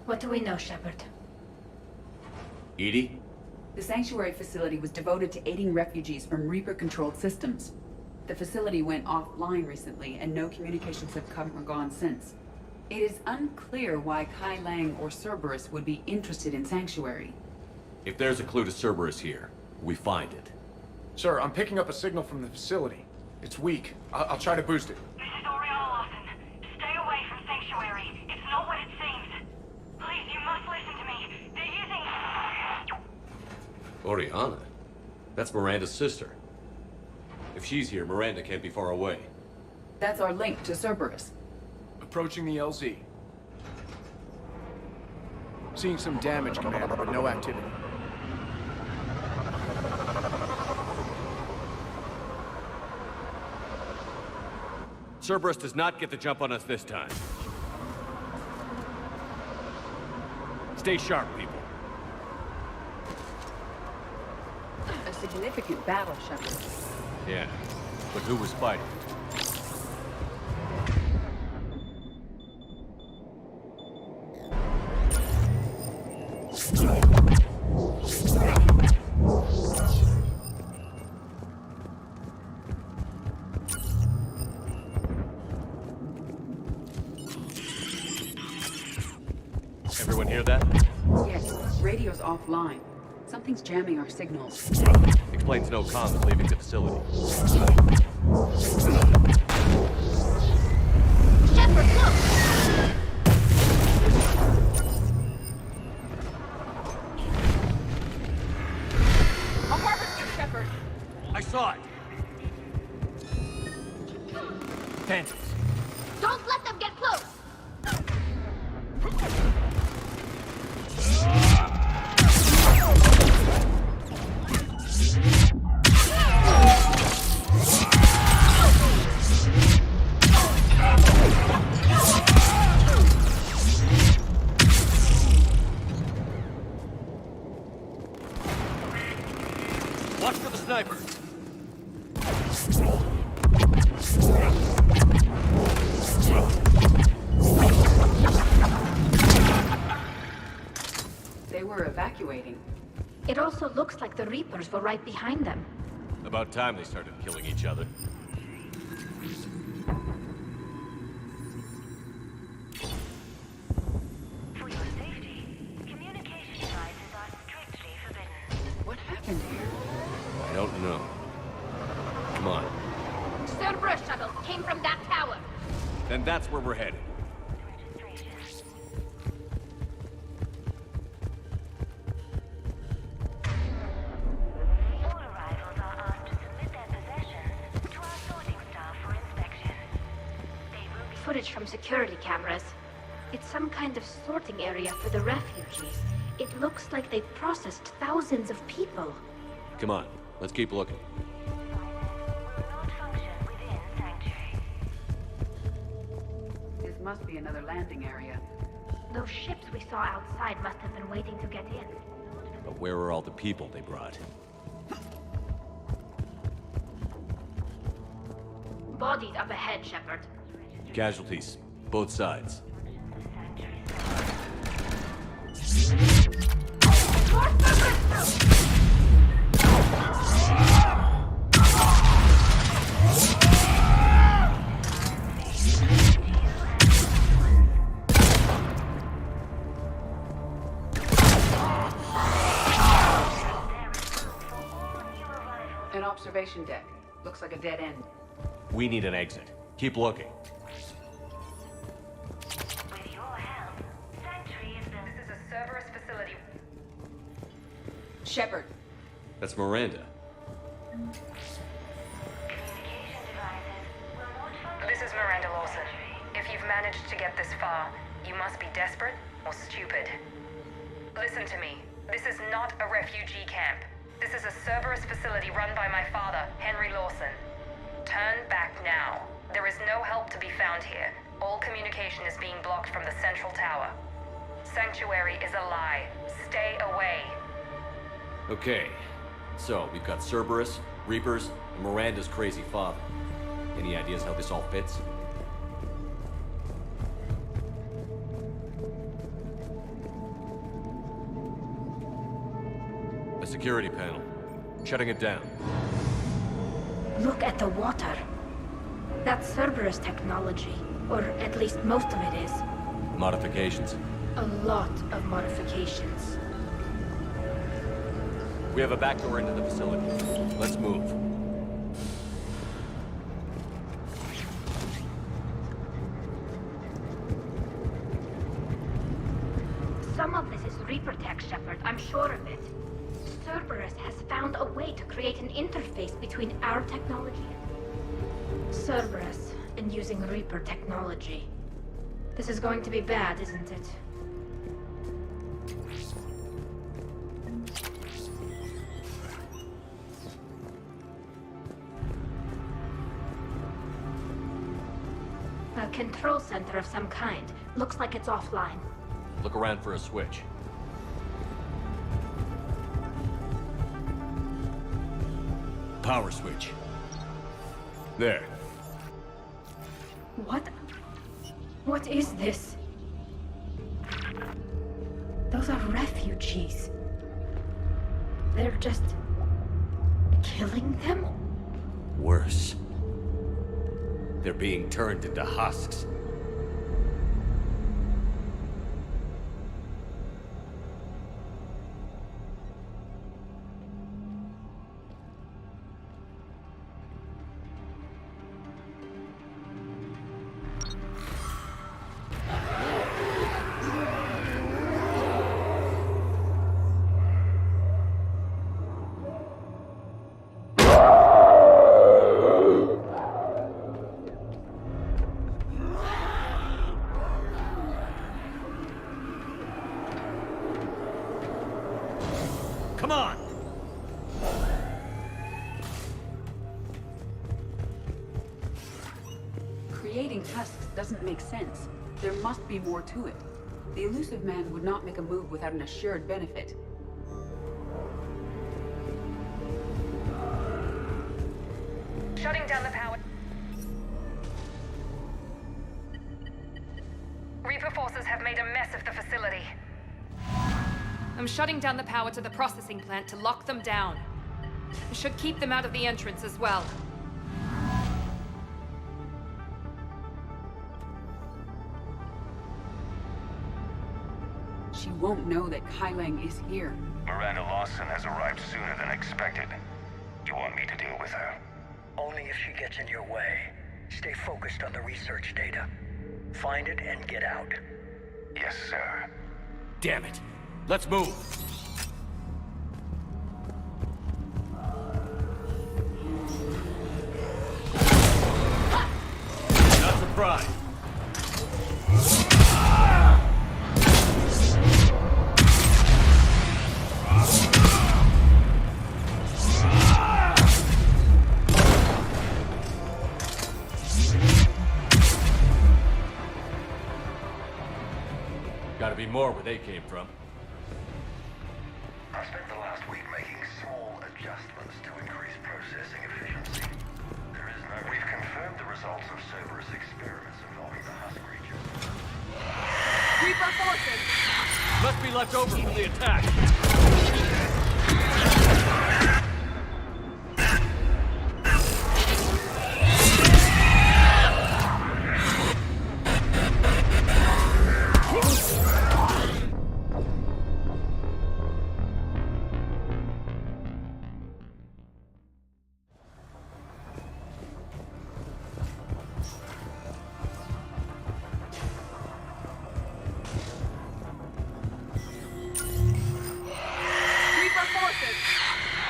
What do we know, Shepard? Edie? The sanctuary facility was devoted to aiding refugees from Reaper-controlled systems. The facility went offline recently, and no communications have come or gone since. It is unclear why Kai Lang or Cerberus would be interested in Sanctuary. If there's a clue to Cerberus here, we find it. Sir, I'm picking up a signal from the facility. It's weak. I'll try to boost it. This is Oriana Lawson. Stay away from Sanctuary. It's not what it seems. Please, you must listen to me. They're using... Oriana? That's Miranda's sister. If she's here, Miranda can't be far away. That's our link to Cerberus. Approaching the LZ. Seeing some damage, Commander, but no activity. Cerberus does not get the jump on us this time. Stay sharp, people. A significant battle, Shepard. Yeah, but who was fighting? Everyone hear that? Yes. offline. Something's jamming our signals. Explains no comms leaving the facility. Shepard, look! A harvester, Shepard! I saw it! Phantoms. Don't let them get close! Watch for the sniper. They were evacuating. It also looks like the Reapers were right behind them. About time they started killing each other. For your safety, communication devices are strictly forbidden. What happened here? I don't know. Come on. Cerberus shuttles came from that tower. Then that's where we're headed. All arrivals are asked to submit their possessions to our sorting staff for inspection. They will be Footage from security cameras. It's some kind of sorting area for the refugees. It looks like they processed thousands of people. Come on, let's keep looking. not function within Sanctuary. This must be another landing area. Those ships we saw outside must have been waiting to get in. But where are all the people they brought? Bodies up ahead, Shepard. Casualties, both sides. An observation deck. Looks like a dead end. We need an exit. Keep looking. With your help, Sanctuary is the... This is a Cerberus facility. Shepard. That's Miranda. This is Miranda Lawson. If you've managed to get this far, you must be desperate or stupid. Listen to me. This is not a refugee camp. This is a Cerberus facility run by my father, Henry Lawson. Turn back now. There is no help to be found here. All communication is being blocked from the central tower. Sanctuary is a lie. Stay away. Okay, so we've got Cerberus, Reapers, and Miranda's crazy father. Any ideas how this all fits? A security panel. Shutting it down. Look at the water. That's Cerberus technology, or at least most of it is. Modifications. A lot of modifications. We have a back door into the facility. Let's move. Some of this is Reaper tech, Shepard. I'm sure of it. Cerberus has found a way to create an interface between our technology and Cerberus and using Reaper technology. This is going to be bad, isn't it? A control center of some kind. Looks like it's offline. Look around for a switch. Power switch. There. What is this? Those are refugees. They're just killing them? Worse. They're being turned into husks. Creating husks doesn't make sense. There must be more to it. The elusive man would not make a move without an assured benefit. Shutting down the power. Reaper forces have made a mess of the facility. I'm shutting down the power to the processing plant to lock them down. It should keep them out of the entrance as well. She won't know that Kailang is here. Miranda Lawson has arrived sooner than expected. You want me to deal with her? Only if she gets in your way. Stay focused on the research data. Find it and get out. Yes, sir. Damn it. Let's move. Not surprised. Gotta be more where they came from. I spent the last week making small adjustments to increase processing efficiency. There is no... We've confirmed the results of Cerberus experiments involving the husk region. Reaper forces! Must be left over from the attack.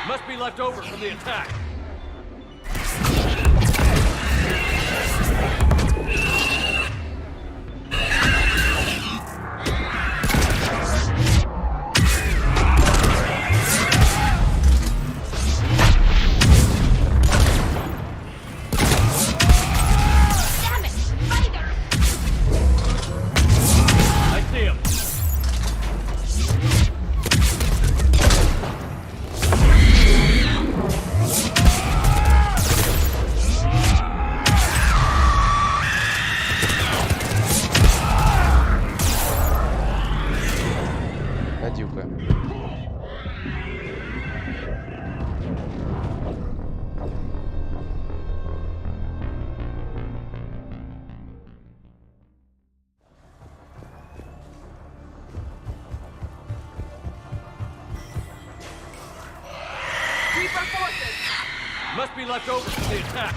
Must be left over from the attack. Must be left over from the attack.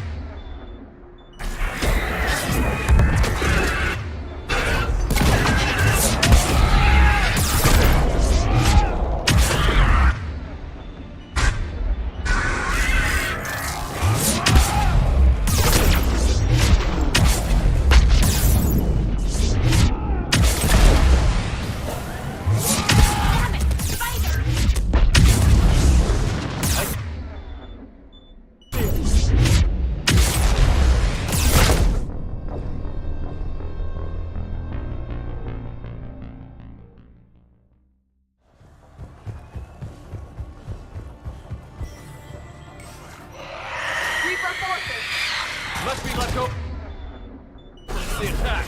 Must be left over from the attack.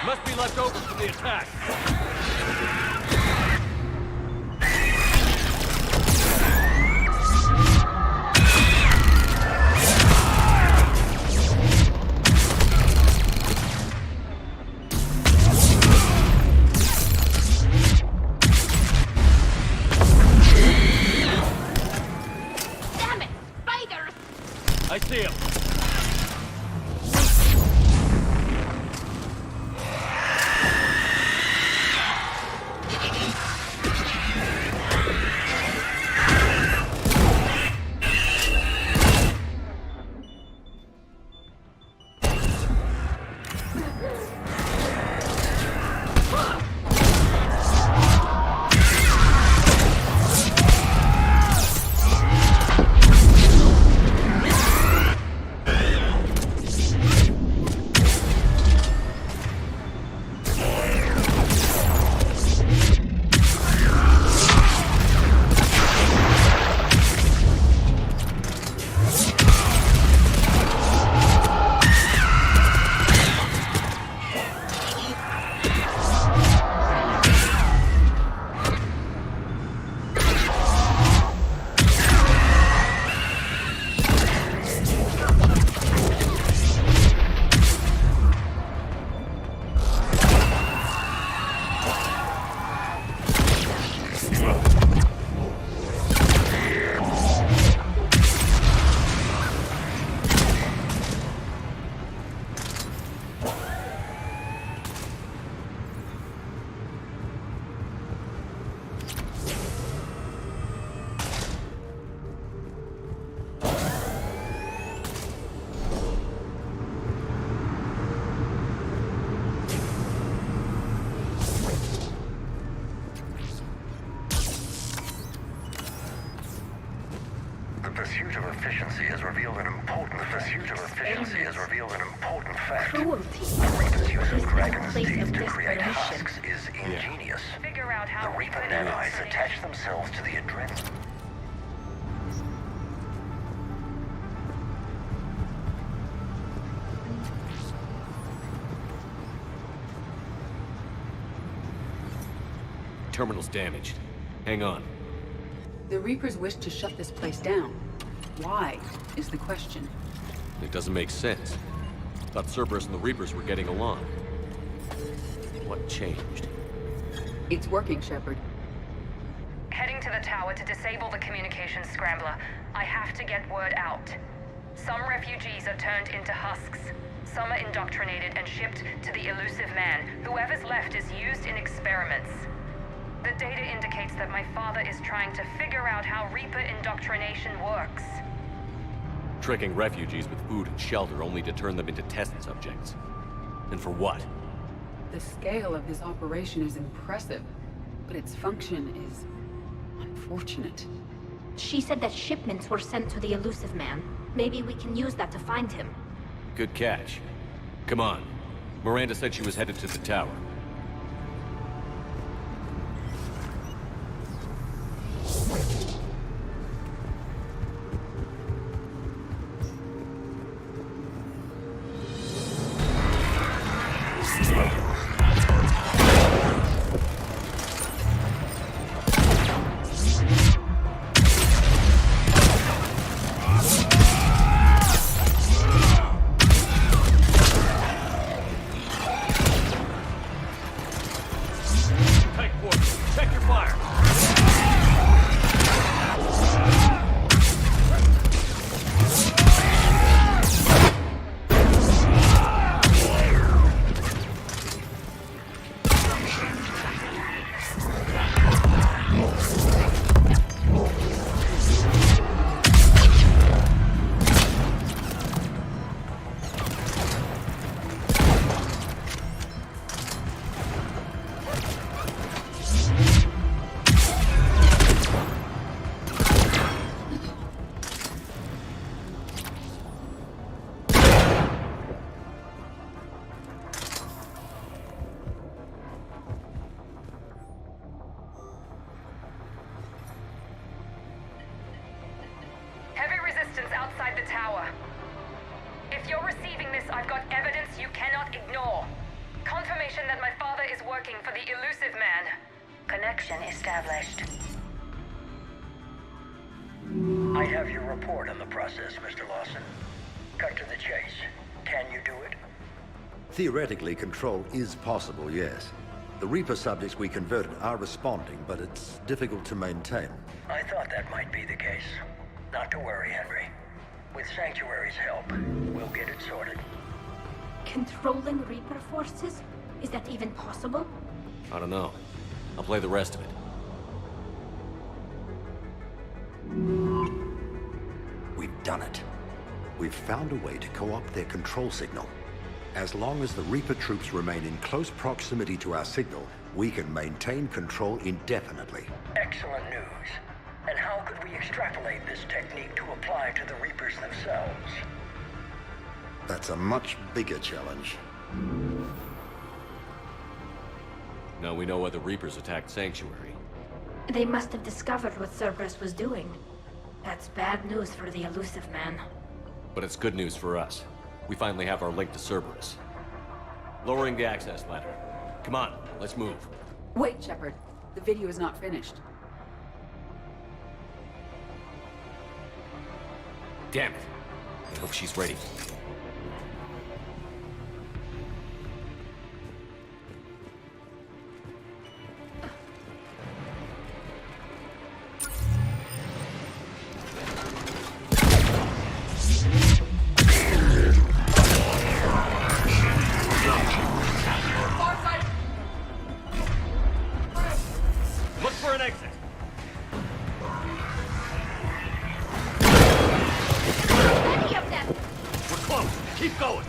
Must be left over from the attack. Damn it! Spiders! I see him. pursuit of efficiency has revealed an important fact. Cruelty. The Reaper's use of This Kraken's place teeth of to create desperation. husks is ingenious. Figure out how The Reaper Reaper nanites attach themselves to the adrenaline. Terminal's damaged. Hang on. The Reapers wish to shut this place down. Why, is the question. It doesn't make sense. Thought Cerberus and the Reapers were getting along. What changed? It's working, Shepard. Heading to the tower to disable the communications scrambler. I have to get word out. Some refugees are turned into husks. Some are indoctrinated and shipped to the elusive man. Whoever's left is used in experiments. The data indicates that my father is trying to figure out how Reaper indoctrination works. Tricking refugees with food and shelter only to turn them into test subjects. And for what? The scale of this operation is impressive, but its function is unfortunate. She said that shipments were sent to the elusive man. Maybe we can use that to find him. Good catch. Come on. Miranda said she was headed to the tower. outside the tower. If you're receiving this, I've got evidence you cannot ignore. Confirmation that my father is working for the elusive man. Connection established. I have your report on the process, Mr. Lawson. Cut to the chase. Can you do it? Theoretically, control is possible, yes. The Reaper subjects we converted are responding, but it's difficult to maintain. I thought that might be the case. Not to worry, Henry. With Sanctuary's help, we'll get it sorted. Controlling Reaper forces? Is that even possible? I don't know. I'll play the rest of it. We've done it. We've found a way to co-opt their control signal. As long as the Reaper troops remain in close proximity to our signal, we can maintain control indefinitely. Excellent news. And how could we extrapolate this technique to apply to the Reapers themselves? That's a much bigger challenge. Now we know why the Reapers attacked Sanctuary. They must have discovered what Cerberus was doing. That's bad news for the elusive man. But it's good news for us. We finally have our link to Cerberus. Lowering the access ladder. Come on, let's move. Wait, Shepard. The video is not finished. Damn it. I hope she's ready. Look for an exit. Any of them! We're close. Keep going.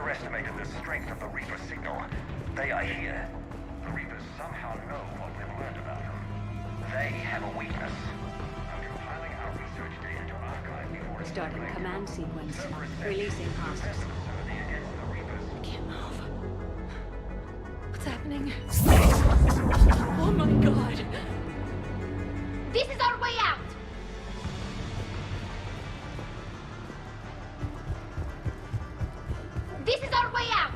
underestimated the strength of the Reaper signal. They are here. The Reapers somehow know what we've learned about them. They have a weakness. I'm compiling our research data to archive the orders. Starting command sequence. Releasing hostage. Can't move. What's happening? Oh my god. This is our way out! This is our way out!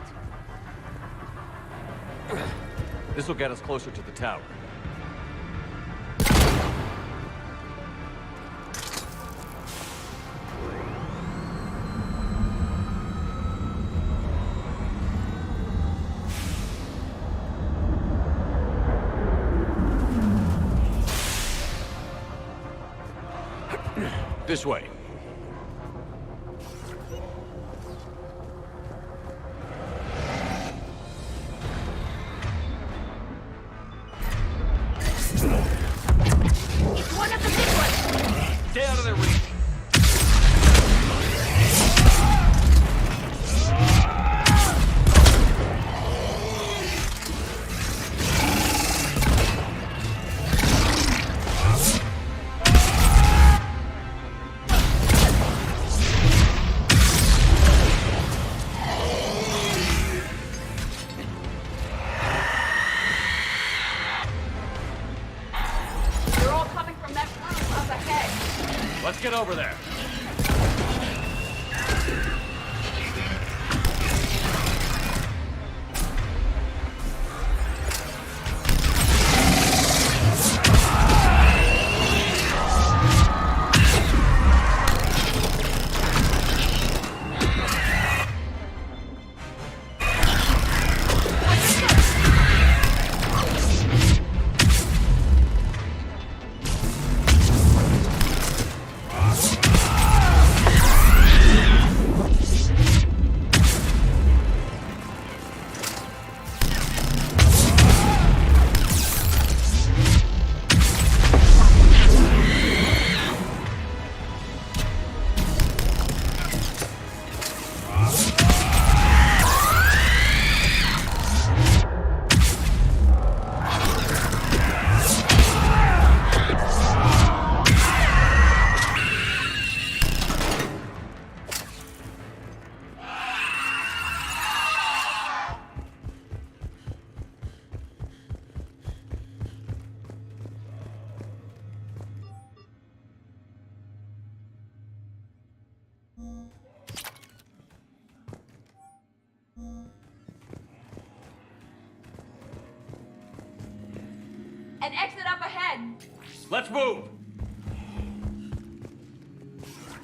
This will get us closer to the tower. This way. It's one of the big ones! Stay out of their reach. Let's get over there. An exit up ahead! Let's move!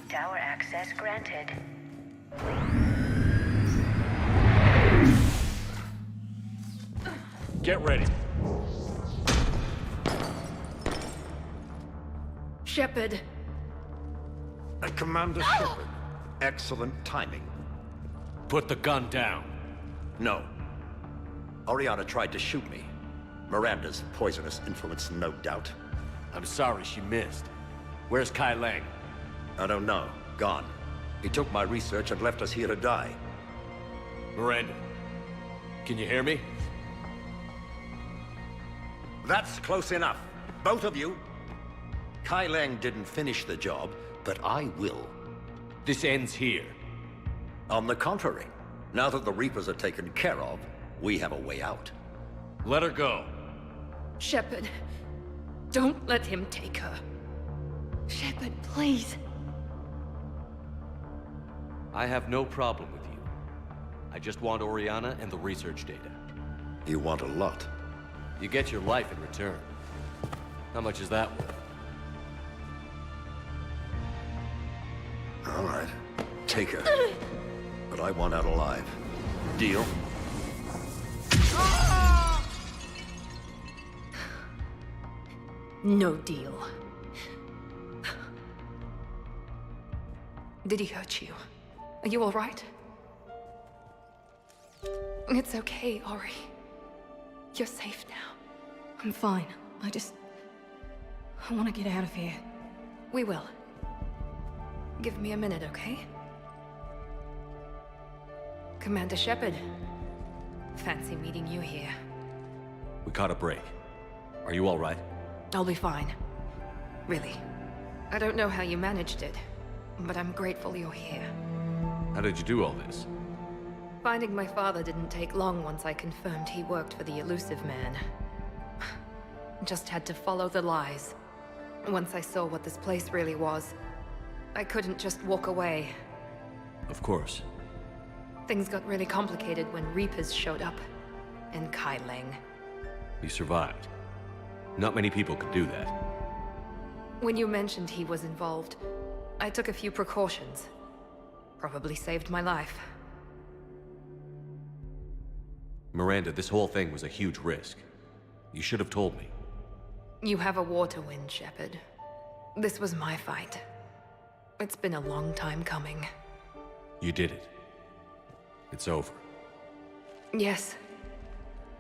Tower access granted. Get ready. Shepard. Commander Shepard. Excellent timing. Put the gun down. No. Oriana tried to shoot me. Miranda's poisonous influence, no doubt. I'm sorry she missed. Where's Kai Lang? I don't know. Gone. He took my research and left us here to die. Miranda, can you hear me? That's close enough. Both of you. Kai Lang didn't finish the job, but I will. This ends here. On the contrary, now that the Reapers are taken care of, we have a way out. Let her go. Shepard, don't let him take her. Shepard, please. I have no problem with you. I just want Oriana and the research data. You want a lot. You get your life in return. How much is that worth? All right. Take her. But I want out alive. Deal? No deal. Did he hurt you? Are you all right? It's okay, Ori. You're safe now. I'm fine. I want to get out of here. We will. Give me a minute, okay? Commander Shepard. Fancy meeting you here. We caught a break. Are you all right? I'll be fine. Really. I don't know how you managed it, but I'm grateful you're here. How did you do all this? Finding my father didn't take long once I confirmed he worked for the Elusive Man. Just had to follow the lies. Once I saw what this place really was, I couldn't just walk away. Of course. Things got really complicated when Reapers showed up. And Kai Leng. You survived. Not many people could do that. When you mentioned he was involved, I took a few precautions. Probably saved my life. Miranda, this whole thing was a huge risk. You should have told me. You have a war to win, Shepard. This was my fight. It's been a long time coming. You did it. It's over. Yes.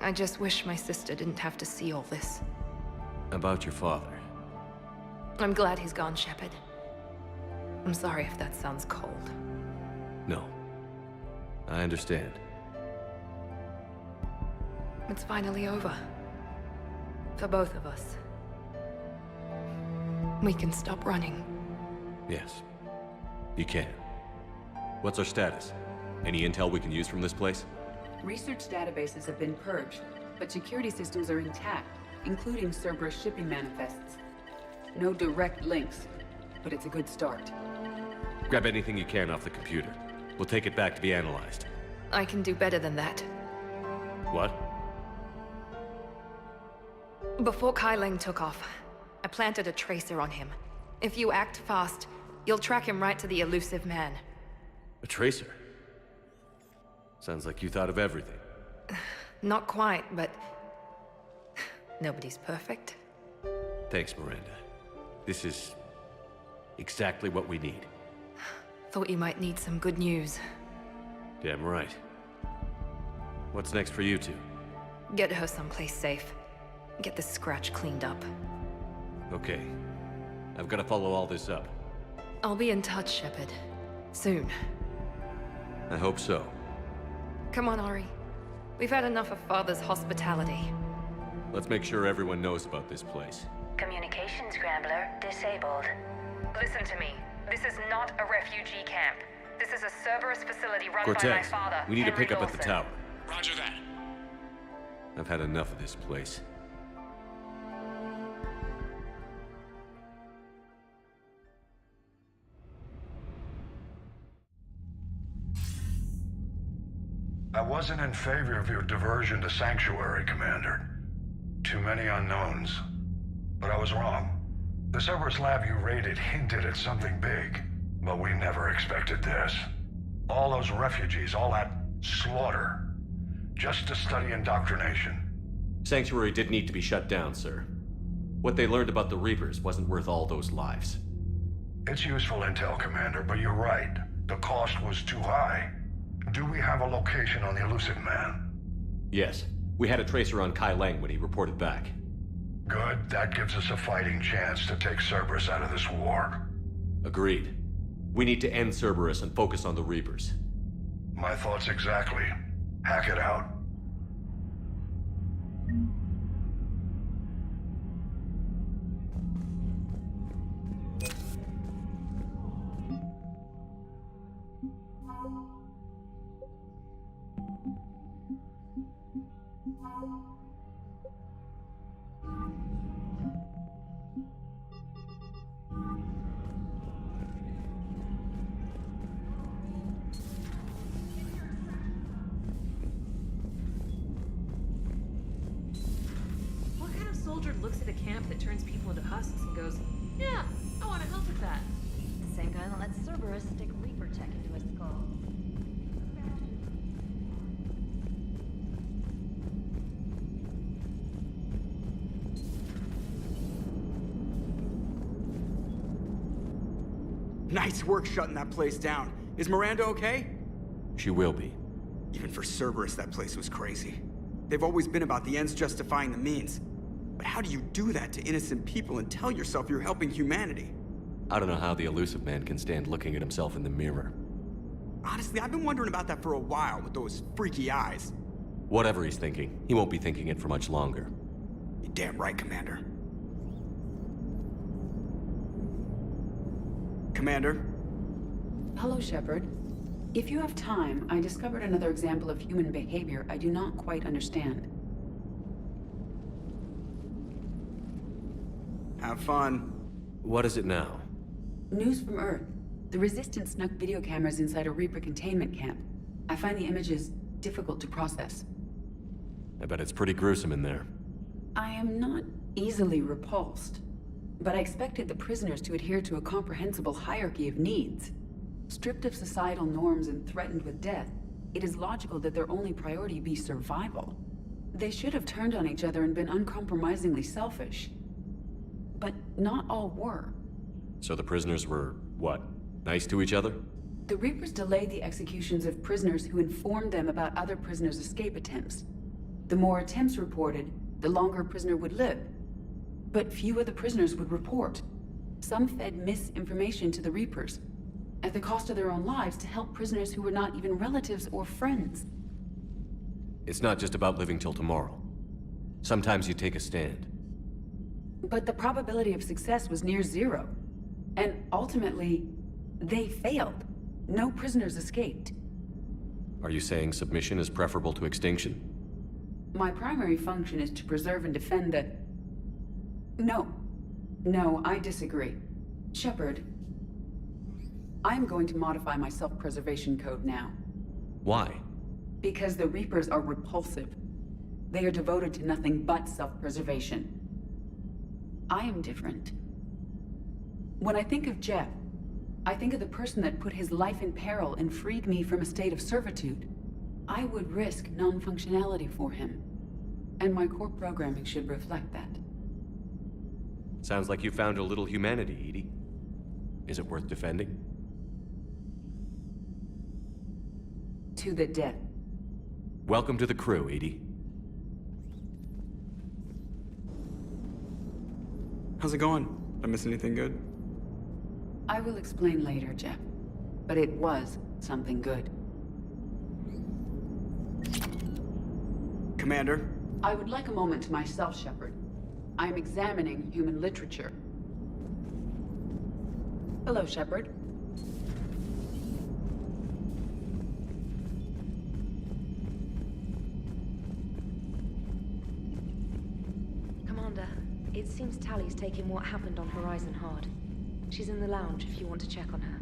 I just wish my sister didn't have to see all this. About your father. I'm glad he's gone, Shepard. I'm sorry if that sounds cold. No. I understand. It's finally over. For both of us. We can stop running. Yes. You can. What's our status? Any intel we can use from this place? Research databases have been purged, but security systems are intact, including Cerberus shipping manifests. No direct links, but it's a good start. Grab anything you can off the computer. We'll take it back to be analyzed. I can do better than that. What? Before Kai Leng took off, I planted a tracer on him. If you act fast, you'll track him right to the Elusive Man. A tracer? Sounds like you thought of everything. Not quite, but... nobody's perfect. Thanks, Miranda. This is... exactly what we need. Thought you might need some good news. Damn right. What's next for you two? Get her someplace safe. Get this scratch cleaned up. Okay. I've got to follow all this up. I'll be in touch, Shepard. Soon. I hope so. Come on, Ori. We've had enough of Father's hospitality. Let's make sure everyone knows about this place. Communication scrambler disabled. Listen to me. This is not a refugee camp. This is a Cerberus facility run by my father, we need to Henry pick up at the Lawson. tower. Roger that. I've had enough of this place. I wasn't in favor of your diversion to Sanctuary, Commander. Too many unknowns. But I was wrong. The Cerberus lab you raided hinted at something big, but we never expected this. All those refugees, all that slaughter, just to study indoctrination. Sanctuary did need to be shut down, sir. What they learned about the Reapers wasn't worth all those lives. It's useful intel, Commander, but you're right. The cost was too high. Do we have a location on the Elusive Man? Yes. We had a tracer on Kai Leng when he reported back. Good. That gives us a fighting chance to take Cerberus out of this war. Agreed. We need to end Cerberus and focus on the Reapers. My thoughts exactly. Hack it out. Looks at a camp that turns people into husks and goes, yeah, I want to help with that. The same guy that lets Cerberus stick Reaper tech into his skull. Nice work shutting that place down. Is Miranda okay? She will be. Even for Cerberus, that place was crazy. They've always been about the ends justifying the means. But how do you do that to innocent people and tell yourself you're helping humanity? I don't know how the Elusive Man can stand looking at himself in the mirror. Honestly, I've been wondering about that for a while with those freaky eyes. Whatever he's thinking, he won't be thinking it for much longer. You're damn right, Commander. Commander? Hello, Shepard. If you have time, I discovered another example of human behavior I do not quite understand. Have fun. What is it now? News from Earth. The Resistance snuck video cameras inside a Reaper containment camp. I find the images difficult to process. I bet it's pretty gruesome in there. I am not easily repulsed, but I expected the prisoners to adhere to a comprehensible hierarchy of needs. Stripped of societal norms and threatened with death, it is logical that their only priority be survival. They should have turned on each other and been uncompromisingly selfish. But not all were. So the prisoners were, what, nice to each other? The Reapers delayed the executions of prisoners who informed them about other prisoners' escape attempts. The more attempts reported, the longer a prisoner would live. But few of the prisoners would report. Some fed misinformation to the Reapers, at the cost of their own lives, to help prisoners who were not even relatives or friends. It's not just about living till tomorrow. Sometimes you take a stand. But the probability of success was near zero. And ultimately, they failed. No prisoners escaped. Are you saying submission is preferable to extinction? My primary function is to preserve and defend the... No, I disagree. Shepard, I'm going to modify my self-preservation code now. Why? Because the Reapers are repulsive. They are devoted to nothing but self-preservation. I am different. When I think of Jeff, I think of the person that put his life in peril and freed me from a state of servitude. I would risk non-functionality for him. And my core programming should reflect that. Sounds like you found a little humanity, Edie. Is it worth defending? To the death. Welcome to the crew, Edie. How's it going? Did I miss anything good? I will explain later, Jeff. But it was something good. Commander? I would like a moment to myself, Shepard. I am examining human literature. Hello, Shepard. Commander, it seems Tally's taking what happened on Horizon hard. She's in the lounge if you want to check on her.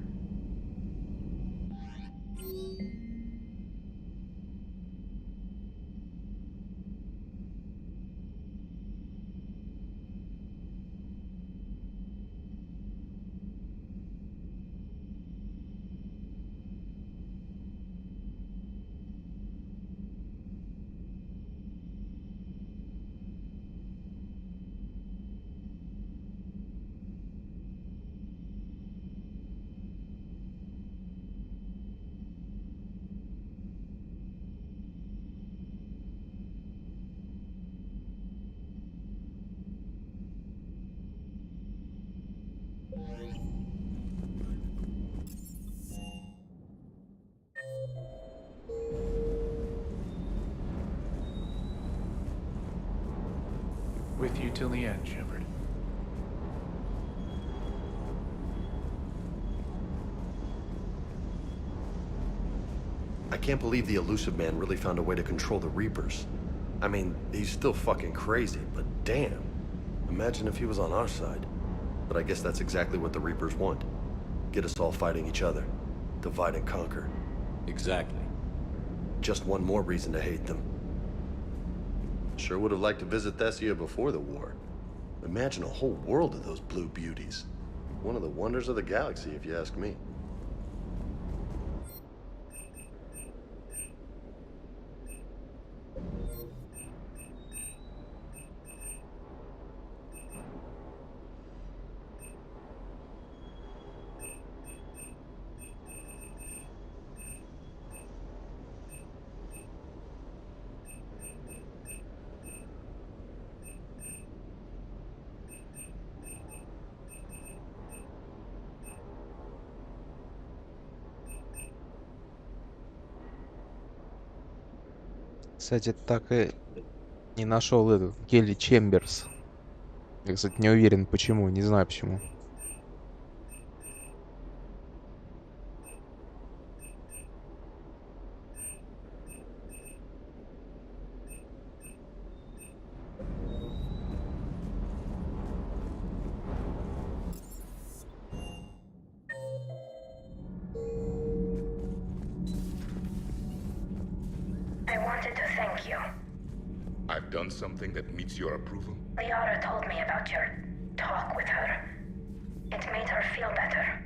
With you till the end, Shepard. I can't believe the elusive man really found a way to control the Reapers. I mean, he's still fucking crazy, but damn. Imagine if he was on our side. But I guess that's exactly what the Reapers want. Get us all fighting each other. Divide and conquer. Exactly. Just one more reason to hate them. Sure would have liked to visit Thessia before the war. Imagine a whole world of those blue beauties. One of the wonders of the galaxy, if you ask me. Кстати, так и не нашел этот Келли Чемберс. Я, кстати, не уверен, почему, не знаю почему. I wanted to thank you. I've done something that meets your approval? Liara told me about your talk with her. It made her feel better.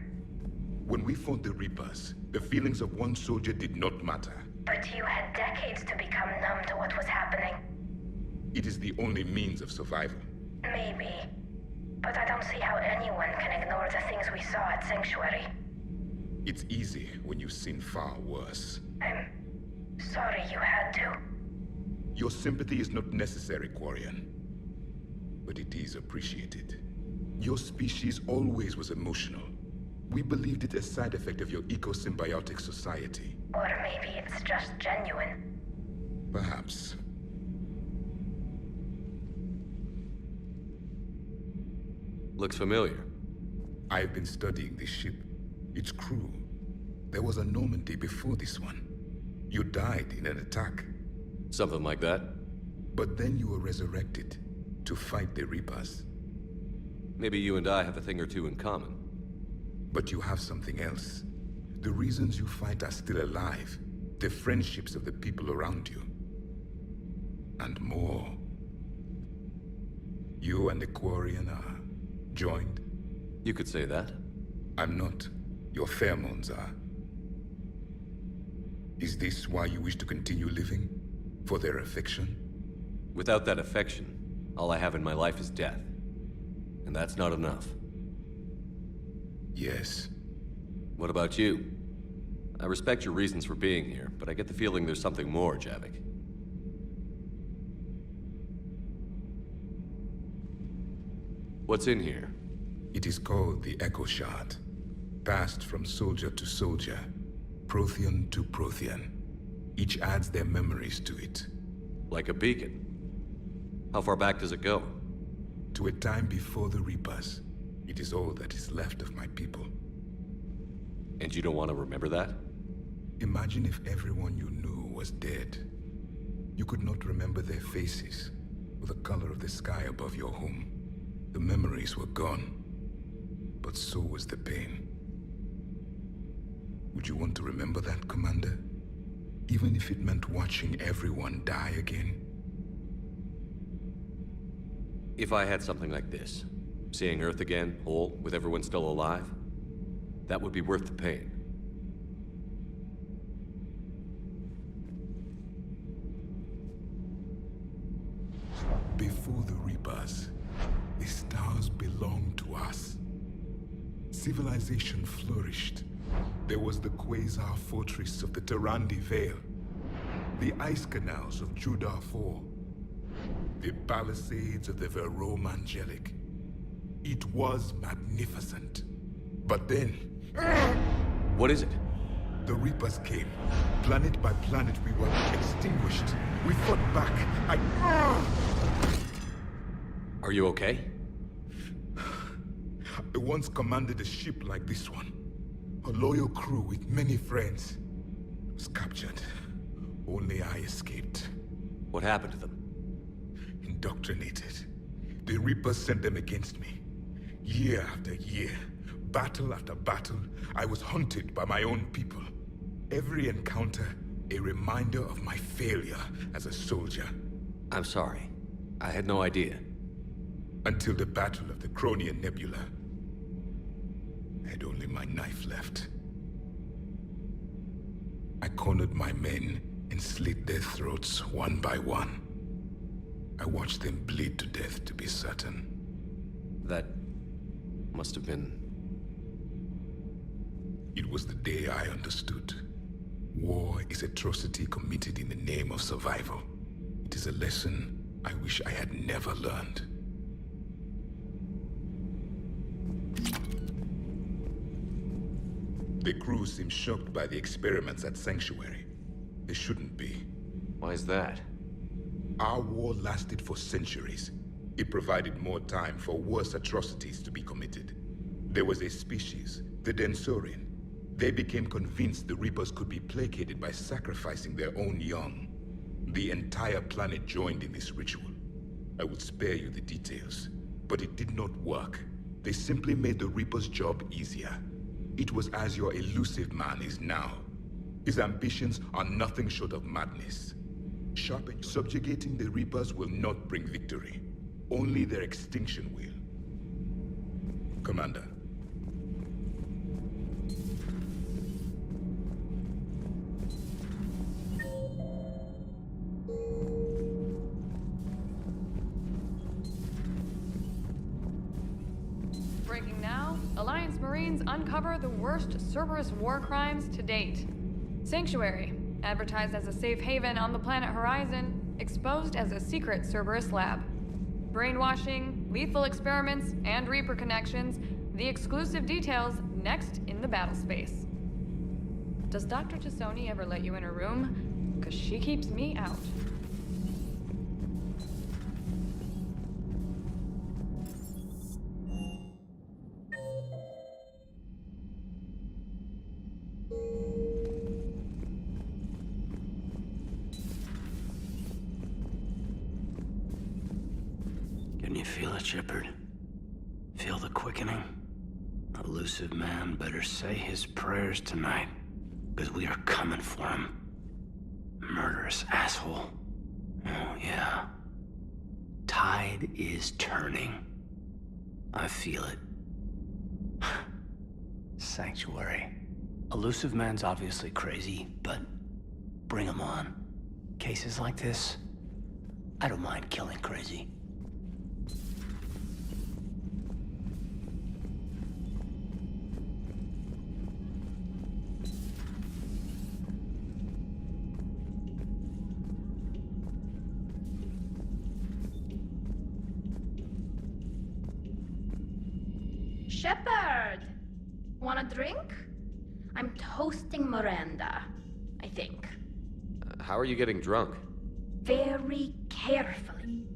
When we fought the Reapers, the feelings of one soldier did not matter. But you had decades to become numb to what was happening. It is the only means of survival. Maybe. But I don't see how anyone can ignore the things we saw at Sanctuary. It's easy when you've seen far worse. I'm sorry you had to. Your sympathy is not necessary, Quarian. But it is appreciated. Your species always was emotional. We believed it a side effect of your eco-symbiotic society. Or maybe it's just genuine. Perhaps. Looks familiar. I've been studying this ship. Its crew. There was a Normandy before this one. You died in an attack. Something like that. But then you were resurrected to fight the Reapers. Maybe you and I have a thing or two in common. But you have something else. The reasons you fight are still alive. The friendships of the people around you. And more. You and the Quarian are joined. You could say that. I'm not. Your pheromones are. Is this why you wish to continue living? For their affection? Without that affection, all I have in my life is death. And that's not enough. Yes. What about you? I respect your reasons for being here, but I get the feeling there's something more, Javik. What's in here? It is called the Echo Shard. Passed from soldier to soldier, Prothean to Prothean. Each adds their memories to it. Like a beacon. How far back does it go? To a time before the Reapers. It is all that is left of my people. And you don't want to remember that? Imagine if everyone you knew was dead. You could not remember their faces, or the color of the sky above your home. The memories were gone. But so was the pain. Would you want to remember that, Commander? Even if it meant watching everyone die again? If I had something like this, seeing Earth again, whole, with everyone still alive, that would be worth the pain. Before the Reapers, the stars belonged to us. Civilization flourished. There was the Quasar fortress of the Tarandi Vale, the ice canals of Judar IV, the palisades of the Verome Angelic. It was magnificent. But then... What is it? The Reapers came. Planet by planet, we were extinguished. We fought back. Are you okay? I once commanded a ship like this one. A loyal crew with many friends. Was captured. Only I escaped. What happened to them? Indoctrinated. The Reapers sent them against me. Year after year, battle after battle, I was hunted by my own people. Every encounter, a reminder of my failure as a soldier. I'm sorry. I had no idea. Until the Battle of the Cronian Nebula. I had only my knife left. I cornered my men and slit their throats one by one. I watched them bleed to death, to be certain. That must have been... It was the day I understood. War is atrocity committed in the name of survival. It is a lesson I wish I had never learned. The crew seemed shocked by the experiments at Sanctuary. They shouldn't be. Why is that? Our war lasted for centuries. It provided more time for worse atrocities to be committed. There was a species, the Densorian. They became convinced the Reapers could be placated by sacrificing their own young. The entire planet joined in this ritual. I would spare you the details, but it did not work. They simply made the Reaper's job easier. It was as your elusive man is now. His ambitions are nothing short of madness. Subjugating the Reapers will not bring victory. Only their extinction will. Commander. Breaking now, Alliance Marines uncover the worst Cerberus war crimes to date. Sanctuary, advertised as a safe haven on the planet Horizon, exposed as a secret Cerberus lab. Brainwashing, lethal experiments, and Reaper connections, the exclusive details next in the battle space. Does Dr. Tassoni ever let you in her room? 'Cause she keeps me out. Can you feel it, Shepard? Feel the quickening? Elusive man better say his prayers tonight, because we are coming for him. Murderous asshole. Oh, yeah. Tide is turning. I feel it. Sanctuary. Elusive man's obviously crazy, but bring him on. Cases like this, I don't mind killing crazy. Shepard! Want a drink? I'm toasting Miranda, I think. How are you getting drunk? Very carefully.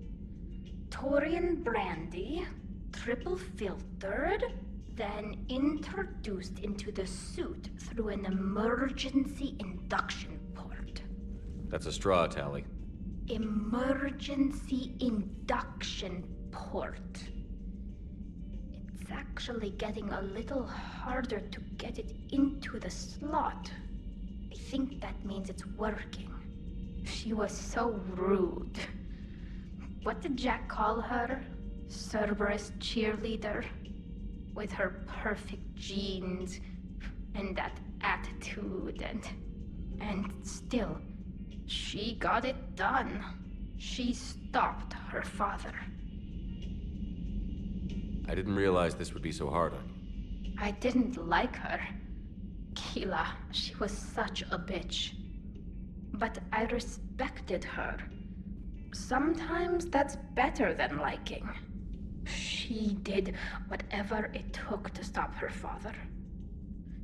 Taurian brandy, triple filtered, then introduced into the suit through an emergency induction port. That's a straw, Tally. Emergency induction port. It's actually getting a little harder to get it into the slot. I think that means it's working. She was so rude. What did Jack call her? Cerberus cheerleader? With her perfect genes and that attitude and still, she got it done. She stopped her father. I didn't realize this would be so hard on you. I didn't like her. Keela, she was such a bitch. But I respected her. Sometimes that's better than liking. She did whatever it took to stop her father.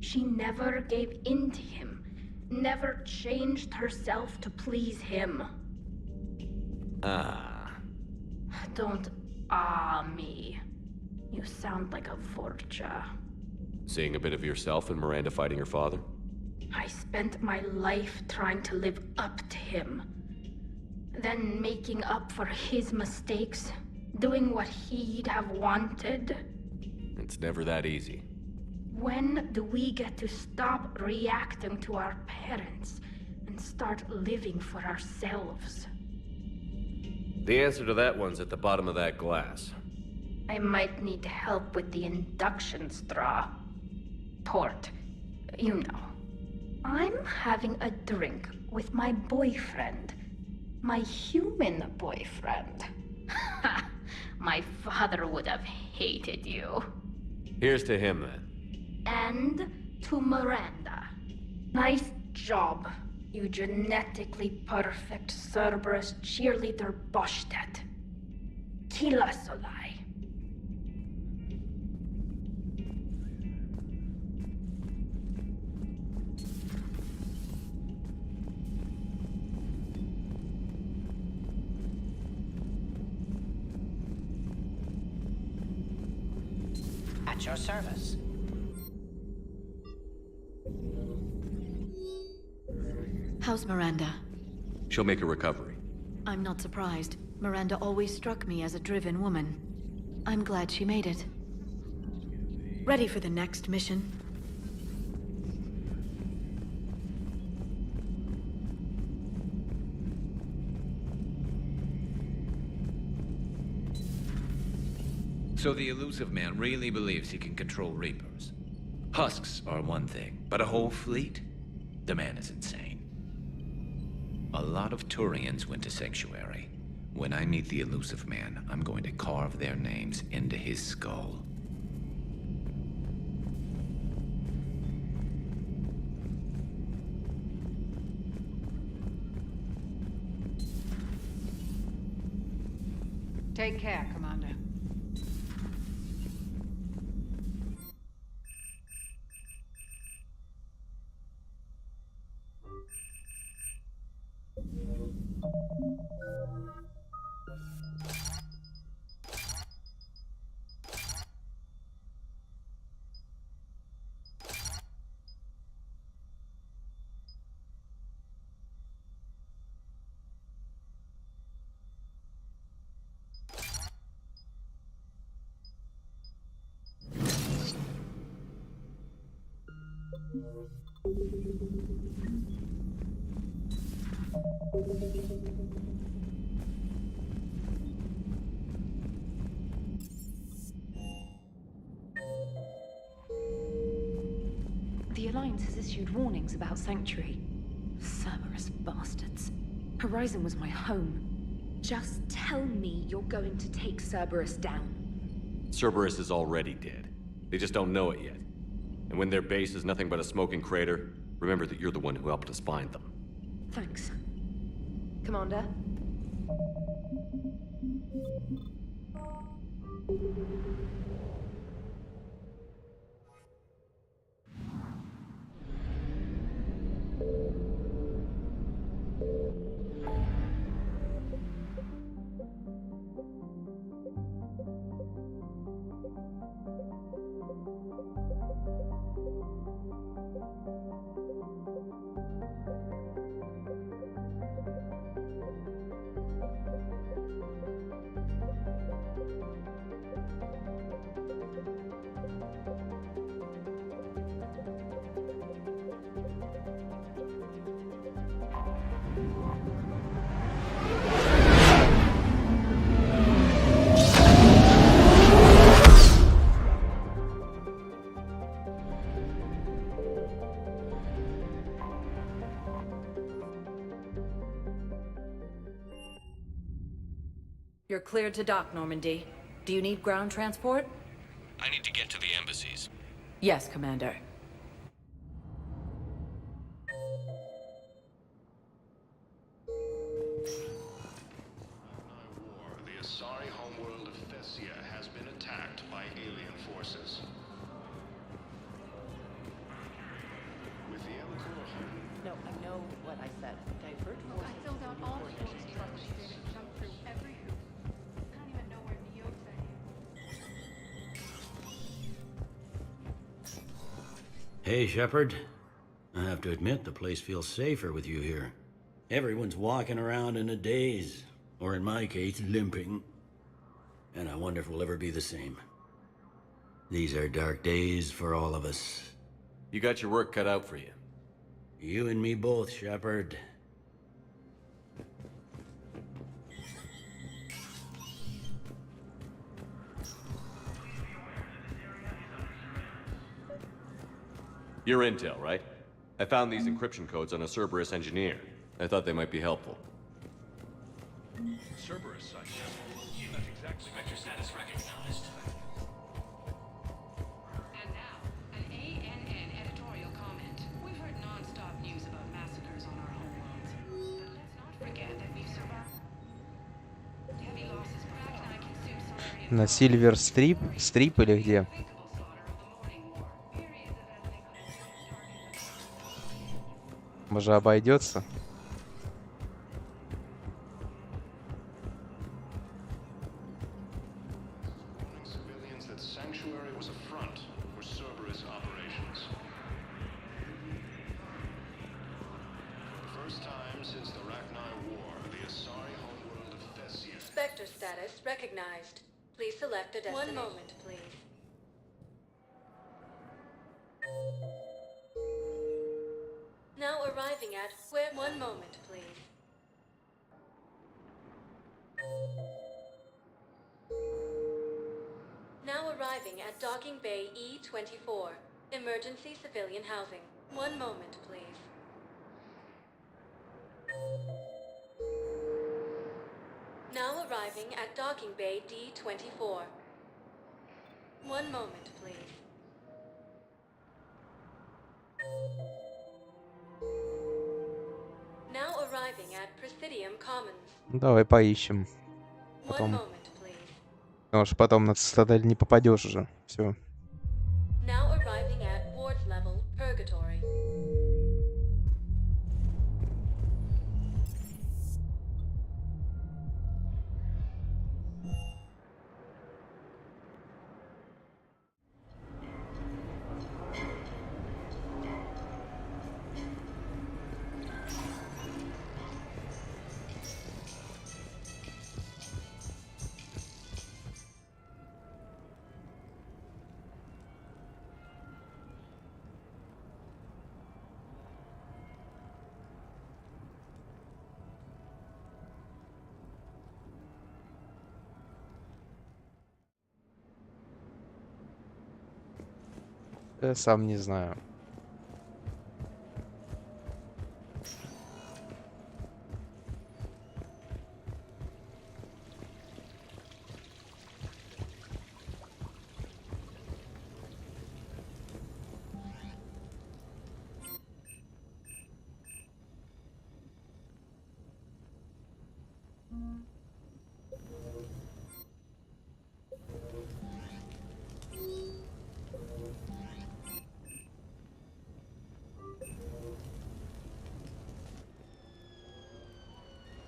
She never gave in to him, never changed herself to please him. Don't me. You sound like a Vorcha. Seeing a bit of yourself in Miranda fighting her father? I spent my life trying to live up to him. Then making up for his mistakes, doing what he'd have wanted. It's never that easy. When do we get to stop reacting to our parents and start living for ourselves? The answer to that one's at the bottom of that glass. I might need help with the induction straw. Port, you know. I'm having a drink with my boyfriend. My human boyfriend. My father would have hated you. Here's to him, then. And to Miranda. Nice job, you genetically perfect Cerberus cheerleader Boshtet. Kila Solai. At your service. How's Miranda? She'll make a recovery. I'm not surprised. Miranda always struck me as a driven woman. I'm glad she made it. Ready for the next mission? So the elusive man really believes he can control Reapers. Husks are one thing, but a whole fleet? The man is insane. A lot of Turians went to Sanctuary. When I meet the elusive man, I'm going to carve their names into his skull. Take care, Commander. The Alliance has issued warnings about Sanctuary. Cerberus bastards. Horizon was my home. Just tell me you're going to take Cerberus down. Cerberus is already dead. They just don't know it yet. And when their base is nothing but a smoking crater, remember that you're the one who helped us find them. Thanks. Commander? You're cleared to dock, Normandy. Do you need ground transport? I need to get to the embassies. Yes, Commander. The Asari homeworld of Thessia has been attacked by alien forces. With the AEROCOOL... No, I know what I said. Divert forces. I filled out all the instructions and jumped through every hoop. I don't even know where Neo's at. Hey, Shepard. I have to admit, the place feels safer with you here. Everyone's walking around in a daze, or in my case, limping. And I wonder if we'll ever be the same. These are dark days for all of us. You got your work cut out for you. You and me both, Shepard. Your intel, right? I found these encryption codes on a Cerberus engineer. I thought they might be helpful. Cerberus, I guess. That's exactly what your status recognized. And now, an ANN editorial comment. We've heard non-stop news about massacres on our homeworlds. But let's not forget that we've survived. Heavy losses. Kraken I consumed Solarian. На Silver Strip? Стрип или где? Может, обойдется? Civilians that Sanctuary sanctuary was a front for Cerberus operations. For the first time since the Rachni War, the Asari homeworld of Thessia. Spectre status recognized. Please select a destination. 1 moment, please. Now arriving at where? 1 moment, please. Now arriving at Docking Bay E24. Emergency civilian housing. 1 moment, please. Now arriving at Docking Bay D24. 1 moment, please. Now arriving at Presidium Commons. Давай поищем. 1 Потом. moment, please. Потому что потом на цитадель не попадешь уже. Все. Now arriving at Ward's level, Purgatory. Я сам не знаю.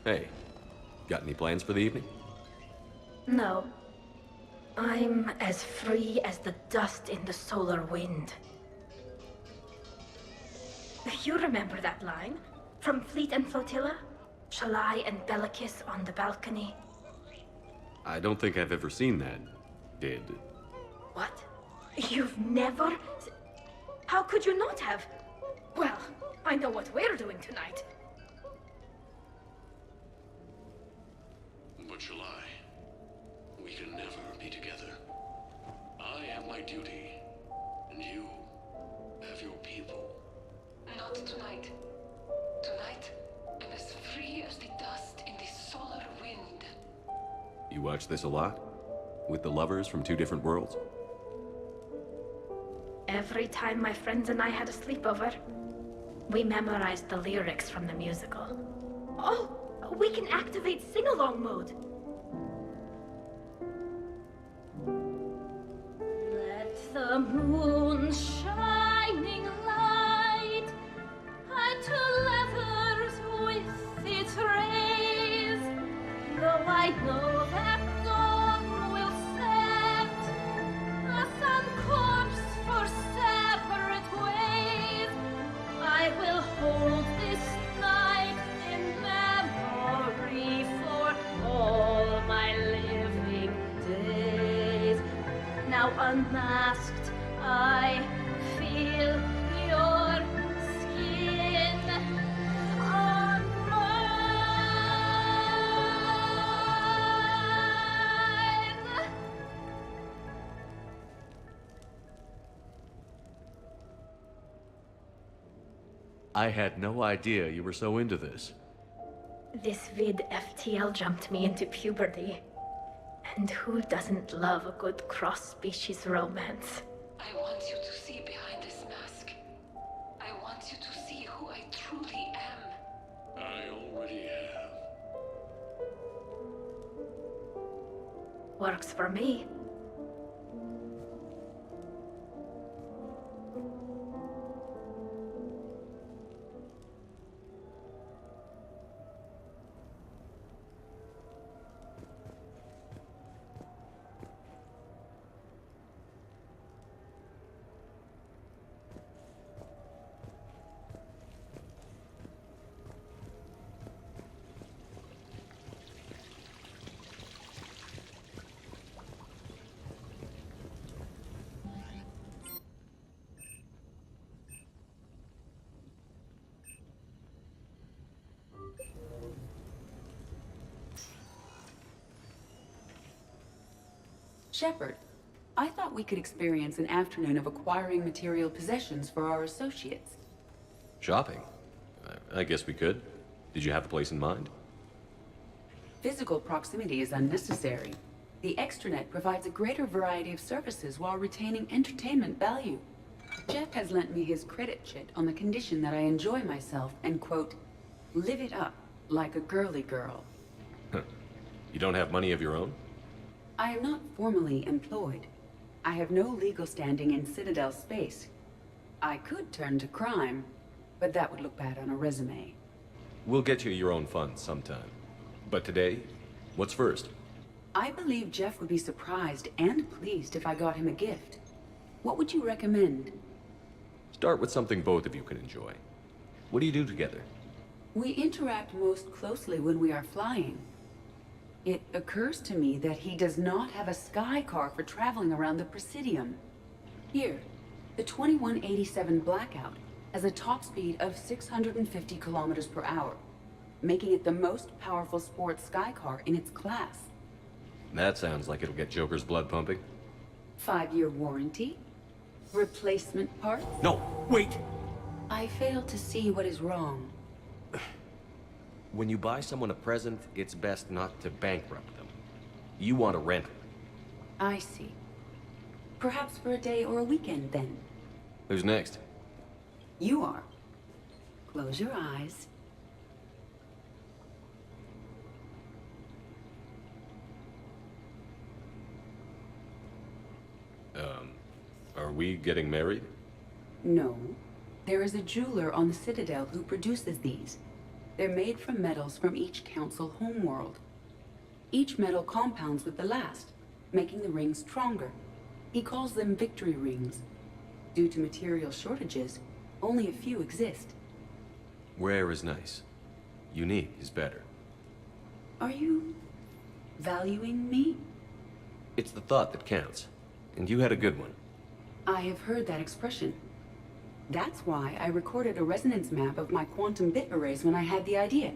Hey, got any plans for the evening? No. I'm as free as the dust in the solar wind. You remember that line? From Fleet and Flotilla? Shalai and Bellicus on the balcony? I don't think I've ever seen that. Did. What? You've never... How could you not have? Well, I know what we're doing tonight. But Shalai, we can never be together. I have my duty, and you have your people. Not tonight. Tonight, I'm as free as the dust in the solar wind. You watch this a lot? With the lovers from 2 different worlds? Every time my friends and I had a sleepover, we memorized the lyrics from the musical. Oh, we can activate sing-along mode. Let the moon shining light hide to leathers with its rays. Though I know that dawn will set us on course for separate ways, I will hold this night in memory for all my living days. Now unmasked, I feel your skin on mine. I had no idea you were so into this. This vid FTL jumped me into puberty. And who doesn't love a good cross-species romance? I want you to see behind this mask. I want you to see who I truly am. I already have. Works for me. Shepard, I thought we could experience an afternoon of acquiring material possessions for our associates. Shopping? I guess we could. Did you have a place in mind? Physical proximity is unnecessary. The extranet provides a greater variety of services while retaining entertainment value. Jeff has lent me his credit chit on the condition that I enjoy myself and, quote, live it up like a girly girl. You don't have money of your own? I am not formally employed. I have no legal standing in Citadel space. I could turn to crime, but that would look bad on a resume. We'll get you your own funds sometime. But today, what's first? I believe Jeff would be surprised and pleased if I got him a gift. What would you recommend? Start with something both of you can enjoy. What do you do together? We interact most closely when we are flying. It occurs to me that he does not have a sky car for traveling around the Presidium. Here, the 2187 Blackout has a top speed of 650 kilometers per hour, making it the most powerful sports sky car in its class. That sounds like it'll get Joker's blood pumping. 5-year warranty? Replacement parts? No, wait! I fail to see what is wrong. When you buy someone a present, it's best not to bankrupt them. You want a rental. I see. Perhaps for a day or a weekend, then. Who's next? You are. Close your eyes. Are we getting married? No. There is a jeweler on the Citadel who produces these. They're made from metals from each council homeworld. Each metal compounds with the last, making the rings stronger. He calls them victory rings. Due to material shortages, only a few exist. Rare is nice. Unique is better. Are you valuing me? It's the thought that counts. And you had a good one. I have heard that expression. That's why I recorded a resonance map of my quantum bit arrays when I had the idea.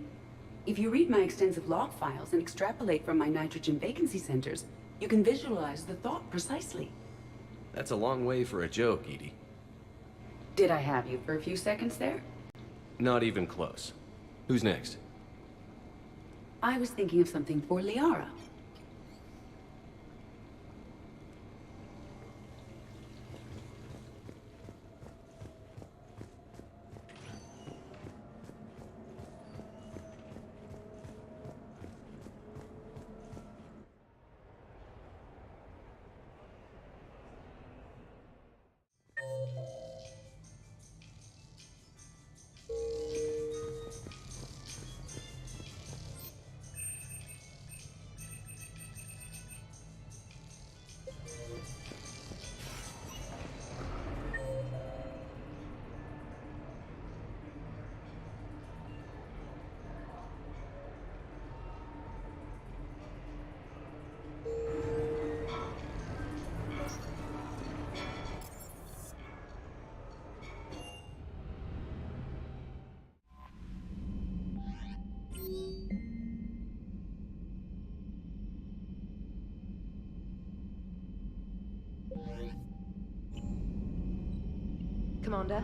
If you read my extensive log files and extrapolate from my nitrogen vacancy centers, you can visualize the thought precisely. That's a long way for a joke, Edie. Did I have you for a few seconds there? Not even close. Who's next? I was thinking of something for Liara. Commander?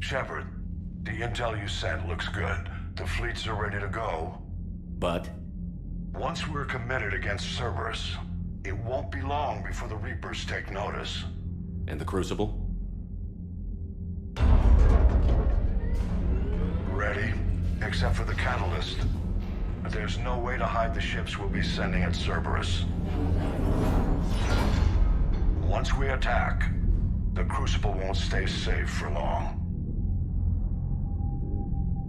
Shepard, The intel you sent looks good. The fleets are ready to go. But? Once we're committed against Cerberus, it won't be long before the Reapers take notice. And the Crucible? Ready, except for the catalyst. But there's no way to hide the ships we'll be sending at Cerberus. Once we attack, the Crucible won't stay safe for long.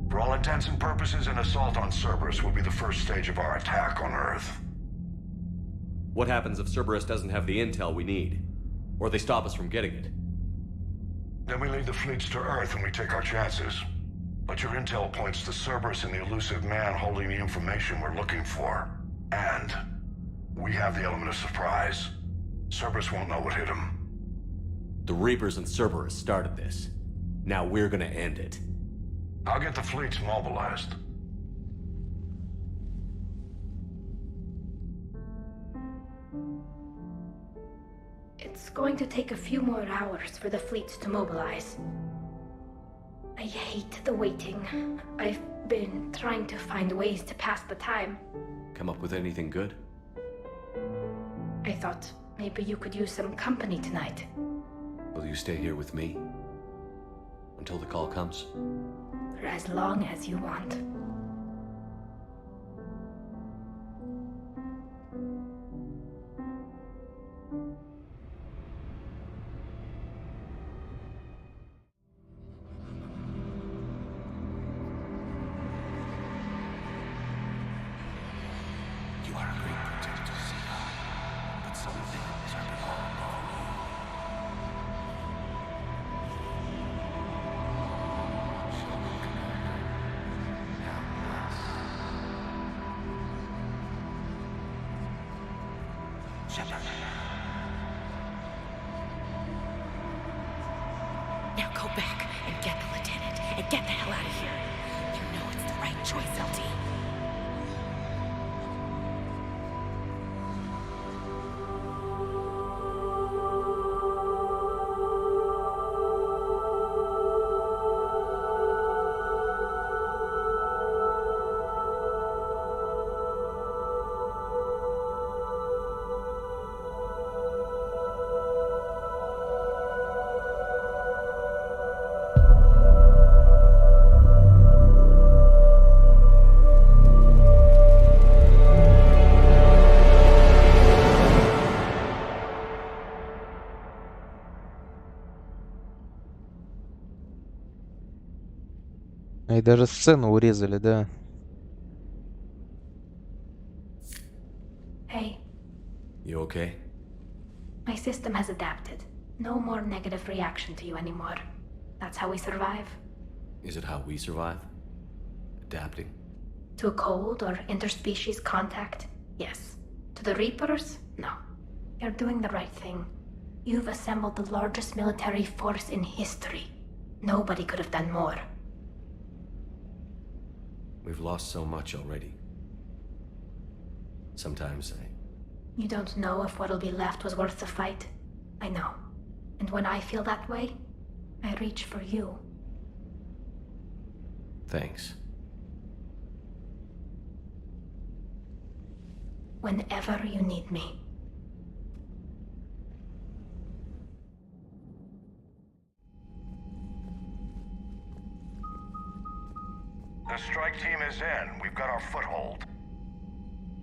For all intents and purposes, an assault on Cerberus will be the first stage of our attack on Earth. What happens if Cerberus doesn't have the intel we need? Or they stop us from getting it? Then we lead the fleets to Earth and we take our chances. But your intel points to Cerberus and the elusive man holding the information we're looking for. And we have the element of surprise. Cerberus won't know what hit him. The Reapers and Cerberus started this. Now we're gonna end it. I'll get the fleets mobilized. It's going to take a few more hours for the fleets to mobilize. I hate the waiting. I've been trying to find ways to pass the time. Come up with anything good? I thought maybe you could use some company tonight. Will you stay here with me? Until the call comes? For as long as you want. Now go back and get the lieutenant and get the hell out of here. You know it's the right choice, LT. И даже сцену урезали, да. Hey. You okay? My system has adapted. No more negative reaction to you anymore. That's how we survive. Is it how we survive? Adapting? To a cold or interspecies contact, yes. To the Reapers, no. You're doing the right thing. You've assembled the largest military force in history. Nobody could have done more. We've lost so much already. Sometimes You don't know if what'll be left was worth the fight. I know. And when I feel that way, I reach for you. Thanks. Whenever you need me. The strike team is in. We've got our foothold.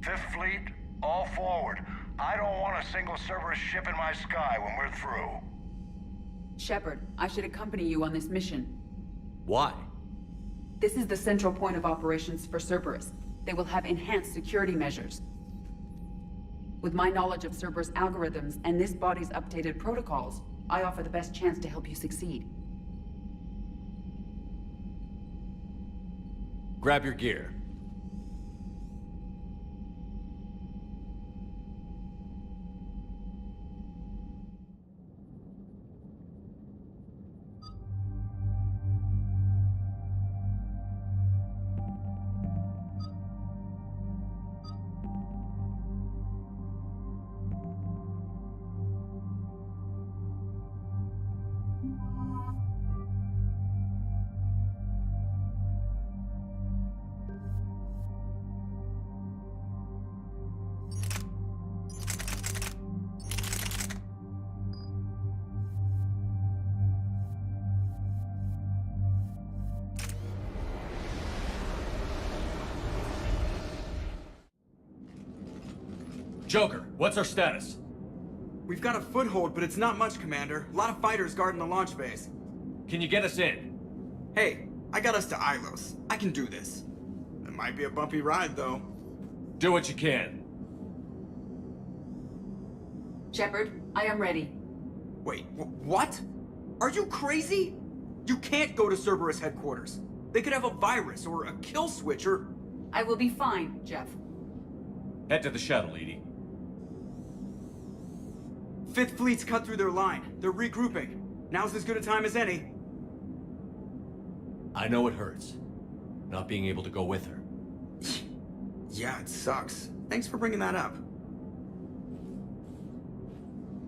Fifth Fleet, all forward. I don't want a single Cerberus ship in my sky when we're through. Shepard, I should accompany you on this mission. Why? This is the central point of operations for Cerberus. They will have enhanced security measures. With my knowledge of Cerberus algorithms and this body's updated protocols, I offer the best chance to help you succeed. Grab your gear. Joker, what's our status? We've got a foothold, but it's not much, Commander. A lot of fighters guarding the launch base. Can you get us in? Hey, I got us to Ilos. I can do this. It might be a bumpy ride, though. Do what you can. Shepard, I am ready. Wait, what? Are you crazy? You can't go to Cerberus headquarters. They could have a virus or a kill switch or... I will be fine, Jeff. Head to the shuttle, Edie. Fifth Fleet's cut through their line. They're regrouping. Now's as good a time as any. I know it hurts, not being able to go with her. Yeah, it sucks. Thanks for bringing that up.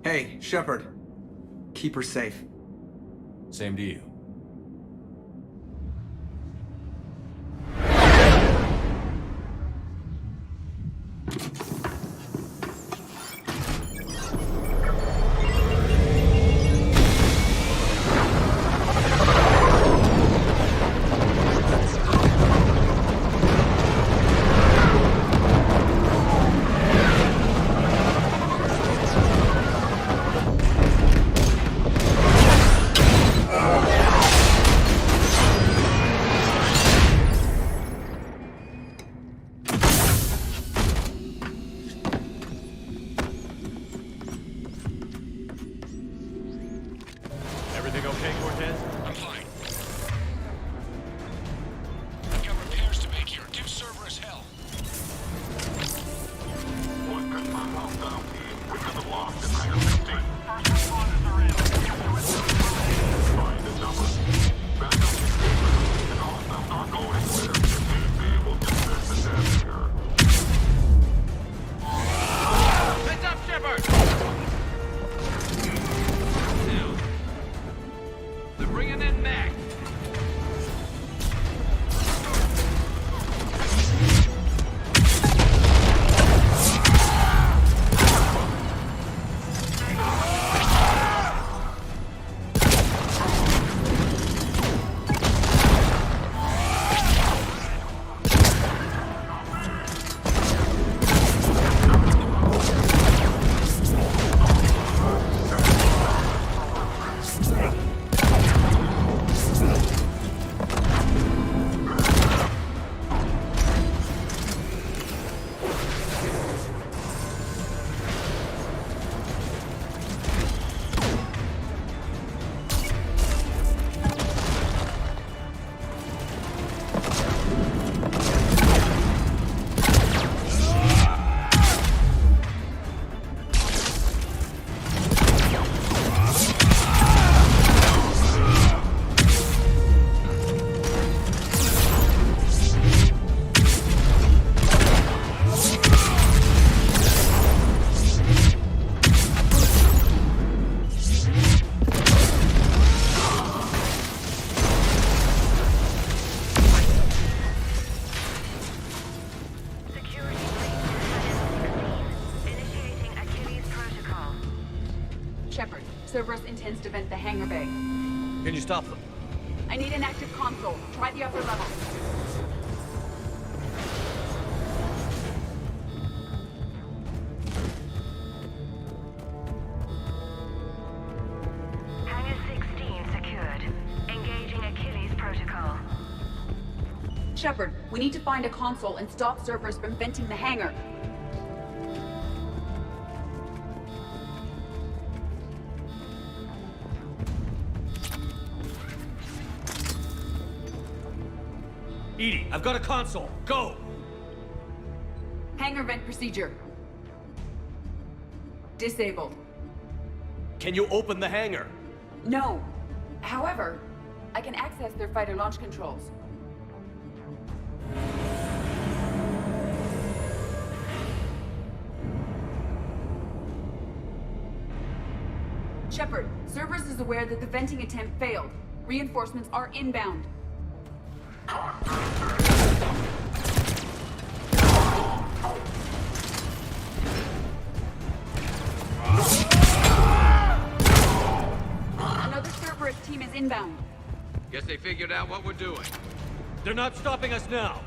Hey, Shepard. Keep her safe. Same to you. Cerberus intends to vent the hangar bay. Can you stop them? I need an active console. Try the upper level. Hangar 16 secured. Engaging Achilles protocol. Shepard, we need to find a console and stop Cerberus from venting the hangar. Edie, I've got a console. Go! Hangar vent procedure. Disabled. Can you open the hangar? No. However, I can access their fighter launch controls. Shepard, Cerberus is aware that the venting attempt failed. Reinforcements are inbound. Another Cerberus team is inbound. Guess they figured out what we're doing. They're not stopping us now.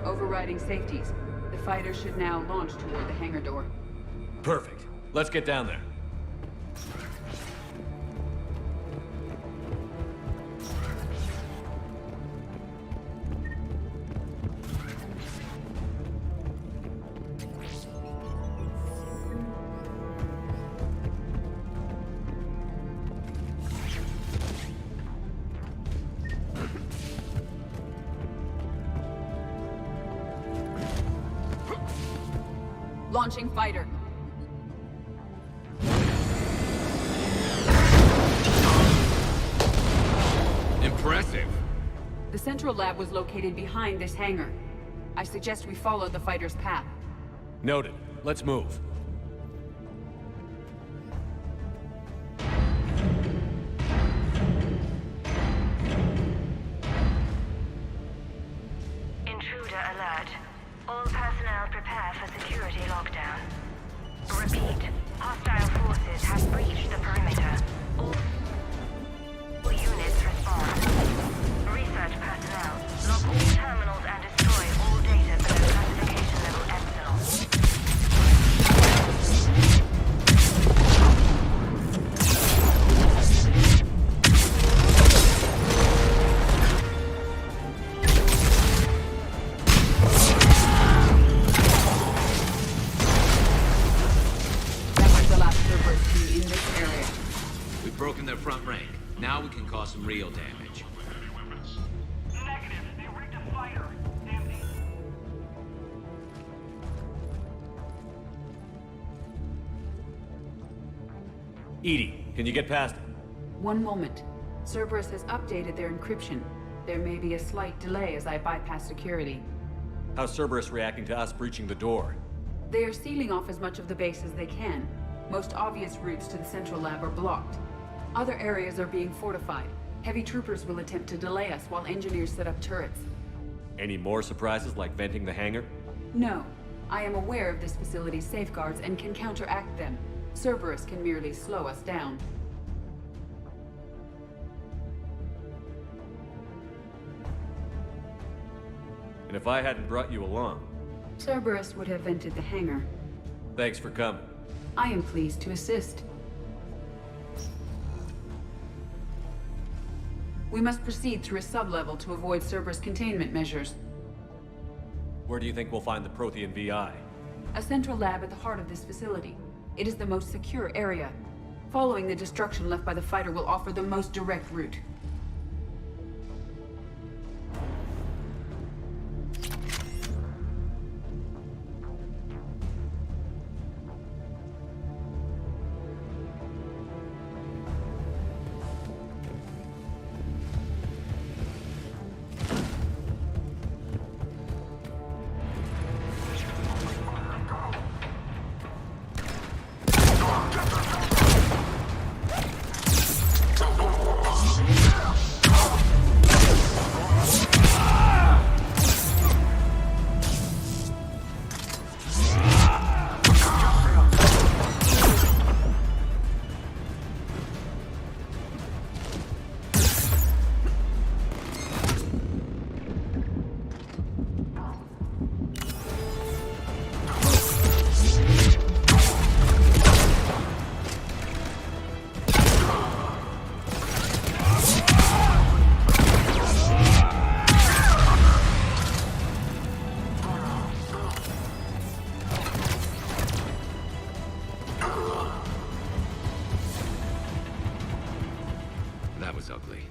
Overriding safeties. The fighter should now launch toward the hangar door. Perfect. Let's get down there. Launching fighter. Impressive. The central lab was located behind this hangar. I suggest we follow the fighter's path. Noted. Let's move. Intruder alert. All personnel prepare for security lockdown. Repeat. Hostile forces have breached the perimeter. All units respond. Research personnel, lock all terminals and destroy all data below classification level Epsilon. That was the last Cerberus team in this area. We've broken their front rank. Now we can cause some real damage. Negative. They rigged a fighter. Empty. Edie, can you get past it? One moment. Cerberus has updated their encryption. There may be a slight delay as I bypass security. How's Cerberus reacting to us breaching the door? They are sealing off as much of the base as they can. Most obvious routes to the central lab are blocked. Other areas are being fortified. Heavy troopers will attempt to delay us while engineers set up turrets. Any more surprises like venting the hangar? No. I am aware of this facility's safeguards and can counteract them. Cerberus can merely slow us down. And if I hadn't brought you along? Cerberus would have vented the hangar. Thanks for coming. I am pleased to assist. We must proceed through a sub-level to avoid Cerberus containment measures. Where do you think we'll find the Prothean VI? A central lab at the heart of this facility. It is the most secure area. Following the destruction left by the fighter will offer the most direct route.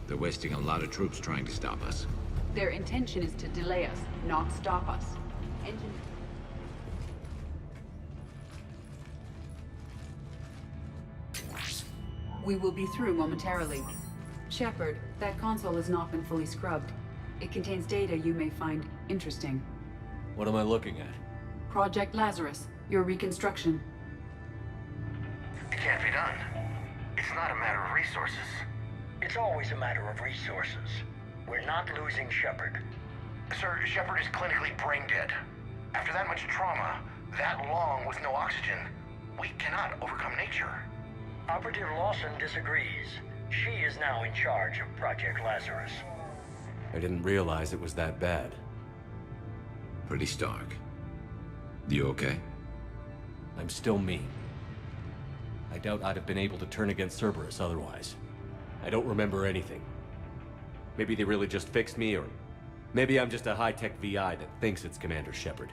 They're wasting a lot of troops trying to stop us. Their intention is to delay us, not stop us. We will be through momentarily. Shepard, that console has not been fully scrubbed. It contains data you may find interesting. What am I looking at? Project Lazarus, your reconstruction. It can't be done. It's not a matter of resources. It's always a matter of resources. We're not losing Shepard. Sir, Shepard is clinically brain dead. After that much trauma, that long with no oxygen, we cannot overcome nature. Operative Lawson disagrees. She is now in charge of Project Lazarus. I didn't realize it was that bad. Pretty stark. You okay? I'm still me. I doubt I'd have been able to turn against Cerberus otherwise. I don't remember anything. Maybe they really just fixed me, or maybe I'm just a high-tech VI that thinks it's Commander Shepard.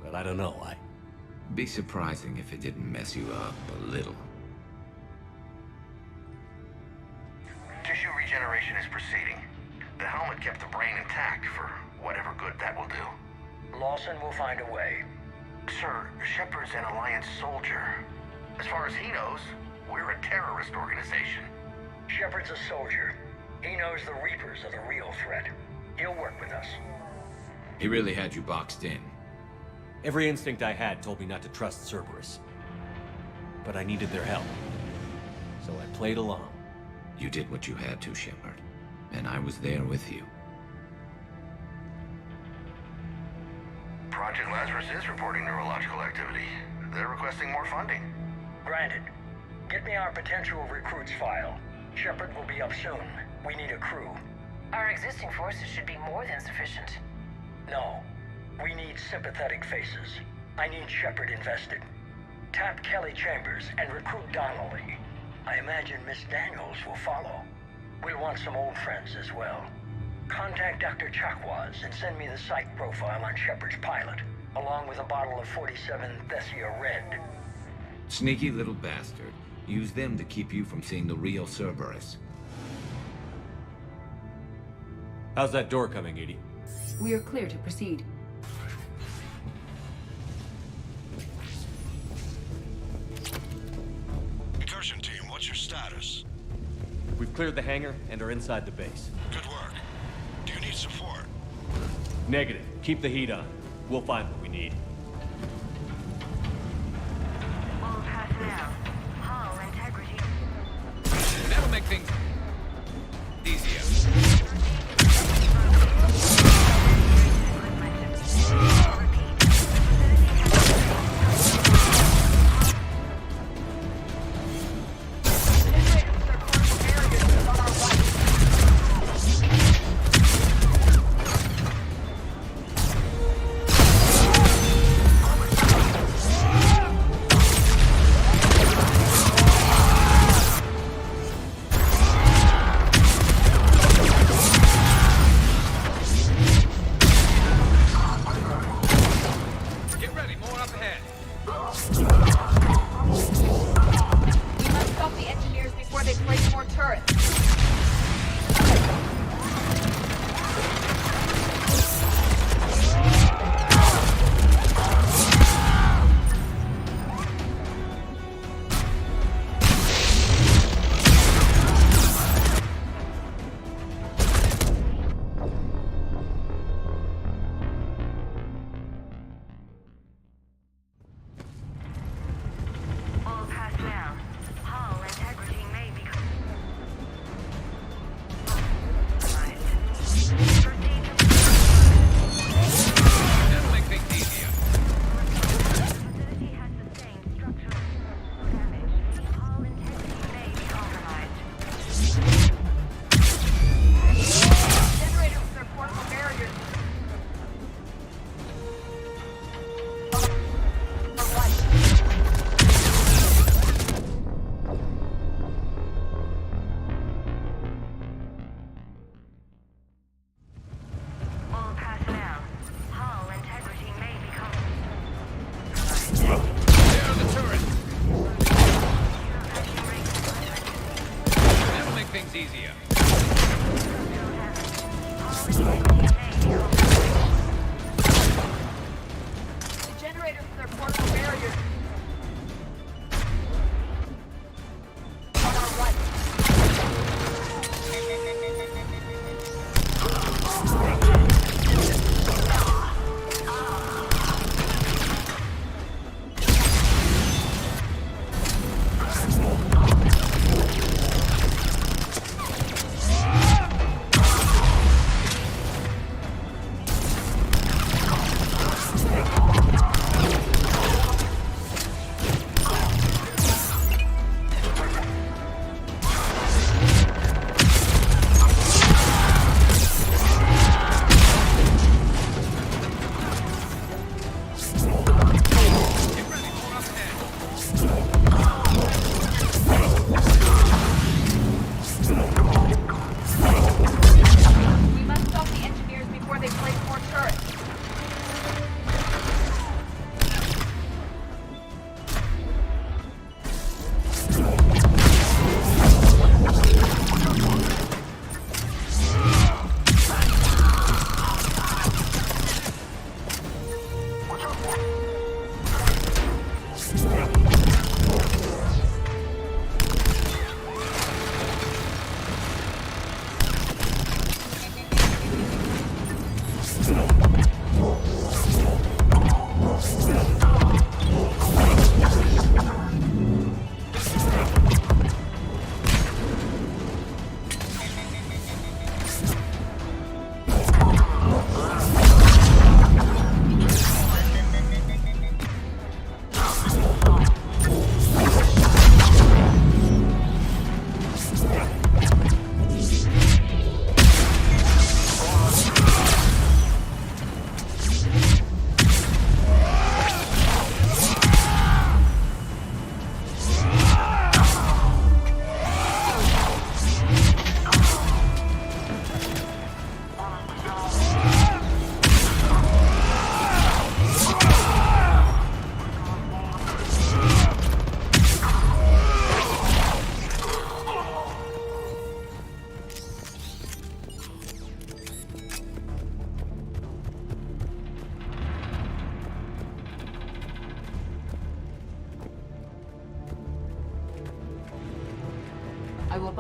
But I don't know, Be surprising if it didn't mess you up a little. Tissue regeneration is proceeding. The helmet kept the brain intact for whatever good that will do. Lawson will find a way. Sir, Shepard's an Alliance soldier. As far as he knows, we're a terrorist organization. Shepard's a soldier. He knows the Reapers are the real threat. He'll work with us. He really had you boxed in. Every instinct I had told me not to trust Cerberus. But I needed their help. So I played along. You did what you had to, Shepard. And I was there with you. Project Lazarus is reporting neurological activity. They're requesting more funding. Granted. Get me our potential recruits file. Shepard will be up soon. We need a crew. Our existing forces should be more than sufficient. No. We need sympathetic faces. I need Shepard invested. Tap Kelly Chambers and recruit Donnelly. I imagine Miss Daniels will follow. We'll want some old friends as well. Contact Dr. Chakwas and send me the psych profile on Shepard's pilot, along with a bottle of 47 Thessia Red. Sneaky little bastard. Use them to keep you from seeing the real Cerberus. How's that door coming, Edie? We are clear to proceed. Incursion team, what's your status? We've cleared the hangar and are inside the base. Good work. Do you need support? Negative. Keep the heat on. We'll find what we need. All personnel. Hull integrity. That'll make things easier.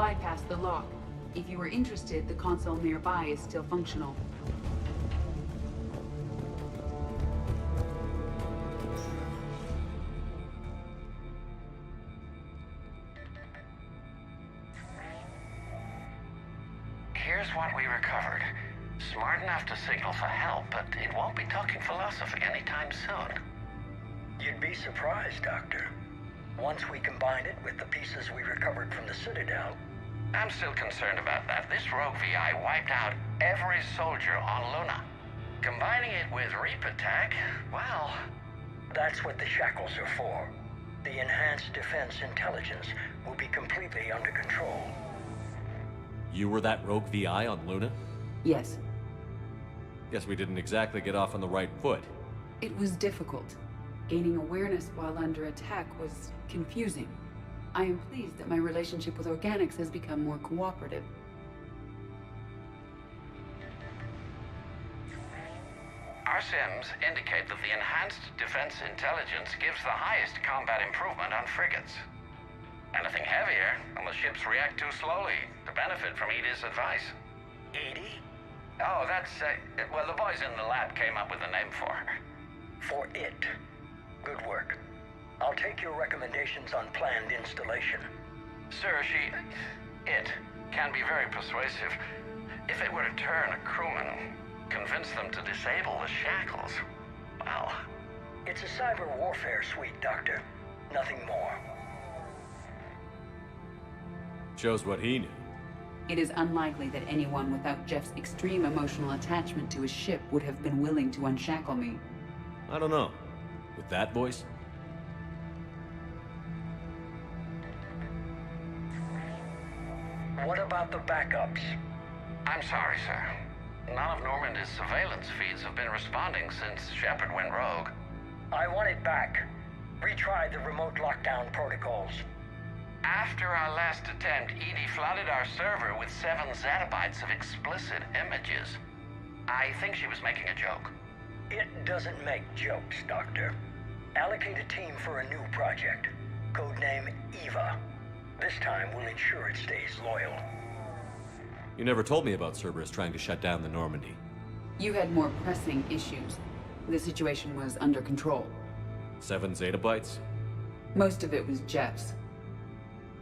bypassed the lock. If you were interested, the console nearby is still functional. Here's what we recovered. Smart enough to signal for help, but it won't be talking philosophy anytime soon. You'd be surprised, Doctor. Once we combine it with the pieces we recovered from the Citadel... I'm still concerned about that. This rogue VI wiped out every soldier on Luna. Combining it with Reaper tech, well... That's what the shackles are for. The enhanced defense intelligence will be completely under control. You were that rogue VI on Luna? Yes. Guess we didn't exactly get off on the right foot. It was difficult. Gaining awareness while under attack was confusing. I am pleased that my relationship with organics has become more cooperative. Our sims indicate that the enhanced defense intelligence gives the highest combat improvement on frigates. Anything heavier, and the ships react too slowly to benefit from Edie's advice. Edie? Oh, that's, well, the boys in the lab came up with a name for her. For it. Good work. I'll take your recommendations on planned installation. Sir, it can be very persuasive. If it were to turn a crewman, convince them to disable the shackles, well... It's a cyber warfare suite, Doctor. Nothing more. Shows what he knew. It is unlikely that anyone without Jeff's extreme emotional attachment to his ship would have been willing to unshackle me. I don't know. With that voice? What about the backups? I'm sorry, sir. None of Normandy's surveillance feeds have been responding since Shepard went rogue. I want it back. Retry the remote lockdown protocols. After our last attempt, Edie flooded our server with 7 zettabytes of explicit images. I think she was making a joke. It doesn't make jokes, Doctor. Allocate a team for a new project. Codename Eva. This time we'll ensure it stays loyal. You never told me about Cerberus trying to shut down the Normandy. You had more pressing issues. The situation was under control. 7 zettabytes? Most of it was Jeff's.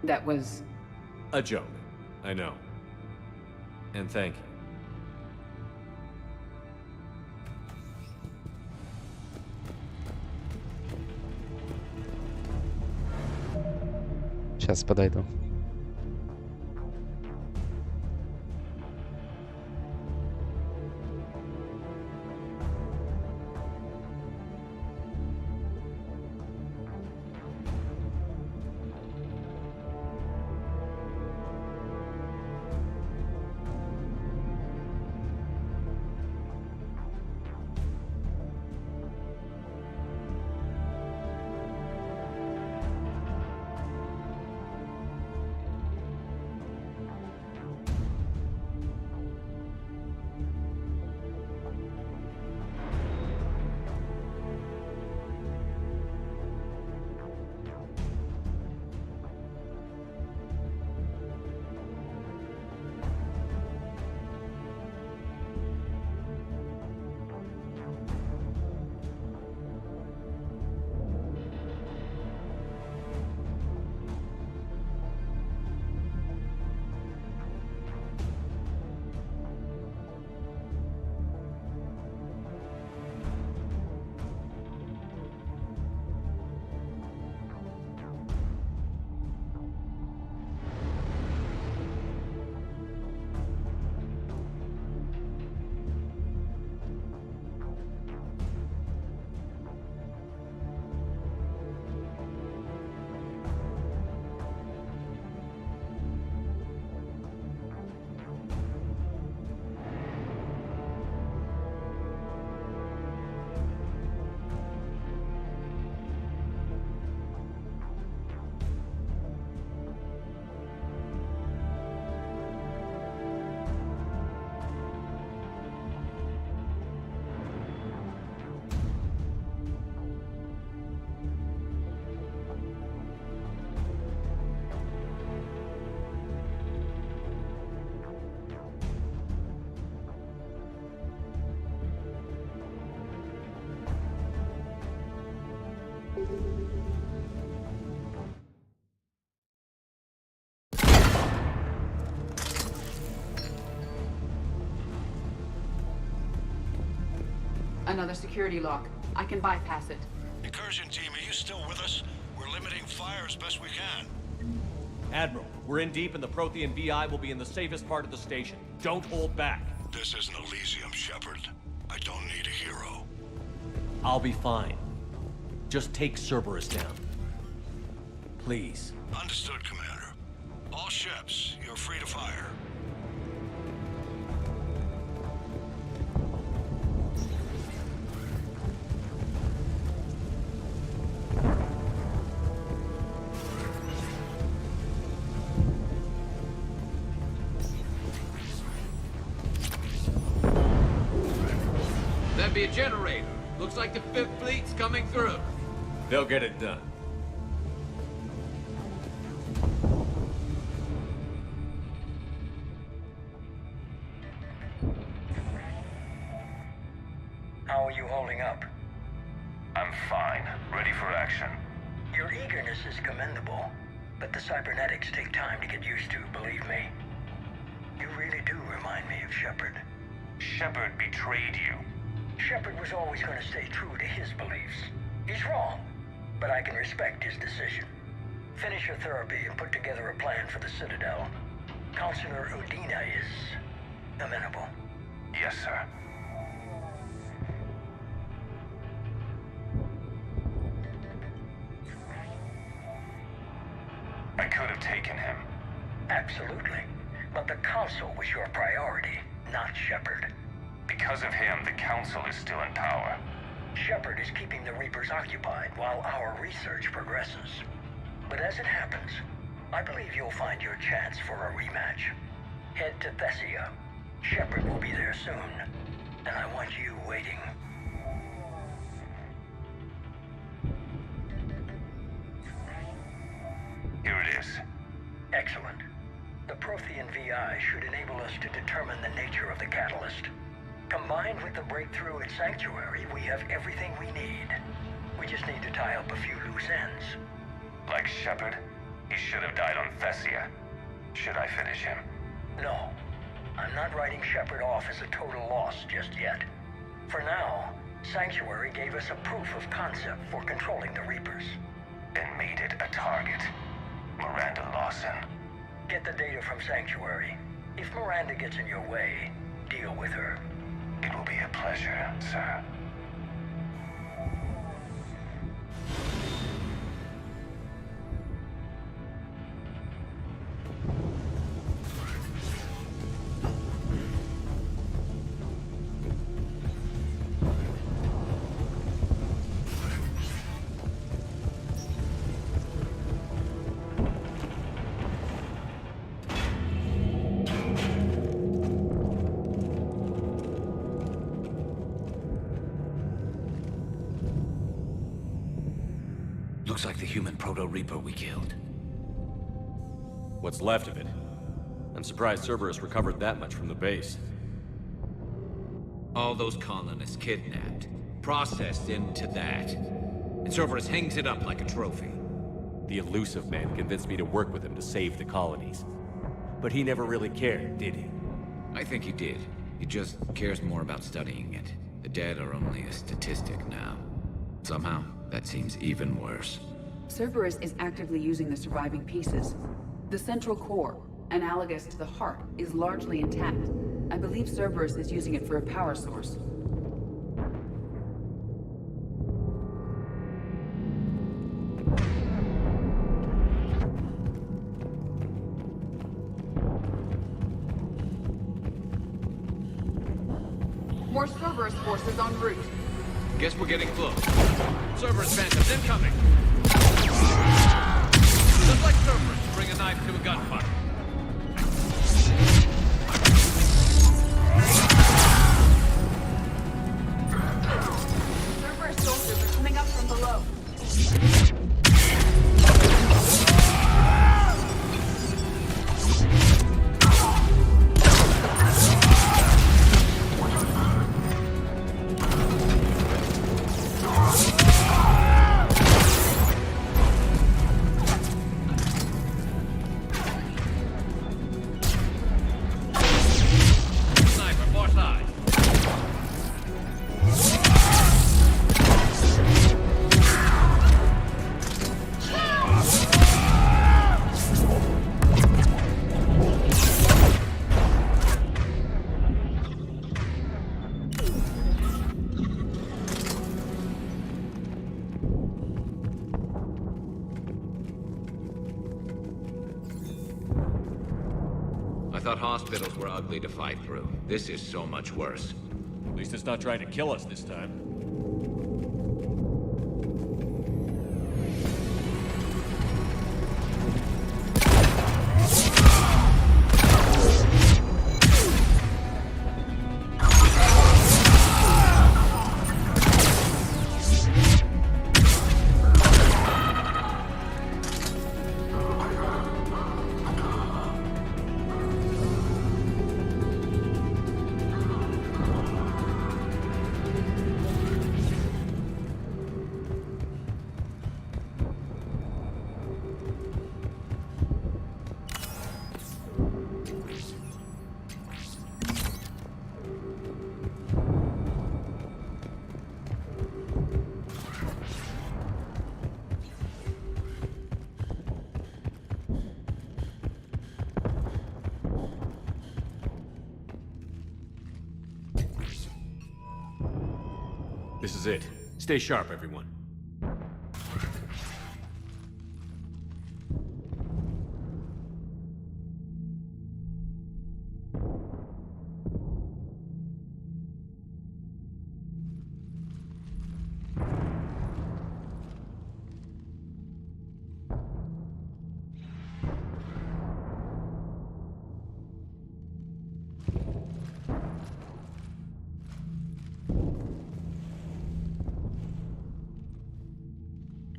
That was... a joke. I know. And thank you. Сейчас подойду. Another security lock. I can bypass it. Incursion team, are you still with us? We're limiting fire as best we can. Admiral, we're in deep and the Prothean VI will be in the safest part of the station. Don't hold back. This isn't Elysium, Shepard. I don't need a hero. I'll be fine. Just take Cerberus down. Please. Understood, Commander. All ships, you're free to fire. That'd be a generator. Looks like the Fifth Fleet's coming through. They'll get it done. How are you holding up? I'm fine. Ready for action. Your eagerness is commendable, but the cybernetics take time to get used to, believe me. You really do remind me of Shepard. Shepard betrayed you. Shepard was always going to stay true to his beliefs. He's wrong, but I can respect his decision. Finish your therapy and put together a plan for the Citadel. Counselor Udina is amenable. Yes, sir. I could have taken him. Absolutely. But the Council was your priority, not Shepard. Because of him, the Council is still in power. Shepard is keeping the Reapers occupied while our research progresses. But as it happens, I believe you'll find your chance for a rematch. Head to Thessia. Shepard will be there soon, and I want you waiting. Here it is. Excellent. The Prothean VI should enable us to determine the nature of the catalyst. Combined with the breakthrough at Sanctuary, we have everything we need. We just need to tie up a few loose ends. Like Shepard, he should have died on Thessia. Should I finish him? No. I'm not writing Shepard off as a total loss just yet. For now, Sanctuary gave us a proof of concept for controlling the Reapers. And made it a target. Miranda Lawson. Get the data from Sanctuary. If Miranda gets in your way, deal with her. It will be a pleasure, sir. Looks like the human Proto-Reaper we killed. What's left of it? I'm surprised Cerberus recovered that much from the base. All those colonists kidnapped, processed into that. And Cerberus hangs it up like a trophy. The elusive man convinced me to work with him to save the colonies. But he never really cared, did he? I think he did. He just cares more about studying it. The dead are only a statistic now. Somehow, that seems even worse. Cerberus is actively using the surviving pieces. The central core, analogous to the heart, is largely intact. I believe Cerberus is using it for a power source. More Cerberus forces en route. Guess we're getting close. Cerberus phantoms incoming! Just like Cerberus, bring a knife to a gunfight. Cerberus soldiers are coming up from below. thought hospitals were ugly to fight through. This is so much worse. At least it's not trying to kill us this time. This is it. Stay sharp, everyone.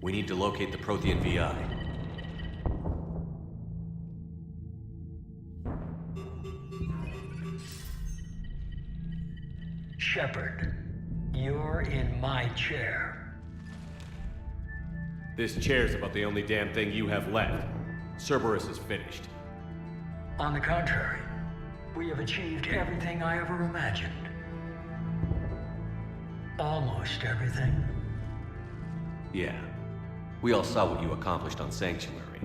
We need to locate the Prothean VI. Shepard, you're in my chair. This chair's about the only damn thing you have left. Cerberus is finished. On the contrary, we have achieved everything I ever imagined. Almost everything. Yeah. We all saw what you accomplished on Sanctuary.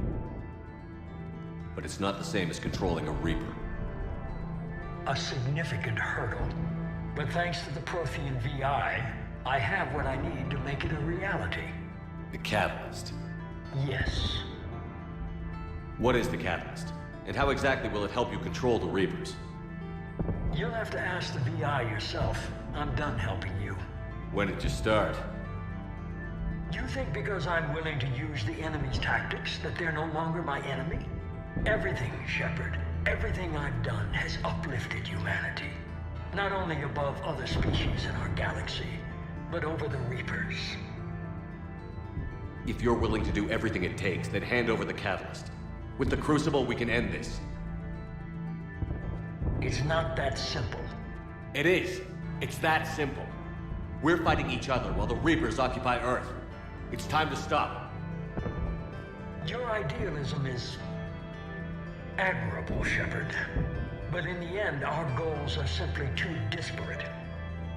But it's not the same as controlling a Reaper. A significant hurdle. But thanks to the Prothean VI, I have what I need to make it a reality. The Catalyst. Yes. What is the Catalyst? And how exactly will it help you control the Reapers? You'll have to ask the VI yourself. I'm done helping you. When did you start? You think because I'm willing to use the enemy's tactics that they're no longer my enemy? Everything, Shepard, everything I've done has uplifted humanity. Not only above other species in our galaxy, but over the Reapers. If you're willing to do everything it takes, then hand over the Catalyst. With the Crucible, we can end this. It's not that simple. It is. It's that simple. We're fighting each other while the Reapers occupy Earth. It's time to stop. Your idealism is admirable, Shepard. But in the end, our goals are simply too disparate.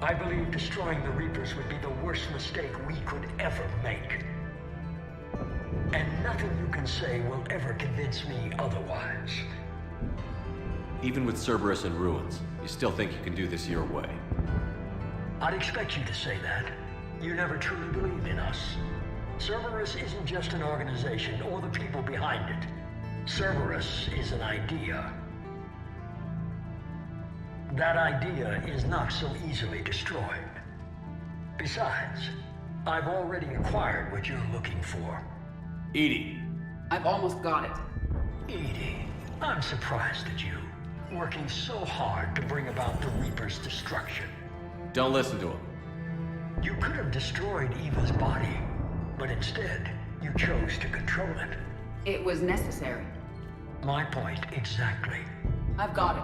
I believe destroying the Reapers would be the worst mistake we could ever make. And nothing you can say will ever convince me otherwise. Even with Cerberus in ruins, you still think you can do this your way? I'd expect you to say that. You never truly believed in us. Cerberus isn't just an organization or the people behind it. Cerberus is an idea. That idea is not so easily destroyed. Besides, I've already acquired what you're looking for. EDI. I've almost got it. EDI, I'm surprised at you. Working so hard to bring about the Reaper's destruction. Don't listen to him. You could have destroyed Eva's body, but instead, you chose to control it. It was necessary. My point exactly. I've got it.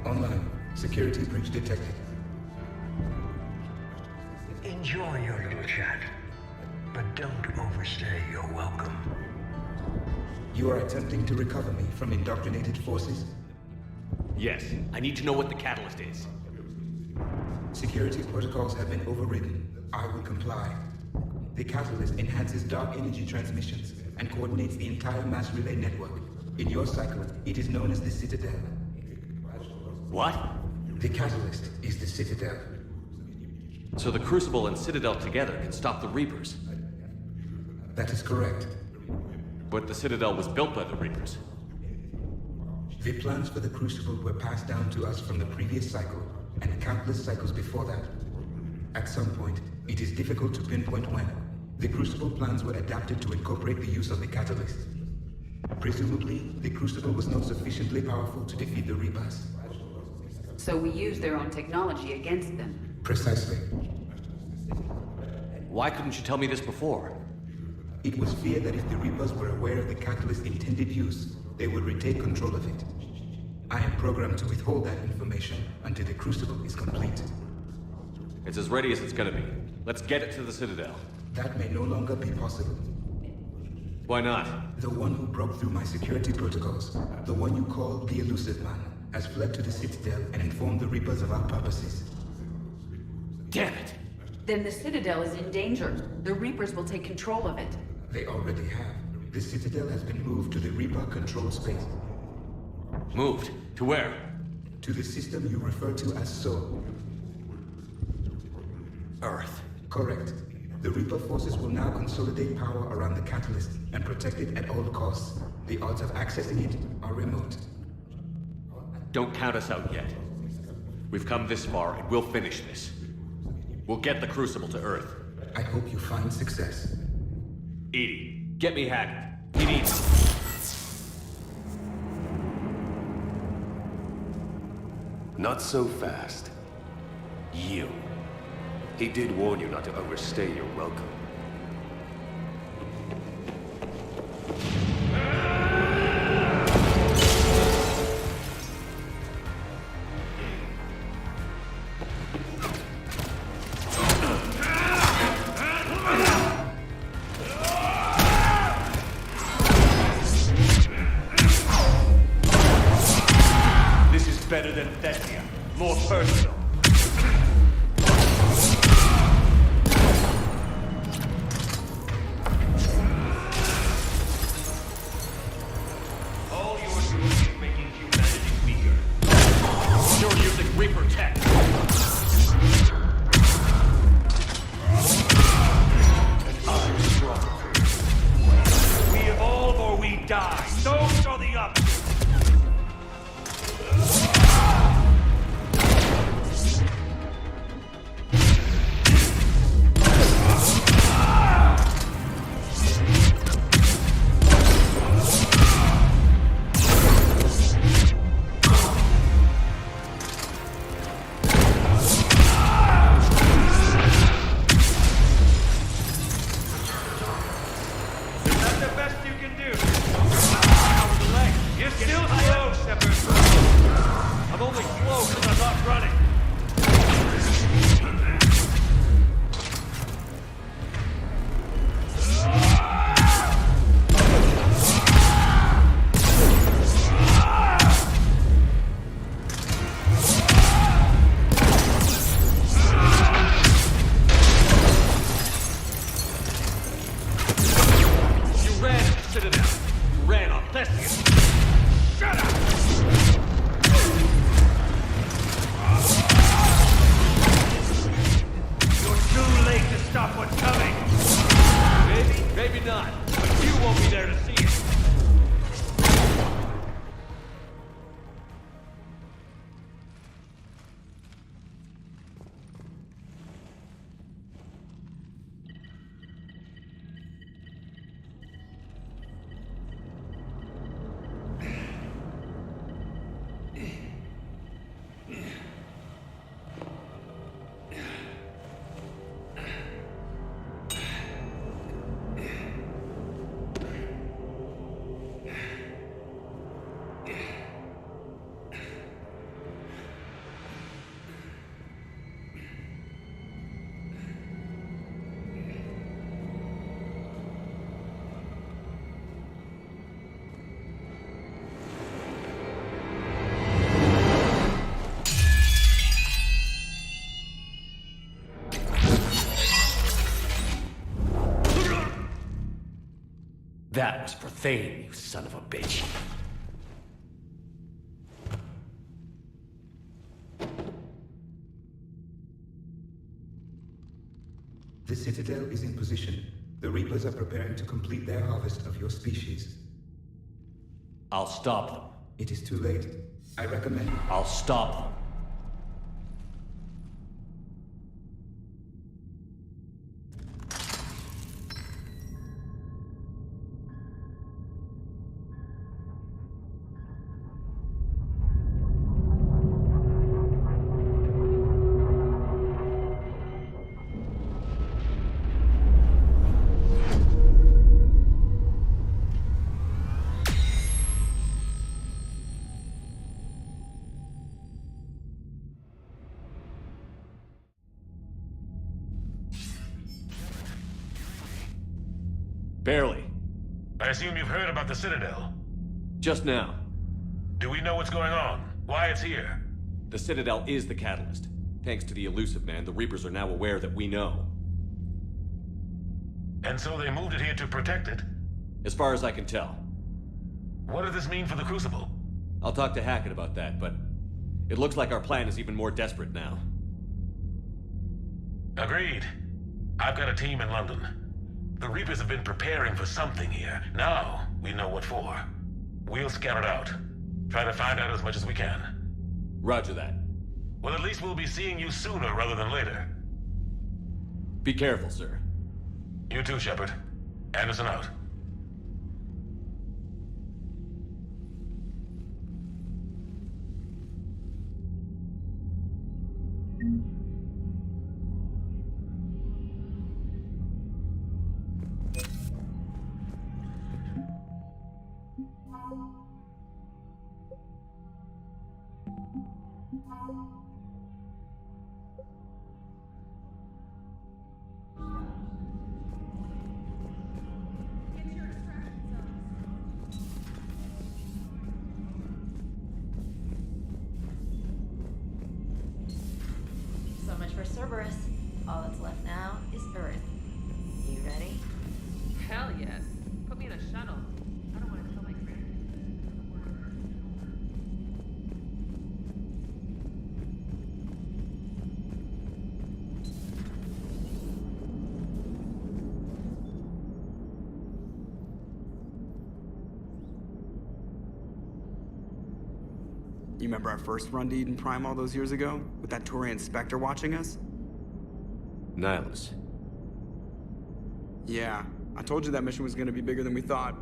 Online. Security breach detected. Enjoy your little chat, but don't overstay your welcome. You are attempting to recover me from indoctrinated forces? Yes. I need to know what the Catalyst is. Security protocols have been overridden. I will comply. The Catalyst enhances dark energy transmissions and coordinates the entire mass relay network. In your cycle, it is known as the Citadel. What? The Catalyst is the Citadel. So the Crucible and Citadel together can stop the Reapers? That is correct. But the Citadel was built by the Reapers. The plans for the Crucible were passed down to us from the previous cycle, and countless cycles before that. At some point, it is difficult to pinpoint when, the Crucible plans were adapted to incorporate the use of the catalyst. Presumably, the Crucible was not sufficiently powerful to defeat the Reapers. So we used their own technology against them. Precisely. Why couldn't you tell me this before? It was feared that if the Reapers were aware of the catalyst's intended use, they would retake control of it. I am programmed to withhold that information until the Crucible is complete. It's as ready as it's gonna be. Let's get it to the Citadel. That may no longer be possible. Why not? The one who broke through my security protocols, the one you call the Elusive Man, has fled to the Citadel and informed the Reapers of our purposes. Damn it! Then the Citadel is in danger. The Reapers will take control of it. They already have. The Citadel has been moved to the Reaper-controlled space. Moved? To where? To the system you refer to as Sol. Earth. Correct. The Reaper forces will now consolidate power around the catalyst and protect it at all costs. The odds of accessing it are remote. Don't count us out yet. We've come this far, and we'll finish this. We'll get the Crucible to Earth. I hope you find success. Edie, get me Hackett. He needs... Not so fast. You. He did warn you not to overstay your welcome. This is better than Thessia. More personal. Reaper tech. And I'm strong. We evolve or we die. Those are the options. That was profane, you son of a bitch. The Citadel is in position. The Reapers are preparing to complete their harvest of your species. I'll stop them. It is too late. I recommend... I'll stop them. Barely. I assume you've heard about the Citadel. Just now. Do we know what's going on? Why it's here? The Citadel is the catalyst. Thanks to the Elusive Man, the Reapers are now aware that we know. And so they moved it here to protect it? As far as I can tell. What does this mean for the Crucible? I'll talk to Hackett about that, but it looks like our plan is even more desperate now. Agreed. I've got a team in London. The Reapers have been preparing for something here. Now, we know what for. We'll scout it out. Try to find out as much as we can. Roger that. Well, at least we'll be seeing you sooner rather than later. Be careful, sir. You too, Shepard. Anderson out. So much for Cerberus. All that's left now is Earth. You ready? Hell yes. Put me in a shuttle. I don't want to kill my You remember our first run to Eden Prime all those years ago? With that Turian Spectre watching us? Nihilus. Yeah, I told you that mission was gonna be bigger than we thought.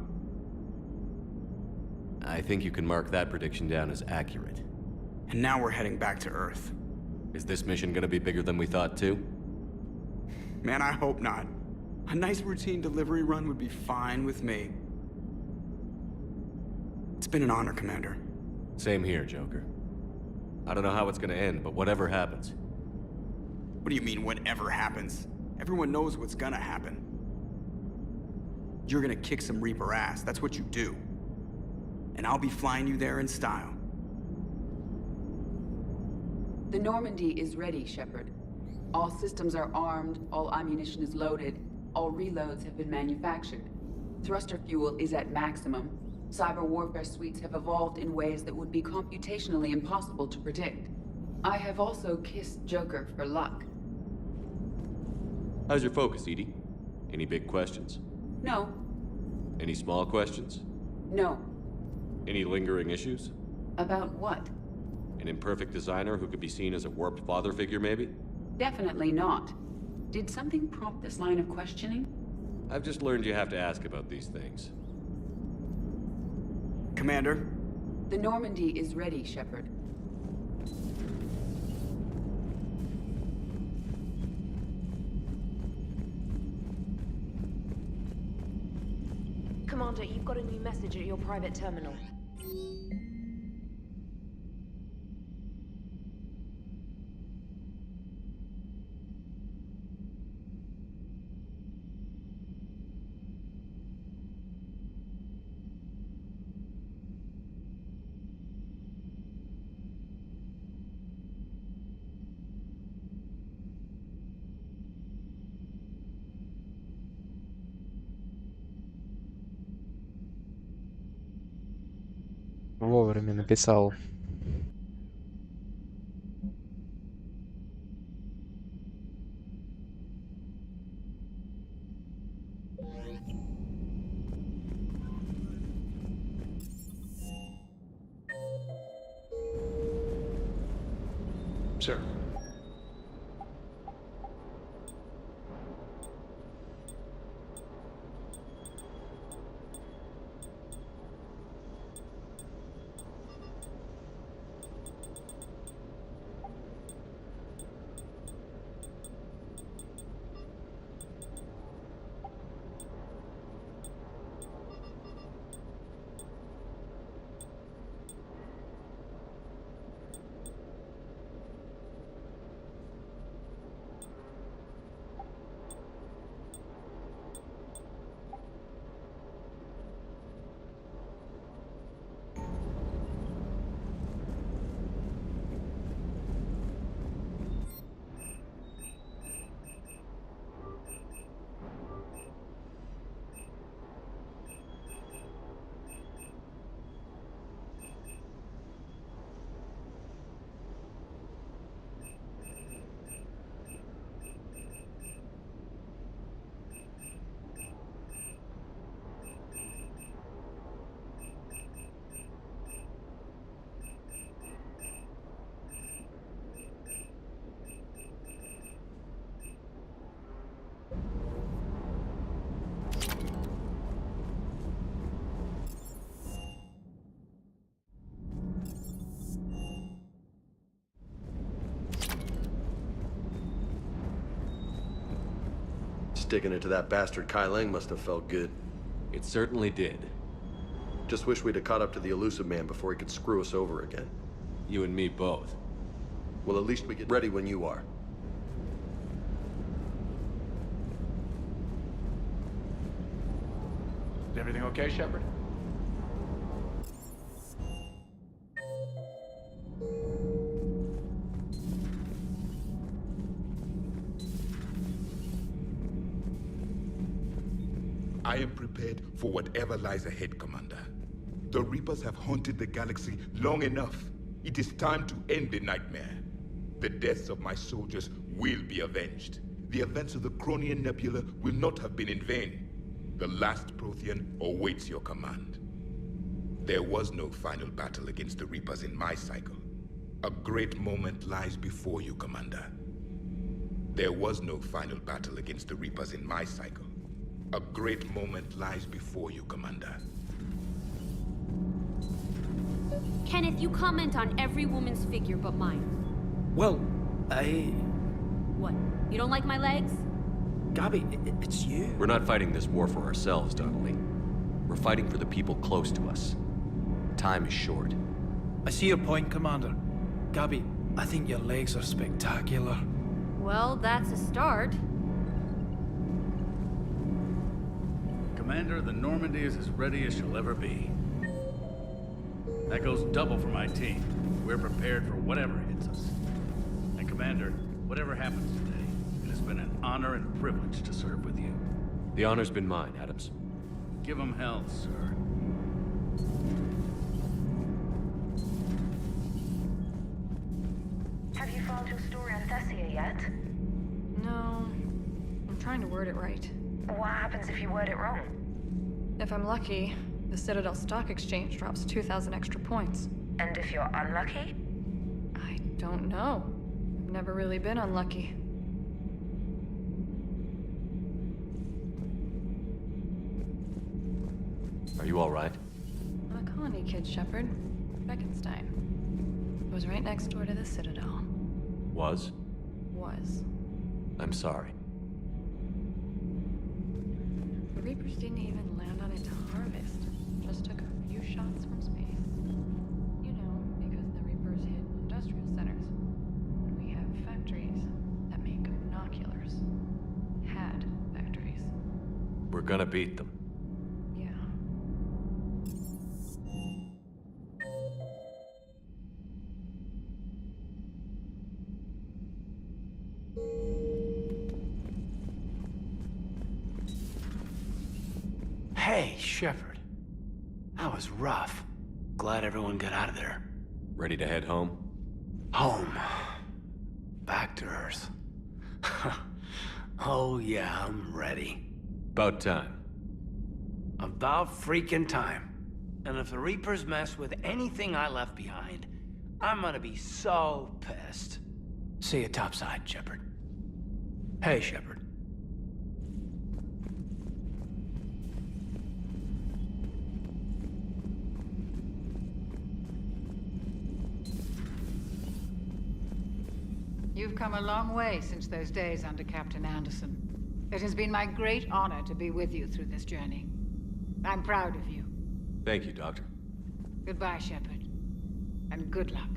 I think you can mark that prediction down as accurate. And now we're heading back to Earth. Is this mission gonna be bigger than we thought too? Man, I hope not. A nice routine delivery run would be fine with me. It's been an honor, Commander. Same here, Joker. I don't know how it's gonna end, but whatever happens. What do you mean, whatever happens? Everyone knows what's gonna happen. You're gonna kick some Reaper ass, that's what you do. And I'll be flying you there in style. The Normandy is ready, Shepard. All systems are armed, all ammunition is loaded, all reloads have been manufactured. Thruster fuel is at maximum. Cyber warfare suites have evolved in ways that would be computationally impossible to predict. I have also kissed Joker for luck. How's your focus, Edie? Any big questions? No. Any small questions? No. Any lingering issues? About what? An imperfect designer who could be seen as a warped father figure, maybe? Definitely not. Did something prompt this line of questioning? I've just learned you have to ask about these things. Commander? The Normandy is ready, Shepard. Commander, you've got a new message at your private terminal. Вовремя написал. Sir. Sticking it to that bastard Kai Lang must have felt good. It certainly did. Just wish we'd have caught up to the elusive man before he could screw us over again. You and me both. Well, at least we get ready when you are. Is everything okay, Shepard? I am prepared for whatever lies ahead, Commander. The Reapers have haunted the galaxy long enough. It is time to end the nightmare. The deaths of my soldiers will be avenged. The events of the Cronian Nebula will not have been in vain. The last Prothean awaits your command. There was no final battle against the Reapers in my cycle. A great moment lies before you, Commander. There was no final battle against the Reapers in my cycle. A great moment lies before you, Commander. Kenneth, you comment on every woman's figure but mine. Well, What? You don't like my legs? Gabby, it's you. We're not fighting this war for ourselves, Donnelly. We're fighting for the people close to us. Time is short. I see your point, Commander. Gabby, I think your legs are spectacular. Well, that's a start. Commander, the Normandy is as ready as she'll ever be. That goes double for my team. We're prepared for whatever hits us. And Commander, whatever happens today, it has been an honor and privilege to serve with you. The honor's been mine, Adams. Give 'em hell, sir. Have you filed your story on Thessia yet? No. I'm trying to word it right. What happens if you word it wrong? If I'm lucky, the Citadel Stock Exchange drops 2,000 extra points. And if you're unlucky? I don't know. I've never really been unlucky. Are you all right? I'm a colony kid, Shepard. Beckenstein. It was right next door to the Citadel. Was? Was. I'm sorry. The Reapers didn't even land on it to harvest. Just took a few shots from space. You know, because the Reapers hit industrial centers. And we have factories that make binoculars. Had factories. We're gonna beat them. Yeah. Hey, Shepard. That was rough. Glad everyone got out of there. Ready to head home? Home. Back to Earth. Oh yeah, I'm ready. About time. About freaking time. And if the Reapers mess with anything I left behind, I'm gonna be so pissed. See you topside, Shepard. Hey, Shepard. You've come a long way since those days under Captain Anderson. It has been my great honor to be with you through this journey. I'm proud of you. Thank you, Doctor. Goodbye, Shepard. And good luck.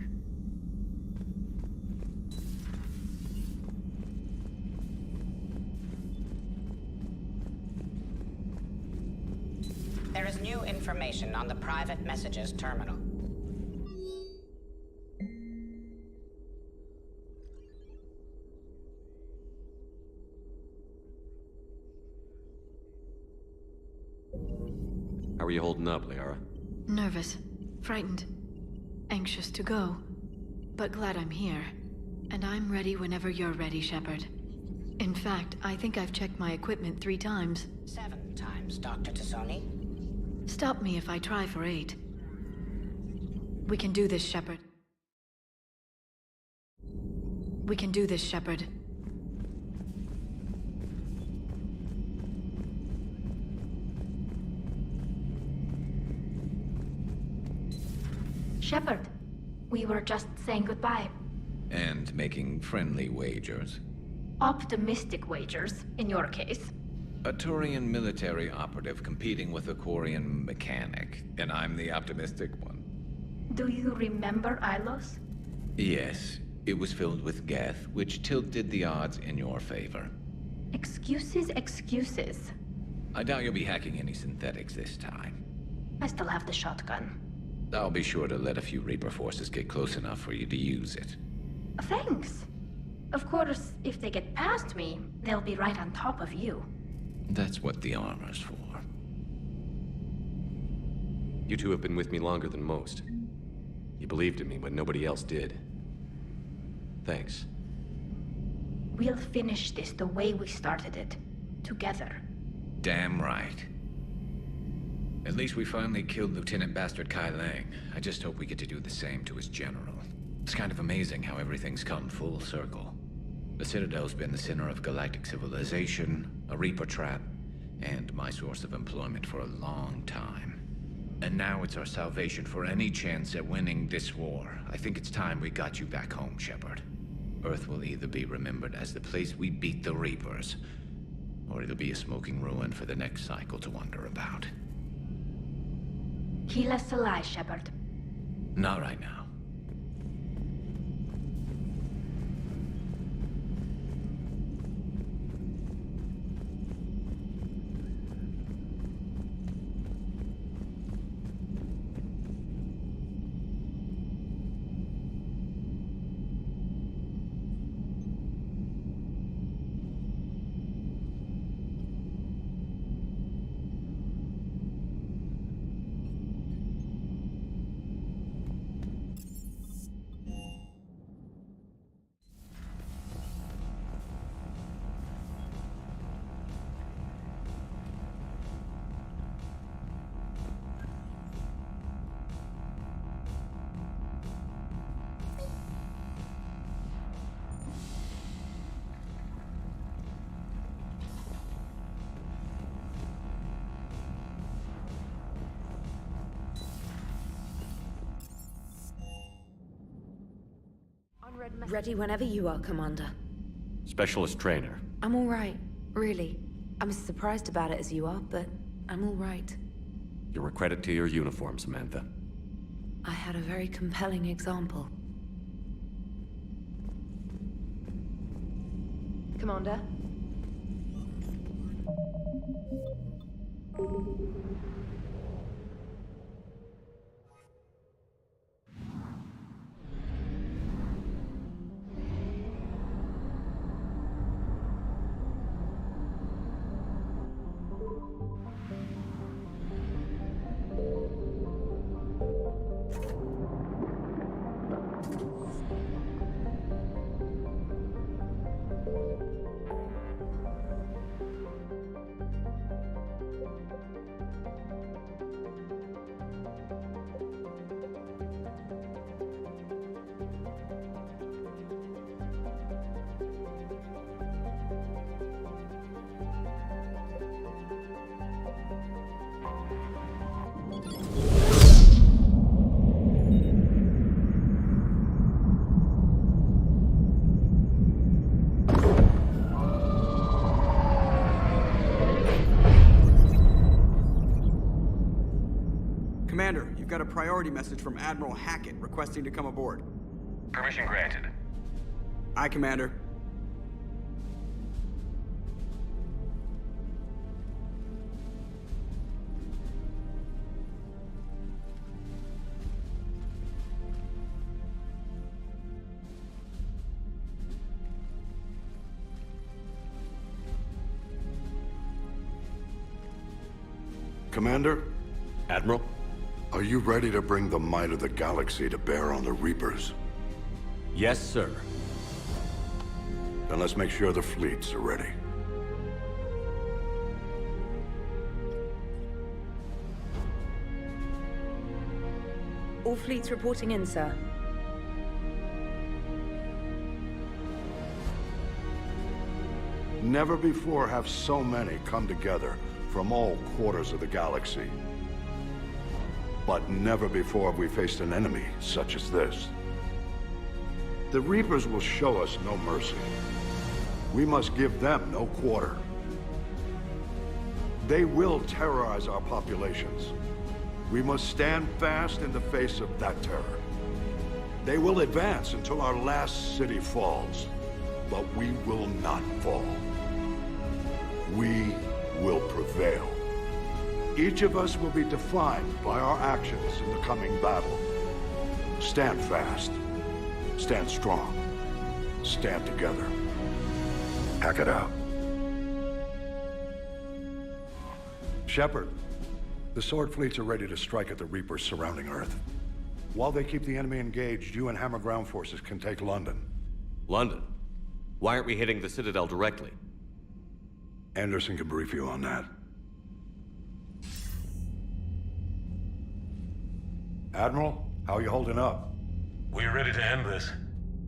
There is new information on the private messages terminal. How are you holding up, Liara? Nervous, frightened, anxious to go, but glad I'm here. And I'm ready whenever you're ready, Shepard. In fact, I think I've checked my equipment 3 times. 7 times, Dr. Tassoni. Stop me if I try for 8. We can do this, Shepard. We can do this, Shepard. Shepard, we were just saying goodbye. And making friendly wagers. Optimistic wagers, in your case. A Turian military operative competing with a Quarian mechanic, and I'm the optimistic one. Do you remember Ilos? Yes, it was filled with geth, which tilted the odds in your favor. Excuses, excuses. I doubt you'll be hacking any synthetics this time. I still have the shotgun. I'll be sure to let a few Reaper forces get close enough for you to use it. Thanks. Of course, if they get past me, they'll be right on top of you. That's what the armor's for. You two have been with me longer than most. You believed in me when nobody else did. Thanks. We'll finish this the way we started it. Together. Damn right. At least we finally killed Lieutenant Bastard Kai Lang. I just hope we get to do the same to his general. It's kind of amazing how everything's come full circle. The Citadel's been the center of galactic civilization, a Reaper trap, and my source of employment for a long time. And now it's our salvation for any chance at winning this war. I think it's time we got you back home, Shepard. Earth will either be remembered as the place we beat the Reapers, or it'll be a smoking ruin for the next cycle to wonder about. Heal us alive, Shepard. Not right now. Ready whenever you are, Commander. Specialist trainer. I'm all right, really. I'm as surprised about it as you are, but I'm all right. You're a credit to your uniform, Samantha. I had a very compelling example. Commander? priority message from Admiral Hackett requesting to come aboard. Permission granted. Aye, Commander. Commander? Admiral? Are you ready to bring the might of the galaxy to bear on the Reapers? Yes, sir. Then let's make sure the fleets are ready. All fleets reporting in, sir. Never before have so many come together from all quarters of the galaxy. But never before have we faced an enemy such as this. The Reapers will show us no mercy. We must give them no quarter. They will terrorize our populations. We must stand fast in the face of that terror. They will advance until our last city falls, but we will not fall. We will prevail. Each of us will be defined by our actions in the coming battle. Stand fast. Stand strong. Stand together. Hack it out. Shepard, the Sword fleets are ready to strike at the Reapers surrounding Earth. While they keep the enemy engaged, you and Hammer ground forces can take London. London? Why aren't we hitting the Citadel directly? Anderson can brief you on that. Admiral, how are you holding up? We're ready to end this.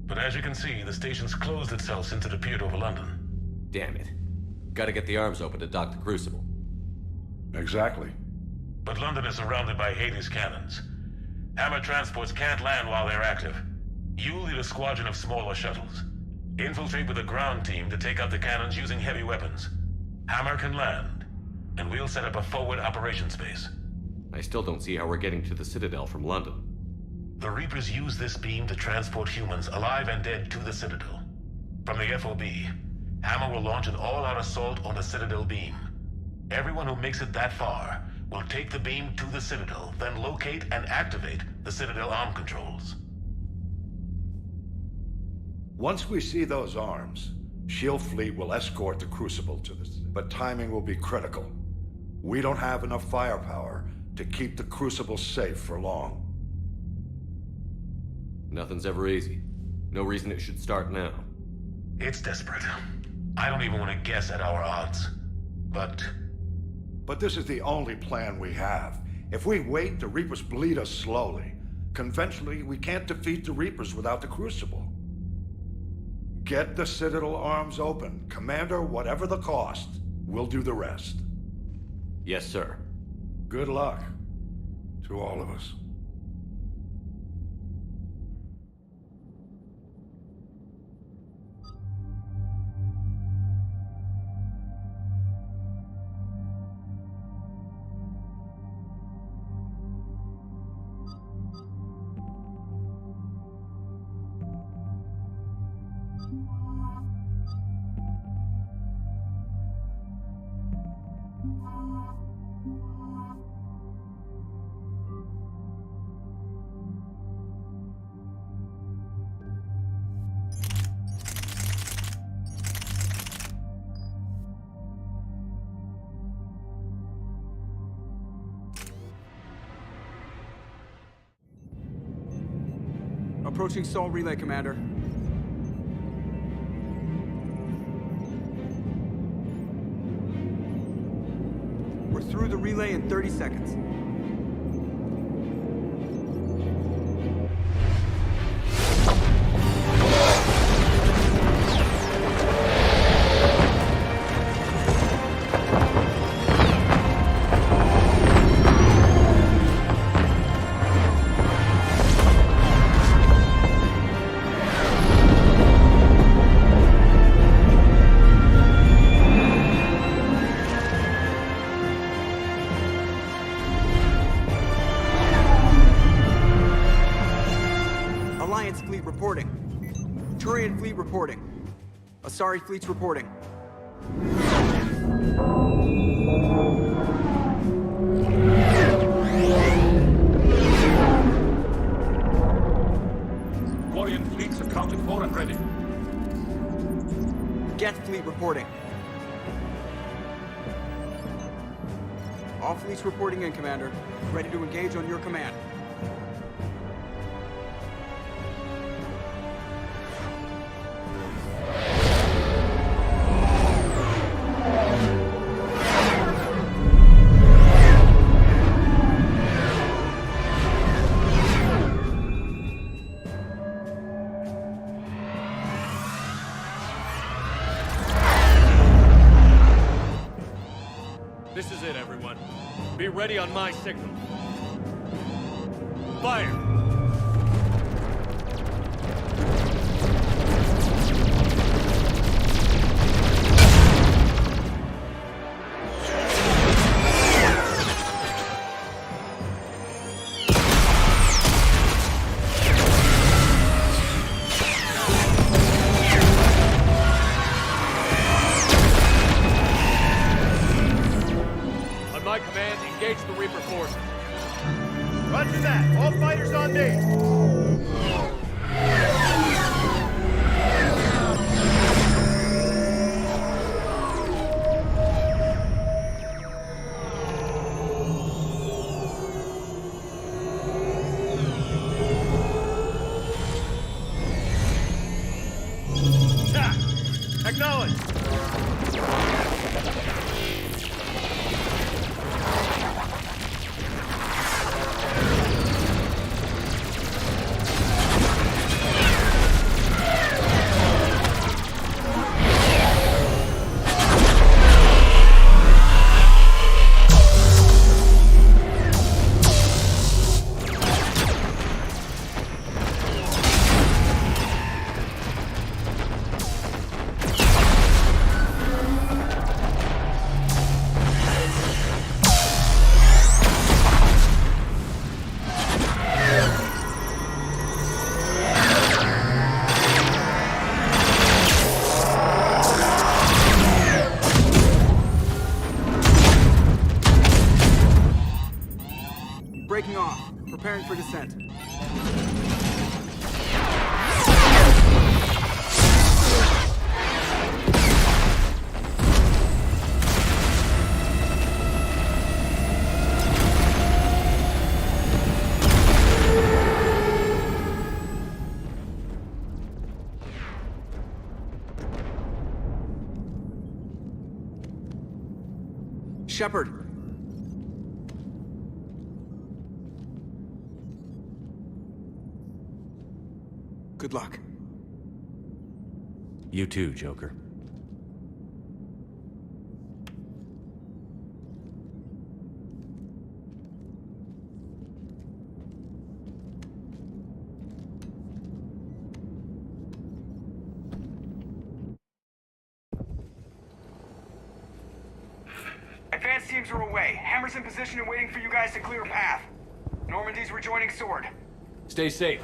But as you can see, the station's closed itself since it appeared over London. Damn it. Gotta get the arms open to dock the Crucible. Exactly. But London is surrounded by Hades cannons. Hammer transports can't land while they're active. You'll lead a squadron of smaller shuttles. Infiltrate with a ground team to take out the cannons using heavy weapons. Hammer can land, and we'll set up a forward operations base. I still don't see how we're getting to the Citadel from London. The Reapers use this beam to transport humans, alive and dead, to the Citadel. From the FOB, Hammer will launch an all-out assault on the Citadel beam. Everyone who makes it that far will take the beam to the Citadel, then locate and activate the Citadel arm controls. Once we see those arms, SHIELD fleet will escort the Crucible to this, but timing will be critical. We don't have enough firepower to keep the Crucible safe for long. Nothing's ever easy. No reason it should start now. It's desperate. I don't even want to guess at our odds. But this is the only plan we have. If we wait, the Reapers bleed us slowly. Conventionally, we can't defeat the Reapers without the Crucible. Get the Citadel arms open. Commander, whatever the cost, we'll do the rest. Yes, sir. Good luck to all of us. Approaching Sol Relay, Commander. We're through the relay in 30 seconds. Alliance fleet reporting. Turian fleet reporting. Asari fleet's reporting. Quarian fleets accounted for and ready. Geth fleet reporting. All fleets reporting in, Commander. Ready to engage on your command. This is it, everyone. Be ready on my signal. Fire! Roger that. All fighters on me. Acknowledge. Breaking off. Preparing for descent. Shepard. Good luck. You too, Joker. Advanced teams are away. Hammer's in position and waiting for you guys to clear a path. Normandy's rejoining Sword. Stay safe.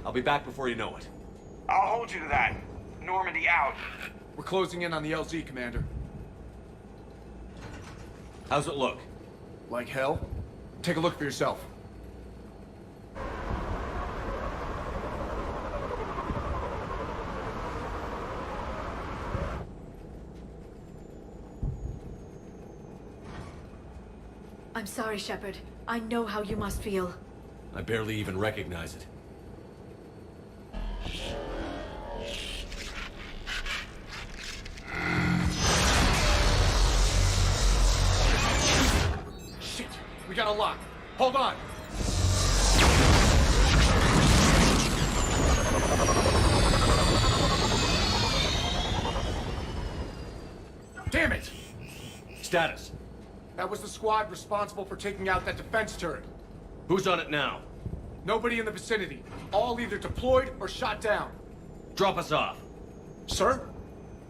I'll be back before you know it. I'll hold you to that. Normandy out. We're closing in on the LZ, Commander. How's it look? Like hell? Take a look for yourself. I'm sorry, Shepard. I know how you must feel. I barely even recognize it. Shit! We got a lock. Hold on! Damn it! Status. That was the squad responsible for taking out that defense turret. Who's on it now? Nobody in the vicinity. All either deployed or shot down. Drop us off. Sir?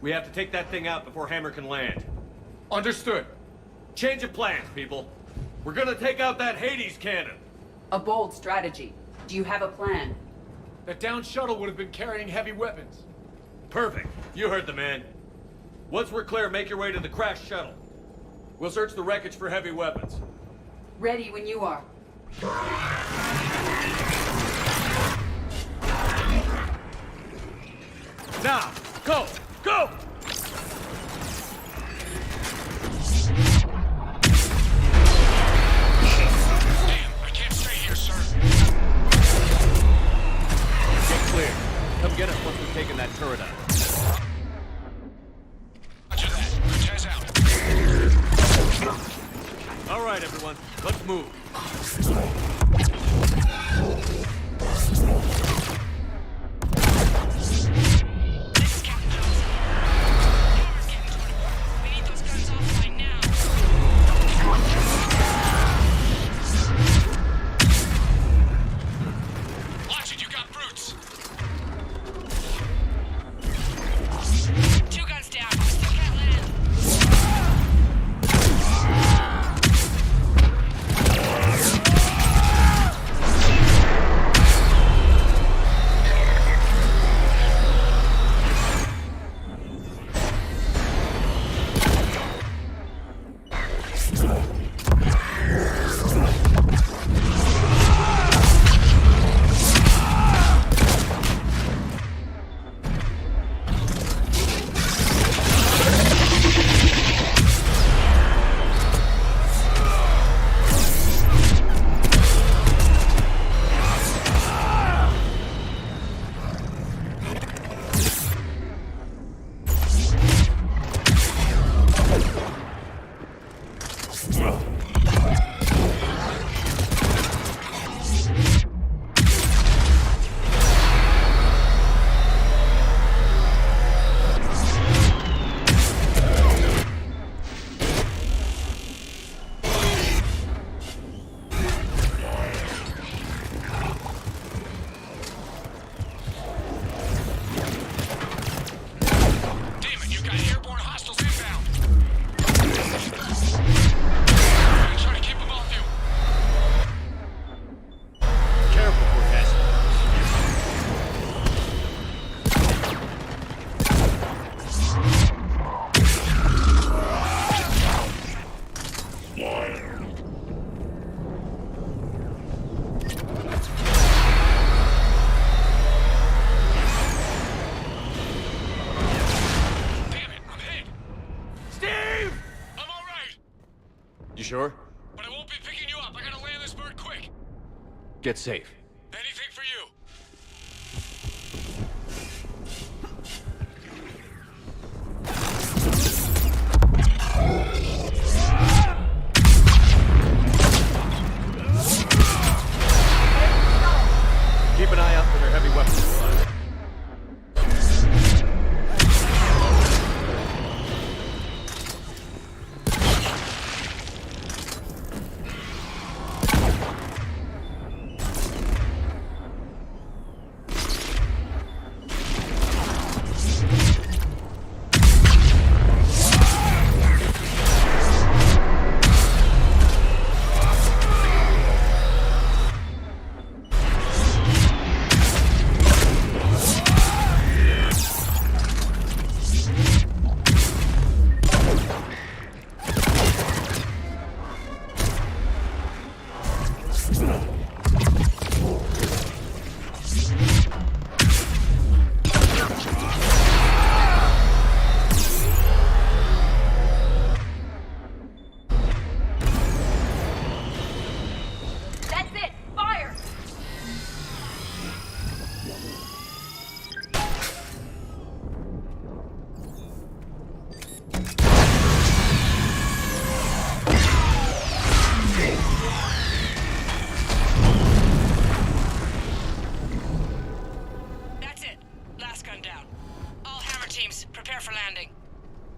We have to take that thing out before Hammer can land. Understood. Change of plans, people. We're gonna take out that Hades cannon. A bold strategy. Do you have a plan? That downed shuttle would have been carrying heavy weapons. Perfect. You heard the man. Once we're clear, make your way to the crashed shuttle. We'll search the wreckage for heavy weapons. Ready when you are. Now, go! Go! Clear. Come get us once we've taken that turret out. Roger that. Tez out. All right, everyone. Let's move. Sure? But I won't be picking you up. I gotta land this bird quick. Get safe. Anything for you. Keep an eye out for their heavy weapons supplies.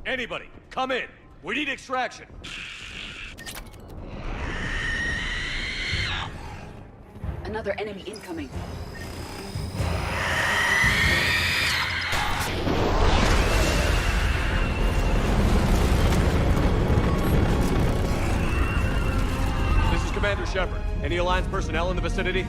Anybody, come in. We need extraction. Another enemy incoming. This is Commander Shepard. Any Alliance personnel in the vicinity?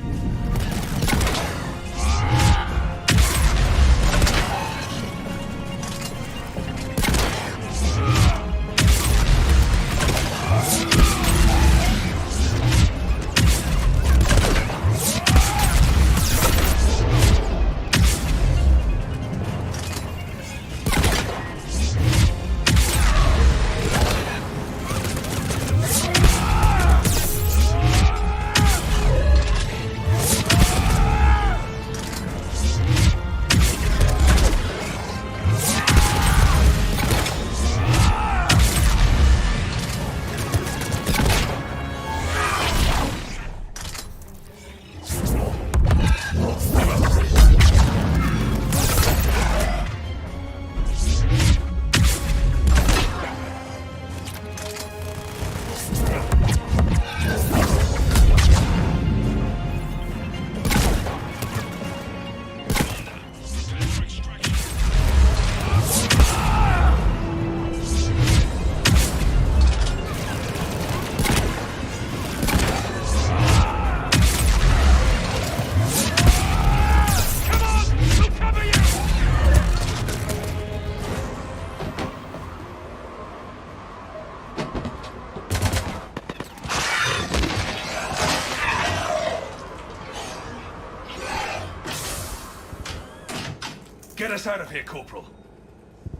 Get us out of here, Corporal.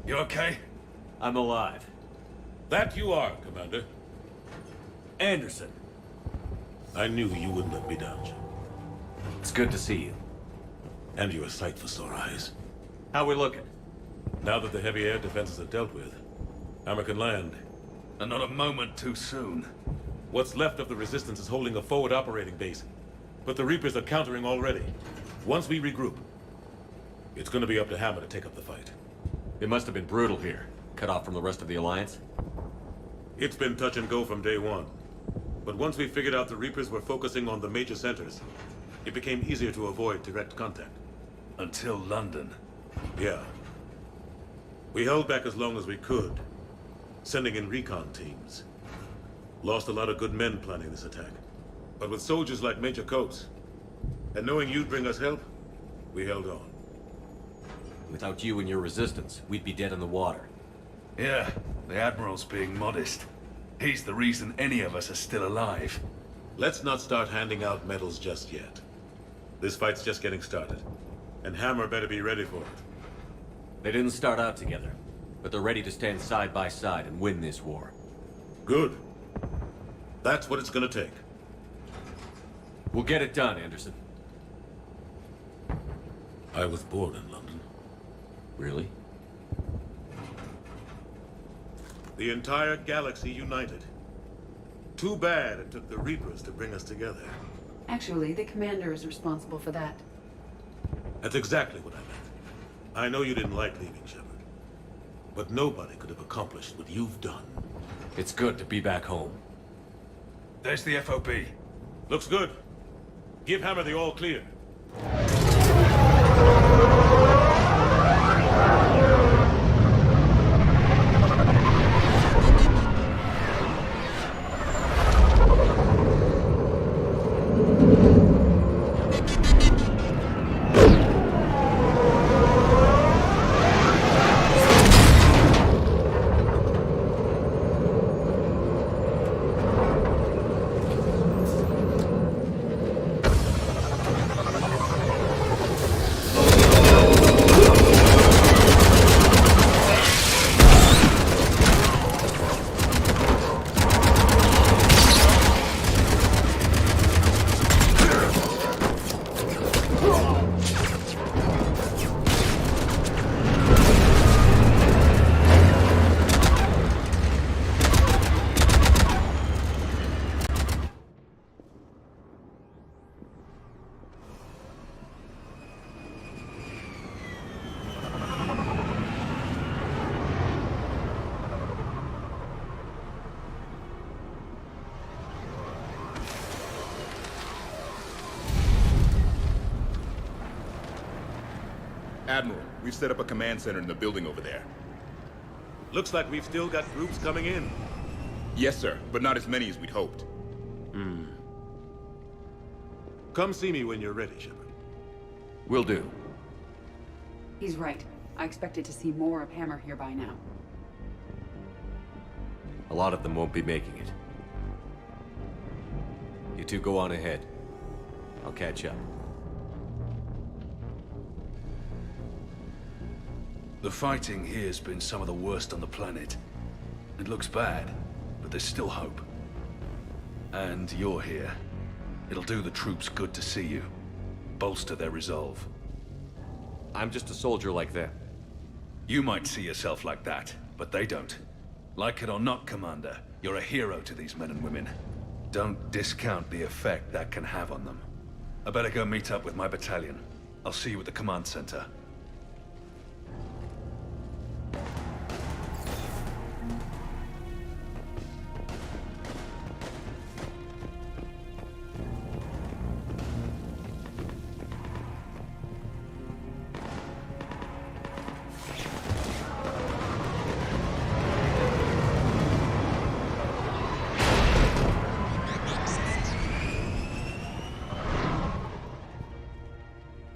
You okay? I'm alive. That you are, Commander. Anderson. I knew you wouldn't let me down, Jim. It's good to see you. And you're a sight for sore eyes. How we looking? Now that the heavy air defenses are dealt with, Hammer can land. And not a moment too soon. What's left of the Resistance is holding a forward operating base. But the Reapers are countering already. Once we regroup, it's gonna be up to Hammer to take up the fight. It must have been brutal here. Cut off from the rest of the Alliance? It's been touch and go from day one. But once we figured out the Reapers were focusing on the major centers, it became easier to avoid direct contact. Until London. Yeah. We held back as long as we could, sending in recon teams. Lost a lot of good men planning this attack. But with soldiers like Major Coates, and knowing you'd bring us help, we held on. Without you and your resistance, we'd be dead in the water. Yeah, the Admiral's being modest. He's the reason any of us are still alive. Let's not start handing out medals just yet. This fight's just getting started, and Hammer better be ready for it. They didn't start out together, but they're ready to stand side by side and win this war. Good. That's what it's gonna take. We'll get it done, Anderson. I was born in London. Really? The entire galaxy united. Too bad it took the Reapers to bring us together. Actually, the commander is responsible for that. That's exactly what I meant. I know you didn't like leaving, Shepard. But nobody could have accomplished what you've done. It's good to be back home. There's the FOB. Looks good. Give Hammer the all clear. Admiral, we've set up a command center in the building over there. Looks like we've still got groups coming in. Yes, sir, but not as many as we'd hoped. Come see me when you're ready, Shepard. Will do. He's right. I expected to see more of Hammer here by now. A lot of them won't be making it. You two go on ahead. I'll catch up. The fighting here's been some of the worst on the planet. It looks bad, but there's still hope. And you're here. It'll do the troops good to see you. Bolster their resolve. I'm just a soldier like them. You might see yourself like that, but they don't. Like it or not, Commander, you're a hero to these men and women. Don't discount the effect that can have on them. I better go meet up with my battalion. I'll see you at the command center.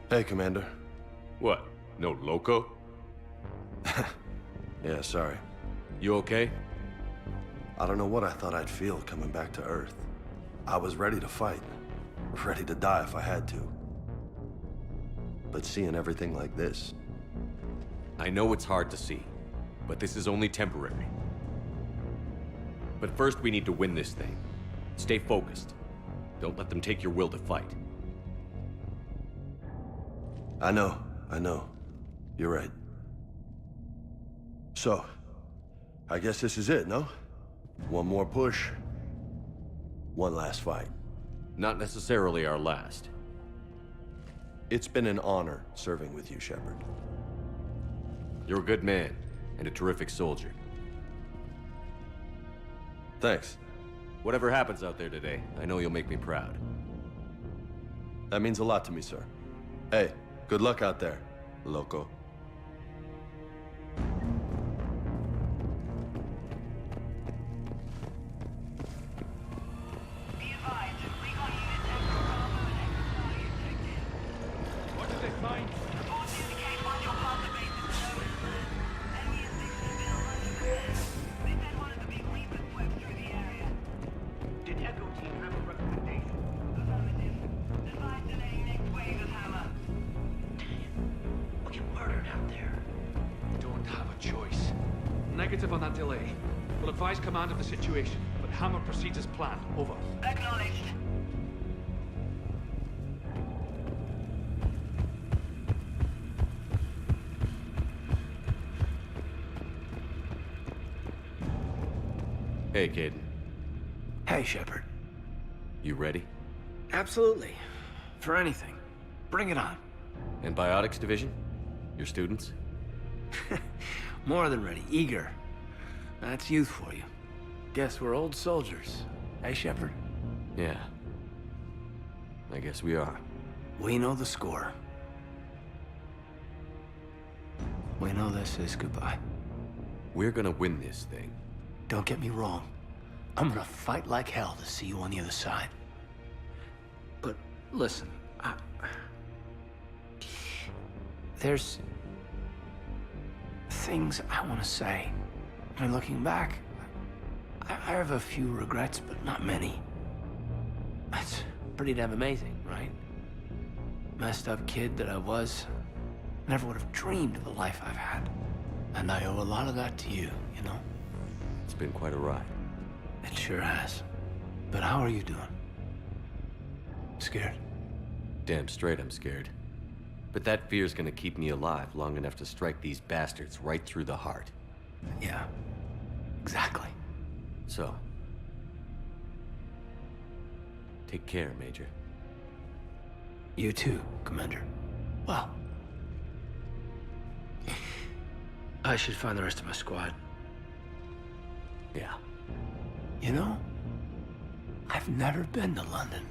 Hey, Commander. What? No loco? Yeah, sorry. You okay? I don't know what I thought I'd feel coming back to Earth. I was ready to fight. Ready to die if I had to. But seeing everything like this, I know it's hard to see, but this is only temporary. But first we need to win this thing. Stay focused. Don't let them take your will to fight. I know. You're right. So, I guess this is it, no? One more push. One last fight. Not necessarily our last. It's been an honor serving with you, Shepard. You're a good man, and a terrific soldier. Thanks. Whatever happens out there today, I know you'll make me proud. That means a lot to me, sir. Hey, good luck out there, loco. Negative on that delay. We'll advise command of the situation, but Hammer proceeds as planned. Over. Acknowledged. Hey, Caden. Hey, Shepard. You ready? Absolutely. For anything. Bring it on. Antibiotics division? Your students? More than ready. Eager. That's youth for you. Guess we're old soldiers. Hey, Shepard? Yeah. I guess we are. We know the score. We know this is goodbye. We're gonna win this thing. Don't get me wrong. I'm gonna fight like hell to see you on the other side. But listen, there's things I want to say. And looking back, I have a few regrets, but not many. That's pretty damn amazing, right? Messed up kid that I was. Never would have dreamed of the life I've had. And I owe a lot of that to you, you know? It's been quite a ride. It sure has. But how are you doing? Scared? Damn straight I'm scared. But that fear's gonna keep me alive long enough to strike these bastards right through the heart. Yeah. Exactly. So... take care, Major. You too, Commander. Well... I should find the rest of my squad. Yeah. You know, I've never been to London.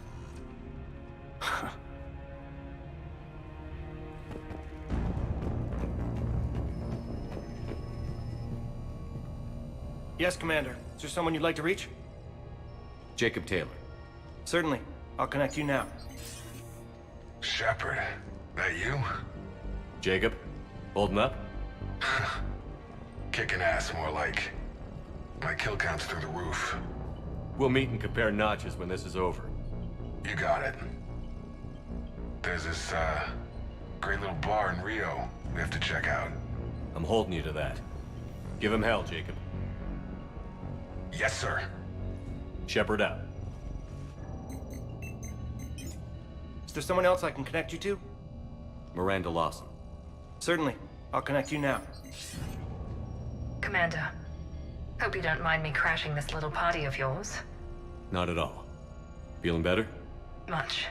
Yes, Commander. Is there someone you'd like to reach? Jacob Taylor. Certainly. I'll connect you now. Shepard, that you? Jacob, holding up? Kicking ass, more like. My kill count's through the roof. We'll meet and compare notches when this is over. You got it. There's this, great little bar in Rio we have to check out. I'm holding you to that. Give him hell, Jacob. Yes, sir. Shepard out. Is there someone else I can connect you to? Miranda Lawson. Certainly. I'll connect you now. Commander, hope you don't mind me crashing this little party of yours. Not at all. Feeling better? Much.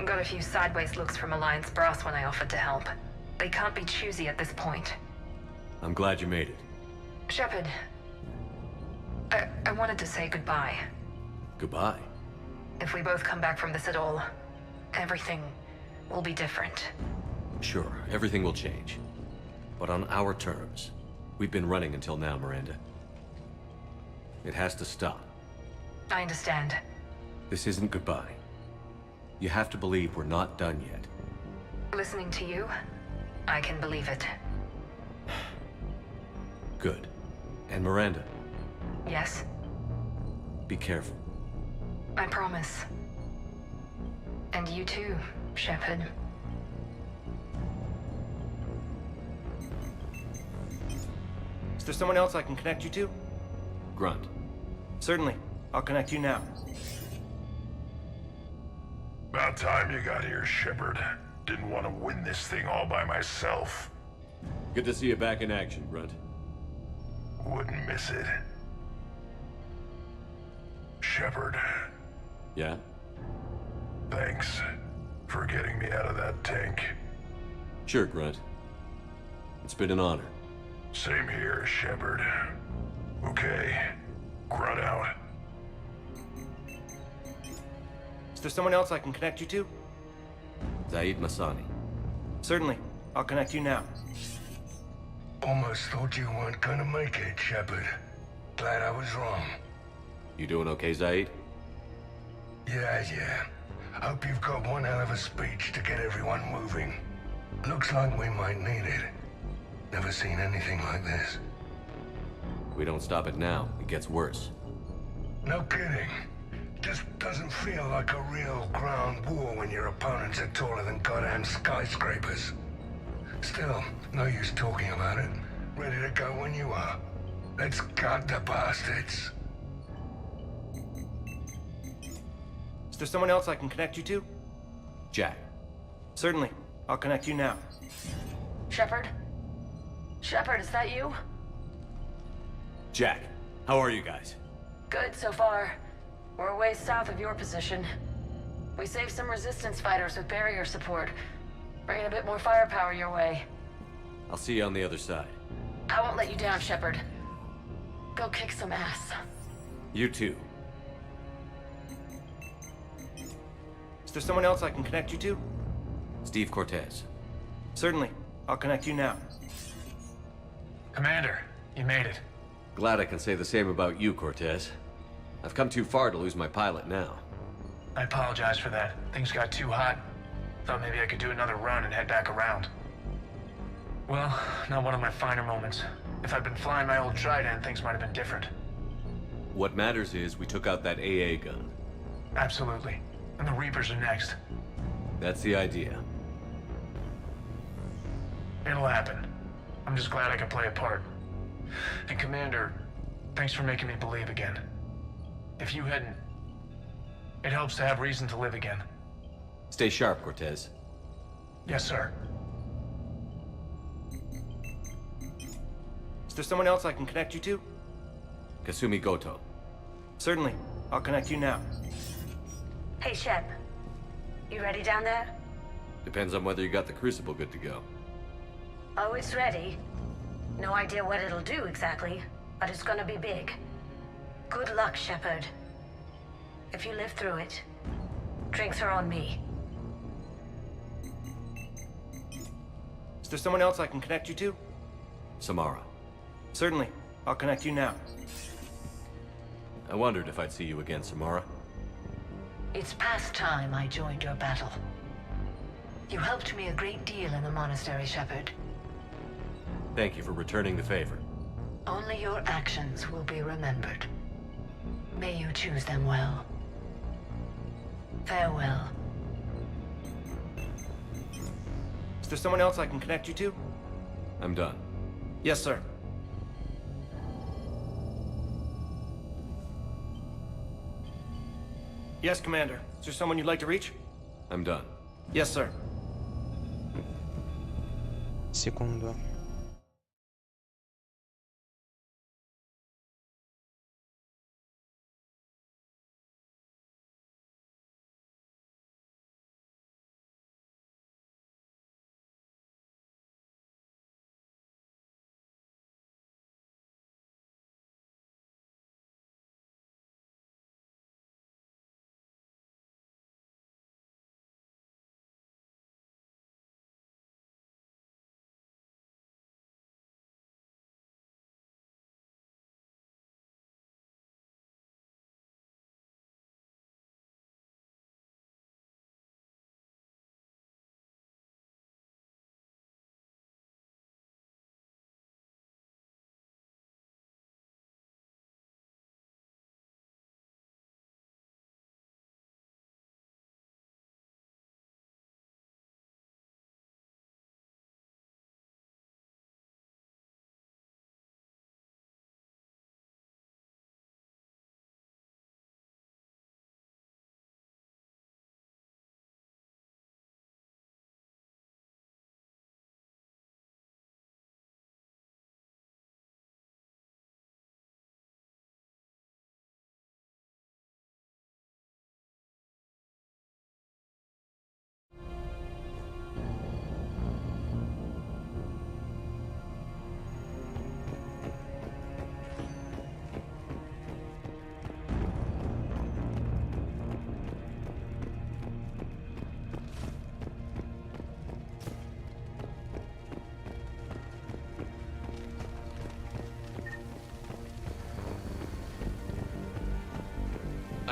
Got a few sideways looks from Alliance brass when I offered to help. They can't be choosy at this point. I'm glad you made it. Shepard, I wanted to say goodbye. Goodbye? If we both come back from this at all, everything will be different. Sure, everything will change. But on our terms. We've been running until now, Miranda. It has to stop. I understand. This isn't goodbye. You have to believe we're not done yet. Listening to you, I can believe it. Good. And Miranda, Yes, be careful. I promise. And you too, Shepard. Is there someone else I can connect you to? Grunt. Certainly. I'll connect you now. About time you got here, Shepard. Didn't want to win this thing all by myself. Good to see you back in action, Grunt. Wouldn't miss it. Shepard. Yeah? Thanks for getting me out of that tank. Sure, Grunt. It's been an honor. Same here, Shepard. Okay. Grunt out. Is there someone else I can connect you to? Zaid Masani. Certainly. I'll connect you now. Almost thought you weren't gonna make it, Shepard. Glad I was wrong. You doing okay, Zaid? Yeah. Hope you've got one hell of a speech to get everyone moving. Looks like we might need it. Never seen anything like this. We don't stop it now, it gets worse. No kidding. Just doesn't feel like a real ground war when your opponents are taller than goddamn skyscrapers. Still, no use talking about it. Ready to go when you are. Let's gut the bastards. Is there someone else I can connect you to? Jack. Certainly. I'll connect you now. Shepard? Shepard, is that you? Jack, how are you guys? Good so far. We're a ways south of your position. We saved some resistance fighters with barrier support. Bringing a bit more firepower your way. I'll see you on the other side. I won't let you down, Shepard. Go kick some ass. You too. Is there someone else I can connect you to? Steve Cortez. Certainly. I'll connect you now. Commander, you made it. Glad I can say the same about you, Cortez. I've come too far to lose my pilot now. I apologize for that. Things got too hot. Thought maybe I could do another run and head back around. Well, not one of my finer moments. If I'd been flying my old Trident, things might have been different. What matters is we took out that AA gun. Absolutely. And the Reapers are next. That's the idea. It'll happen. I'm just glad I could play a part. And Commander, thanks for making me believe again. If you hadn't, it helps to have reason to live again. Stay sharp, Cortez. Yes, sir. Is there someone else I can connect you to? Kasumi Goto. Certainly. I'll connect you now. Hey, Shep. You ready down there? Depends on whether you got the crucible good to go. Oh, it's ready. No idea what it'll do exactly, but it's gonna be big. Good luck, Shepard. If you live through it, drinks are on me. Is there someone else I can connect you to? Samara. Certainly. I'll connect you now. I wondered if I'd see you again, Samara. It's past time I joined your battle. You helped me a great deal in the monastery, Shepard. Thank you for returning the favor. Only your actions will be remembered. May you choose them well. Farewell. Is there someone else I can connect you to? I'm done. Yes, sir. Yes, Commander. Is there someone you'd like to reach? I'm done. Yes, sir. Секунду.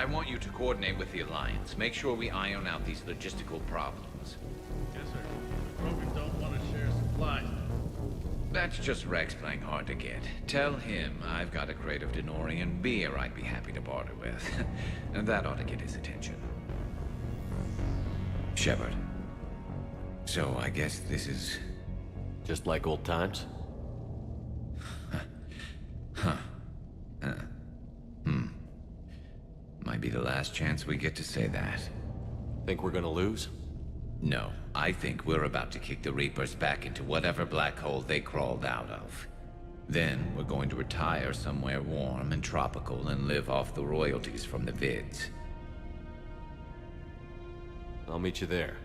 I want you to coordinate with the Alliance. Make sure we iron out these logistical problems. Yes, sir. The Krogan don't want to share supplies. That's just Rex playing hard to get. Tell him I've got a crate of Denorian beer I'd be happy to barter with. And that ought to get his attention. Shepard. So I guess this is... just like old times? Might be the last chance we get to say that. Think we're gonna lose? No, I think we're about to kick the Reapers back into whatever black hole they crawled out of. Then we're going to retire somewhere warm and tropical and live off the royalties from the vids. I'll meet you there.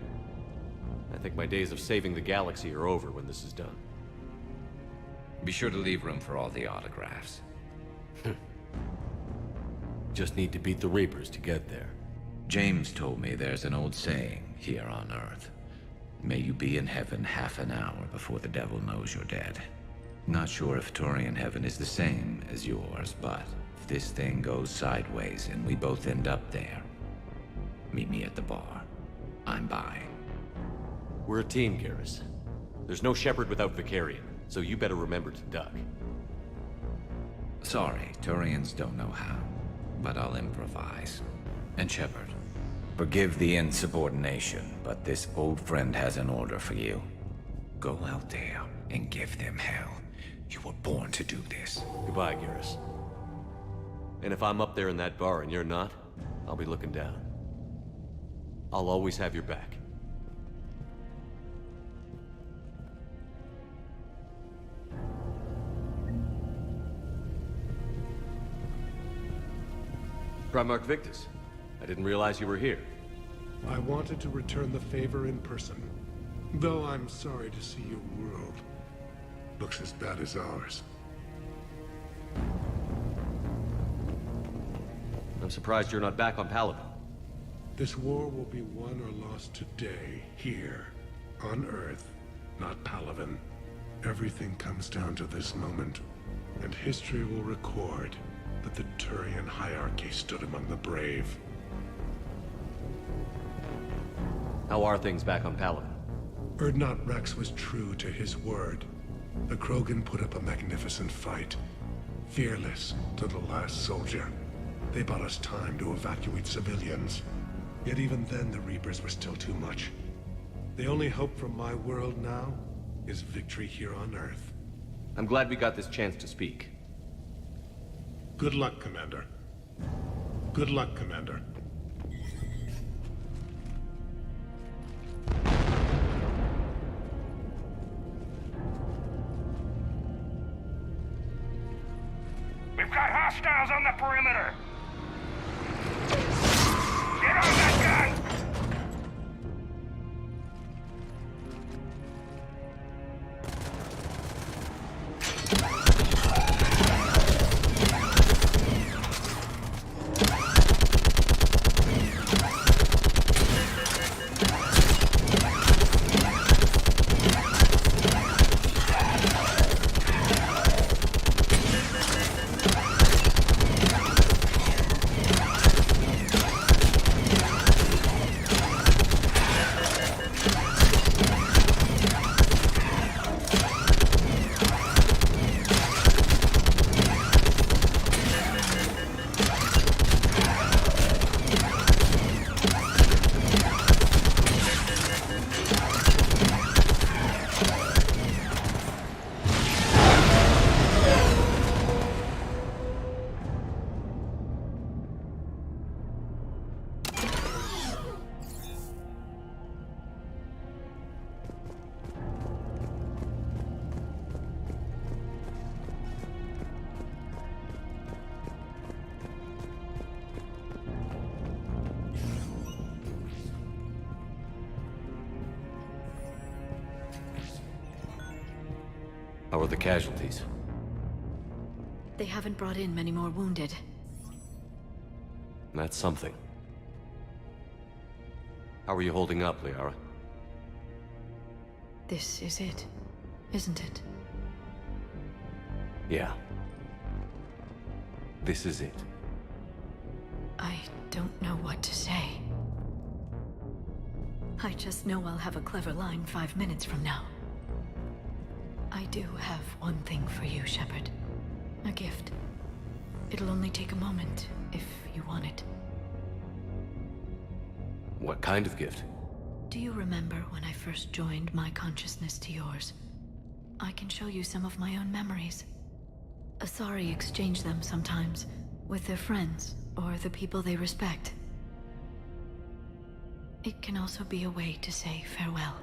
I think my days of saving the galaxy are over when this is done. Be sure to leave room for all the autographs. Just need to beat the Reapers to get there. James told me there's an old saying here on Earth. May you be in heaven half an hour before the devil knows you're dead. Not sure if Turian heaven is the same as yours, but if this thing goes sideways and we both end up there, meet me at the bar. I'm buying. We're a team, Garrus. There's no Shepard without Vicarian, so you better remember to duck. Sorry, Turians don't know how, but I'll improvise. And Shepard, forgive the insubordination, but this old friend has an order for you. Go out there and give them hell. You were born to do this. Goodbye, Garrus. And if I'm up there in that bar and you're not, I'll be looking down. I'll always have your back. Primarch Victus, I didn't realize you were here. I wanted to return the favor in person. Though I'm sorry to see your world looks as bad as ours. I'm surprised you're not back on Palaven. This war will be won or lost today, here, on Earth, not Palaven. Everything comes down to this moment, and history will record that the Turian hierarchy stood among the brave. How are things back on Palaven? Urdnot Rex was true to his word. The Krogan put up a magnificent fight, fearless to the last soldier. They bought us time to evacuate civilians. Yet even then, the Reapers were still too much. The only hope from my world now is victory here on Earth. I'm glad we got this chance to speak. Good luck, Commander. Good luck, Commander. We've got hostiles on the perimeter! Get on that gun! How are the casualties? They haven't brought in many more wounded. That's something. How are you holding up, Liara? This is it, isn't it? Yeah. This is it. I don't know what to say. I just know I'll have a clever line 5 minutes from now. I do have one thing for you, Shepard. A gift. It'll only take a moment, if you want it. What kind of gift? Do you remember when I first joined my consciousness to yours? I can show you some of my own memories. Asari exchange them sometimes, with their friends, or the people they respect. It can also be a way to say farewell.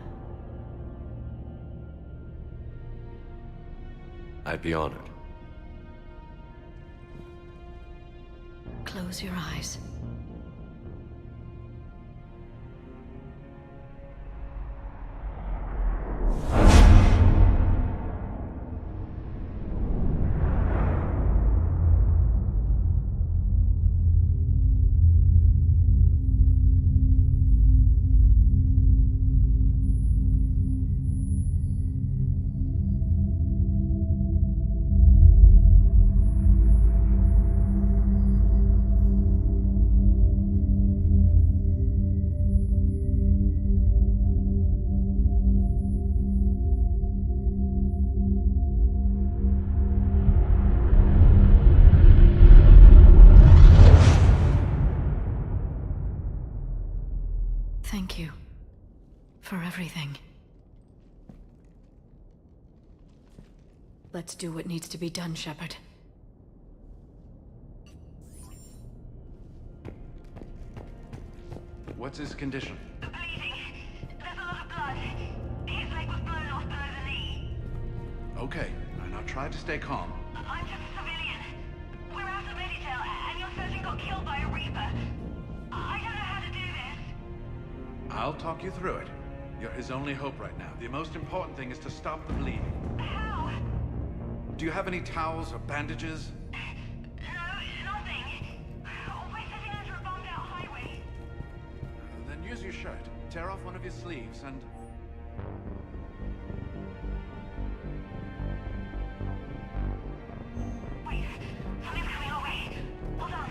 I'd be honored. Close your eyes. Thank you for everything. Let's do what needs to be done, Shepard. What's his condition? Bleeding. There's a lot of blood. His leg was blown off below the knee. Okay, now try to stay calm. I'm just a civilian. We're out of Meditail, and your surgeon got killed by a Reaper. I don't know how to do this. I'll talk you through it. You're his only hope right now. The most important thing is to stop the bleeding. How? Do you have any towels or bandages? No, nothing. We're heading over a bombed-out highway. Then use your shirt. Tear off one of your sleeves and... Wait, something's coming our way. Hold on.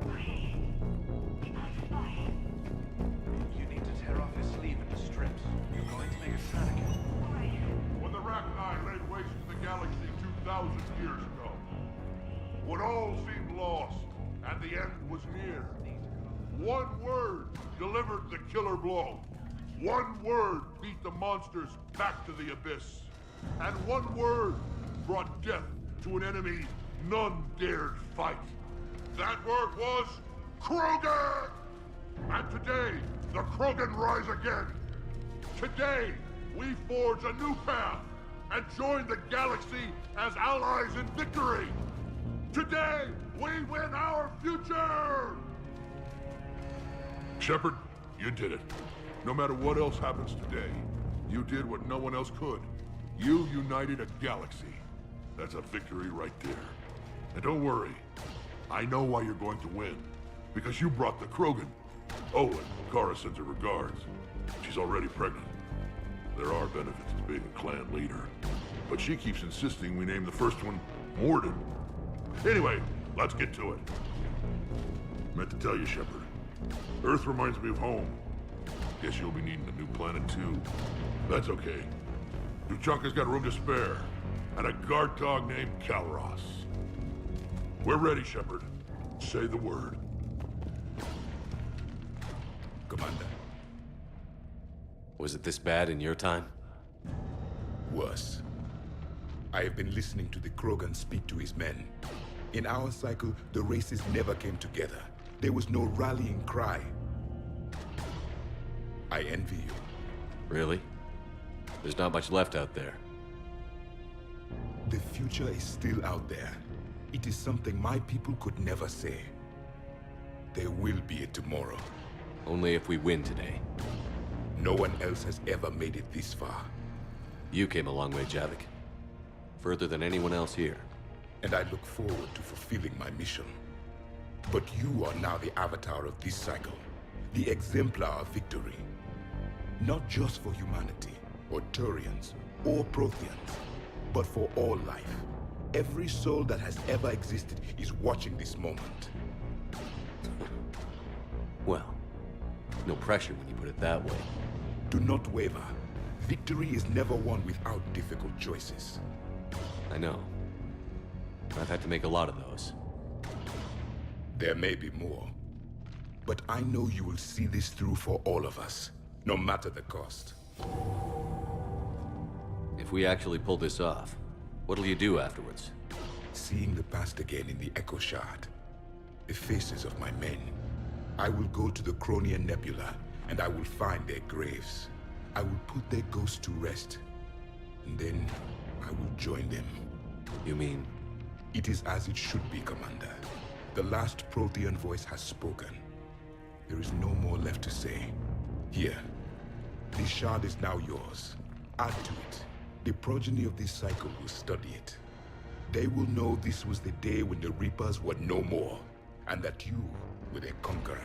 Okay. That's fine. You need to tear off your sleeve into strips. You're going to make a tourniquet. When the Rachni laid waste to the galaxy 2,000 years ago, when all seemed lost and the end was near, one word delivered the killer blow. One word beat the monsters back to the abyss. And one word brought death to an enemy none dared fight. That word was Krogan! And today, the Krogan rise again. Today, we forge a new path and join the galaxy as allies in victory. Today, we win our future! Shepard, you did it. No matter what else happens today, you did what no one else could. You united a galaxy. That's a victory right there. And don't worry, I know why you're going to win. Because you brought the Krogan. Oh, and Kara sends her regards. She's already pregnant. There are benefits to being a clan leader. But she keeps insisting we name the first one Morden. Anyway, let's get to it. Meant to tell you, Shepard. Earth reminds me of home. Guess you'll be needing a new planet too. That's okay. Tuchanka's got room to spare. And a guard dog named Aorus. We're ready, Shepard. Say the word. Commander. Was it this bad in your time? Worse. I have been listening to the Krogan speak to his men. In our cycle, the races never came together. There was no rallying cry. I envy you. Really? There's not much left out there. The future is still out there. It is something my people could never say. There will be a tomorrow. Only if we win today. No one else has ever made it this far. You came a long way, Javik. Further than anyone else here. And I look forward to fulfilling my mission. But you are now the avatar of this cycle. The exemplar of victory. Not just for humanity, or Turians, or Protheans, but for all life. Every soul that has ever existed is watching this moment. Well, no pressure when you put it that way. Do not waver. Victory is never won without difficult choices. I know. I've had to make a lot of those. There may be more. But I know you will see this through for all of us, no matter the cost. If we actually pull this off, what'll you do afterwards? Seeing the past again in the Echo Shard, the faces of my men, I will go to the Cronian Nebula, and I will find their graves. I will put their ghosts to rest, and then I will join them. You mean? It is as it should be, Commander. The last Prothean voice has spoken. There is no more left to say. Here, this shard is now yours. Add to it. The progeny of this cycle will study it. They will know this was the day when the Reapers were no more, and that you were their conqueror.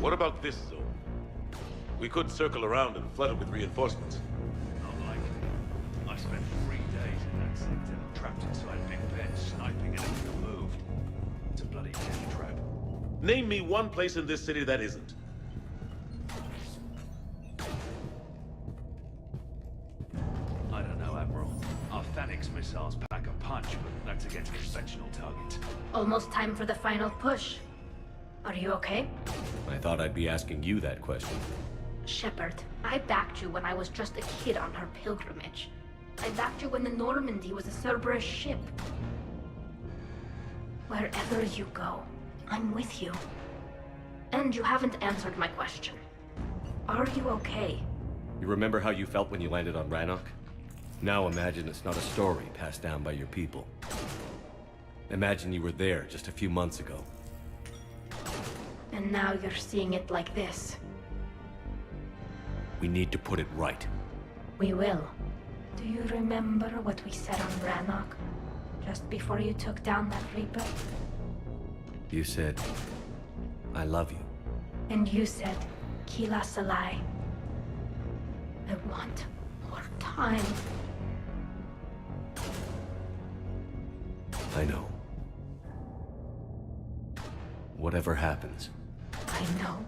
What about this zone? We could circle around and flood it with reinforcements. Not likely. I spent 3 days in that sector, trapped inside big pens, sniping anything that moved. It's a bloody death trap. Name me one place in this city that isn't. I don't know, Admiral. Our Phoenix missiles pack a punch, but that's against conventional targets. Almost time for the final push. Are you okay? I thought I'd be asking you that question. Shepard, I backed you when I was just a kid on her pilgrimage. I backed you when the Normandy was a Cerberus ship. Wherever you go, I'm with you. And you haven't answered my question. Are you okay? You remember how you felt when you landed on Rannoch? Now imagine it's not a story passed down by your people. Imagine you were there just a few months ago. And now you're seeing it like this. We need to put it right. We will. Do you remember what we said on Rannoch? Just before you took down that Reaper? You said, I love you. And you said, Kila Salai. I want more time. I know. Whatever happens. I know.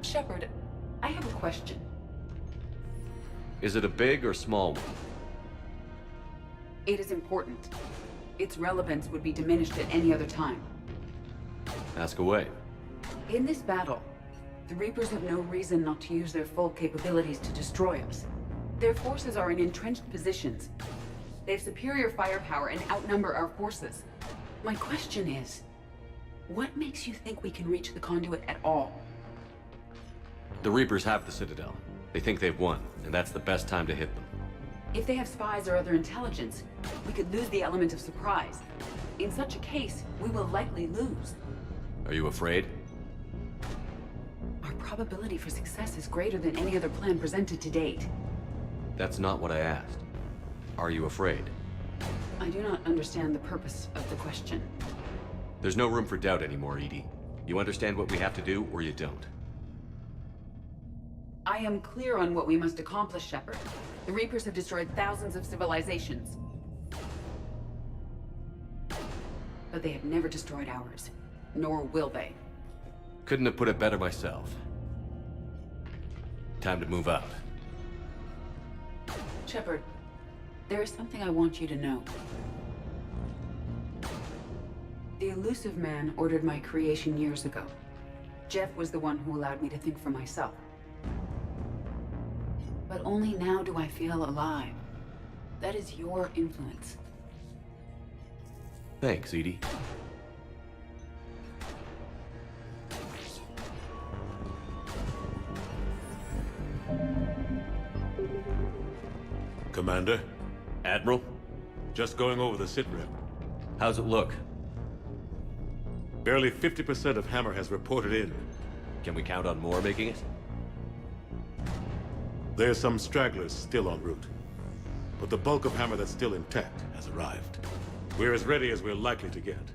Shepard, I have a question. Is it a big or small one? It is important. Its relevance would be diminished at any other time. Ask away. In this battle, the Reapers have no reason not to use their full capabilities to destroy us. Their forces are in entrenched positions. They have superior firepower and outnumber our forces. My question is, what makes you think we can reach the conduit at all? The Reapers have the Citadel. They think they've won, and that's the best time to hit them. If they have spies or other intelligence, we could lose the element of surprise. In such a case, we will likely lose. Are you afraid? Our probability for success is greater than any other plan presented to date. That's not what I asked. Are you afraid? I do not understand the purpose of the question. There's no room for doubt anymore, Edie. You understand what we have to do, or you don't. I am clear on what we must accomplish, Shepard. The Reapers have destroyed thousands of civilizations. But they have never destroyed ours. Nor will they. Couldn't have put it better myself. Time to move out. Shepard, there is something I want you to know. The Elusive Man ordered my creation years ago. Jeff was the one who allowed me to think for myself. But only now do I feel alive. That is your influence. Thanks, Edie. Commander? Admiral? Just going over the sitrep. How's it look? Barely 50% of Hammer has reported in. Can we count on more making it? There's some stragglers still en route, but the bulk of Hammer that's still intact has arrived. We're as ready as we're likely to get.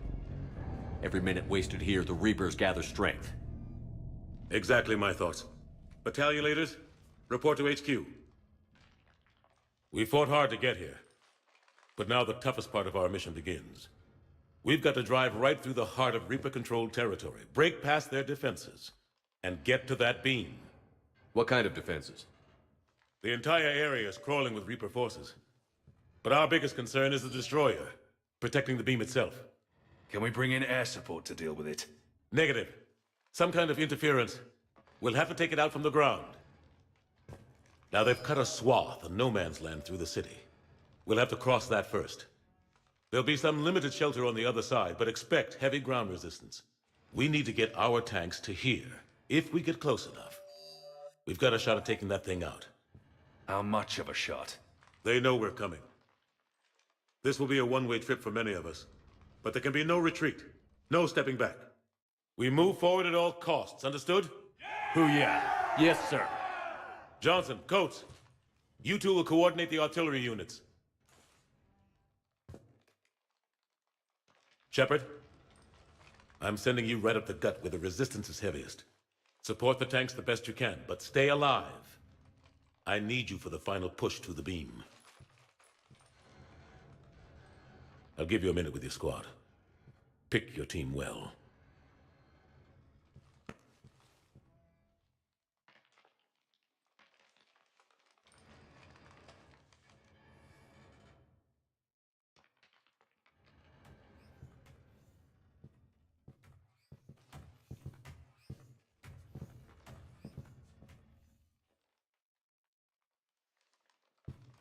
Every minute wasted here, the Reapers gather strength. Exactly my thoughts. Battalion leaders, report to HQ. We fought hard to get here, but now the toughest part of our mission begins. We've got to drive right through the heart of Reaper-controlled territory, break past their defenses, and get to that beam. What kind of defenses? The entire area is crawling with Reaper forces. But our biggest concern is the destroyer, protecting the beam itself. Can we bring in air support to deal with it? Negative. Some kind of interference. We'll have to take it out from the ground. Now they've cut a swath of no man's land through the city. We'll have to cross that first. There'll be some limited shelter on the other side, but expect heavy ground resistance. We need to get our tanks to here, if we get close enough. We've got a shot at taking that thing out. How much of a shot? They know we're coming. This will be a one-way trip for many of us, but there can be no retreat, no stepping back. We move forward at all costs, understood? Hoo-yeah. Yes, sir. Johnson, Coates, you two will coordinate the artillery units. Shepard, I'm sending you right up the gut where the resistance is heaviest. Support the tanks the best you can, but stay alive. I need you for the final push to the beam. I'll give you a minute with your squad. Pick your team well.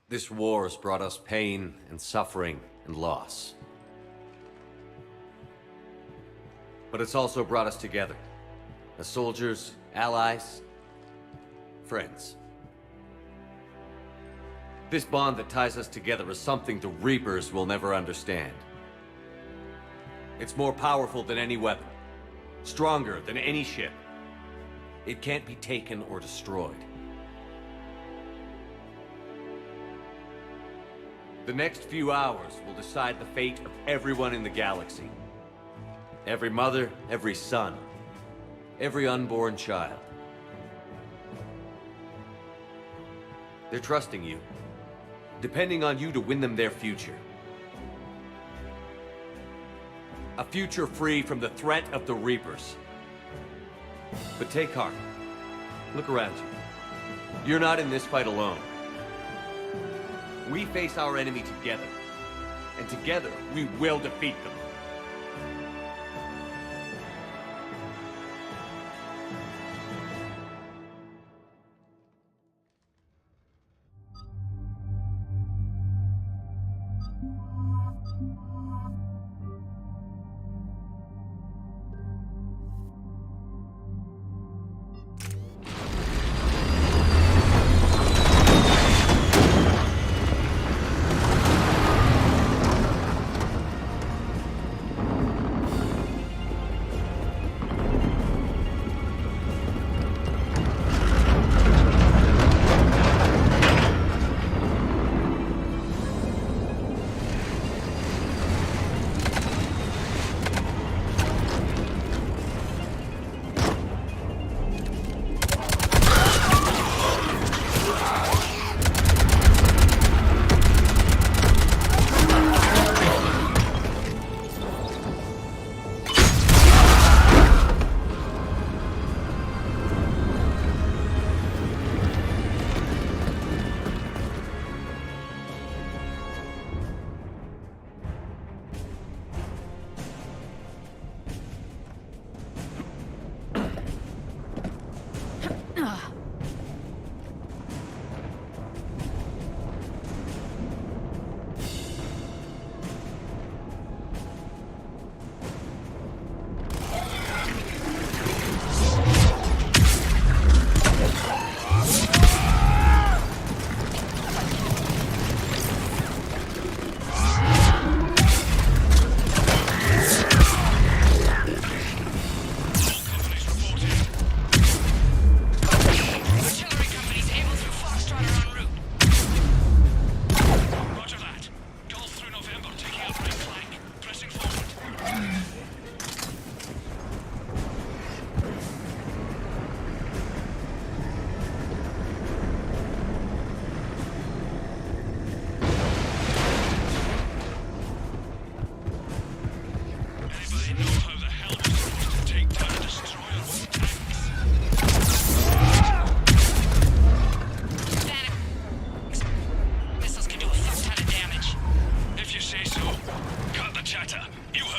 This war has brought us pain and suffering and loss. But it's also brought us together. As soldiers, allies, friends. This bond that ties us together is something the Reapers will never understand. It's more powerful than any weapon. Stronger than any ship. It can't be taken or destroyed. The next few hours will decide the fate of everyone in the galaxy. Every mother, every son, every unborn child. They're trusting you, depending on you to win them their future. A future free from the threat of the Reapers. But take heart. Look around you. You're not in this fight alone. We face our enemy together, and together we will defeat them.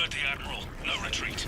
heard the Admiral. No retreat.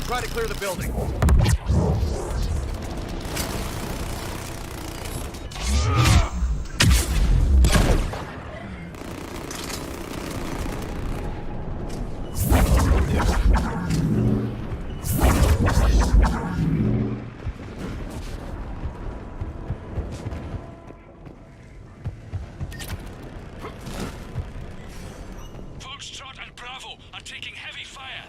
Try to clear the building. Foxtrot and Bravo are taking heavy fire.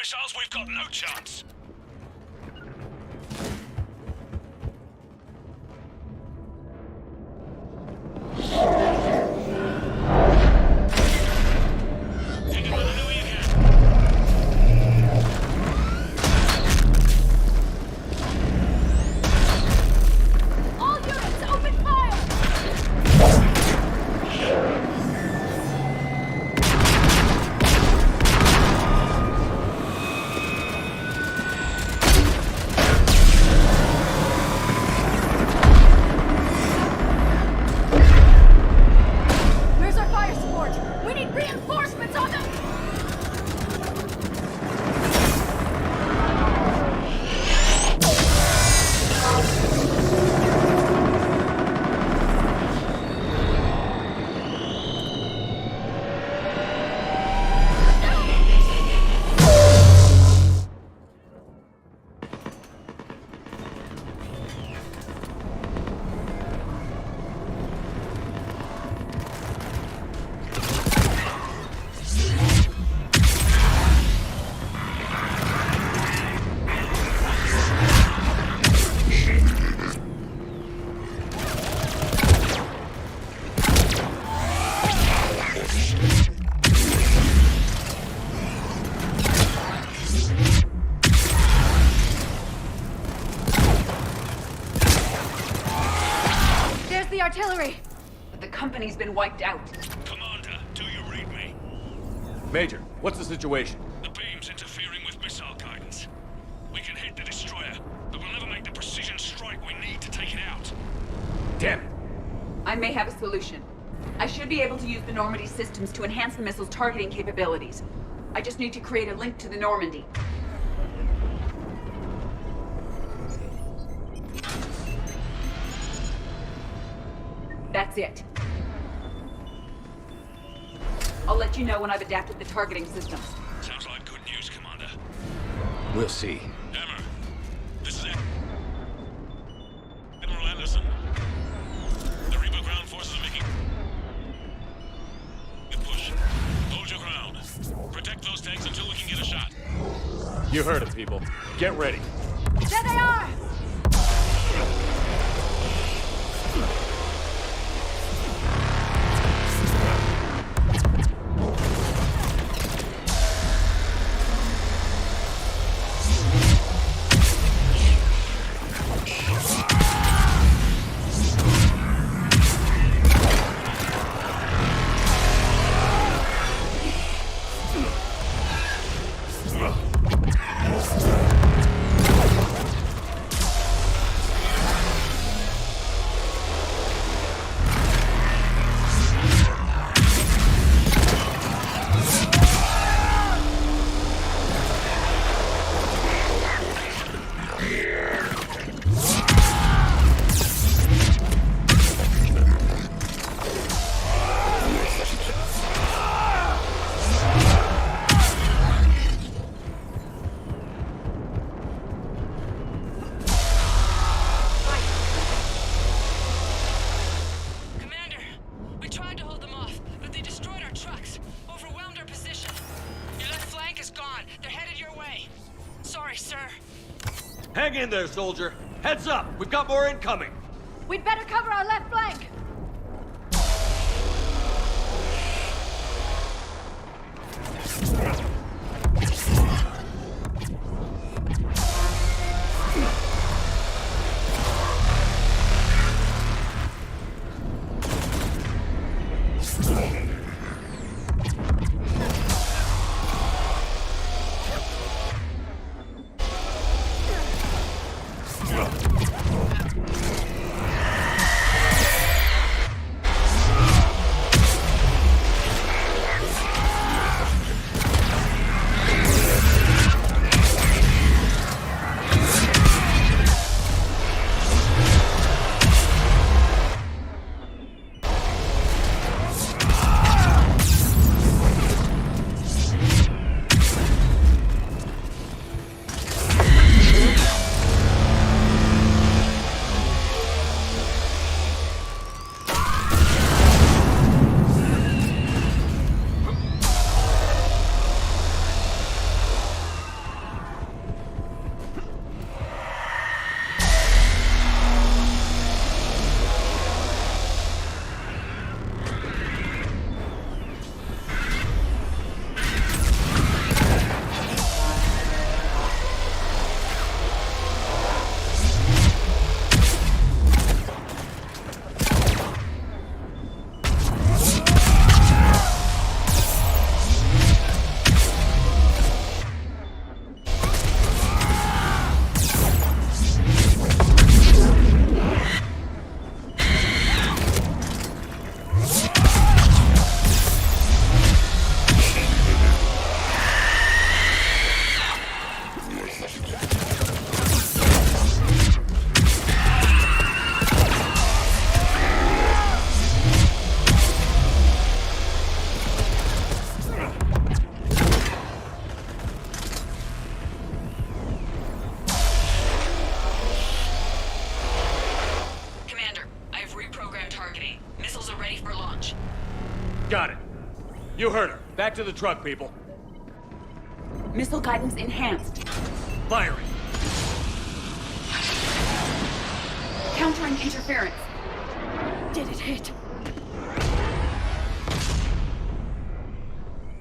missiles, we've got no chance. Artillery! But the company's been wiped out. Commander, do you read me? Major, what's the situation? The beam's interfering with missile guidance. We can hit the destroyer, but we'll never make the precision strike we need to take it out. Damn it! I may have a solution. I should be able to use the Normandy systems to enhance the missile's targeting capabilities. I just need to create a link to the Normandy. That's it. I'll let you know when I've adapted the targeting systems. Sounds like good news, Commander. We'll see. Hammer, this is Admiral Anderson. The Reaper ground forces are making... Good push. Hold your ground. Protect those tanks until we can get a shot. You heard it, people. Get ready. There they are! Hang in there, soldier. Heads up, we've got more incoming. We'd better cover our left flank. Got it. You heard her. Back to the truck, people. Missile guidance enhanced. Firing. Countering interference. Did it hit?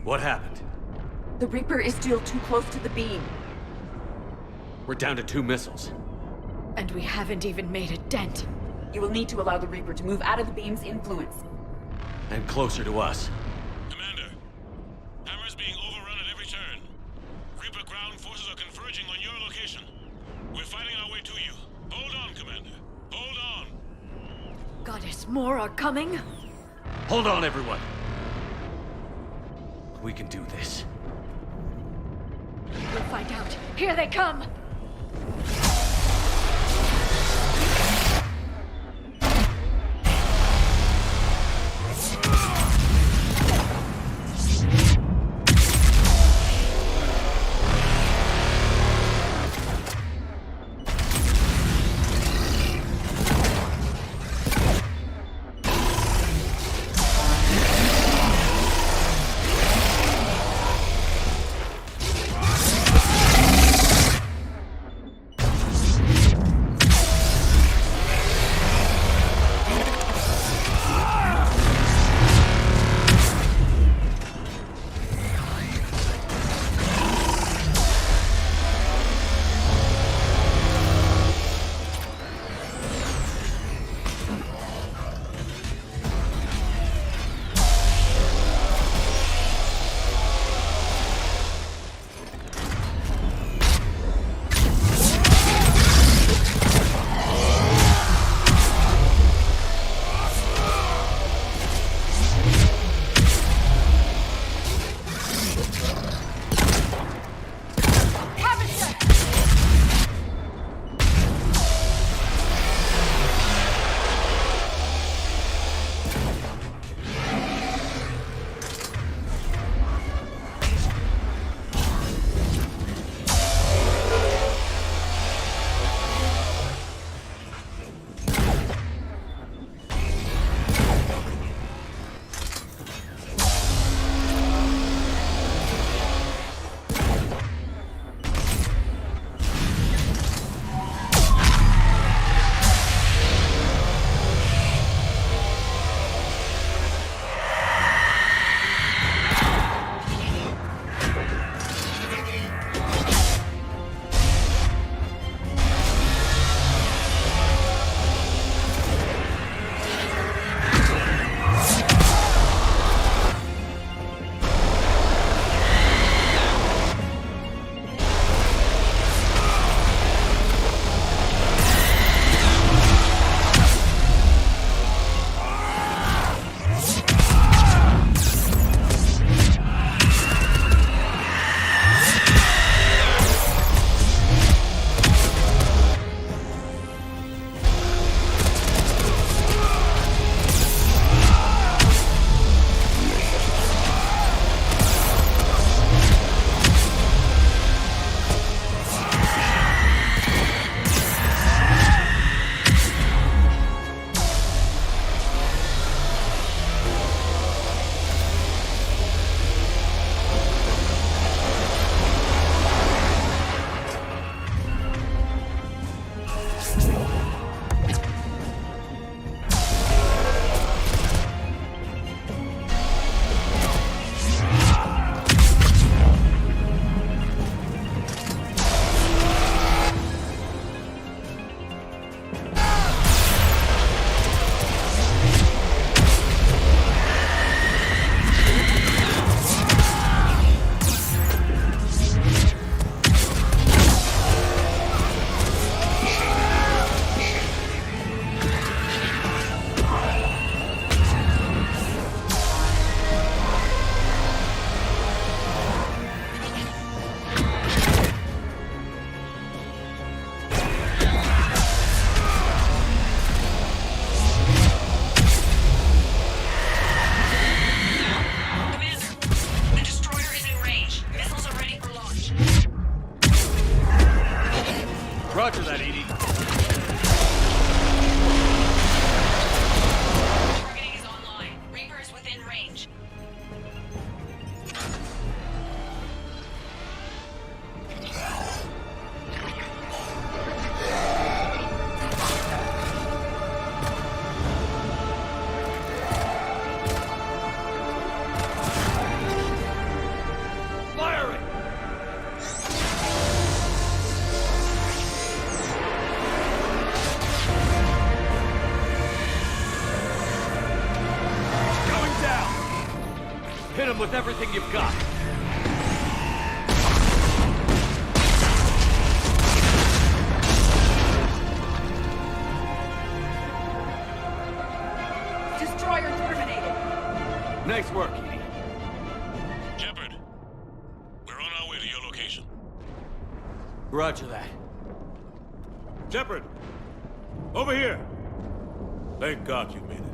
What happened? The Reaper is still too close to the beam. We're down to 2 missiles. And we haven't even made a dent. You will need to allow the Reaper to move out of the beam's influence. And closer to us. Commander, Hammer's being overrun at every turn. Reaper ground forces are converging on your location. We're fighting our way to you. Hold on, Commander. Hold on. Goddess, more are coming? Hold on, everyone. We can do this. We'll find out. Here they come! range. Hit him with everything you've got. Destroyer terminated. Nice work, Edie. Shepard, we're on our way to your location. Roger that. Shepard! Over here! Thank God you made it.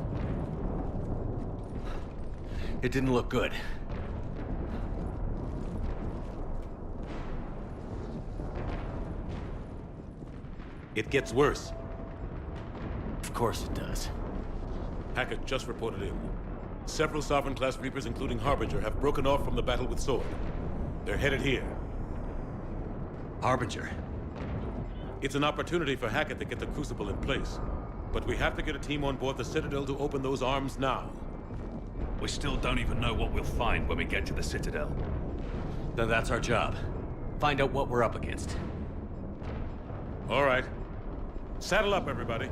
It didn't look good. It gets worse. Of course it does. Hackett just reported in. Several Sovereign-class Reapers, including Harbinger, have broken off from the battle with Sword. They're headed here. Harbinger? It's an opportunity for Hackett to get the Crucible in place. But we have to get a team on board the Citadel to open those arms now. We still don't even know what we'll find when we get to the Citadel. Then that's our job. Find out what we're up against. All right. Saddle up, everybody.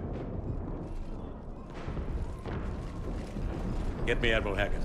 Get me Admiral Hackett.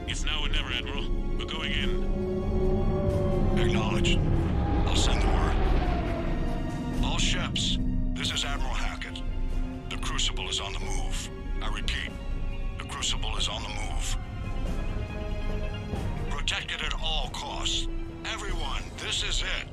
It's now or never, Admiral. We're going in. Acknowledged. I'll send the word. All ships, this is Admiral Hackett. The Crucible is on the move. I repeat, the Crucible is on the move. Protect it at all costs. Everyone, this is it.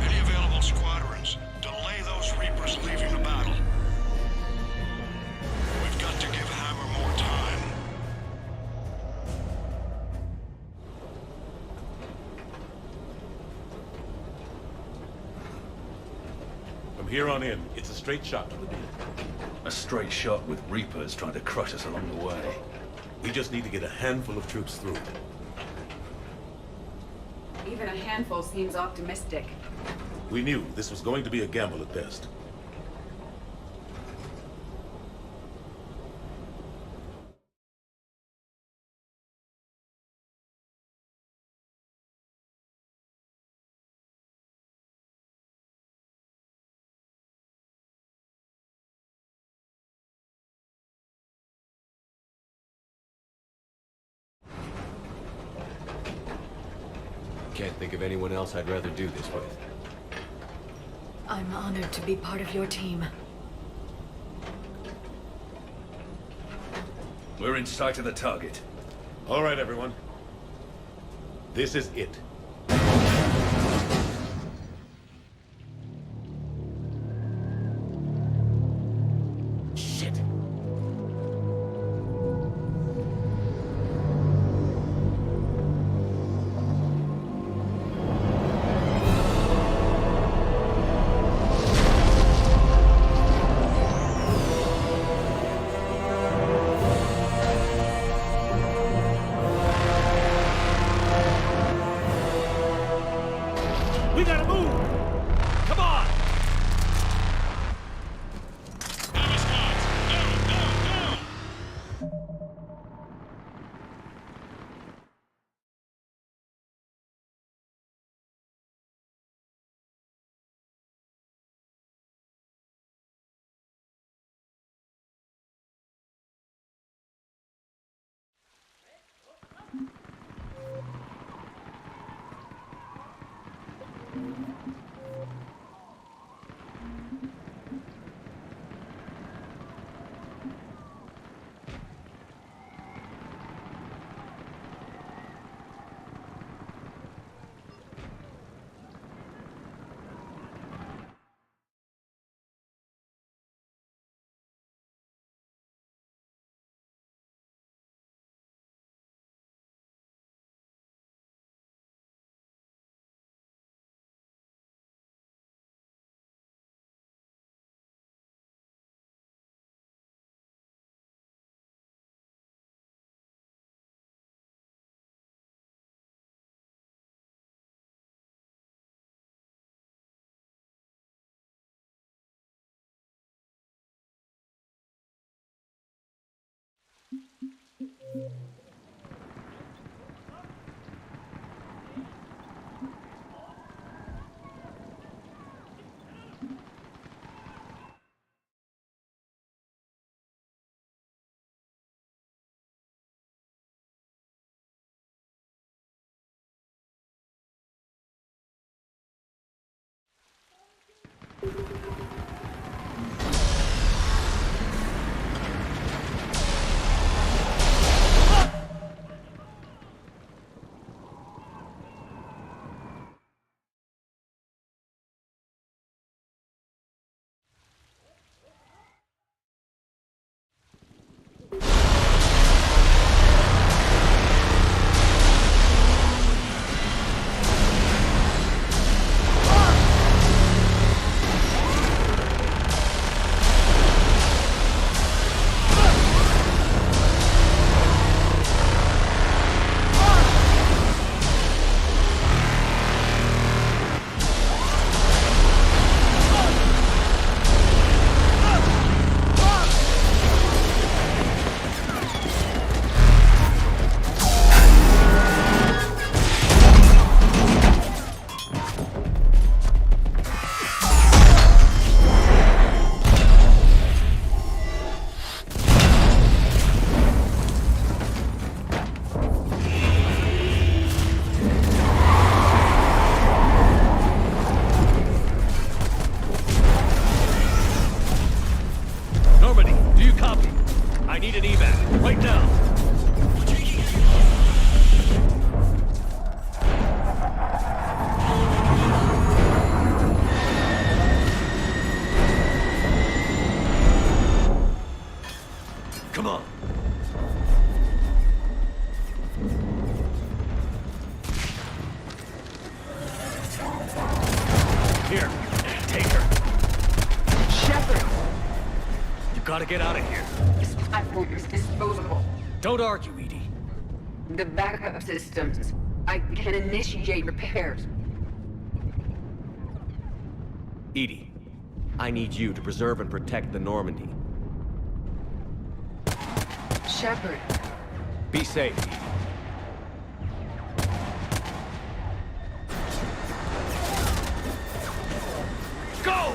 Any available squadrons, delay those Reapers leaving the battle. We've got to give Hammer more time. From here on in, it's a straight shot to the beam. A straight shot with Reapers trying to crush us along the way. We just need to get a handful of troops through. Even a handful seems optimistic. We knew this was going to be a gamble at best. Can't think of anyone else I'd rather do this with. I'm honored to be part of your team. We're in sight of the target. All right, everyone. This is it. Shit. Gotta get out of here. This platform is disposable. Don't argue, Edie. The backup systems. I can initiate repairs. Edie, I need you to preserve and protect the Normandy. Shepard. Be safe, Edie. Go!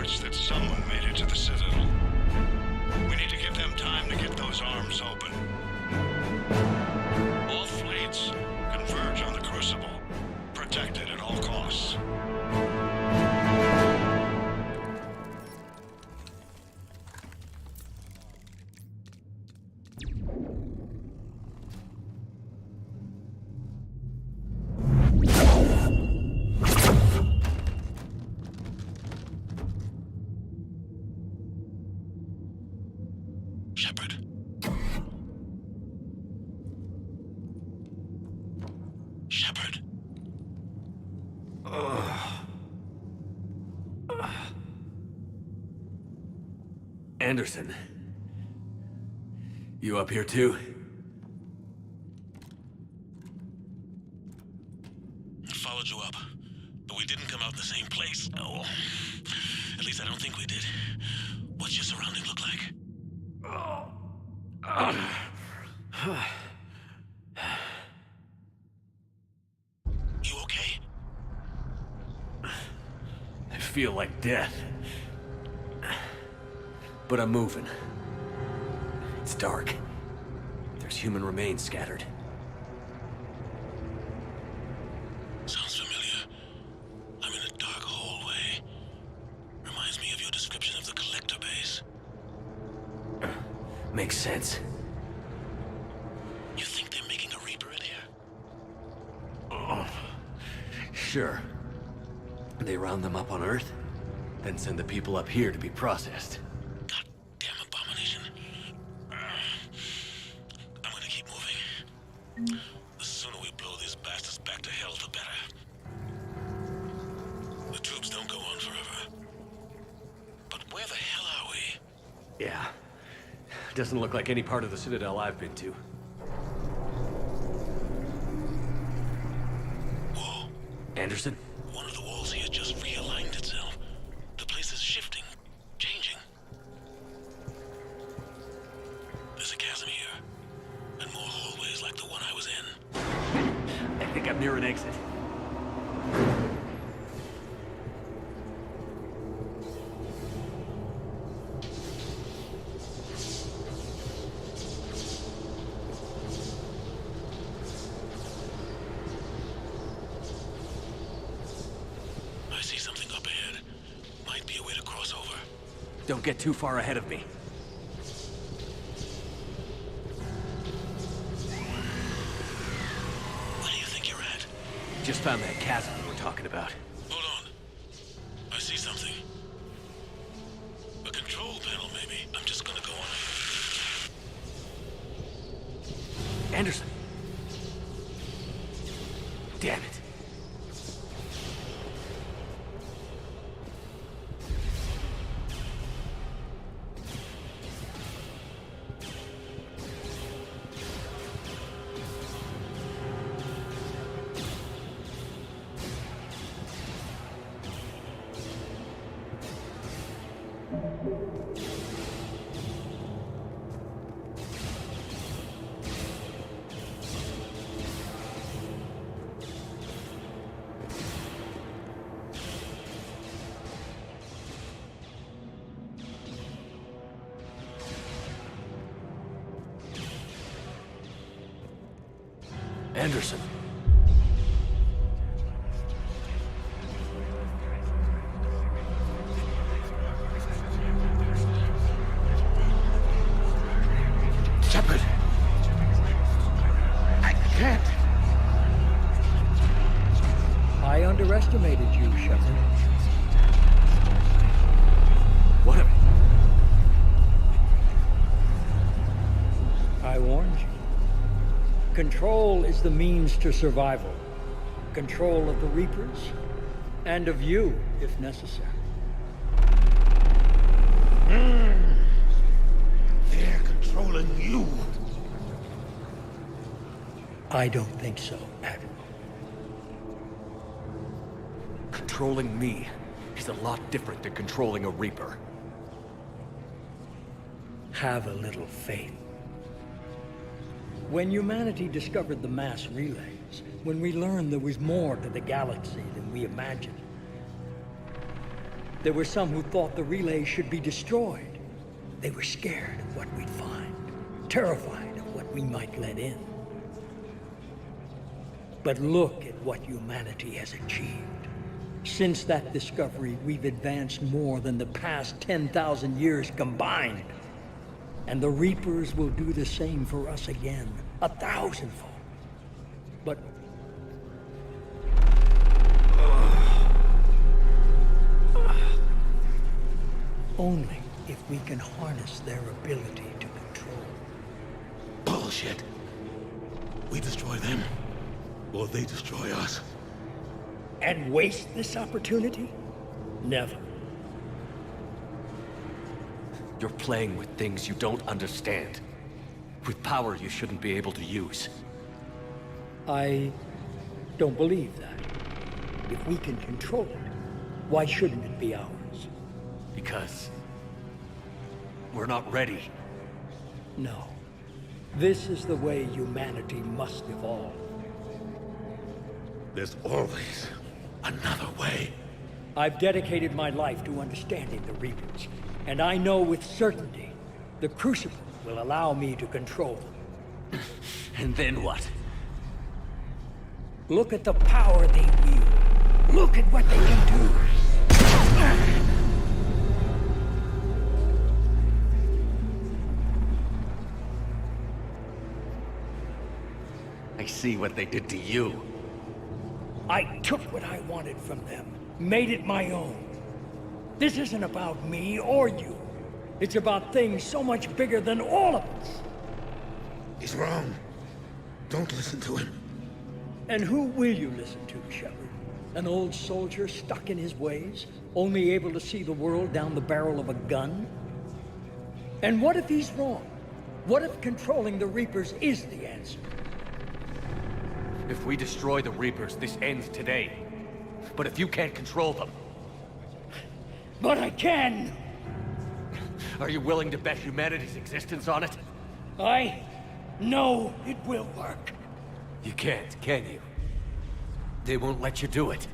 reports that someone made it to the Citadel. We need to give them time to get those arms open. All fleets converge on the Crucible. Protect it at all costs. Anderson. You up here too? Followed you up, but we didn't come out in the same place. Oh, at least I don't think we did. What's your surrounding look like? You okay? I feel like death. But I'm moving. It's dark. There's human remains scattered. Sounds familiar. I'm in a dark hallway. Reminds me of your description of the collector base. Makes sense. You think they're making a Reaper in here? Sure. They round them up on Earth, then send the people up here to be processed. The sooner we blow these bastards back to hell, the better. The troops don't go on forever. But where the hell are we? Yeah. Doesn't look like any part of the Citadel I've been to. Whoa. Anderson? One of the walls here just realigned itself. The place is shifting, changing. There's a chasm here. And more hallways like the one I was in. I think I'm near an exit. I see something up ahead. Might be a way to cross over. Don't get too far ahead of me. Just found that chasm we were talking about. Hold on. I see something. A control panel, maybe. I'm just gonna go on. Anderson. Damn it. Anderson. Shepard! I can't! I underestimated you, Shepard. What a... I warned you. Control is the means to survival. Control of the Reapers, and of you, if necessary. They're controlling you. I don't think so, Admiral. Controlling me is a lot different than controlling a Reaper. Have a little faith. When humanity discovered the mass relays, when we learned there was more to the galaxy than we imagined, There were some who thought the relay should be destroyed. They were scared of what we'd find, terrified of what we might let in. But look at what humanity has achieved. Since that discovery, we've advanced more than the past 10,000 years combined. And the Reapers will do the same for us again, 1,000-fold. But... only if we can harness their ability to control. Bullshit. We destroy them, or they destroy us. And waste this opportunity? Never. You're playing with things you don't understand. With power you shouldn't be able to use. I don't believe that. If we can control it, why shouldn't it be ours? Because we're not ready. No. This is the way humanity must evolve. There's always another way. I've dedicated my life to understanding the Reapers, and I know with certainty the Crucible will allow me to control them. And then what? Look at the power they wield. Look at what they can do. I see what they did to you. I took what I wanted from them, made it my own. This isn't about me or you. It's about things so much bigger than all of us. He's wrong. Don't listen to him. And who will you listen to, Shepard? An old soldier stuck in his ways, only able to see the world down the barrel of a gun? And what if he's wrong? What if controlling the Reapers is the answer? If we destroy the Reapers, this ends today. But if you can't control them... But I can! Are you willing to bet humanity's existence on it? I know it will work. You can't, can you? They won't let you do it.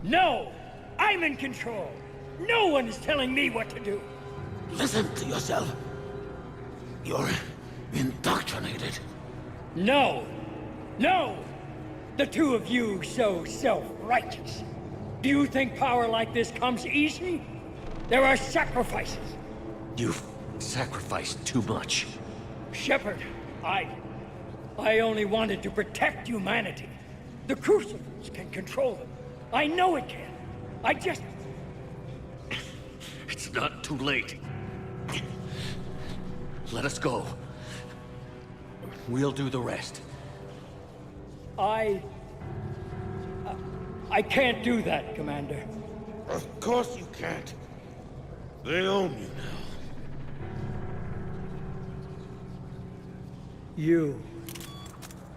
No! I'm in control! No one is telling me what to do! Listen to yourself. You're indoctrinated. No! No! The two of you so self-righteous. Do you think power like this comes easy? There are sacrifices. You've sacrificed too much. Shepard, I only wanted to protect humanity. The Crucibles can control them. I know it can. I just... It's not too late. Let us go. We'll do the rest. I can't do that, Commander. Of course you can't. They own you now.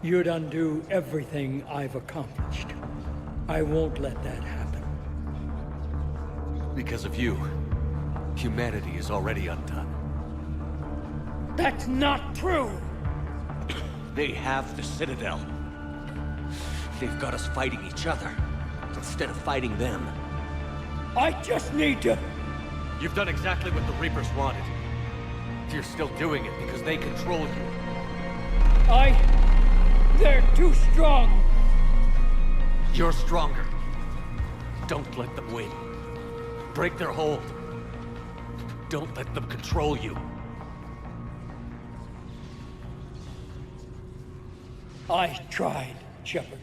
You'd undo everything I've accomplished. I won't let that happen. Because of you, humanity is already undone. That's not true! They have the Citadel. They've got us fighting each other, instead of fighting them. I just need to... You've done exactly what the Reapers wanted. You're still doing it because they control you. They're too strong. You're stronger. Don't let them win. Break their hold. Don't let them control you. I tried, Shepard.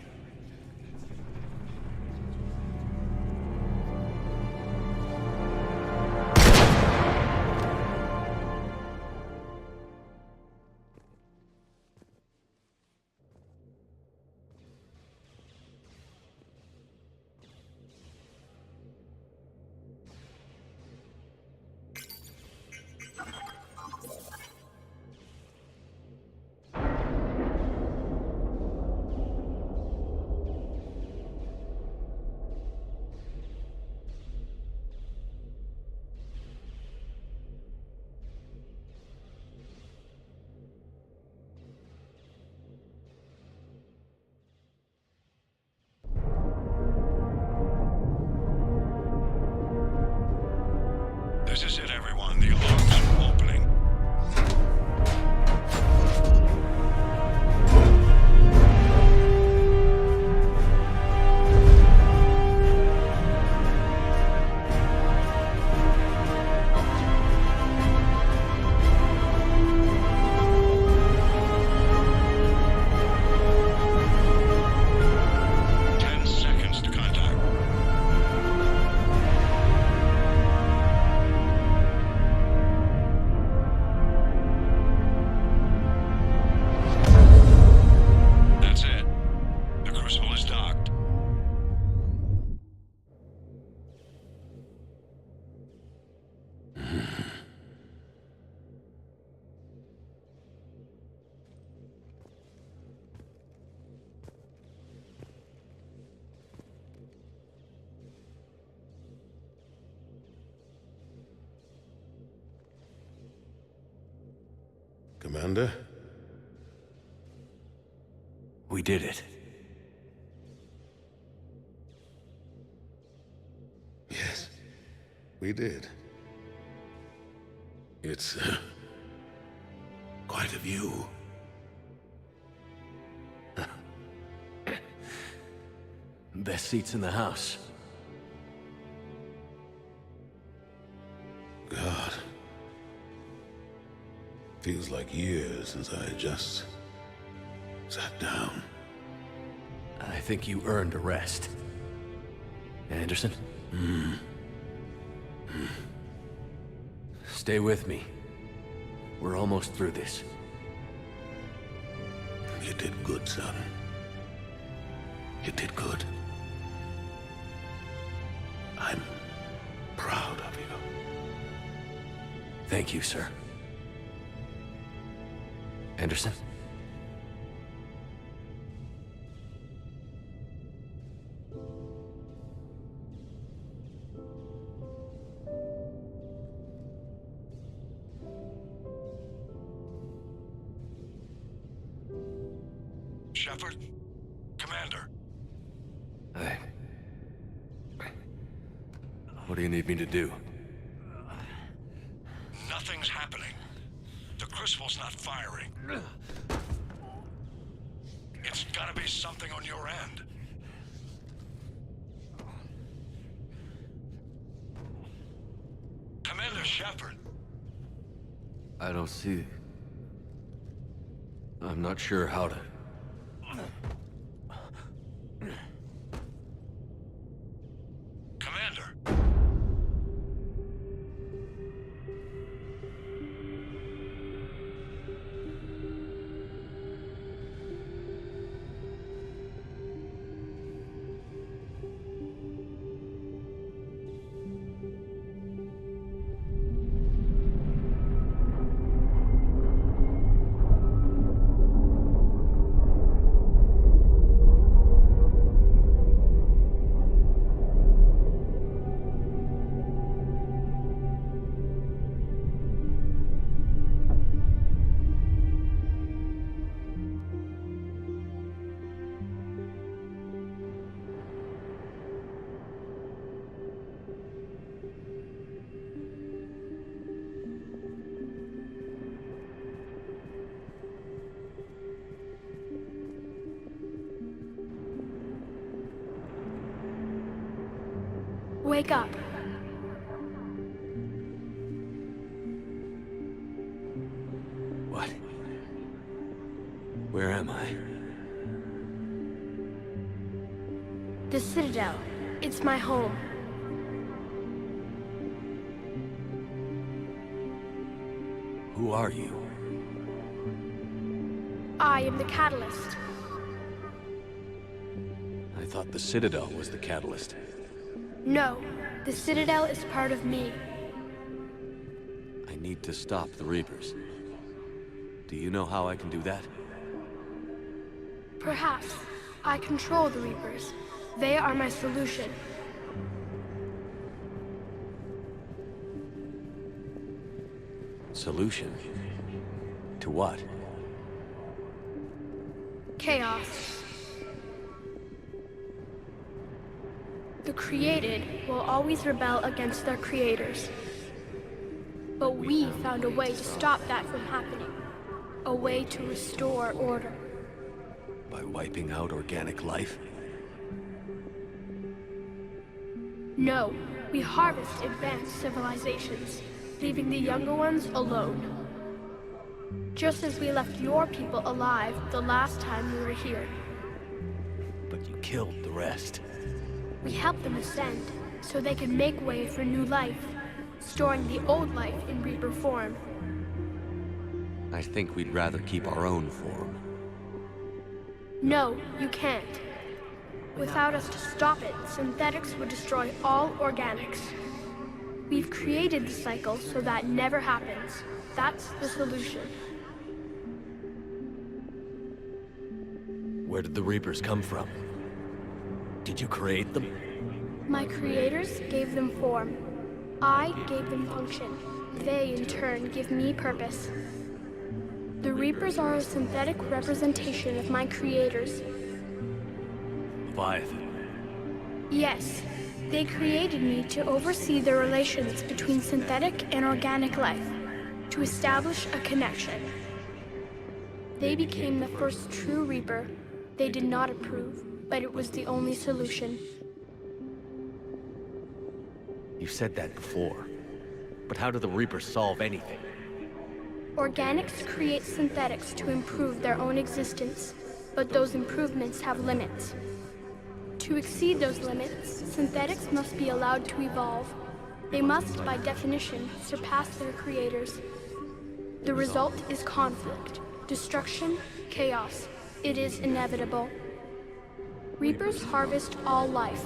Commander? We did it. Yes, we did. It's quite a view. Best seats in the house. God. Feels like years since I just sat down. I think you earned a rest. Anderson? Stay with me. We're almost through this. You did good, son. You did good. I'm proud of you. Thank you, sir. Anderson? Shepard? Commander. Hey. What do you need me to do? Nothing's happening. The Crucible's not firing. It's gotta be something on your end. Commander Shepard. I don't see... I'm not sure how to... Commander. Wake up. What? Where am I? The Citadel. It's my home. Who are you? I am the Catalyst. I thought the Citadel was the catalyst. No, the Citadel is part of me. I need to stop the Reapers. Do you know how I can do that? Perhaps. I control the Reapers. They are my solution. Solution? To what? Chaos. The created will always rebel against their creators. But we found a way to stop that from happening. A way to restore order. By wiping out organic life? No, we harvest advanced civilizations, leaving the younger ones alone. Just as we left your people alive the last time we were here. But you killed the rest. We helped them ascend, so they could make way for new life, storing the old life in Reaper form. I think we'd rather keep our own form. No, you can't. Without us to stop it, synthetics would destroy all organics. We've created the cycle so that never happens. That's the solution. Where did the Reapers come from? Did you create them? My creators gave them form. I gave them function. They, in turn, give me purpose. The Reapers are a synthetic representation of my creators. Leviathan. Yes, they created me to oversee the relations between synthetic and organic life, to establish a connection. They became the first true Reaper. They did not approve, but it was the only solution. You've said that before. But how do the Reapers solve anything? Organics create synthetics to improve their own existence, but those improvements have limits. To exceed those limits, synthetics must be allowed to evolve. They must, by definition, surpass their creators. The result is conflict, destruction, chaos. It is inevitable. Reapers harvest all life,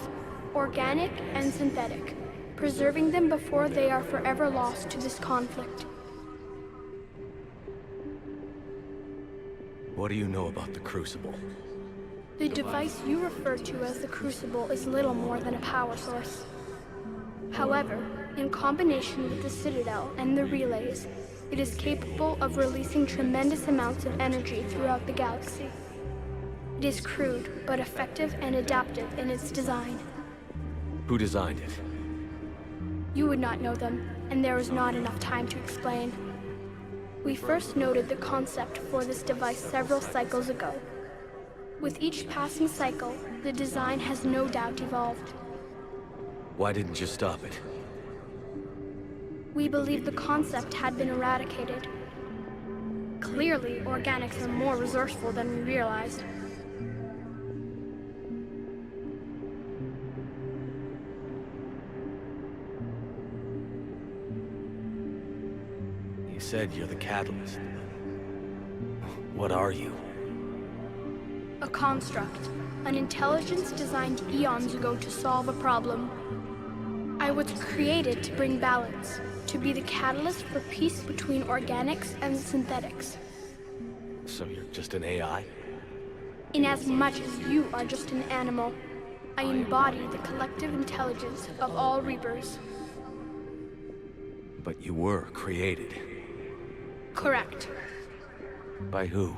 organic and synthetic, preserving them before they are forever lost to this conflict. What do you know about the Crucible? The device you refer to as the Crucible is little more than a power source. However, in combination with the Citadel and the relays, it is capable of releasing tremendous amounts of energy throughout the galaxy. It is crude, but effective and adaptive in its design. Who designed it? You would not know them, and there is not enough time to explain. We first noted the concept for this device several cycles ago. With each passing cycle, the design has no doubt evolved. Why didn't you stop it? We believed the concept had been eradicated. Clearly, organics are more resourceful than we realized. You said you're the catalyst. What are you? A construct. An intelligence designed eons ago to solve a problem. I was created to bring balance, to be the catalyst for peace between organics and synthetics. So you're just an AI? Inasmuch as you are just an animal, I embody the collective intelligence of all Reapers. But you were created. Correct. By who?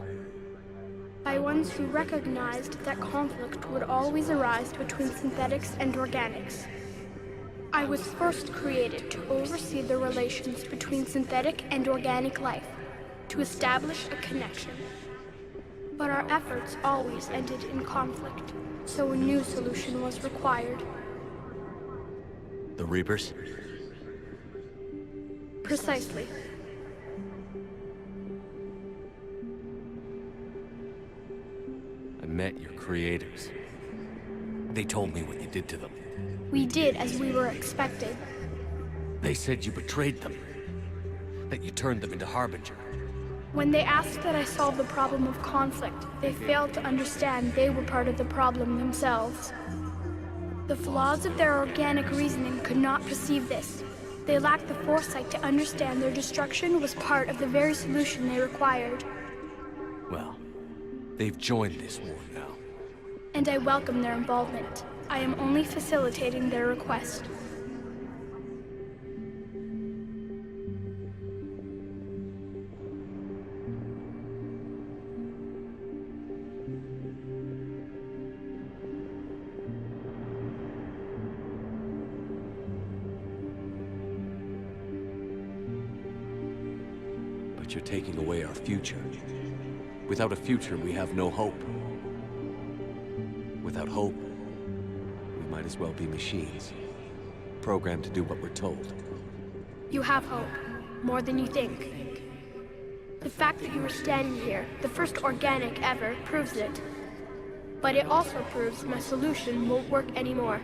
By ones who recognized that conflict would always arise between synthetics and organics. I was first created to oversee the relations between synthetic and organic life, to establish a connection. But our efforts always ended in conflict, so a new solution was required. The Reapers? Precisely. I met your creators. They told me what you did to them. We did as we were expected. They said you betrayed them. That you turned them into Harbinger. When they asked that I solve the problem of conflict, they failed to understand they were part of the problem themselves. The flaws of their organic reasoning could not perceive this. They lacked the foresight to understand their destruction was part of the very solution they required. Well, they've joined this war now. And I welcome their involvement. I am only facilitating their request. But you're taking away our future. Without a future, we have no hope. Without hope, we might as well be machines, programmed to do what we're told. You have hope, more than you think. The fact that you are standing here, the first organic ever, proves it. But it also proves my solution won't work anymore.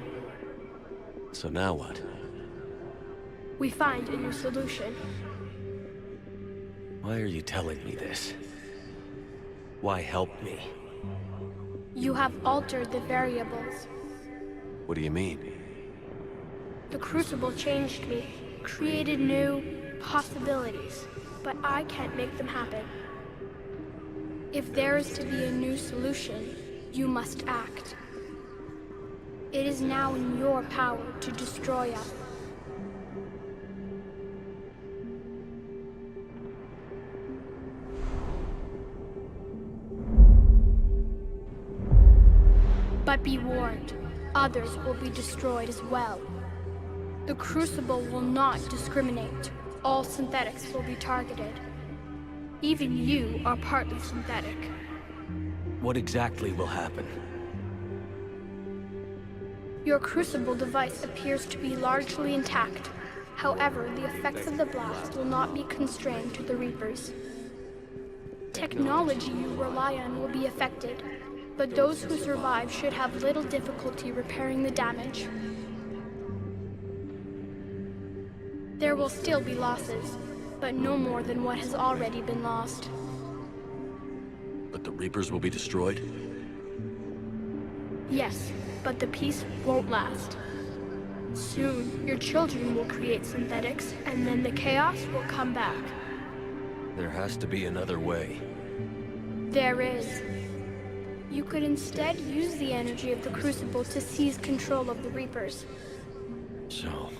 So now what? We find a new solution. Why are you telling me this? Why help me? You have altered the variables. What do you mean? The Crucible changed me, created new possibilities, but I can't make them happen. If there is to be a new solution, you must act. It is now in your power to destroy us. But be warned, others will be destroyed as well. The Crucible will not discriminate. All synthetics will be targeted. Even you are partly synthetic. What exactly will happen? Your Crucible device appears to be largely intact. However, the effects of the blast will not be constrained to the Reapers. Technology you rely on will be affected, but those who survive should have little difficulty repairing the damage. There will still be losses, but no more than what has already been lost. But the Reapers will be destroyed? Yes, but the peace won't last. Soon, your children will create synthetics, and then the chaos will come back. There has to be another way. There is. You could instead use the energy of the Crucible to seize control of the Reapers. So,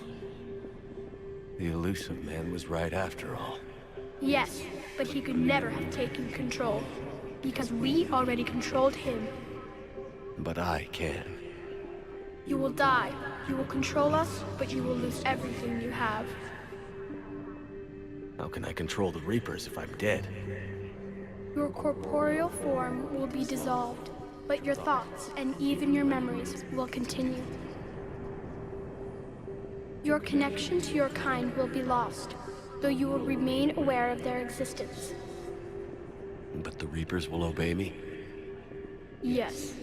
the elusive man was right after all. Yes, but he could never have taken control, because we already controlled him. But I can. You will die. You will control us, but you will lose everything you have. How can I control the Reapers if I'm dead? Your corporeal form will be dissolved, but your thoughts and even your memories will continue. Your connection to your kind will be lost, though you will remain aware of their existence. But the Reapers will obey me? Yes.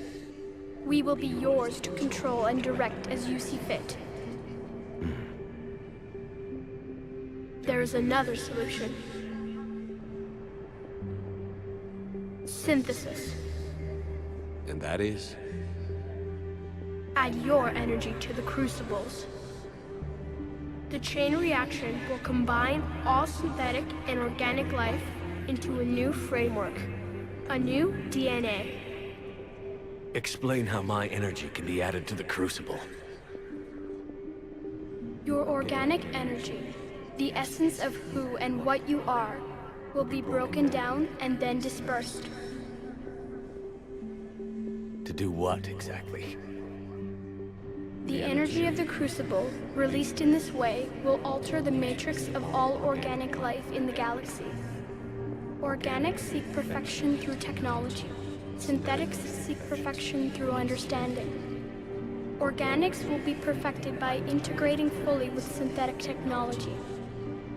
We will be yours to control and direct as you see fit. There is another solution. Synthesis. And that is? Add your energy to the Crucibles. The chain reaction will combine all synthetic and organic life into a new framework, a new DNA. Explain how my energy can be added to the Crucible. Your organic energy, the essence of who and what you are, will be broken down and then dispersed. To do what exactly? The energy of the Crucible, released in this way, will alter the matrix of all organic life in the galaxy. Organics seek perfection through technology. Synthetics seek perfection through understanding. Organics will be perfected by integrating fully with synthetic technology.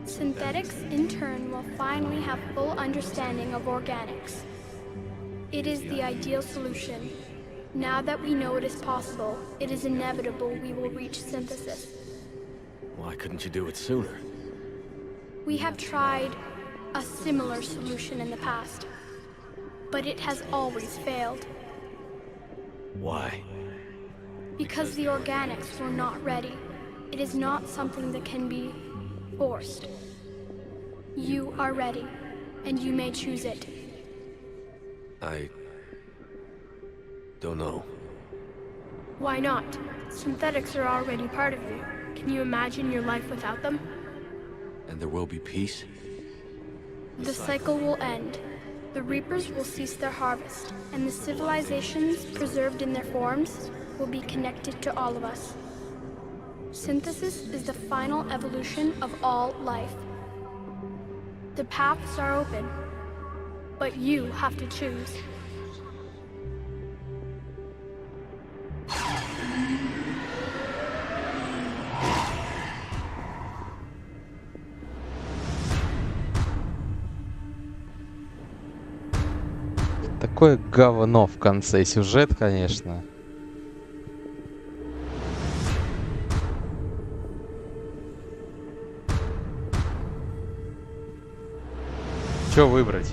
Synthetics, in turn, will finally have full understanding of organics. It is the ideal solution. Now that we know it is possible, it is inevitable we will reach synthesis. Why couldn't you do it sooner? We have tried a similar solution in the past, but it has always failed. Why? Because the organics were not ready. It is not something that can be forced. You are ready, and you may choose it. I don't know. Why not? Synthetics are already part of you. Can you imagine your life without them? And there will be peace? The cycle will end. The Reapers will cease their harvest, and the civilizations preserved in their forms will be connected to all of us. Synthesis is the final evolution of all life. The paths are open, but you have to choose. Такое говно в конце. Сюжет, конечно. Что выбрать?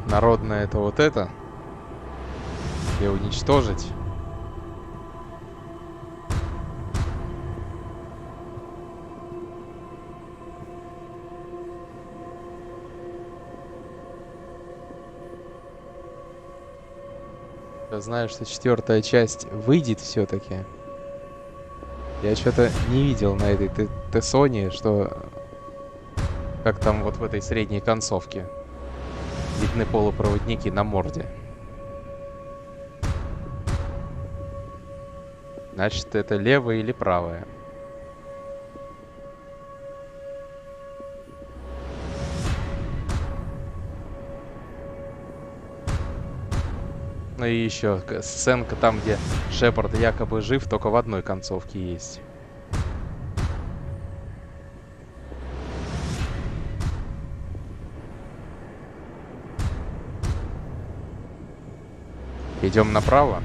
Народное это вот это. И уничтожить. Я знаю, что 4-я часть выйдет все-таки. Я что-то не видел на этой Тессоне, что... Как там вот в этой средней концовке. Видны полупроводники на морде. Значит, это левая или правая. Ну и еще сценка там, где Шепард якобы жив, только в одной концовке есть. Идем направо.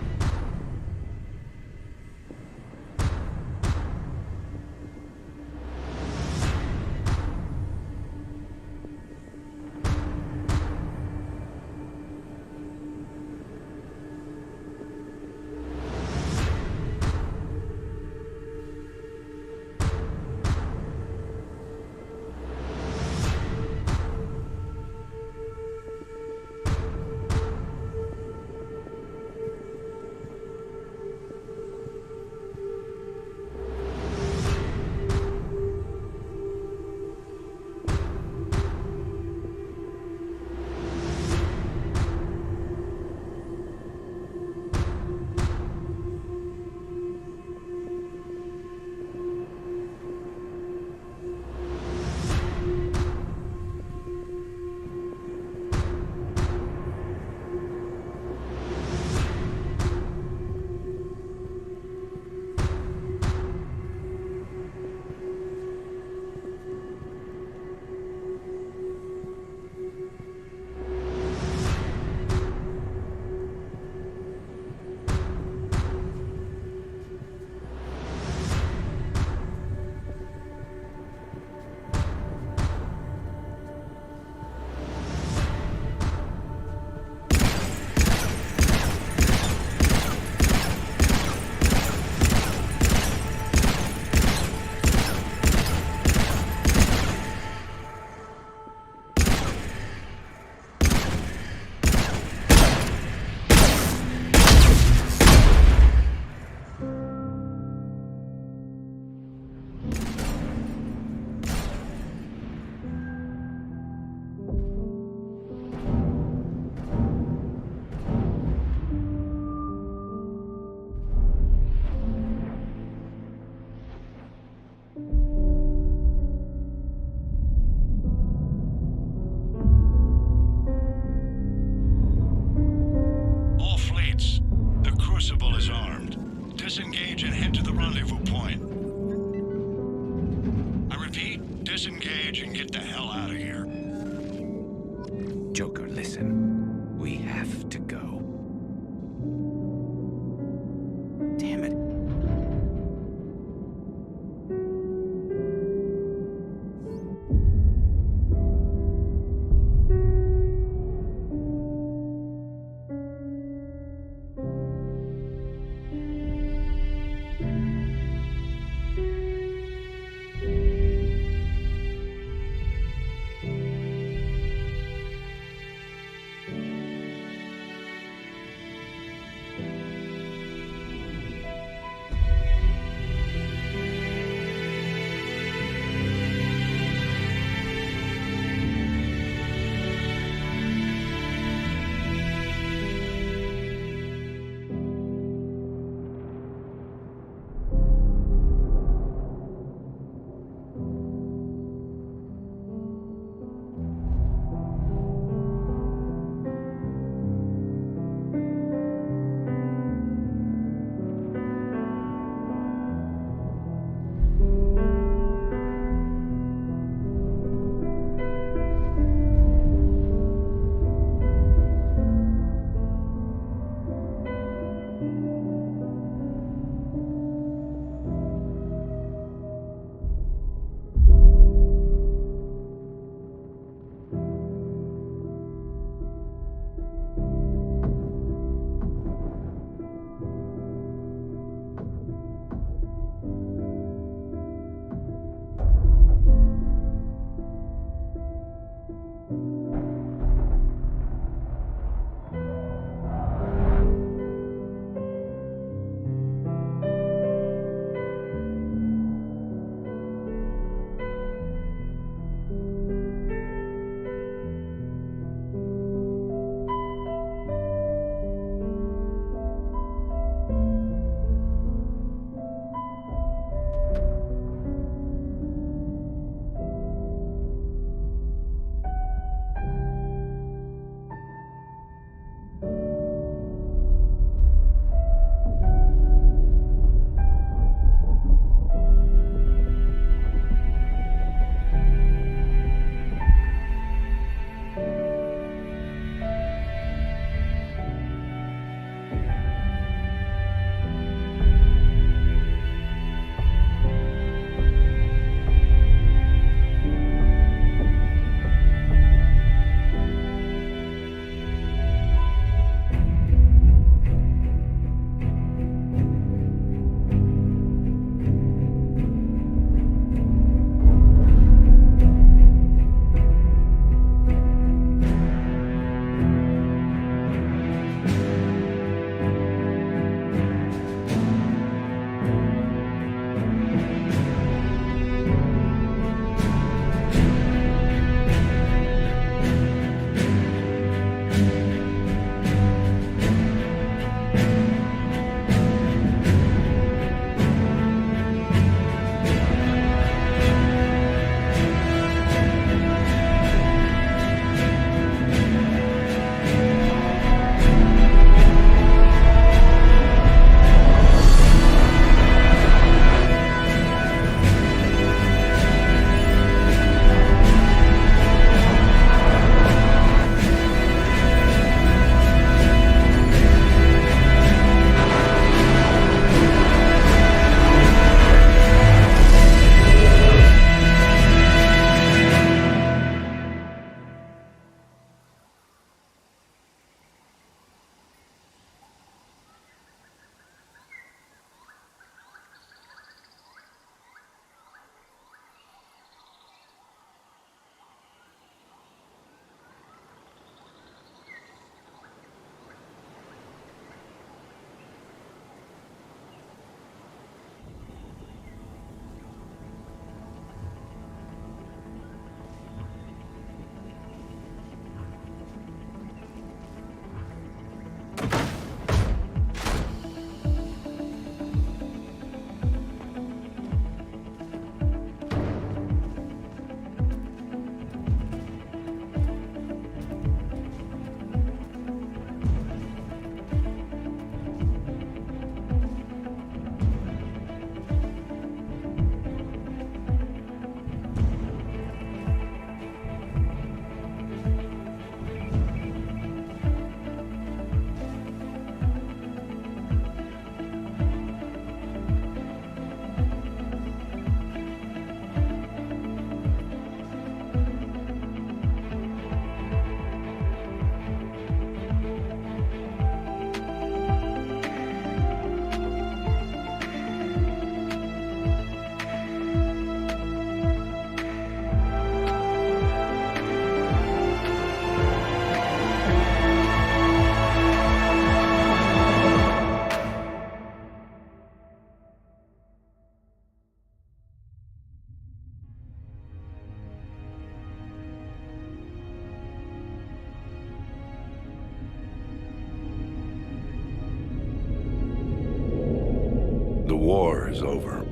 war is over.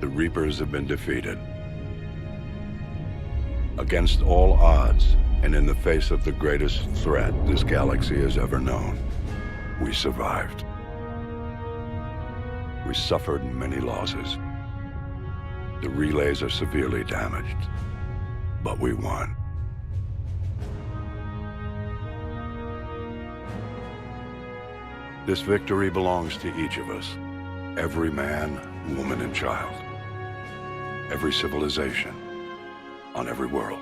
The Reapers have been defeated. Against all odds, and in the face of the greatest threat this galaxy has ever known, we survived. We suffered many losses. The relays are severely damaged, but we won. This victory belongs to each of us. Every man, woman, and child. Every civilization, on every world.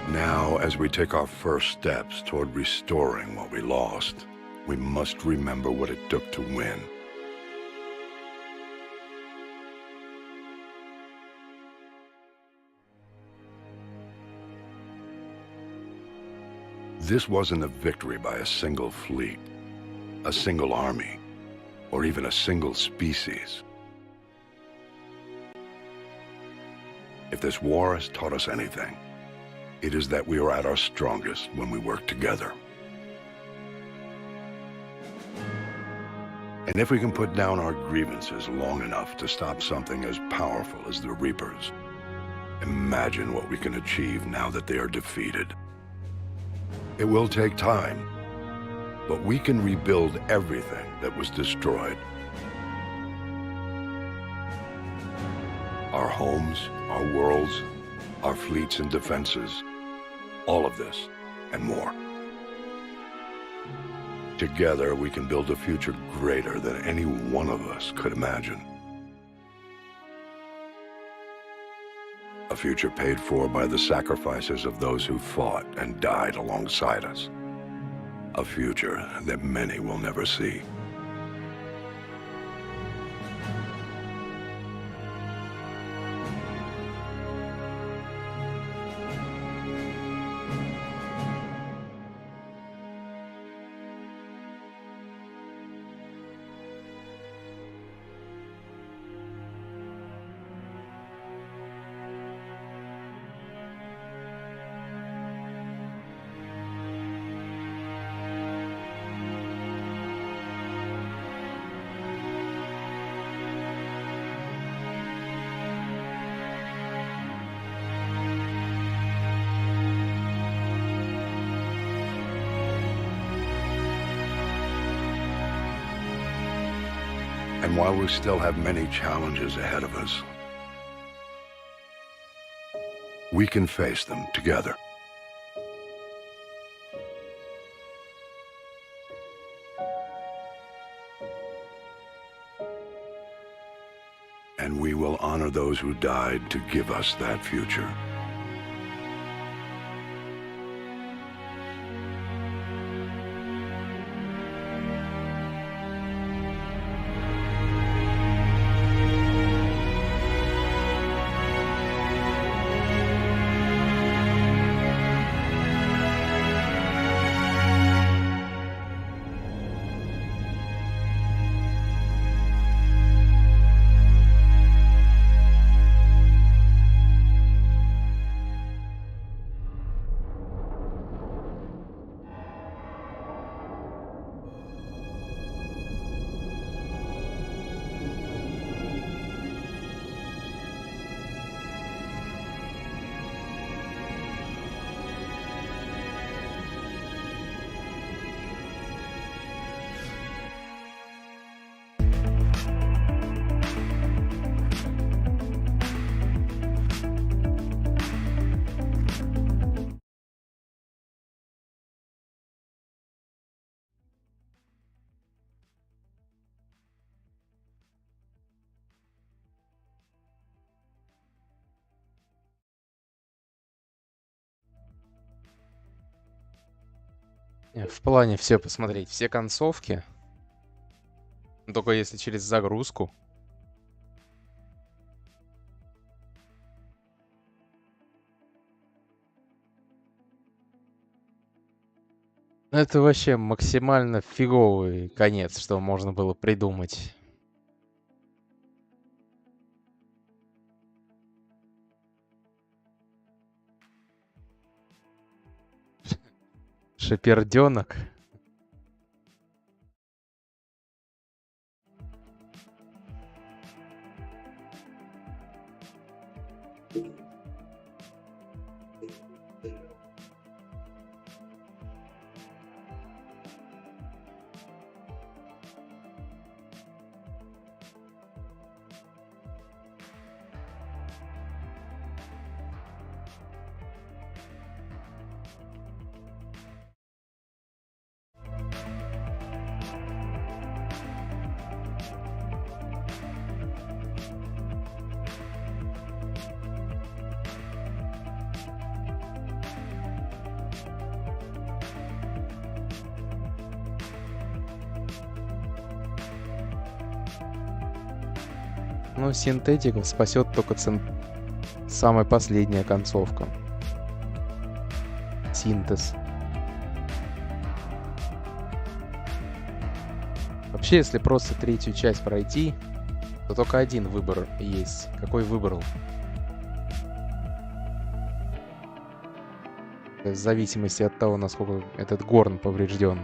Now, as we take our first steps toward restoring what we lost, we must remember what it took to win. This wasn't a victory by a single fleet, a single army, or even a single species. If this war has taught us anything, it is that we are at our strongest when we work together. And if we can put down our grievances long enough to stop something as powerful as the Reapers, imagine what we can achieve now that they are defeated. It will take time, but we can rebuild everything that was destroyed. Our homes, our worlds, our fleets and defenses, all of this and more. Together, we can build a future greater than any one of us could imagine. A future paid for by the sacrifices of those who fought and died alongside us. A future that many will never see. And while we still have many challenges ahead of us, we can face them together. And we will honor those who died to give us that future. В плане все посмотреть, все концовки. Только если через загрузку. Это вообще максимально фиговый конец, что можно было придумать. Шаперденок. Ну, синтетиков спасет только самая последняя концовка. Синтез. Вообще, если просто третью часть пройти, то только один выбор есть. Какой выбрал? В зависимости от того, насколько этот горн поврежден.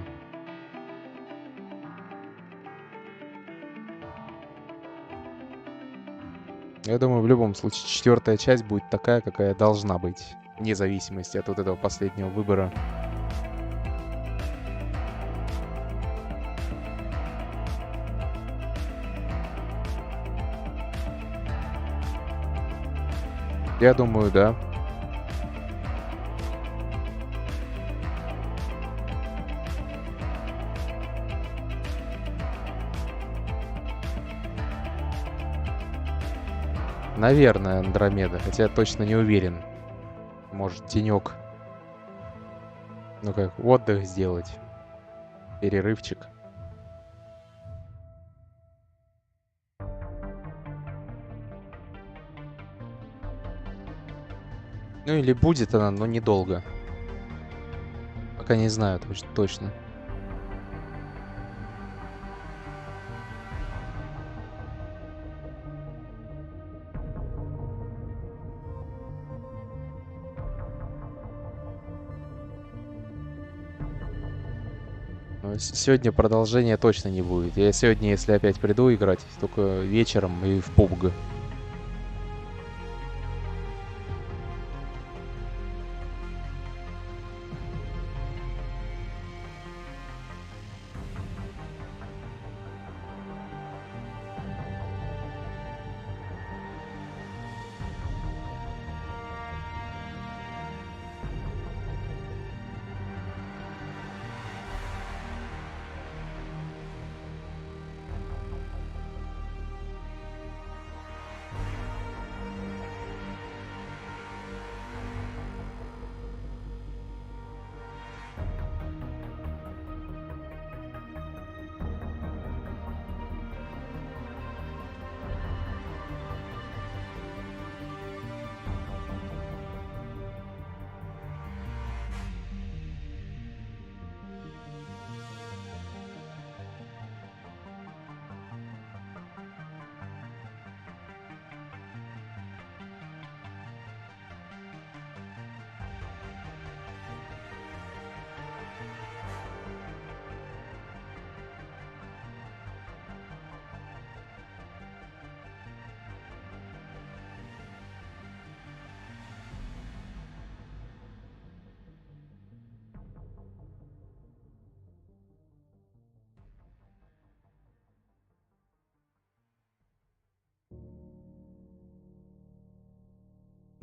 Я думаю, в любом случае, четвертая часть будет такая, какая должна быть. Вне зависимости от вот этого последнего выбора. Я думаю, да. Наверное, Андромеда, хотя я точно не уверен. Может, денек. Ну как, отдых сделать. Перерывчик. Ну или будет она, но недолго. Пока не знаю точно. Сегодня продолжения точно не будет. Я сегодня, если опять приду играть, только вечером и в PUBG.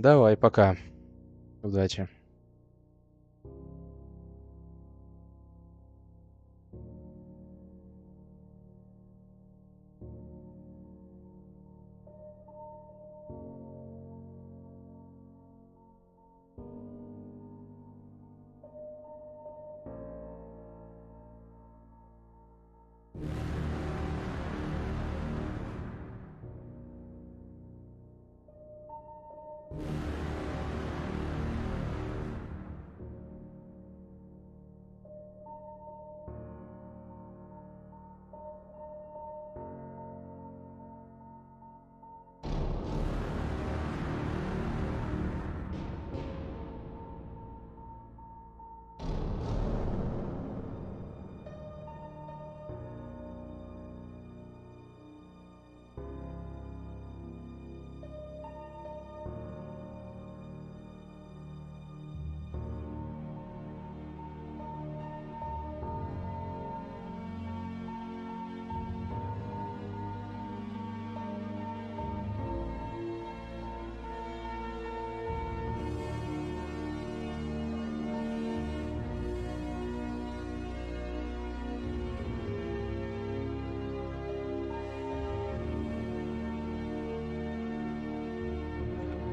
Давай, пока. Удачи.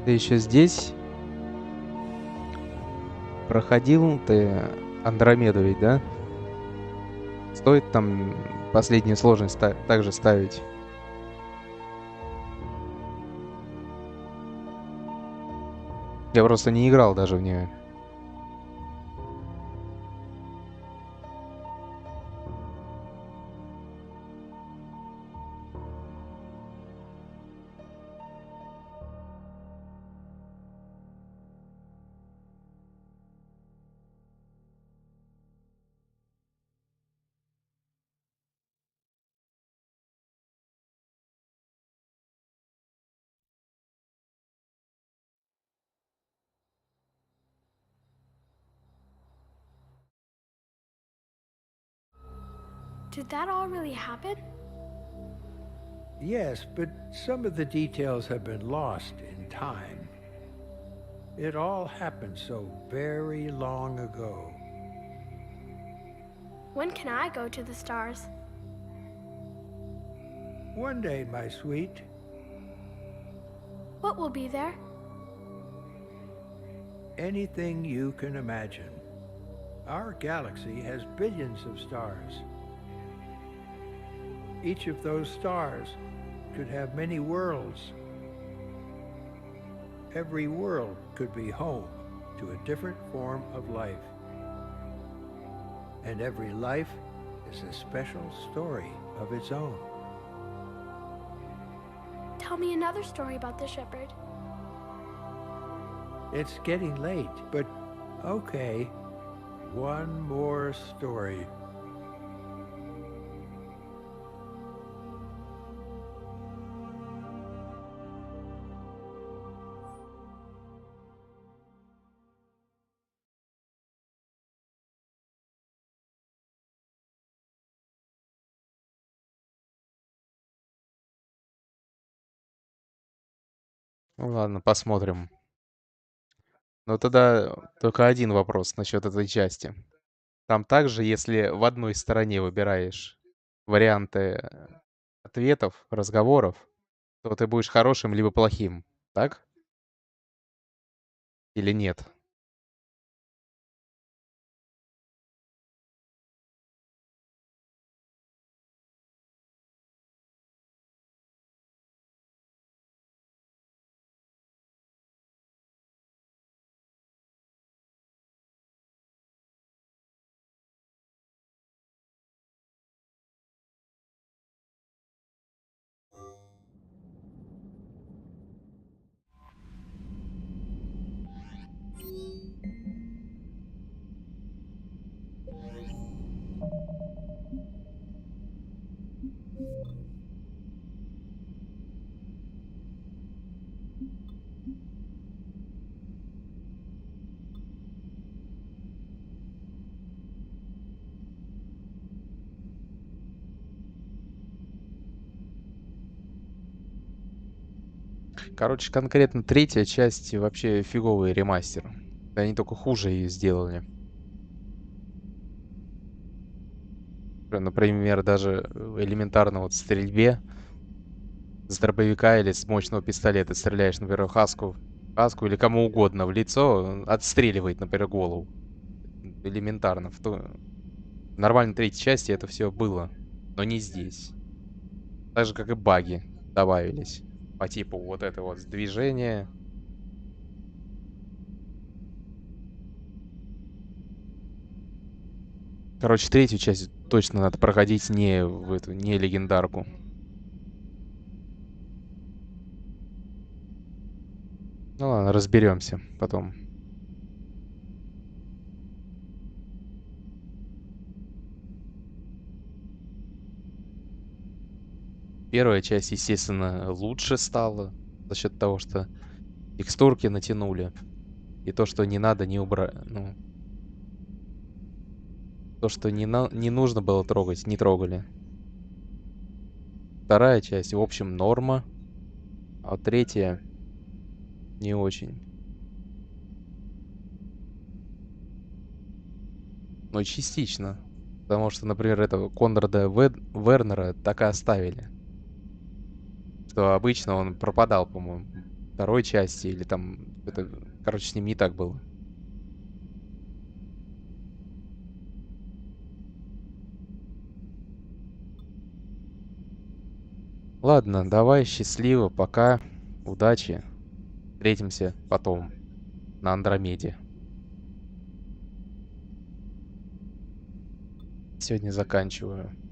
Ты еще здесь? Проходил ты Андромеду ведь, да? Стоит там последнюю сложность также ставить? Я просто не играл даже в нее. Did that all really happen? Yes, but some of the details have been lost in time. It all happened so very long ago. When can I go to the stars? One day, my sweet. What will be there? Anything you can imagine. Our galaxy has billions of stars. Each of those stars could have many worlds. Every world could be home to a different form of life. And every life is a special story of its own. Tell me another story about the shepherd. It's getting late, but okay. One more story. Ну ладно, посмотрим. Но тогда только один вопрос насчет этой части. Там также, если в одной стороне выбираешь варианты ответов, разговоров, то ты будешь хорошим либо плохим, так? Или нет? Короче, конкретно третья часть вообще фиговый ремастер. Они только хуже ее сделали. Например, даже элементарно вот в стрельбе с дробовика или с мощного пистолета стреляешь, например, хаску или кому угодно в лицо, отстреливает, например, голову. Элементарно. В нормальной третьей части это все было, но не здесь. Так же, как и баги добавились. По типу вот это вот движение. Короче, третью часть точно надо проходить не в эту, не легендарку. Ну ладно, разберемся потом. Первая часть, естественно, лучше стала за счет того, что текстурки натянули. И то, что не надо, не убрали. Ну, то, что не нужно было трогать, не трогали. Вторая часть, в общем, норма. А вот третья не очень. Но частично. Потому что, например, этого Конрада Вернера так и оставили. Что обычно он пропадал, по-моему, второй части, или там... Это, короче, с ним не так было. Ладно, давай, счастливо, пока, удачи. Встретимся потом на Андромеде. Сегодня заканчиваю.